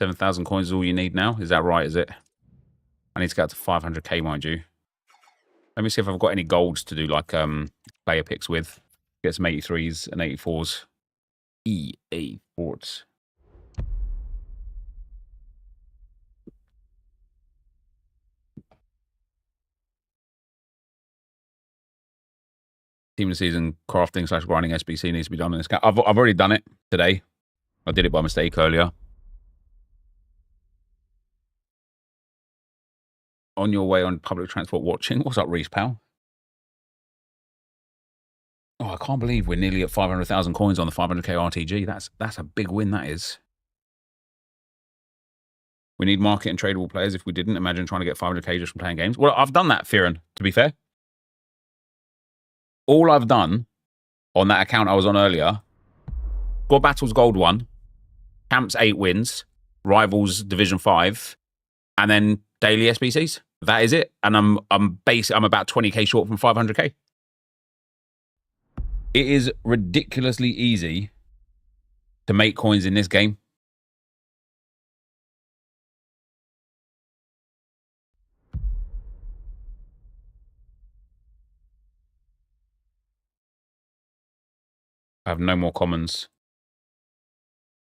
$7,000 coins is all you need now. Is that right, is it? I need to get to 500k, mind you. Let me see if I've got any golds to do like player picks with. Get some 83s and 84s. EA Sports. Team of the season crafting / grinding SBC needs to be done in this game. I've already done it today. I did it by mistake earlier. On your way on public transport watching. What's up, Reese, pal? Oh, I can't believe we're nearly at 500,000 coins on the 500k RTG. That's a big win, that is. We need market and tradable players. If we didn't, imagine trying to get 500k just from playing games. Well, I've done that, Firan, to be fair. All I've done on that account I was on earlier, Squad Battles Gold 1, Camps 8 wins, Rivals Division 5, and then daily SBCs. That is it. And I'm about 20k short from 500k. It is ridiculously easy to make coins in this game. I have no more commons.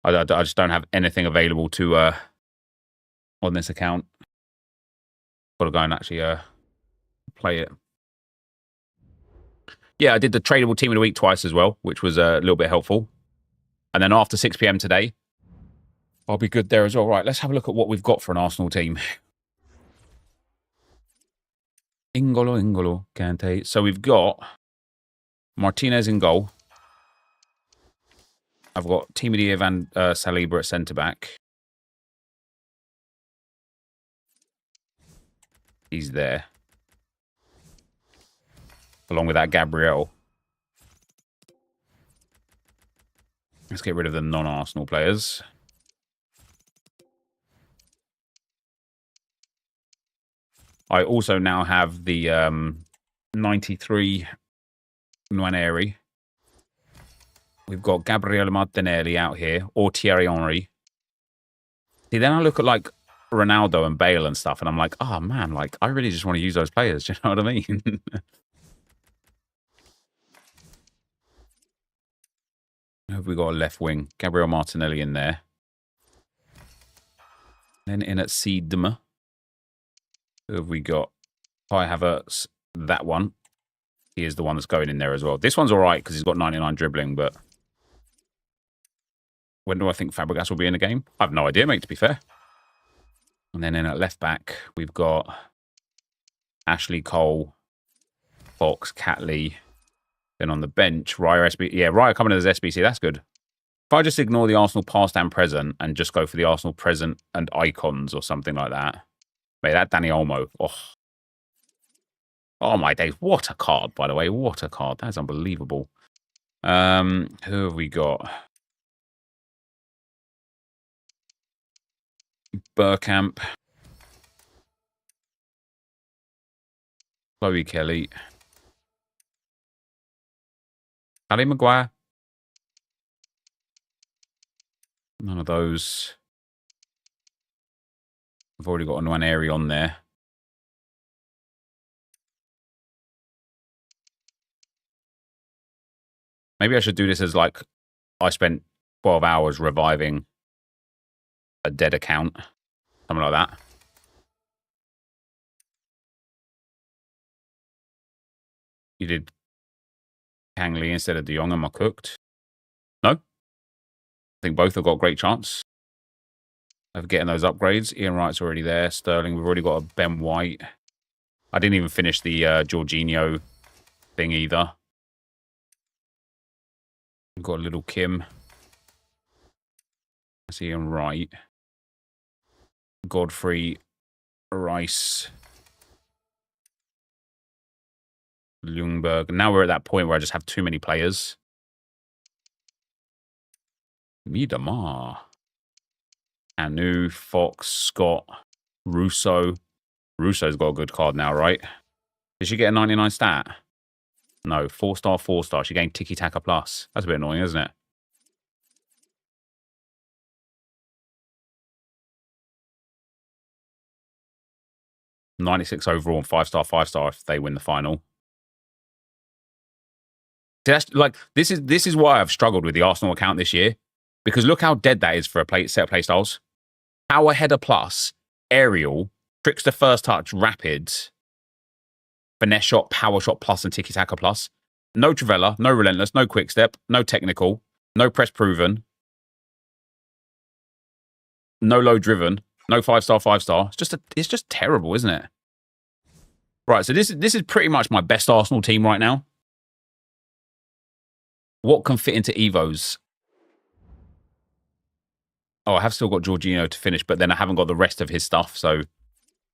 I just don't have anything available to on this account. Got to go and actually play it. Yeah, I did the tradable team of the week twice as well, which was a little bit helpful. And then after 6 p.m. today, I'll be good there as well. Right, let's have a look at what we've got for an Arsenal team. N'Golo Kante. So we've got Martinez in goal. I've got Timothy Van Saliba at centre-back. He's there. Along with that Gabriel. Let's get rid of the non-Arsenal players. I also now have the 93 Nwaneri. We've got Gabriele Martinelli out here, or Thierry Henry. See, then I look at like Ronaldo and Bale and stuff, and I'm like, oh man, like I really just want to use those players. Do you know what I mean? Have we got a left wing? Gabriel Martinelli in there. Then in at Seedma. Who have we got? Kai Havertz, that one. He is the one that's going in there as well. This one's all right because he's got 99 dribbling, but when do I think Fabregas will be in the game? I have no idea, mate, to be fair. And then in at left back, we've got Ashley Cole, Fox, Catley. Then on the bench, Raya SBC. Yeah, Raya coming in as SBC. That's good. If I just ignore the Arsenal past and present and just go for the Arsenal present and icons or something like that. Mate, that Danny Olmo. Oh, my days. What a card, by the way. What a card. That's unbelievable. Who have we got? Burkamp. Chloe Kelly. Harry Maguire. None of those. I've already got one area on there. Maybe I should do this as like I spent 12 hours reviving a dead account. Something like that. You did Kang Lee instead of De Jong. Am I cooked? No. I think both have got a great chance of getting those upgrades. Ian Wright's already there. Sterling, we've already got a Ben White. I didn't even finish the Jorginho thing either. We've got a little Kim. That's Ian Wright. Godfrey Rice. Ljungberg. Now we're at that point where I just have too many players. Miedemar. Anu, Fox, Scott, Russo. Russo's got a good card now, right? Did she get a 99 stat? No, 4-star, 4-star. She gained Tiki Taka Plus. That's a bit annoying, isn't it? $96 overall and 5-star, 5-star if they win the final. That's, like, this is why I've struggled with the Arsenal account this year. Because look how dead that is for a set of playstyles. Power Header Plus, Aerial, Trickster First Touch, Rapid, Finesse Shot, Power Shot Plus, and Tiki Taka Plus. No Travella, no Relentless, no Quick Step, no Technical, no Press Proven, no Low Driven, no 5-star, 5-star. It's just terrible, isn't it? Right, so this is pretty much my best Arsenal team right now. What can fit into Evos? Oh, I have still got Jorginho to finish, but then I haven't got the rest of his stuff, so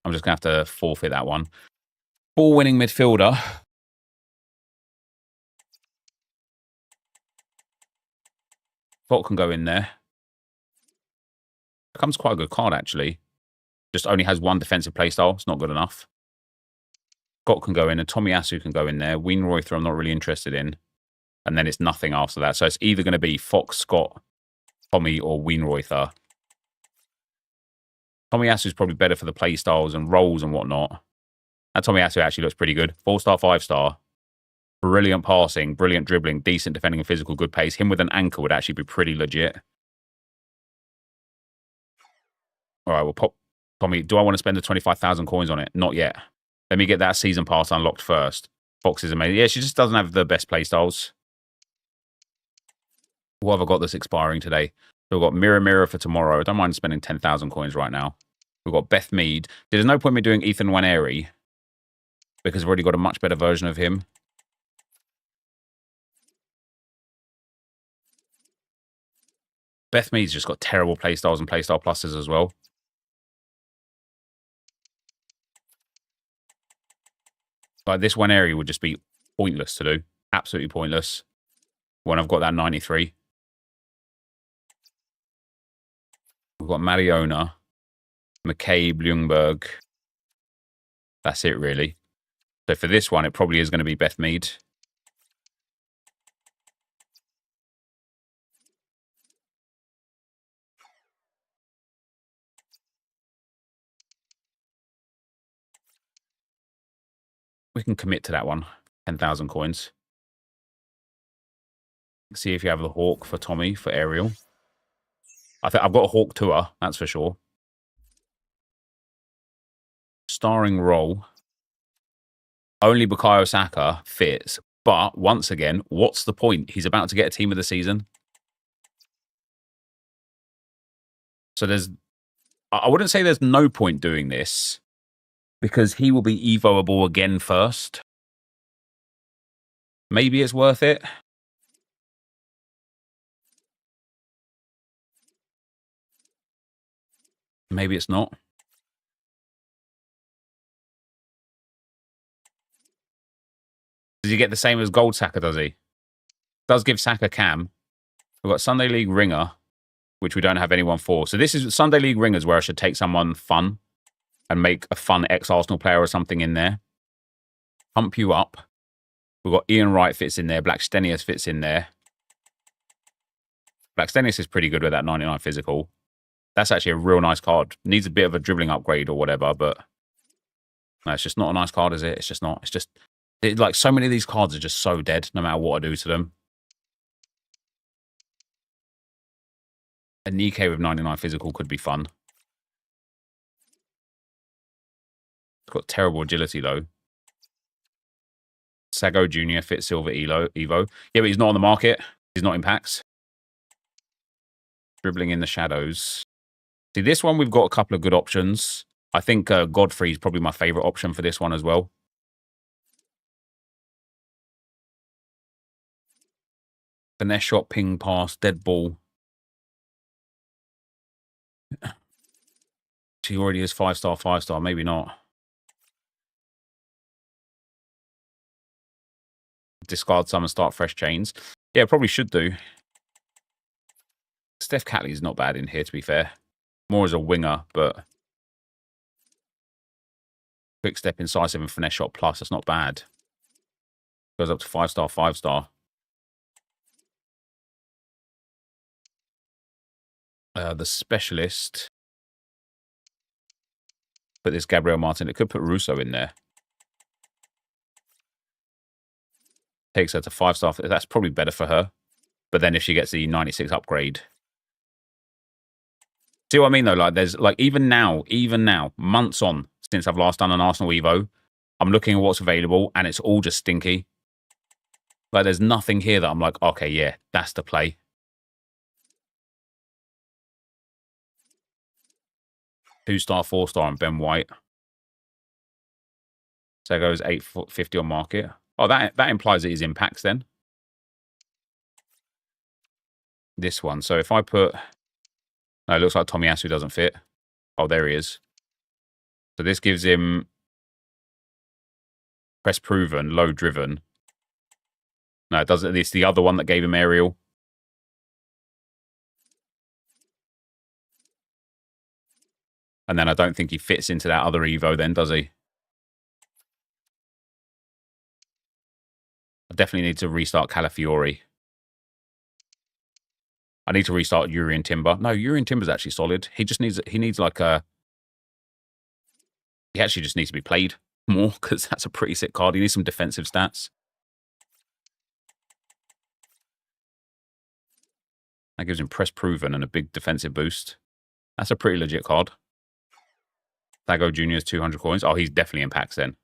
I'm just going to have to forfeit that one. Ball-winning midfielder. Volt can go in there. Becomes quite a good card, actually. Just only has one defensive playstyle. It's not good enough. Scott can go in, and Tomiyasu can go in there. Weinreuther I'm not really interested in. And then it's nothing after that. So it's either going to be Fox, Scott, Tommy, or Weinreuther. Tomiyasu is probably better for the play styles and roles and whatnot. And Tomiyasu actually looks pretty good. 4-star, 5-star. Brilliant passing, brilliant dribbling, decent defending and physical, good pace. Him with an anchor would actually be pretty legit. All right, we'll pop Tommy, do I want to spend the 25,000 coins on it? Not yet. Let me get that season pass unlocked first. Fox is amazing. Yeah, she just doesn't have the best playstyles. What have I got that's expiring today? So we've got Mirror for tomorrow. I don't mind spending 10,000 coins right now. We've got Beth Mead. There's no point me doing Ethan Nwaneri because I've already got a much better version of him. Beth Mead's just got terrible playstyles and playstyle pluses as well. Like this Nwaneri would just be pointless to do. Absolutely pointless. When I've got that 93. We've got Mariona, McCabe, Ljungberg. That's it, really. So for this one, it probably is going to be Beth Mead. We can commit to that one. 10,000 coins. See if you have the Hawk for Tommy, for Ariel. I think I've got a Hawk tour, that's for sure. Starring role. Only Bukayo Saka fits. But, once again, what's the point? He's about to get a team of the season. So there's... I wouldn't say there's no point doing this. Because he will be Evoable again first. Maybe it's worth it. Maybe it's not. Does he get the same as Gold Saka, does he? Does give Saka cam. We've got Sunday League Ringer, which we don't have anyone for. So this is Sunday League Ringers where I should take someone fun and make a fun ex-Arsenal player or something in there. Pump you up. We've got Ian Wright fits in there. Blackstenius fits in there. Blackstenius is pretty good with that 99 physical. That's actually a real nice card. Needs a bit of a dribbling upgrade or whatever, but no, it's just not a nice card, is it? It's just not. It's just, like, so many of these cards are just so dead, no matter what I do to them. A Nikkei with 99 physical could be fun. It's got terrible agility, though. Sago Jr. fits Silver Evo. Yeah, but he's not on the market. He's not in packs. Dribbling in the shadows. See, this one, we've got a couple of good options. I think Godfrey is probably my favourite option for this one as well. Finesse shot, ping pass, dead ball. She already is 5-star, 5-star. Maybe not. Discard some and start fresh chains. Yeah, probably should do. Steph Catley is not bad in here, to be fair. More as a winger, but quick step, incisive, and finesse shot plus. That's not bad. Goes up to 5-star, 5-star. The specialist. Put this Gabriel Martin. It could put Russo in there. Takes her to 5-star. That's probably better for her. But then if she gets the 96 upgrade. See what I mean, though? Like, there's, like, even now, months on since I've last done an Arsenal Evo, I'm looking at what's available, and it's all just stinky. Like, there's nothing here that I'm like, okay, yeah, that's the play. 2-star, 4-star, and Ben White. So it goes 850 on market. Oh, that implies it is in packs then. This one. So if I put... No, it looks like Tomiyasu doesn't fit. Oh, there he is. So this gives him press proven, low driven. No, it doesn't. It's the other one that gave him aerial. And then I don't think he fits into that other Evo then, does he? I definitely need to restart Calafiori. I need to restart Urian Timber. No, Urian Timber's actually solid. He just needs, like a... He actually just needs to be played more because that's a pretty sick card. He needs some defensive stats. That gives him press proven and a big defensive boost. That's a pretty legit card. Thago Jr.'s 200 coins. Oh, he's definitely in packs then.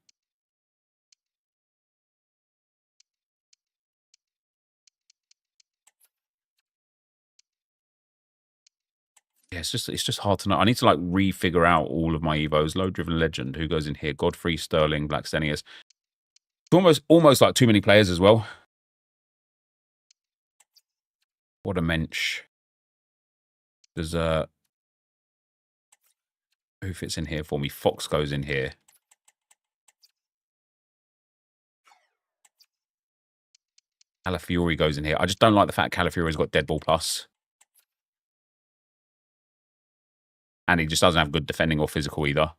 Yeah, it's just hard to know. I need to like refigure out all of my Evos. Low Driven Legend, who goes in here? Godfrey, Sterling, Blackstenius. Almost like too many players as well. What a mensch. There's who fits in here for me? Fox goes in here. Calafiori goes in here. I just don't like the fact Calafiori's got Dead Ball Plus. And he just doesn't have good defending or physical either.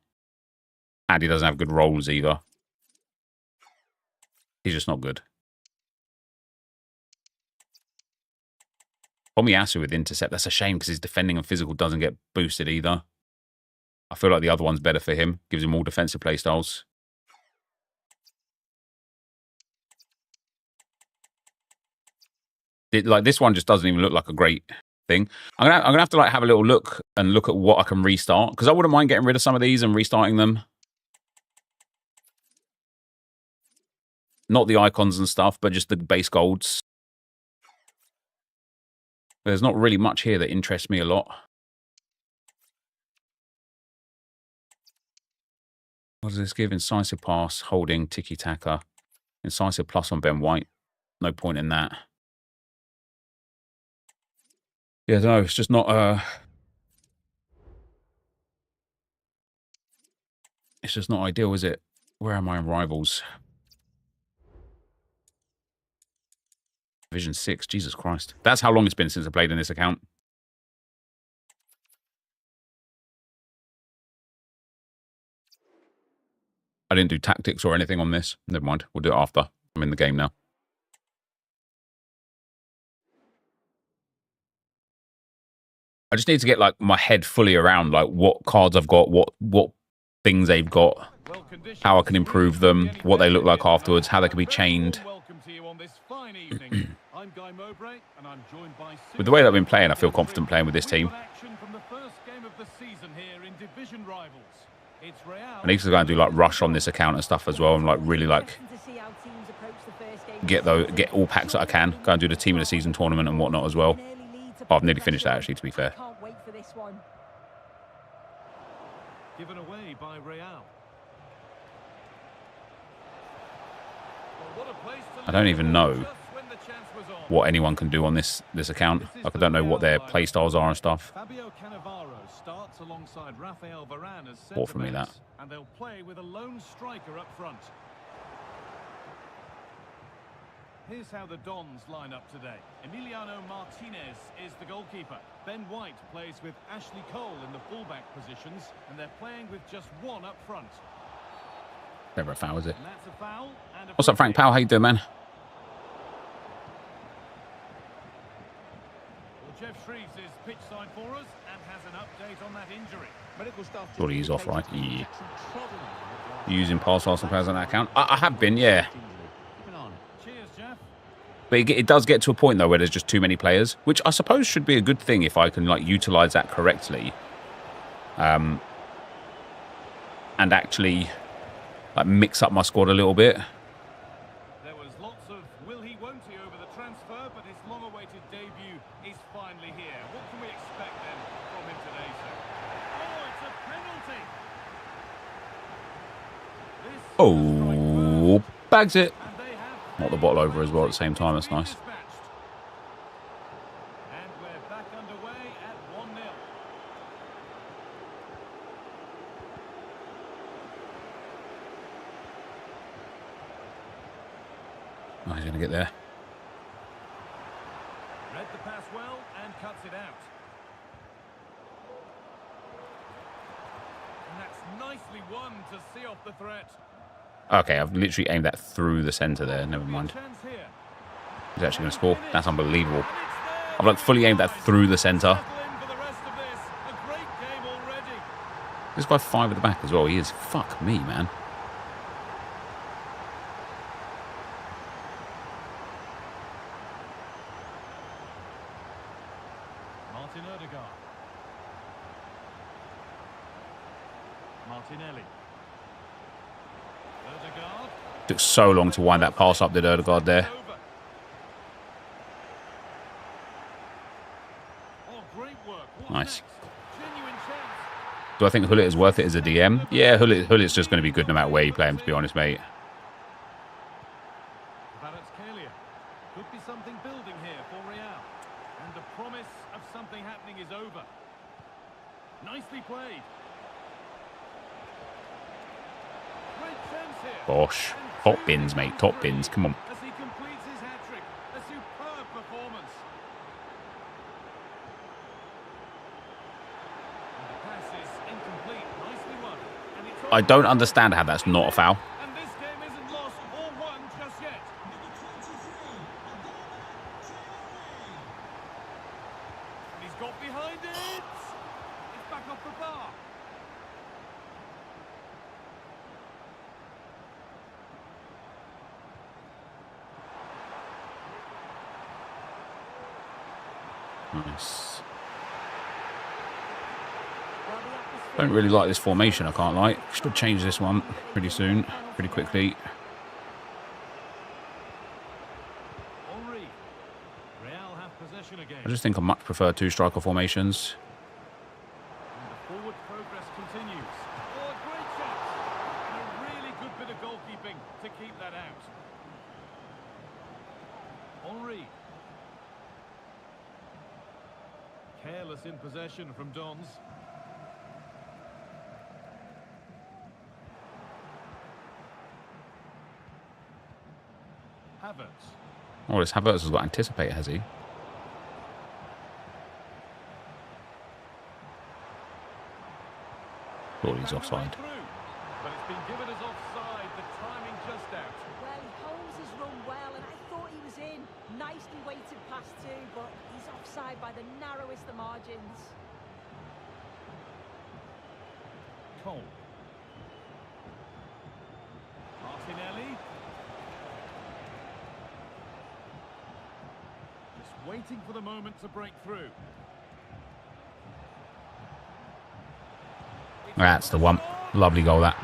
And he doesn't have good rolls either. He's just not good. Tomiyasu with intercept. That's a shame because his defending and physical doesn't get boosted either. I feel like the other one's better for him. Gives him more defensive play styles. Like this one just doesn't even look like a great thing. I'm gonna have to like have a little look at what I can restart, because I wouldn't mind getting rid of some of these and restarting them. Not the icons and stuff, but just the base golds. There's not really much here that interests me a lot. What does this give? Incisive pass, holding, tiki-taka. Incisive plus on Ben White. No point in that. Yeah, no, it's just not it's just not ideal, is it? Where are my rivals? Division 6, Jesus Christ. That's how long it's been since I played in this account. I didn't do tactics or anything on this. Never mind. We'll do it after. I'm in the game now. I just need to get like my head fully around like what cards I've got, what things they've got, how I can improve them, what they look like afterwards, how they can be chained. With the way that I've been playing, I feel confident playing with this team. I need to go and do like rush on this account and stuff as well, and like really like get all packs that I can. Go and do the team of the season tournament and whatnot as well. Oh, I've nearly finished that actually, to be fair. Given away by Real. I don't even know what anyone can do on this account. Like I don't know what their play styles are and stuff. Fabio Cannavaro starts alongside Rafael Varane as Bought from me that. and they'll play with a lone striker up front. Here's how the Dons line up today. Emiliano Martinez is the goalkeeper. Ben White plays with Ashley Cole in the fullback positions, and they're playing with just one up front. Never a foul, is it? And that's a foul. And a What's up, Frank Powell? How you doing, man? Well, Jeff Shreves is pitch side for us and has an update on that injury. Medical staff. Surely he's off, right? Yeah. Using past Arsenal players on that account? I have been, yeah. But it does get to a point, though, where there's just too many players, which I suppose should be a good thing if I can, like, utilize that correctly. And actually, like, mix up my squad a little bit. There was lots of will he, won't he over the transfer, but his long-awaited debut is finally here. What can we expect, then, from him today, sir? Oh, it's a penalty! Oh, bags it. Not the bottle over as well at the same time. That's nice. And we're back underway at 1-0. Oh, he's going to get there. Read the pass well and cuts it out. And that's nicely won to see off the threat. Okay, I've literally aimed that through the centre there. Never mind. He's actually going to score. That's unbelievable. I've like fully aimed that through the centre. This guy 5 at the back as well. He is. Fuck me, man. Martinelli. Odegaard. Took so long to wind that pass up, did Odegaard there. Oh, great work. What's Nice. next? Genuine chance. Do I think Hullet is worth it as a DM? Yeah, Hullet's just going to be good no matter where you play him, to be honest, mate. Could be something building here for Real. And the promise of something happening is over. Nicely played. Great chance here. Bosh. Top bins, mate. Top bins. Come on. As he completes his hat-trick. A superb performance. And the pass is incomplete. Nicely won. And it's I don't understand how that's not a foul. And this game isn't lost or won just yet. And he's got behind it. It's back off the bar. Nice. Don't really like this formation, I can't lie. Should change this one pretty soon, pretty quickly. Henry. Real have possession again. I just think I much prefer two-striker formations. And the forward progress continues. Oh, a great chance. And a really good bit of goalkeeping to keep that out. Henry. Careless in possession from Dons. Havertz. Oh, this Havertz has got anticipate, has he? Thought he's offside. But it's been given as offside. The timing just out. Well, Holmes has run well, and I thought he was in. Nicely weighted pass too, but he's offside by the narrowest of margins. Cole. Martinelli. Just waiting for the moment to break through. That's the one. Lovely goal, that. Oh,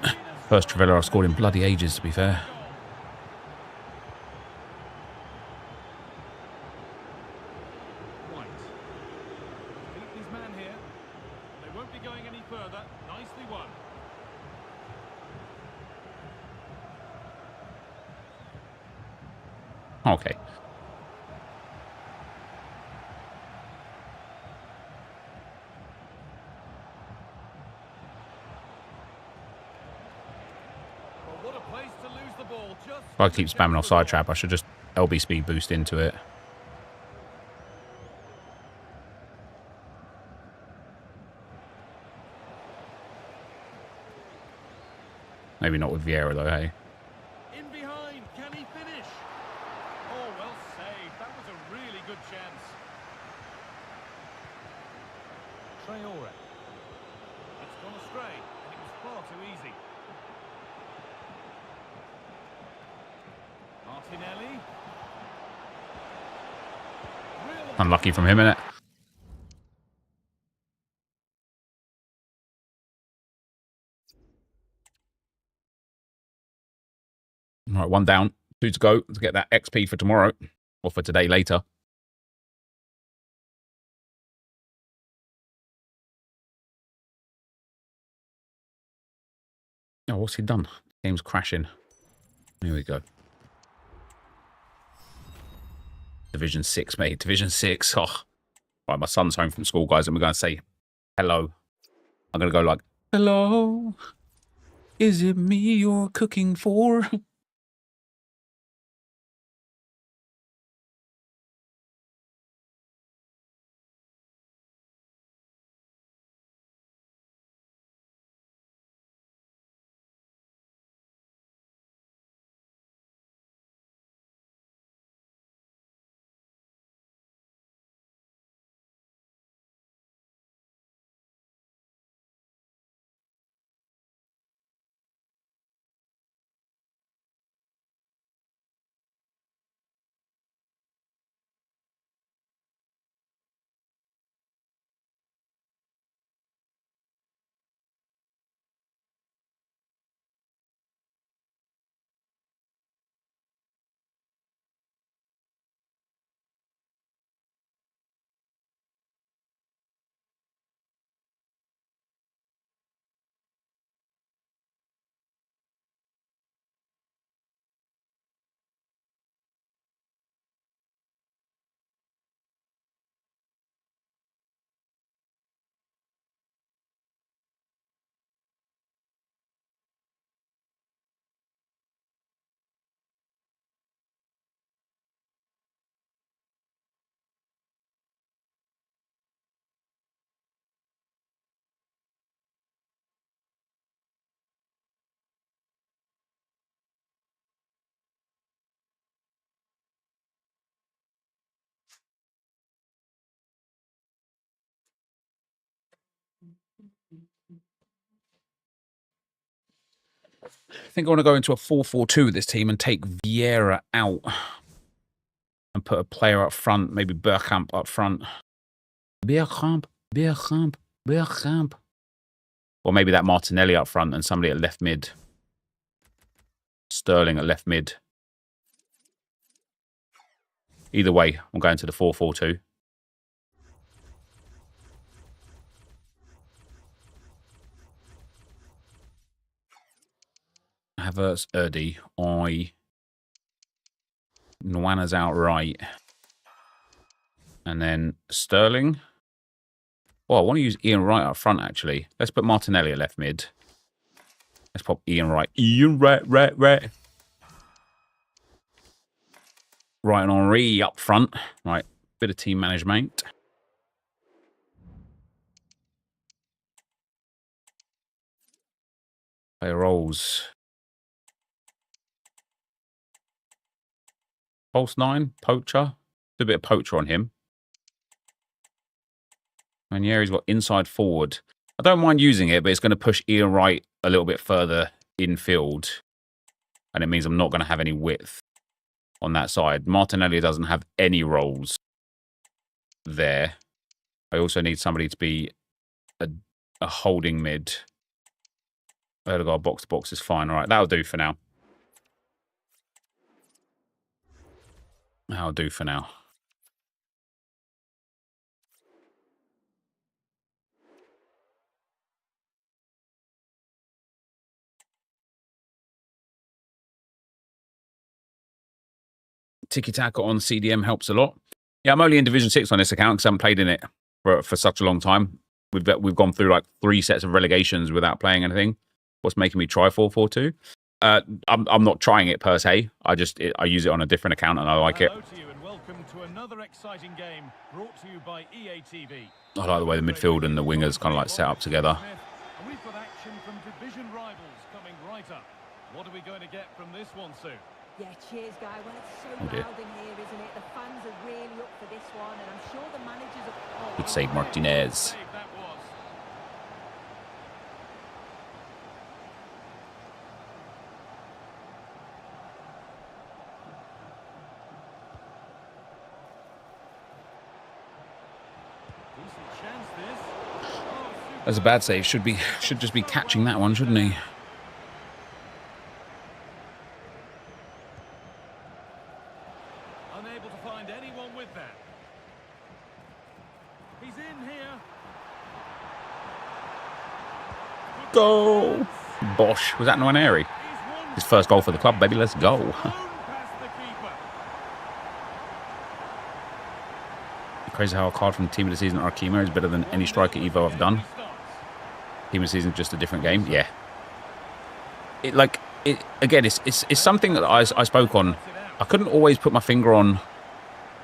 yes! First Trivella I've scored in bloody ages, to be fair. White. Beat his man here. They won't be going any further. Nicely won. Okay. Well, what a place to lose the ball. Just If I keep spamming offside trap, I should just LB speed boost into it. Maybe not with Vieira though, hey? in behind. Can he finish? Oh, well saved. That was a really good chance. Traore. It's gone astray, and it was far too easy. Martinelli. Real Unlucky from him, innit? Right, one down, two to go to get that XP for tomorrow, or for today later. Oh, what's he done? Game's crashing. Here we go. Division 6, mate. Division 6. Oh. Right, my son's home from school, guys, and we're going to say hello. I'm going to go like, hello. Is it me you're cooking for? I think I want to go into a 4-4-2 with this team and take Vieira out and put a player up front, maybe Bergkamp up front. Bergkamp. Or maybe that Martinelli up front and somebody at left mid. Sterling at left mid. Either way, I'm going to the 4-4-2. Havertz, Erdi, Nwana's out right. And then Sterling. Oh, I want to use Ian Wright up front, actually. Let's put Martinelli at left mid. Let's pop Ian Wright. Ian Wright. Right and Henri up front. Right, bit of team management. Play roles. False 9, poacher. Do a bit of poacher on him. Managerial's got inside forward. I don't mind using it, but it's going to push Ian Wright a little bit further infield. And it means I'm not going to have any width on that side. Martinelli doesn't have any roles there. I also need somebody to be a holding mid. Odegaard box to box is fine. All right, that'll do for now. That'll do for now. Tiki-taka on CDM helps a lot. Yeah, I'm only in Division 6 on this account because I haven't played in it for such a long time. We've gone through like 3 sets of relegations without playing anything. What's making me try 4-4-2? I'm not trying it per se. I use it on a different account and I like it. Hello to you and welcome to another exciting game brought to you by EA TV. I like the way the midfield and the wingers kind of like set up together. And we've got action from division rivals coming right up. What are we going to get from this one, Sue? Yeah, cheers, Guy. Well, it's so Oh, dear. loud in here, isn't it? The fans are really up for this one, and I'm sure the managers are... Good save, Martinez. Save that was. Decent chance, this. Oh, That's a bad save. Should just be catching that one, shouldn't he? unable to find anyone with that. He's in here. Go! Bosh. Was that Nwaneri? He's won. His first goal for the club, baby. Let's go. Blown past the keeper. Crazy how a card from Team of the Season Arkema is better than any striker Evo I've done. Team of the Season is just a different game. Yeah. Again, it's something that I spoke on. I couldn't always put my finger on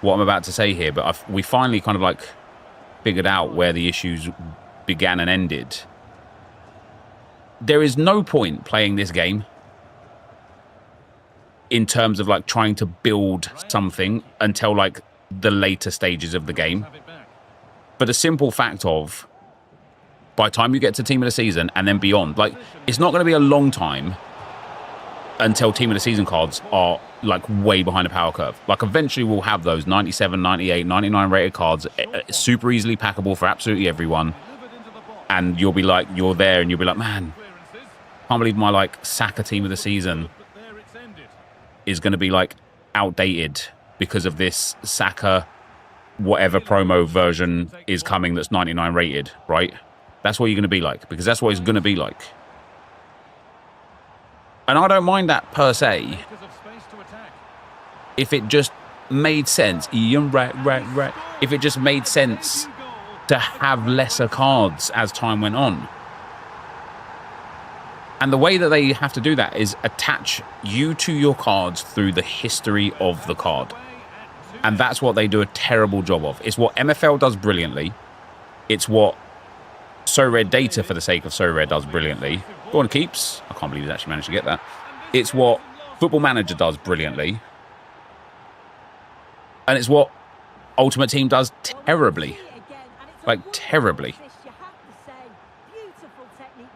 what I'm about to say here, but we finally kind of like figured out where the issues began and ended. There is no point playing this game in terms of like trying to build something until like the later stages of the game. But the simple fact of by the time you get to Team of the Season and then beyond, like it's not going to be a long time until Team of the Season cards are like way behind the power curve. Like eventually we'll have those 97, 98, 99 rated cards, super easily packable for absolutely everyone. And you'll be like, you're there and you'll be like, man, can't believe my like Saka Team of the Season is going to be like outdated because of this Saka whatever promo version is coming that's 99 rated, right? That's what you're going to be like, because that's what it's going to be like. And I don't mind that per se if it just made sense. If it just made sense to have lesser cards as time went on. And the way that they have to do that is attach you to your cards through the history of the card. And that's what they do a terrible job of. It's what MFL does brilliantly. It's what So Red Data, for the sake of So Red, does brilliantly. Go on, Keeps. I can't believe he's actually managed to get that. It's what Football Manager does brilliantly. And it's what Ultimate Team does terribly. Like, terribly.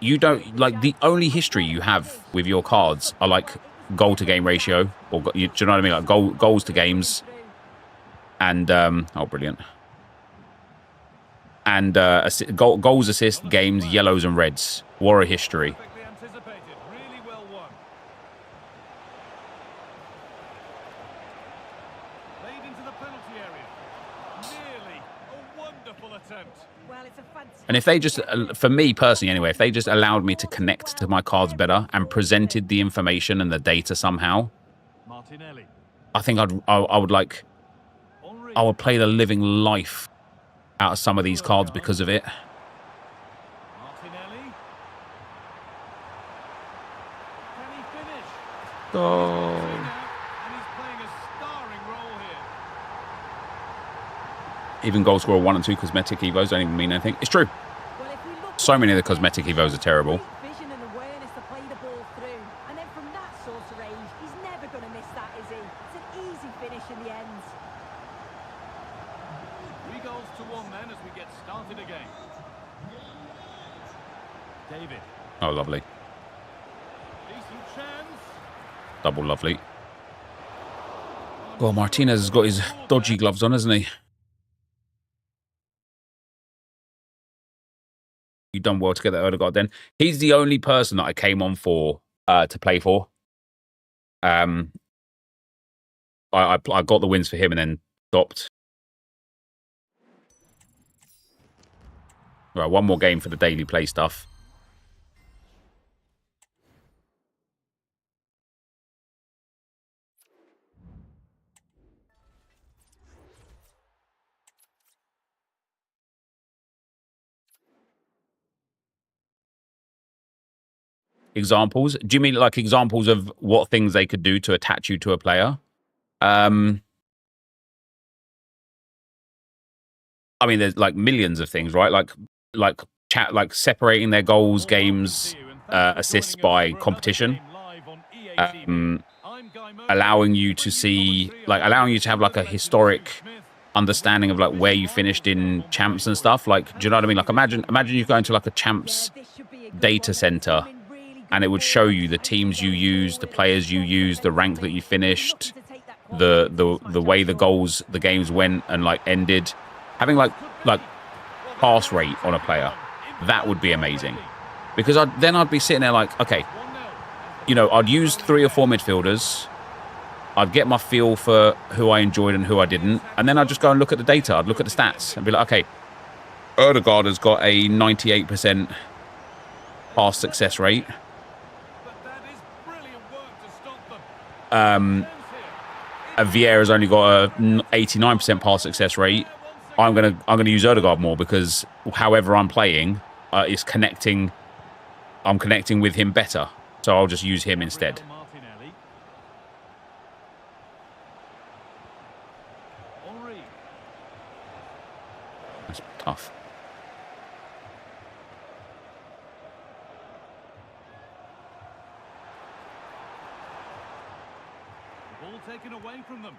you don't like the only history you have with your cards are like goal to game ratio, or do you know what I mean? Like goals to games, and oh, brilliant. And goals, assists, games, yellows and reds. What a history. Really well won. Played into the penalty area. Nearly a wonderful attempt. Well, it's a fantastic... And if they just, for me personally anyway, if they just allowed me to connect to my cards better and presented the information and the data somehow, Martinelli. I think I would play the living life out of some of these cards because of it. Martinelli. Can he finish? Oh. And he's playing a starring role here. Even goal scorer 1 and 2 cosmetic evos don't even mean anything. It's true. Well, if we look So at many of it, the cosmetic evos are terrible. great vision and awareness to play the ball through. And then from that sort of range, he's never going to miss that, is he? It's an easy finish in the end. 3 goals to 1 then as we get started again. David. Oh, lovely. Decent chance. Double lovely. Oh, Martinez has got his dodgy gloves on, hasn't he? You've done well to get that Odegaard then. He's the only person that I came on for to play for. I got the wins for him and then stopped. Right, one more game for the daily play stuff. Examples? Do you mean like examples of what things they could do to attach you to a player? I mean, there's like millions of things, right? Like separating their goals, games, assists by competition, allowing you to see, allowing you to have like a historic understanding of like where you finished in champs and stuff. Like, do you know what I mean? Like, imagine you going to like a champs data center, and it would show you the teams you used, the players you used, the rank that you finished, the way the games went and like ended. Having like pass rate on a player, that would be amazing. Because then I'd be sitting there like, okay, you know, I'd use 3 or 4 midfielders. I'd get my feel for who I enjoyed and who I didn't. And then I'd just go and look at the data. I'd look at the stats and be like, okay, Odegaard has got a 98% pass success rate. Vieira's only got a 89% pass success rate. I'm gonna use Odegaard more because however I'm playing is connecting. I'm connecting with him better, so I'll just use him instead. That's tough. Ball taken away from them.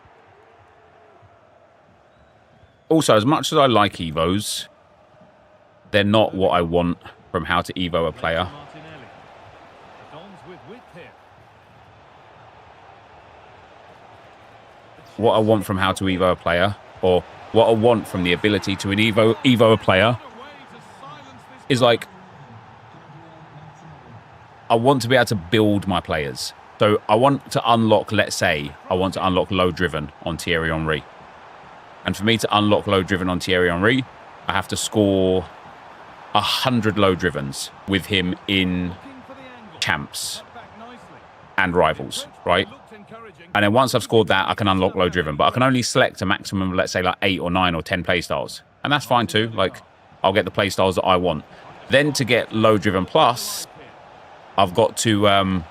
Also, as much as I like Evos, they're not what I want from how to Evo a player. What I want from how to Evo a player, or what I want from the ability to Evo a player, is like, I want to be able to build my players. So I want to unlock, let's say, I want to unlock low driven on Thierry Henry. And for me to unlock low driven on Thierry Henry, I have to score 100 low drivens with him in champs and rivals, right? And then once I've scored that, I can unlock low driven. But I can only select a maximum of, let's say, like 8 or 9 or 10 playstyles. And that's fine too. Like, I'll get the playstyles that I want. Then to get low driven plus, I've got to...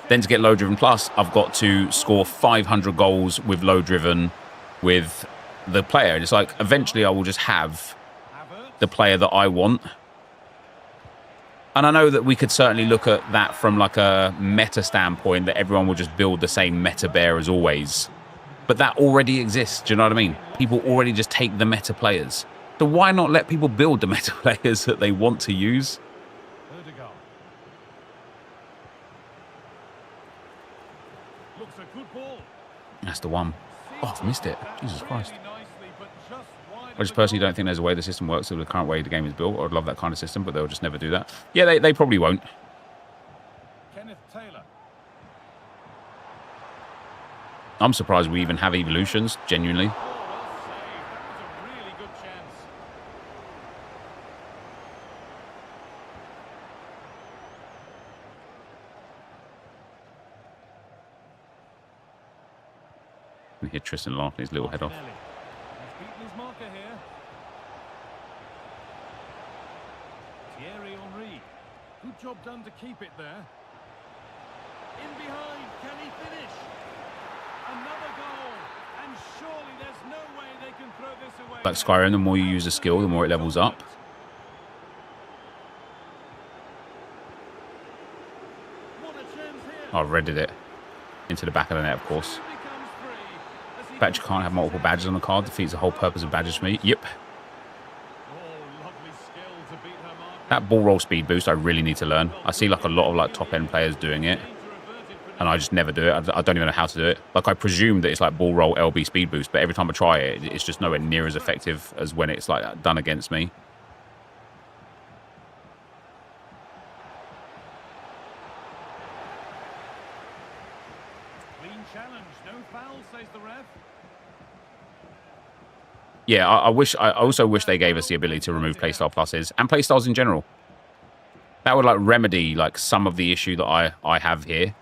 Then to get low driven plus, I've got to score 500 goals with low driven with the player. And it's like, eventually I will just have the player that I want. And I know that we could certainly look at that from like a meta standpoint, that everyone will just build the same meta bear as always. But that already exists, do you know what I mean? People already just take the meta players. So why not let people build the meta players that they want to use? Looks a good ball. That's the one. Oh, I've missed it. Jesus Christ. Really nicely, but just wide I just personally don't think there's a way the system works with the current way the game is built. I'd love that kind of system, but they'll just never do that. Yeah, they probably won't. Kenneth Taylor. I'm surprised we even have evolutions, genuinely. Oh, well saved. That was a really good chance. We hit Tristan laughing his little head off. Martinelli. He's beaten his marker here. Thierry Henry. Good job done to keep it there. In behind, can he finish? Another goal, and surely there's no way they can throw this away. Like Skyrim, the more you use a skill, the more it levels up. What a chance here. I've redded it into the back of the net, of course. Becomes free. As he But you can't have multiple badges on the card. Defeats the whole purpose of badges for me. Yep. Oh, lovely skill to beat her marker. That ball roll speed boost, I really need to learn. I see like a lot of like top end players doing it, and I just never do it. I don't even know how to do it. Like I presume that it's like ball roll LB speed boost, but every time I try it, it's just nowhere near as effective as when it's like done against me. Clean challenge, no foul, says the ref. Yeah, I also wish they gave us the ability to remove playstyle pluses and playstyles in general. That would like remedy like some of the issue that I have here.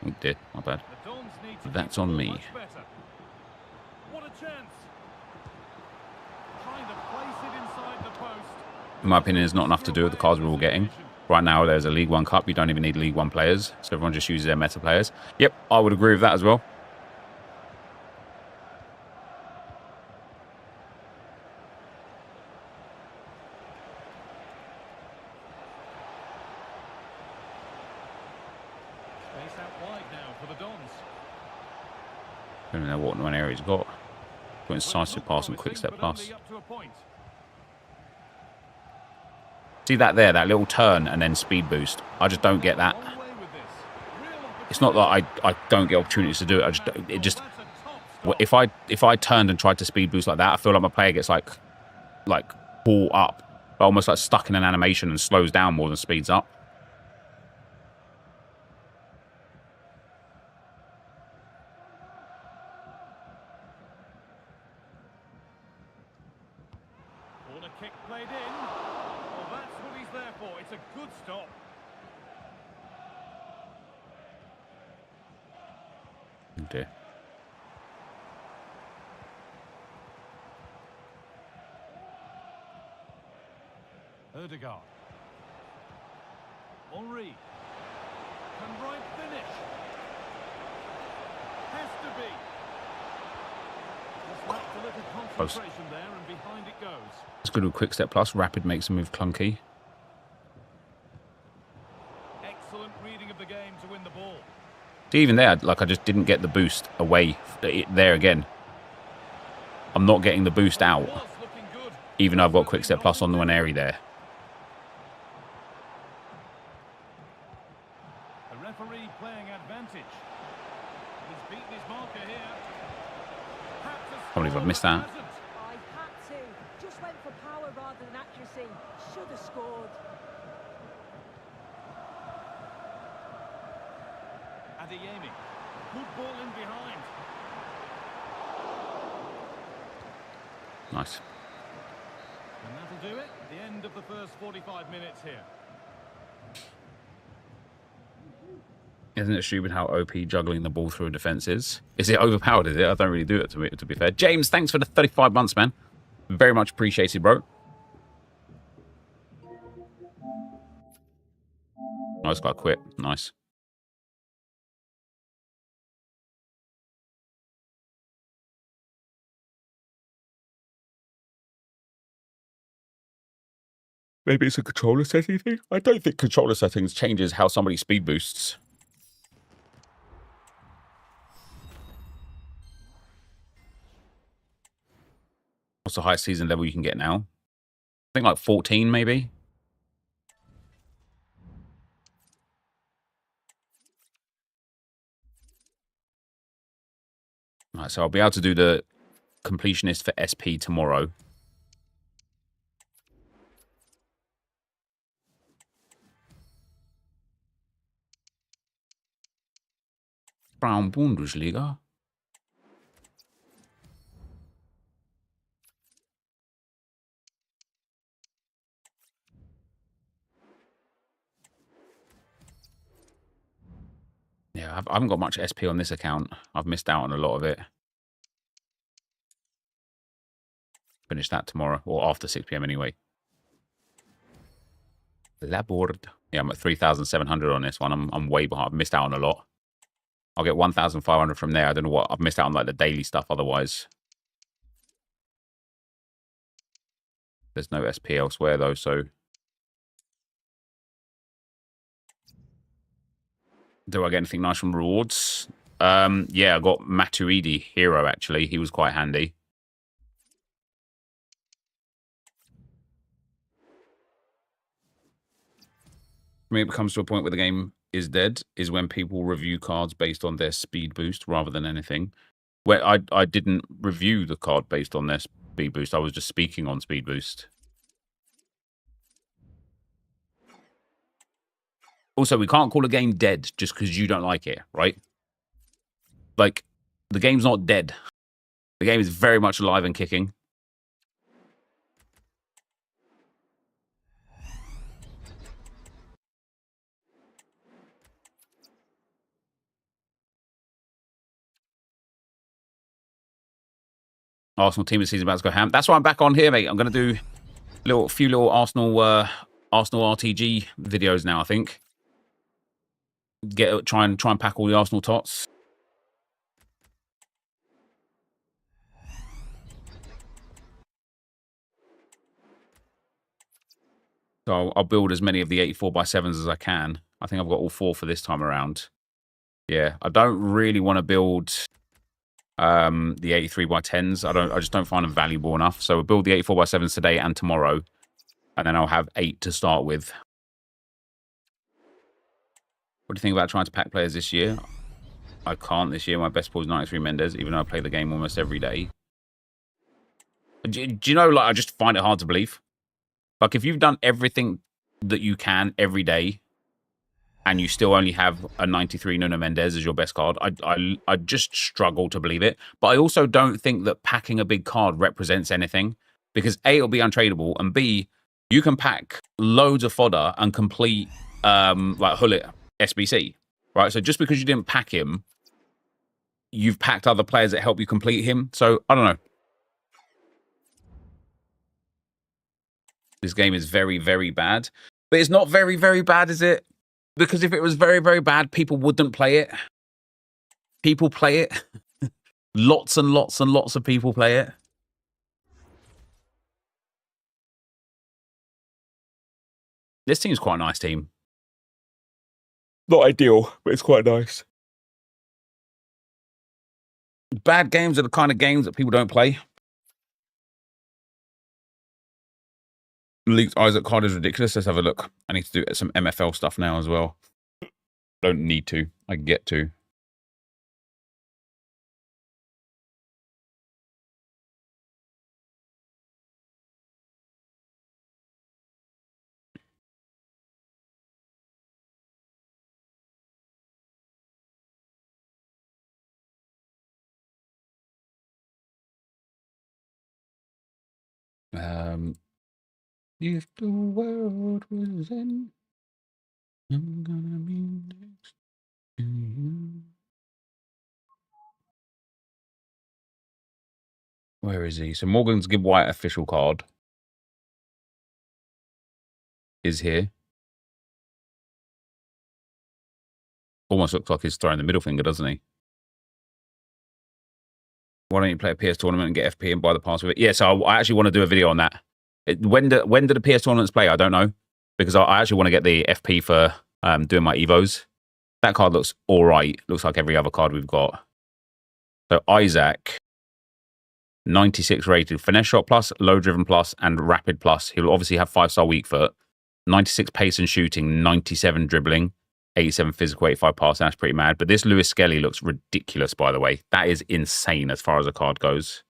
Oh dear, my bad. The Dons need to That's keep on the ball me. much better. What a chance. Trying to place it inside the post. In my opinion, there's not enough to do with the cards we're all getting. Right now, there's a League One Cup. You don't even need League One players. So everyone just uses their meta players. Yep, I would agree with that as well. Space out wide now for the Dons. I don't know what one area he's got. Got incisive pass and quick step But plus. only up to a point. See that there, that little turn and then speed boost. I just don't get that. Long way with this. Real It's not that I don't get opportunities to do it. I just opportunity. it just That's a top stop. if I turned and tried to speed boost like that, I feel like my player gets like pulled up, almost like stuck in an animation and slows down more than speeds up. Corner kick played in. Well, that's what he's there for. It's a good stop. Oh dear. Odegaard. Henry. Can right finish. Has to be. Just lacked a little concentration there, and behind it goes. It's good with quick step plus. Rapid makes the move clunky. Excellent reading of the game to win the ball. See, even there, like I just didn't get the boost away there again. I'm not getting the boost out, Was looking good. even though I've got quick step plus on the one area there. The referee playing advantage. He's beaten his marker here. Had to Can't believe I've score, missed but that. hasn't. I had to. Just went for power rather than accuracy. Should have scored. Adeyemi. Good ball in behind. Nice. And that'll do it. The end of the first 45 minutes here. Isn't it stupid how OP juggling the ball through a defense is? Is it overpowered, is it? I don't really do it, to be fair. James, thanks for the 35 months, man. Very much appreciated, bro. Nice guy quit. Nice. Maybe it's a controller setting thing? I don't think controller settings changes how somebody speed boosts. What's the highest season level you can get now? I think like 14 maybe. Right, so I'll be able to do the completionist for SP tomorrow. Brown Bundesliga. Yeah, I haven't got much SP on this account. I've missed out on a lot of it. Finish that tomorrow, or after 6 p.m. anyway. Labord. Yeah, I'm at 3,700 on this one. I'm way behind. I've missed out on a lot. I'll get 1,500 from there. I don't know what. I've missed out on like the daily stuff otherwise. There's no SP elsewhere though, so... Do I get anything nice from rewards? Yeah, I got Matuidi hero, actually. He was quite handy. For me, it comes to a point where the game is dead, is when people review cards based on their speed boost rather than anything. Where I didn't review the card based on their speed boost. I was just speaking on speed boost. Also, we can't call a game dead just because you don't like it, right? Like, the game's not dead. The game is very much alive and kicking. Arsenal team of the season about to go ham. That's why I'm back on here, mate. I'm going to do a few little Arsenal RTG videos now, I think. Try and pack all the Arsenal tots. So I'll build as many of the 84x7s as I can. I think I've got all 4 for this time around. Yeah, I don't really want to build the 83x10s. I just don't find them valuable enough. So we'll build the 84x7s today and tomorrow, and then I'll have 8 to start with. What do you think about trying to pack players this year? I can't this year. My best pool is 93 NepentheZ, even though I play the game almost every day. Do you know, like, I just find it hard to believe. Like, if you've done everything that you can every day, and you still only have a 93 NepentheZ as your best card, I just struggle to believe it. But I also don't think that packing a big card represents anything, because A, it'll be untradeable, and B, you can pack loads of fodder and complete, like, Hullet SBC, right? So just because you didn't pack him, you've packed other players that help you complete him. So, I don't know. This game is very, very bad. But it's not very, very bad, is it? Because if it was very, very bad, people wouldn't play it. People play it. Lots and lots and lots of people play it. This team's quite a nice team. Not ideal, but it's quite nice. Bad games are the kind of games that people don't play. Leaked Isaac card is ridiculous. Let's have a look. I need to do some MFL stuff now as well. Don't need to. I get to. If the world was in, I'm gonna be next to you. Where is he? So Morgan's Gibb White official card is here. Almost looks like he's throwing the middle finger, doesn't he? Why don't you play a PS tournament and get FP and buy the pass with it? Yeah, so I actually want to do a video on that. When do the PS tournaments play? I don't know, because I actually want to get the FP for doing my Evos. That card looks all right. Looks like every other card we've got. So Isaac, 96 rated, finesse shot plus, low driven plus, and rapid plus. He'll obviously have 5-star weak foot, 96 pace and shooting, 97 dribbling, 87 physical, 85 passing. That's pretty mad. But this Lewis Skelly looks ridiculous, by the way. That is insane as far as a card goes.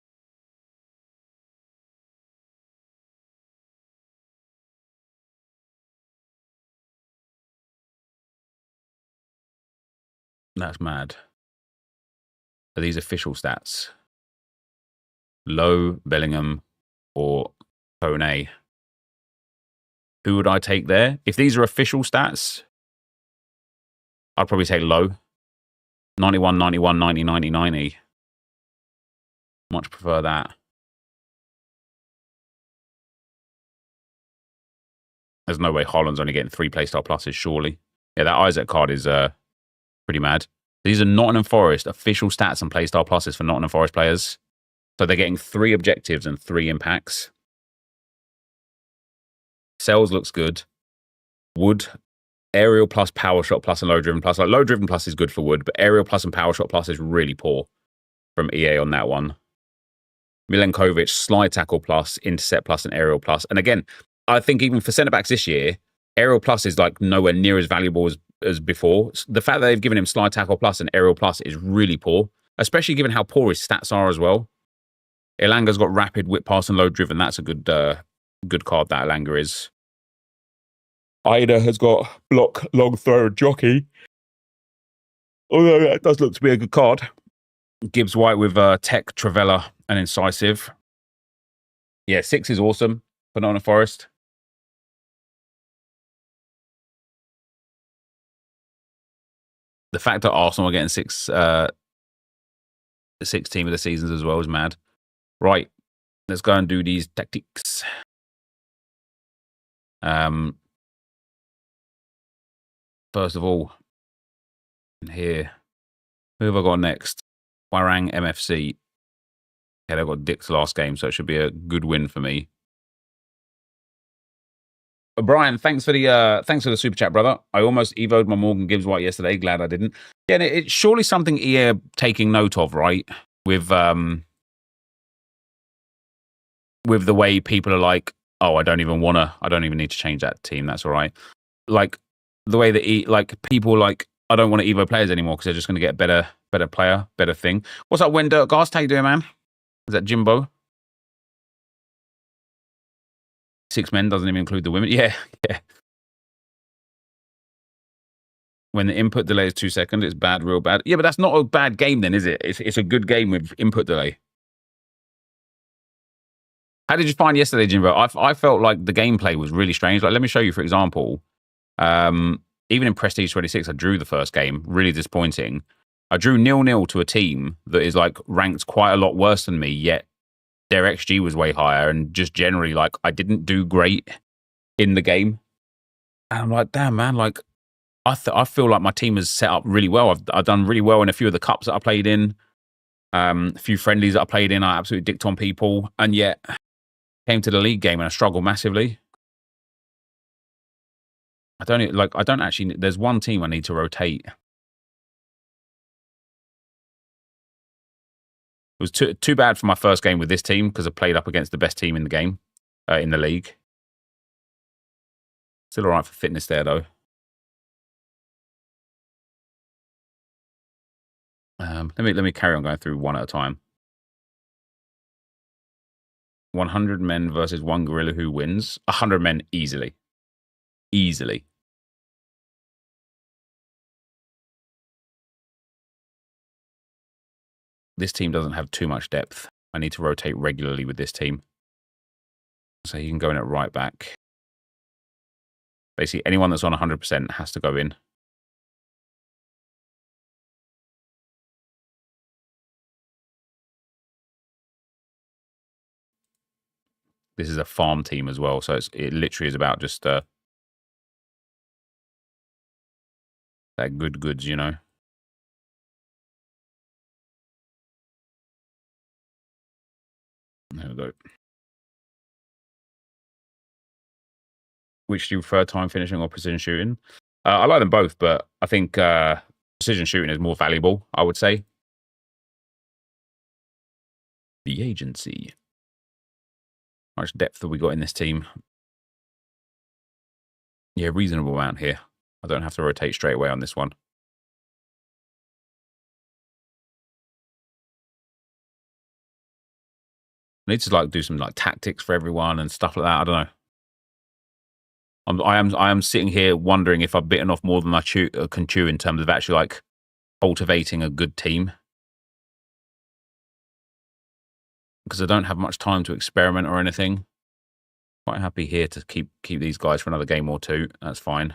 That's mad. Are these official stats? Low, Bellingham, or Kone? Who would I take there? If these are official stats, I'd probably take Low. 91, 91, 90, 90, 90. Much prefer that. There's no way Haaland's only getting 3 playstyle pluses, surely. Yeah, that Isaac card is pretty mad. These are Nottingham Forest official stats and playstyle pluses for Nottingham Forest players. So they're getting 3 objectives and 3 impacts. Cells looks good. Wood, aerial plus power shot plus and low driven plus. Like low driven plus is good for Wood, but aerial plus and power shot plus is really poor from EA on that one. Milenkovic, slide tackle plus, intercept plus, and aerial plus. And again, I think even for centre backs this year, aerial plus is like nowhere near as valuable as before. The fact that they've given him slide tackle plus and aerial plus is really poor, especially given how poor his stats are as well. Elanga's got rapid, whip pass, and low driven. That's a good card, that Elanga is. Ida has got block, long throw, jockey. Although that does look to be a good card. Gibbs White with tech, Travella, and incisive. Yeah, 6 is awesome for Nottingham Forest. The fact that Arsenal are getting 6 team of the seasons as well is mad. Right, let's go and do these tactics. First of all, here, who have I got next? Warang MFC. Okay, they've got Dick's last game, so it should be a good win for me. Brian, thanks for the super chat, brother. I almost evoed my Morgan Gibbs White yesterday. Glad I didn't. Yeah, it's surely something EA are taking note of, right? With the way people are like, oh, I don't even need to change that team. That's all right. Like the way that people like, I don't want to evo players anymore because they're just going to get better player, better thing. What's up, Wendirt Gast? How you doing, man? Is that Jimbo? 6 men doesn't even include the women. Yeah. When the input delay is 2 seconds, it's bad, real bad. Yeah, but that's not a bad game then, is it? It's a good game with input delay. How did you find yesterday, Jimbo? I felt like the gameplay was really strange. Like, let me show you, for example. Even in Prestige 26, I drew the first game. Really disappointing. I drew 0-0 to a team that is like ranked quite a lot worse than me, yet their XG was way higher, and just generally, like, I didn't do great in the game. And I'm like, damn, man, like, I feel like my team is set up really well. I've done really well in a few of the cups that I played in, a few friendlies that I played in. I absolutely dicked on people, and yet came to the league game and I struggled massively. I don't actually. There's one team I need to rotate. It was too bad for my first game with this team because I played up against the best team in the game, in the league. Still all right for fitness there, though. Let me carry on going through one at a time. 100 men versus 1 gorilla, who wins? 100 men easily. Easily. This team doesn't have too much depth. I need to rotate regularly with this team. So you can go in at right back. Basically, anyone that's on 100% has to go in. This is a farm team as well, so it literally is about just that goods, you know. There we go. Which do you prefer, time finishing or precision shooting? I like them both, but I think precision shooting is more valuable, I would say. The agency. How much depth have we got in this team? Yeah, reasonable amount here. I don't have to rotate straight away on this one. I need to like do some like tactics for everyone and stuff like that. I don't know. I am sitting here wondering if I've bitten off more than I can chew in terms of actually like cultivating a good team, because I don't have much time to experiment or anything. Quite happy here to keep these guys for another game or two. That's fine.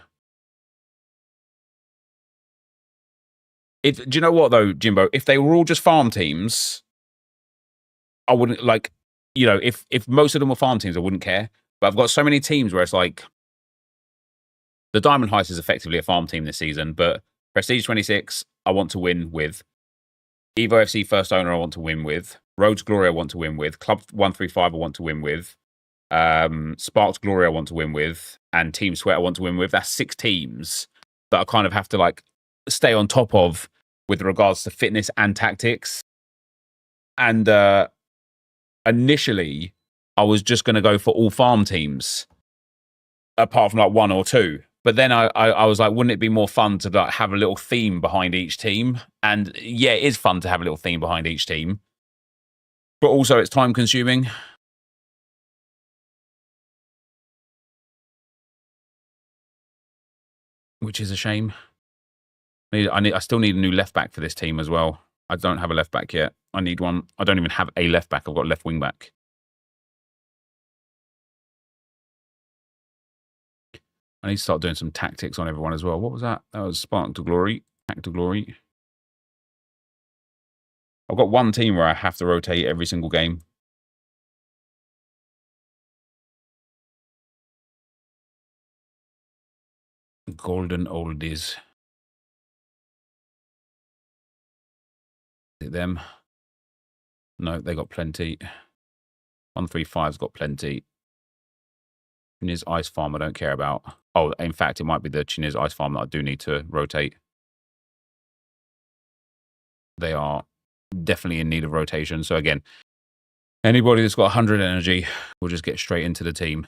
Do you know what though, Jimbo? If they were all just farm teams, I wouldn't like. You know, if most of them were farm teams, I wouldn't care. But I've got so many teams where it's like the Diamond Heist is effectively a farm team this season, but Prestige 26, I want to win with. Evo FC First Owner, I want to win with. Road to Glory, I want to win with. Club 135, I want to win with. Sparks Glory, I want to win with. And Team Sweat, I want to win with. That's 6 teams that I kind of have to like stay on top of with regards to fitness and tactics. And initially, I was just going to go for all farm teams, apart from like 1 or 2. But then I was like, wouldn't it be more fun to like have a little theme behind each team? And yeah, it is fun to have a little theme behind each team. But also it's time consuming. Which is a shame. I still need a new left back for this team as well. I don't have a left back yet. I need one. I don't even have a left back. I've got a left wing back. I need to start doing some tactics on everyone as well. What was that? That was Spark to Glory. Back to Glory. I've got one team where I have to rotate every single game. Golden oldies. Is it them? No, they got plenty. 135's got plenty. Chinese Ice Farm I don't care about. Oh, in fact, it might be the Chinese Ice Farm that I do need to rotate. They are definitely in need of rotation. So again, anybody that's got 100 energy will just get straight into the team.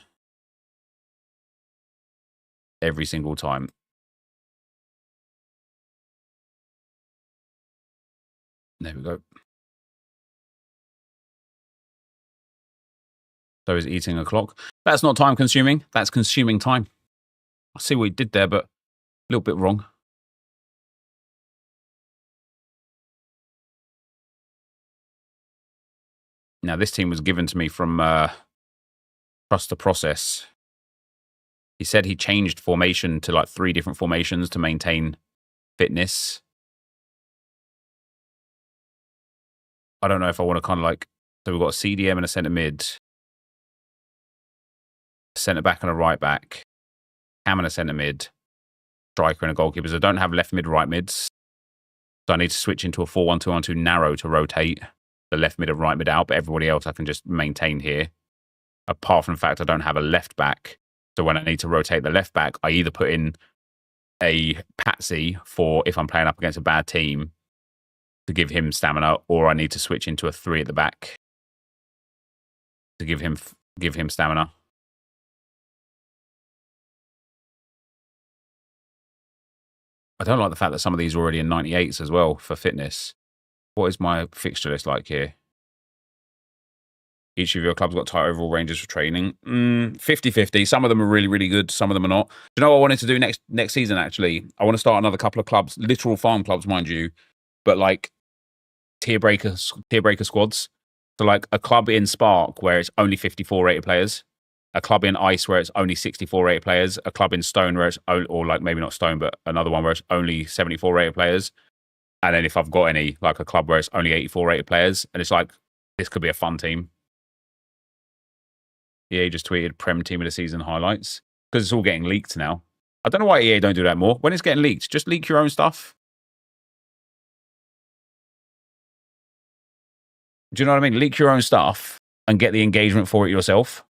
Every single time. There we go. So is eating a clock. That's not time consuming. That's consuming time. I see what he did there, but a little bit wrong. Now, this team was given to me from Trust the Process. He said he changed formation to like 3 different formations to maintain fitness. I don't know if I want to kind of like... So we've got a CDM and a centre mid. A centre back and a right back. Cam and a centre mid. Striker and a goalkeeper. So I don't have left mid, right mids. So I need to switch into a 4-1-2-1-2 narrow to rotate the left mid and right mid out. But everybody else I can just maintain here. Apart from the fact I don't have a left back. So when I need to rotate the left back, I either put in a Patsy for if I'm playing up against a bad team to give him stamina, or I need to switch into a 3 at the back to give him stamina. I don't like the fact that some of these are already in 98s as well for fitness. What is my fixture list like here? Each of your clubs got tight overall ranges for training. 50-50. Some of them are really, really good. Some of them are not. Do you know what I wanted to do next season, actually? I want to start another couple of clubs, literal farm clubs, mind you, but like tier breaker squads. So like a club in Spark where it's only 54 rated players. A club in Ice where it's only 64 rated players. A club in Stone where it's, or like maybe not Stone, but another one where it's only 74 rated players. And then if I've got any, like a club where it's only 84 rated players. And it's like, this could be a fun team. EA just tweeted Prem Team of the Season highlights because it's all getting leaked now. I don't know why EA don't do that more. When it's getting leaked, just leak your own stuff. Do you know what I mean? Leak your own stuff and get the engagement for it yourself.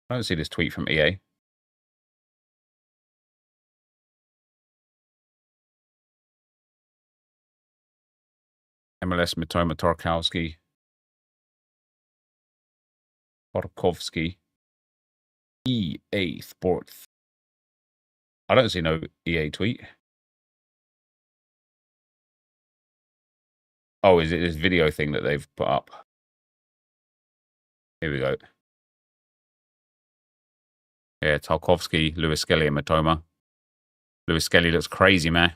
I don't see this tweet from EA. MLS Mitoma Tarkowski. EA Sports. I don't see no EA tweet. Oh, is it this video thing that they've put up? Here we go. Yeah, Tarkowski, Lewis Skelly, and Mitoma. Lewis Skelly looks crazy, man.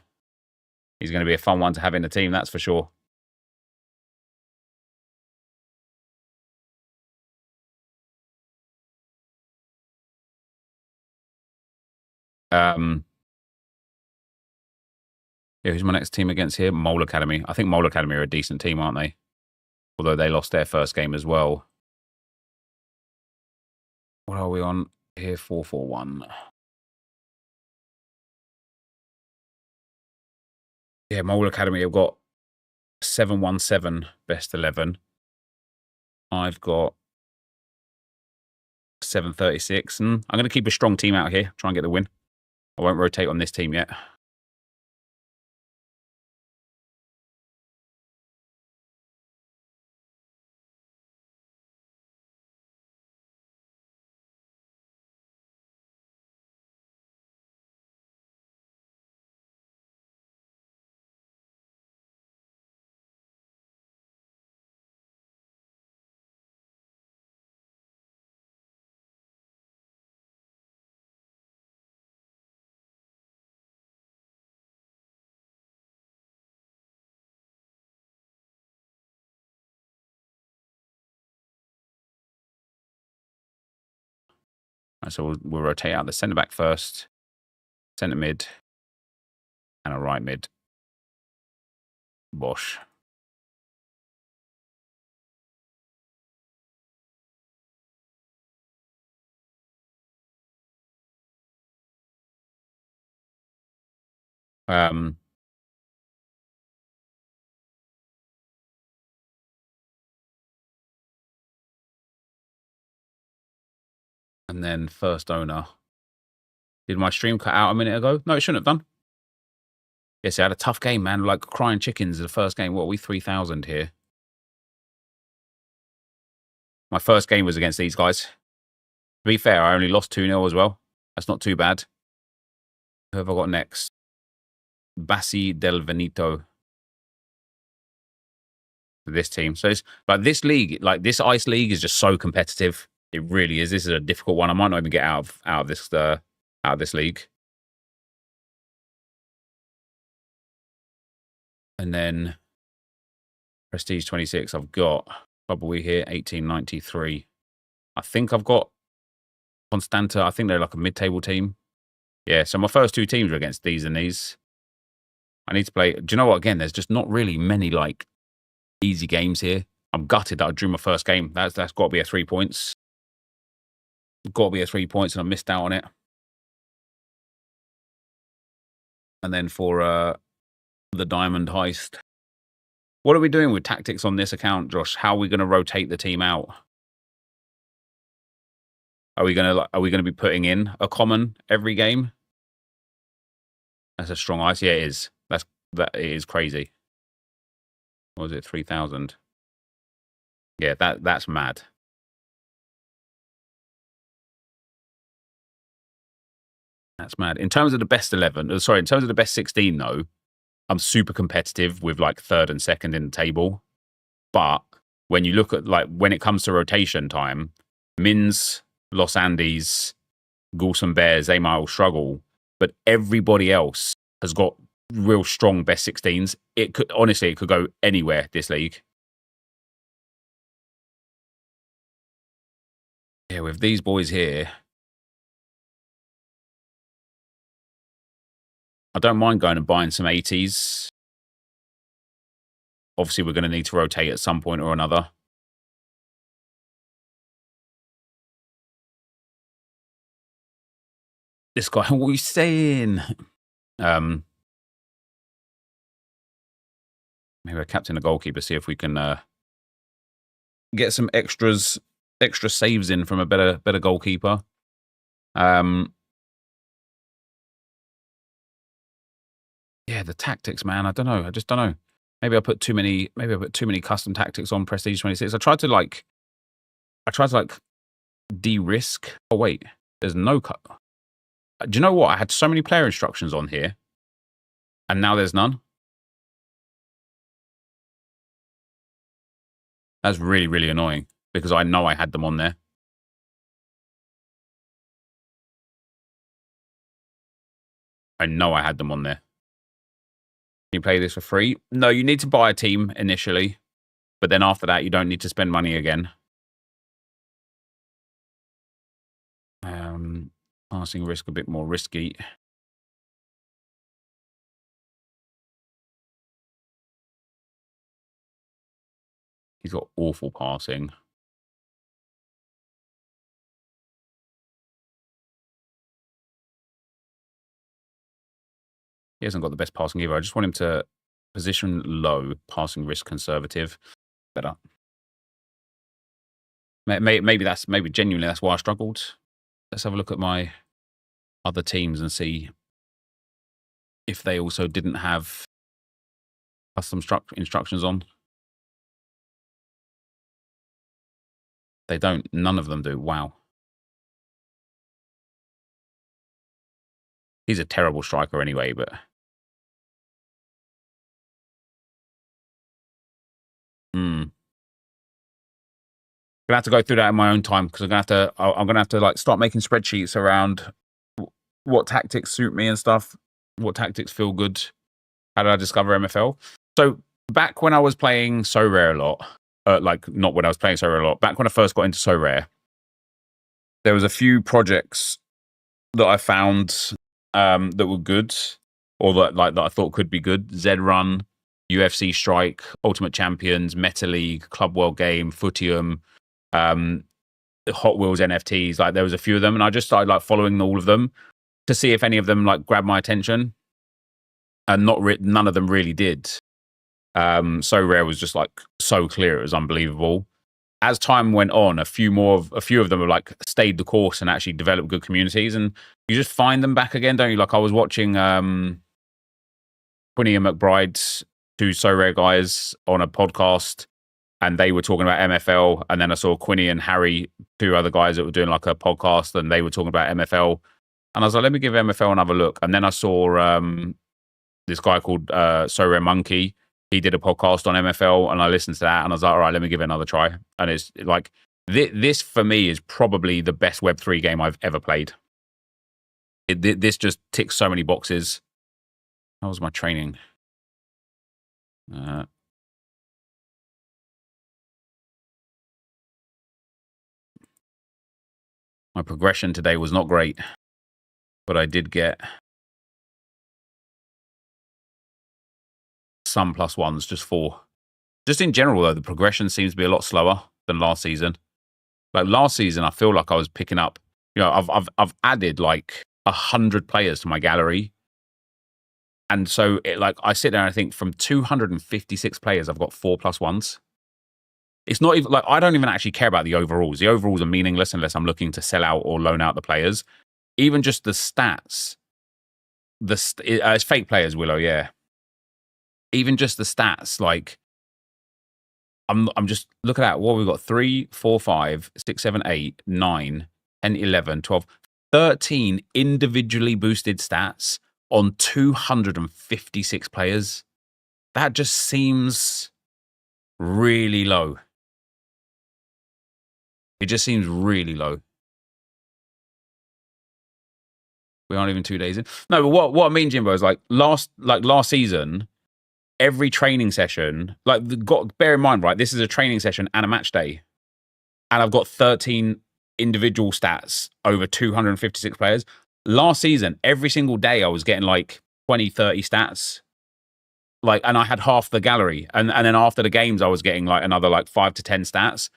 He's going to be a fun one to have in the team, that's for sure. Yeah, who's my next team against here? Mole Academy. I think Mole Academy are a decent team, aren't they? Although they lost their first game as well. What are we on here? 4-4-1. Yeah, Mole Academy have got 7-1-7 best 11. I've got 7-36. And I'm going to keep a strong team out here. Try and get the win. I won't rotate on this team yet. So we'll rotate out the centre back first, centre mid, and a right mid. Bosh. And then first owner. Did my stream cut out a minute ago? No, it shouldn't have done. Yes, I had a tough game, man. Like crying chickens in the first game. What are we, 3,000 here? My first game was against these guys. To be fair, I only lost 2-0 as well. That's not too bad. Who have I got next? Bassi del Veneto. This team. So it's like this league, like this ice league is just so competitive. It really is. This is a difficult one. I might not even get out of this league. And then Prestige 26, I've got Club we here, 1893. I think I've got Constanta. I think they're like a mid-table team. Yeah, so my first two teams are against these and these. I need to play. Do you know what? Again, there's just not really many like easy games here. I'm gutted that I drew my first game. That's got to be a 3 points. Got to be a 3 points, and I missed out on it. And then for the diamond heist, what are we doing with tactics on this account, Josh? How are we going to rotate the team out? Are we going to be putting in a common every game? That's a strong ice. Yeah, it is. That is crazy. What was it? 3,000. Yeah, that's mad. That's mad. In terms of the best 11, sorry, in terms of the best 16, though, I'm super competitive with like third and second in the table. But when you look at like when it comes to rotation time, Mins, Los Andes, Goulson Bears, they might all struggle, but everybody else has got real strong best 16s. It could honestly, it could go anywhere this league. Yeah, with these boys here, I don't mind going and buying some 80s. Obviously, we're going to need to rotate at some point or another. This guy, what are you saying? Maybe a captain, a goalkeeper, see if we can get some extra saves in from a better goalkeeper. Yeah, the tactics, man. I don't know. I just don't know. Maybe I put too many custom tactics on Prestige 26. I tried to like de-risk. Oh wait, there's no cut. Do you know what? I had so many player instructions on here, and now there's none. That's really, really annoying because I know I had them on there. I know I had them on there. Can you play this for free? No, you need to buy a team initially, but then after that, you don't need to spend money again. Passing risk a bit more risky. He's got awful passing. He hasn't got the best passing either. I just want him to position low, passing risk conservative. Better. Maybe genuinely that's why I struggled. Let's have a look at my other teams and see if they also didn't have custom instructions on. They don't. None of them do. Wow. He's a terrible striker anyway, but... I'm gonna have to go through that in my own time because I'm gonna have to like start making spreadsheets around what tactics suit me and stuff, what tactics feel good. How did I discover MFL? So back when I was playing So Rare a lot, like not when I was playing So Rare a lot, back when I first got into So Rare, there was a few projects that I found that were good or that I thought could be good. Z Run, UFC Strike, Ultimate Champions, Meta League, Club World Game, Footium, Hot Wheels NFTs. Like there was a few of them, and I just started like following all of them to see if any of them like grabbed my attention, and none of them really did. So Rare was just like so clear; it was unbelievable. As time went on, a few of them have like stayed the course and actually developed good communities, and you just find them back again, don't you? Like I was watching Quinny and McBride's two So Rare guys on a podcast, and they were talking about MFL, and then I saw Quinny and Harry, two other guys that were doing like a podcast, and they were talking about MFL, and I was like, let me give MFL another look. And then I saw this guy called So Rare Monkey. He did a podcast on MFL, and I listened to that, and I was like, all right, let me give it another try. And it's like this for me is probably the best Web3 game I've ever played. This just ticks so many boxes. How was my training? My progression today was not great, but I did get some +1s, just 4. Just in general, though, the progression seems to be a lot slower than last season. Like last season, I feel like I was picking up. You know, I've added like 100 players to my gallery, and so like I sit there and I think from 256 players, I've got 4 +1s. It's not even like I don't even actually care about the overalls. The overalls are meaningless unless I'm looking to sell out or loan out the players. Even just the stats, it's fake players, Willow. Yeah. Even just the stats, like I'm just looking at what we've got: 3, 4, 5, 6, 7, 8, 9, 10, 11, 12, 13 individually boosted stats on 256 players. That just seems really low. It just seems really low. We aren't even 2 days in. No, but what I mean, Jimbo, is like last season, every training session, bear in mind, right, this is a training session and a match day. And I've got 13 individual stats over 256 players. Last season, every single day I was getting like 20, 30 stats. Like, and I had half the gallery. And then after the games, I was getting like another like 5 to 10 stats.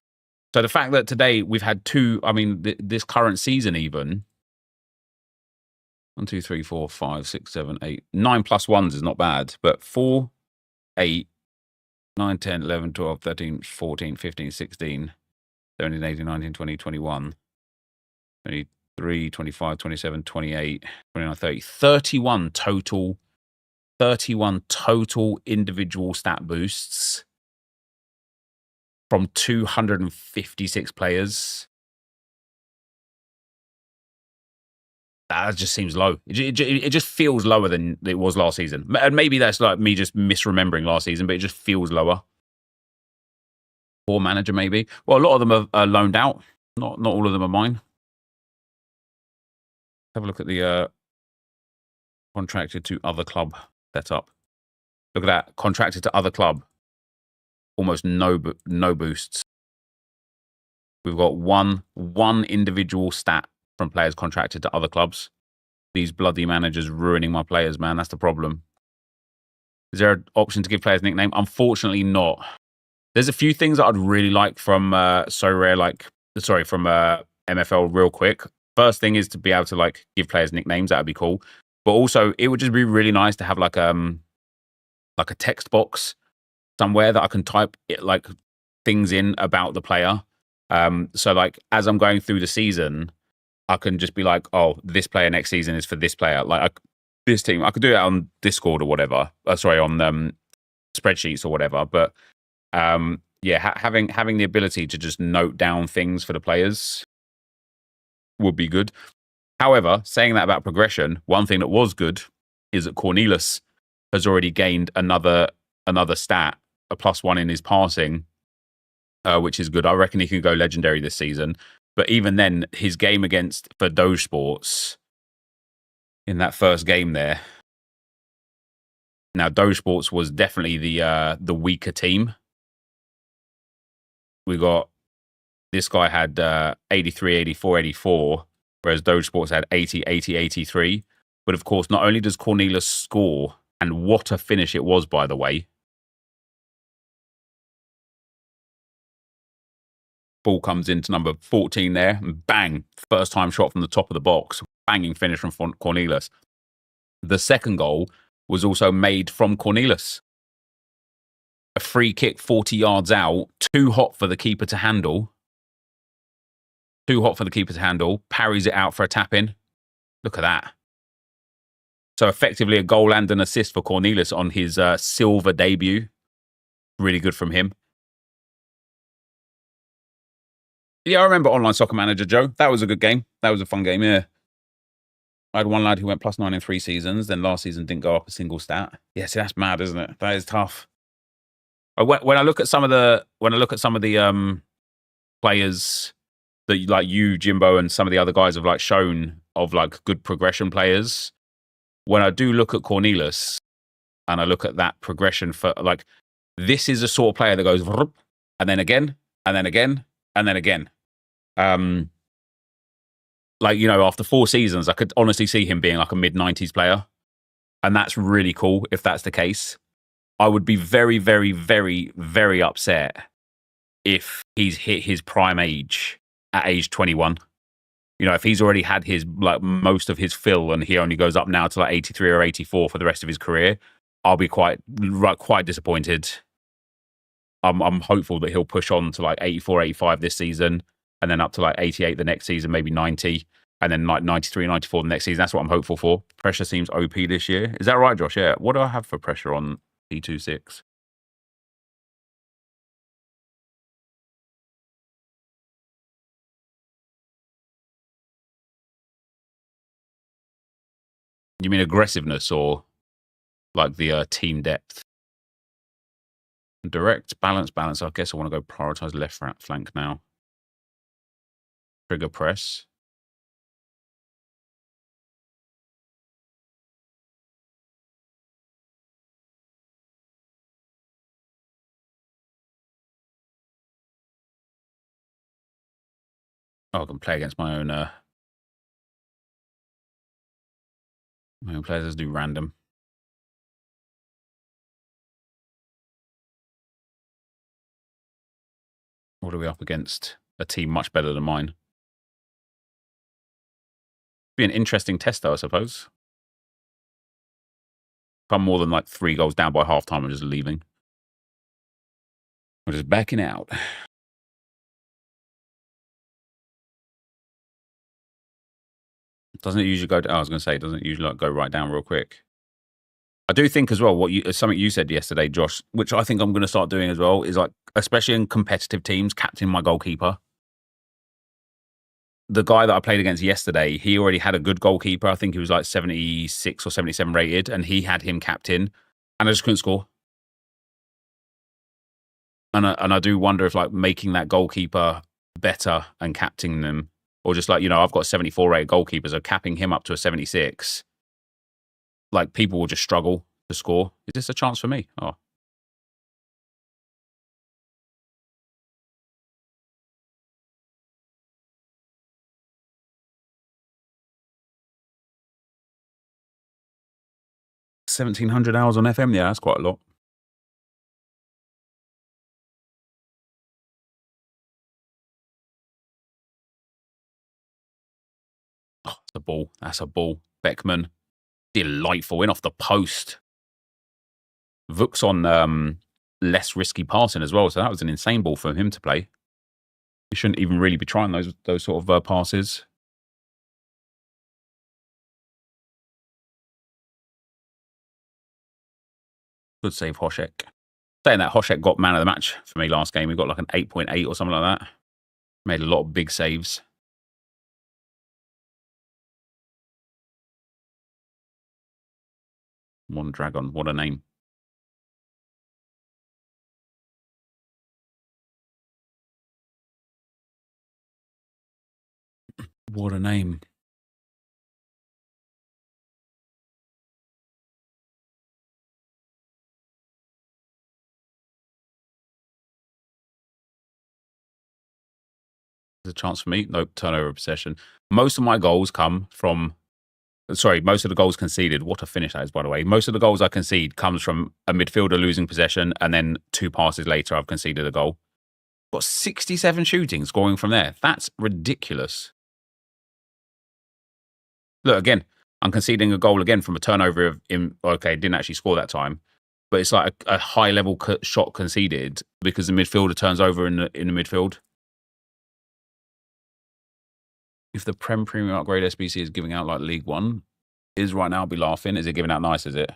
So the fact that today we've had 2, I mean, this current season even, 1, 2, 3, 4, 5, 6, 7, 8, 9 +1s is not bad, but 4, 8, 9, 10, 11, 12, 13, 14, 15, 16, 17, 18, 19, 20, 21, 23, 25, 27, 28, 29, 30, 31 total 31 total individual stat boosts from 256 players. That just seems low. It just feels lower than it was last season. And maybe that's like me just misremembering last season, but it just feels lower. Or manager, maybe. Well, a lot of them are loaned out. Not all of them are mine. Have a look at the contracted to other club setup. Look at that. Contracted to other club. Almost no boosts. We've got one individual stat from players contracted to other clubs. These bloody managers ruining my players, man. That's the problem. Is there an option to give players a nickname? Unfortunately not. There's a few things that I'd really like from from MFL real quick. First thing is to be able to like give players nicknames. That would be cool. But also it would just be really nice to have like a text box somewhere that I can type it, like things in about the player. So like as I'm going through the season, I can just be like, oh, this player next season is for this player. Like this team, I could do it on Discord or whatever. On spreadsheets or whatever. But yeah, having the ability to just note down things for the players would be good. However, saying that about progression, one thing that was good is that Cornelius has already gained another stat, a +1 in his passing, which is good. I reckon he can go legendary this season. But even then, his game for Doge Sports in that first game there. Now, Doge Sports was definitely the weaker team. We got this guy had 83, 84, 84, whereas Doge Sports had 80, 80, 83. But of course, not only does Cornelius score, and what a finish it was, by the way. Ball comes into number 14 there, and bang, first time shot from the top of the box. Banging finish from Cornelius. The second goal was also made from Cornelius. A free kick 40 yards out, too hot for the keeper to handle. Parries it out for a tap-in. Look at that. So effectively a goal and an assist for Cornelius on his silver debut. Really good from him. Yeah, I remember Online Soccer Manager, Joe. That was a good game. That was a fun game, yeah. I had one lad who went +9 in 3 seasons, then last season didn't go up a single stat. Yeah, see, that's mad, isn't it? That is tough. When I look at some of the players that like you, Jimbo, and some of the other guys have like shown of like good progression players, when I do look at Cornelius and I look at that progression for like, this is a sort of player that goes and then again, and then again, and then again. Like, you know, after 4 seasons, I could honestly see him being like a mid-90s player. And that's really cool if that's the case. I would be very, very, very, very upset if he's hit his prime age at age 21. You know, if he's already had his like most of his fill and he only goes up now to like 83 or 84 for the rest of his career, I'll be quite disappointed. I'm hopeful that he'll push on to like 84, 85 this season, and then up to like 88 the next season, maybe 90, and then like 93, 94 the next season. That's what I'm hopeful for. Pressure seems OP this year. Is that right, Josh? Yeah. What do I have for pressure on P26? You mean aggressiveness or like the team depth? Direct, balance. I guess I want to go prioritize left flank now. Trigger press. Oh, I can play against my own players. Let's do random. What are we up against? A team much better than mine. Be an interesting test, though, I suppose. If I'm more than like 3 goals down by halftime, I'm just leaving. I'm just backing out. Doesn't it usually go? I was going to say, doesn't it usually like go right down real quick? I do think as well, something you said yesterday, Josh, which I think I'm going to start doing as well, is like, especially in competitive teams, captain my goalkeeper. The guy that I played against yesterday, he already had a good goalkeeper. I think he was like 76 or 77 rated, and he had him captain, and I just couldn't score. And I do wonder if like making that goalkeeper better and captaining them, or just like, I've got 74 rated goalkeepers, so capping him up to a 76, like people will just struggle to score. Is this a chance for me? Oh. $1,700 on FM, yeah, that's quite a lot. Oh, that's a ball. That's a ball. Beckman, delightful, in off the post. Vuk's on less risky passing as well, so that was an insane ball for him to play. You shouldn't even really be trying those sort of passes. Good save, Hoshek. Saying that, Hoshek got man of the match for me last game. He got like an 8.8 or something like that. Made a lot of big saves. One Dragon, what a name. What a name. There's a chance for me. Nope, turnover possession. Most of my goals come from... Sorry, most of the goals conceded. What a finish that is, by the way. Most of the goals I concede comes from a midfielder losing possession, and then 2 passes later I've conceded a goal. Got 67 shooting scoring from there. That's ridiculous. Look, again, I'm conceding a goal again from a turnover of... Okay, didn't actually score that time. But it's like a high-level shot conceded because the midfielder turns over in the midfield. If the Premium Upgrade SBC is giving out like League One, is right now, I'll be laughing. Is it giving out nice, is it?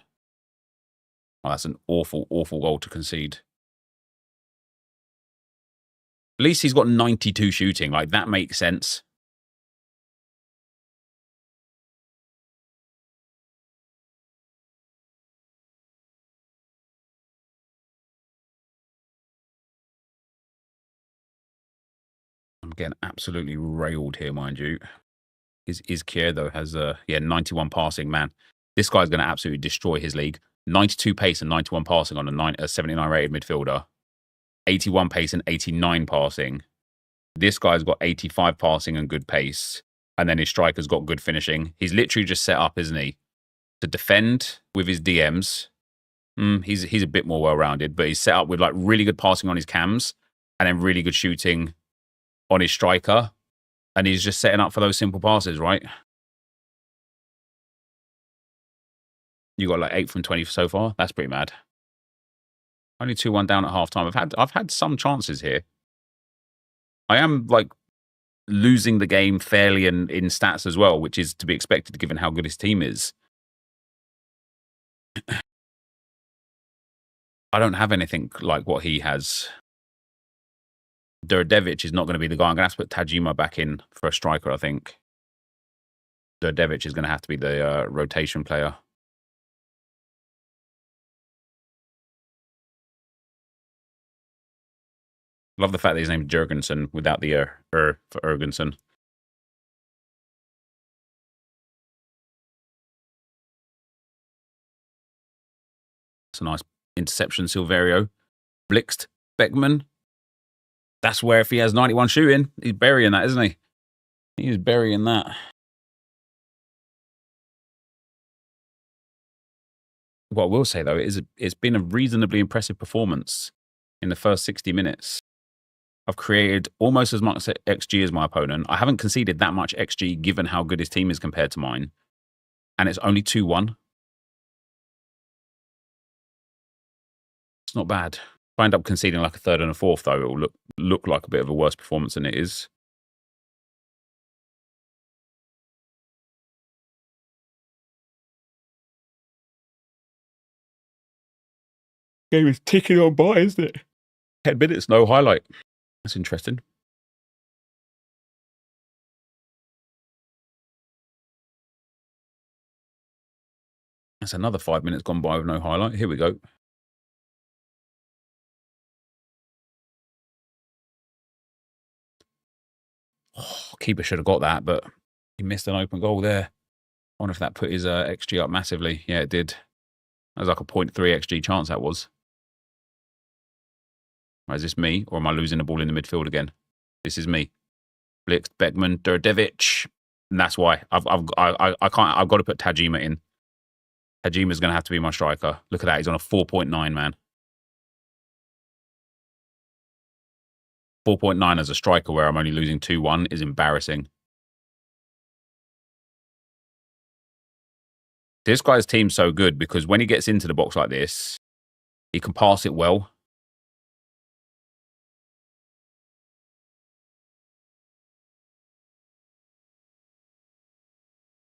Oh, that's an awful, awful goal to concede. At least he's got 92 shooting. Like, that makes sense. I'm getting absolutely railed here, mind you. Izquierdo though has 91 passing, man. This guy's going to absolutely destroy his league. 92 pace and 91 passing on a 79 rated midfielder. 81 pace and 89 passing. This guy's got 85 passing and good pace. And then his striker's got good finishing. He's literally just set up, isn't he, to defend with his DMs. He's a bit more well-rounded, but he's set up with like really good passing on his cams and then really good shooting on his striker. And he's just setting up for those simple passes, right? You got like 8 from 20 so far. That's pretty mad. Only 2-1 down at halftime. I've had some chances here. I am like losing the game fairly in stats as well, which is to be expected given how good his team is. I don't have anything like what he has. Durdevic is not going to be the guy. I'm going to have to put Tajima back in for a striker, I think. Durdevic is going to have to be the rotation player. Love the fact that his name is Jurgensen without the for Jurgensen. It's a nice interception, Silverio. Blixt, Beckman. That's where if he has 91 shooting, he's burying that, isn't he? He's burying that. What I will say, though, is it's been a reasonably impressive performance in the first 60 minutes. I've created almost as much XG as my opponent. I haven't conceded that much XG given how good his team is compared to mine. And it's only 2-1. It's not bad. If I end up conceding like a third and a fourth, though, it will look like a bit of a worse performance than it is. Game is ticking on by, isn't it? 10 minutes, no highlight. That's interesting. That's another 5 minutes gone by with no highlight. Here we go. Oh, keeper should have got that, but he missed an open goal there. I wonder if that put his XG up massively. Yeah, it did. That was like a 0.3 XG chance, that was. Right, is this me, or am I losing the ball in the midfield again? This is me. Blix, Beckman, Durdevic. And that's why. I've got to put Tajima in. Tajima's going to have to be my striker. Look at that. He's on a 4.9, man. 4.9 as a striker where I'm only losing 2-1 is embarrassing. This guy's team's so good because when he gets into the box like this, he can pass it well.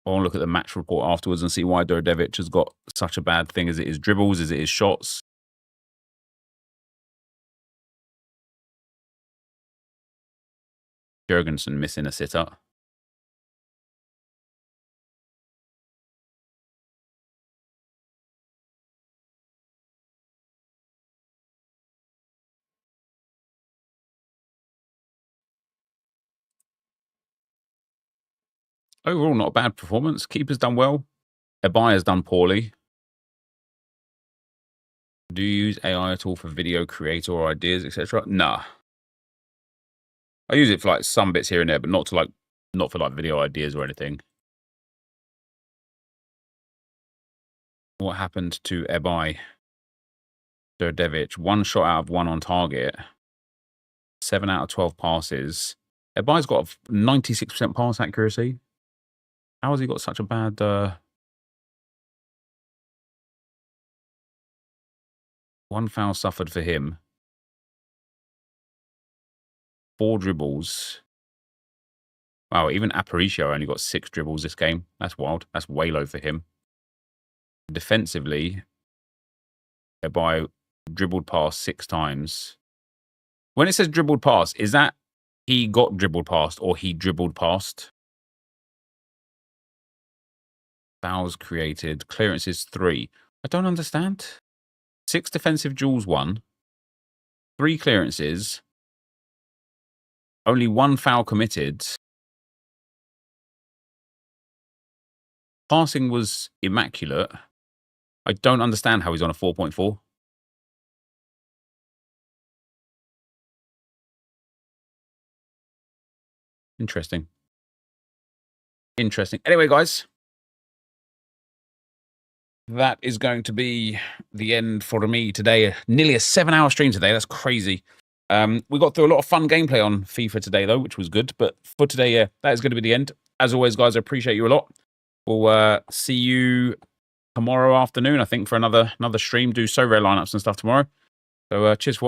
I want to look at the match report afterwards and see why Durdevic has got such a bad thing. Is it his dribbles? Is it his shots? Jurgensen missing a sitter. Overall, not a bad performance. Keeper's done well. Ebaya's done poorly. Do you use AI at all for video creator or ideas, etc.? Nah. I use it for like some bits here and there, but not for like video ideas or anything. What happened to Ebay? Durdevic, 1 shot out of 1 on target. 7 out of 12 passes. Ebay's got a 96% pass accuracy. How has he got such a bad... 1 foul suffered for him. 4 dribbles. Wow, even Aparicio only got 6 dribbles this game. That's wild. That's way low for him. Defensively, Ebay dribbled past 6 times. When it says dribbled past, is that he got dribbled past or he dribbled past? Fouls created. Clearances 3. I don't understand. 6 defensive duels 1. 3 clearances. Only 1 foul committed. Passing was immaculate. I don't understand how he's on a 4.4. Interesting. Interesting. Anyway, guys. That is going to be the end for me today. Nearly a 7-hour stream today. That's crazy. We got through a lot of fun gameplay on FIFA today, though, which was good. But for today, yeah, that is going to be the end. As always, guys, I appreciate you a lot. We'll see you tomorrow afternoon, I think, for another stream. Do so rare lineups and stuff tomorrow. So cheers for watching.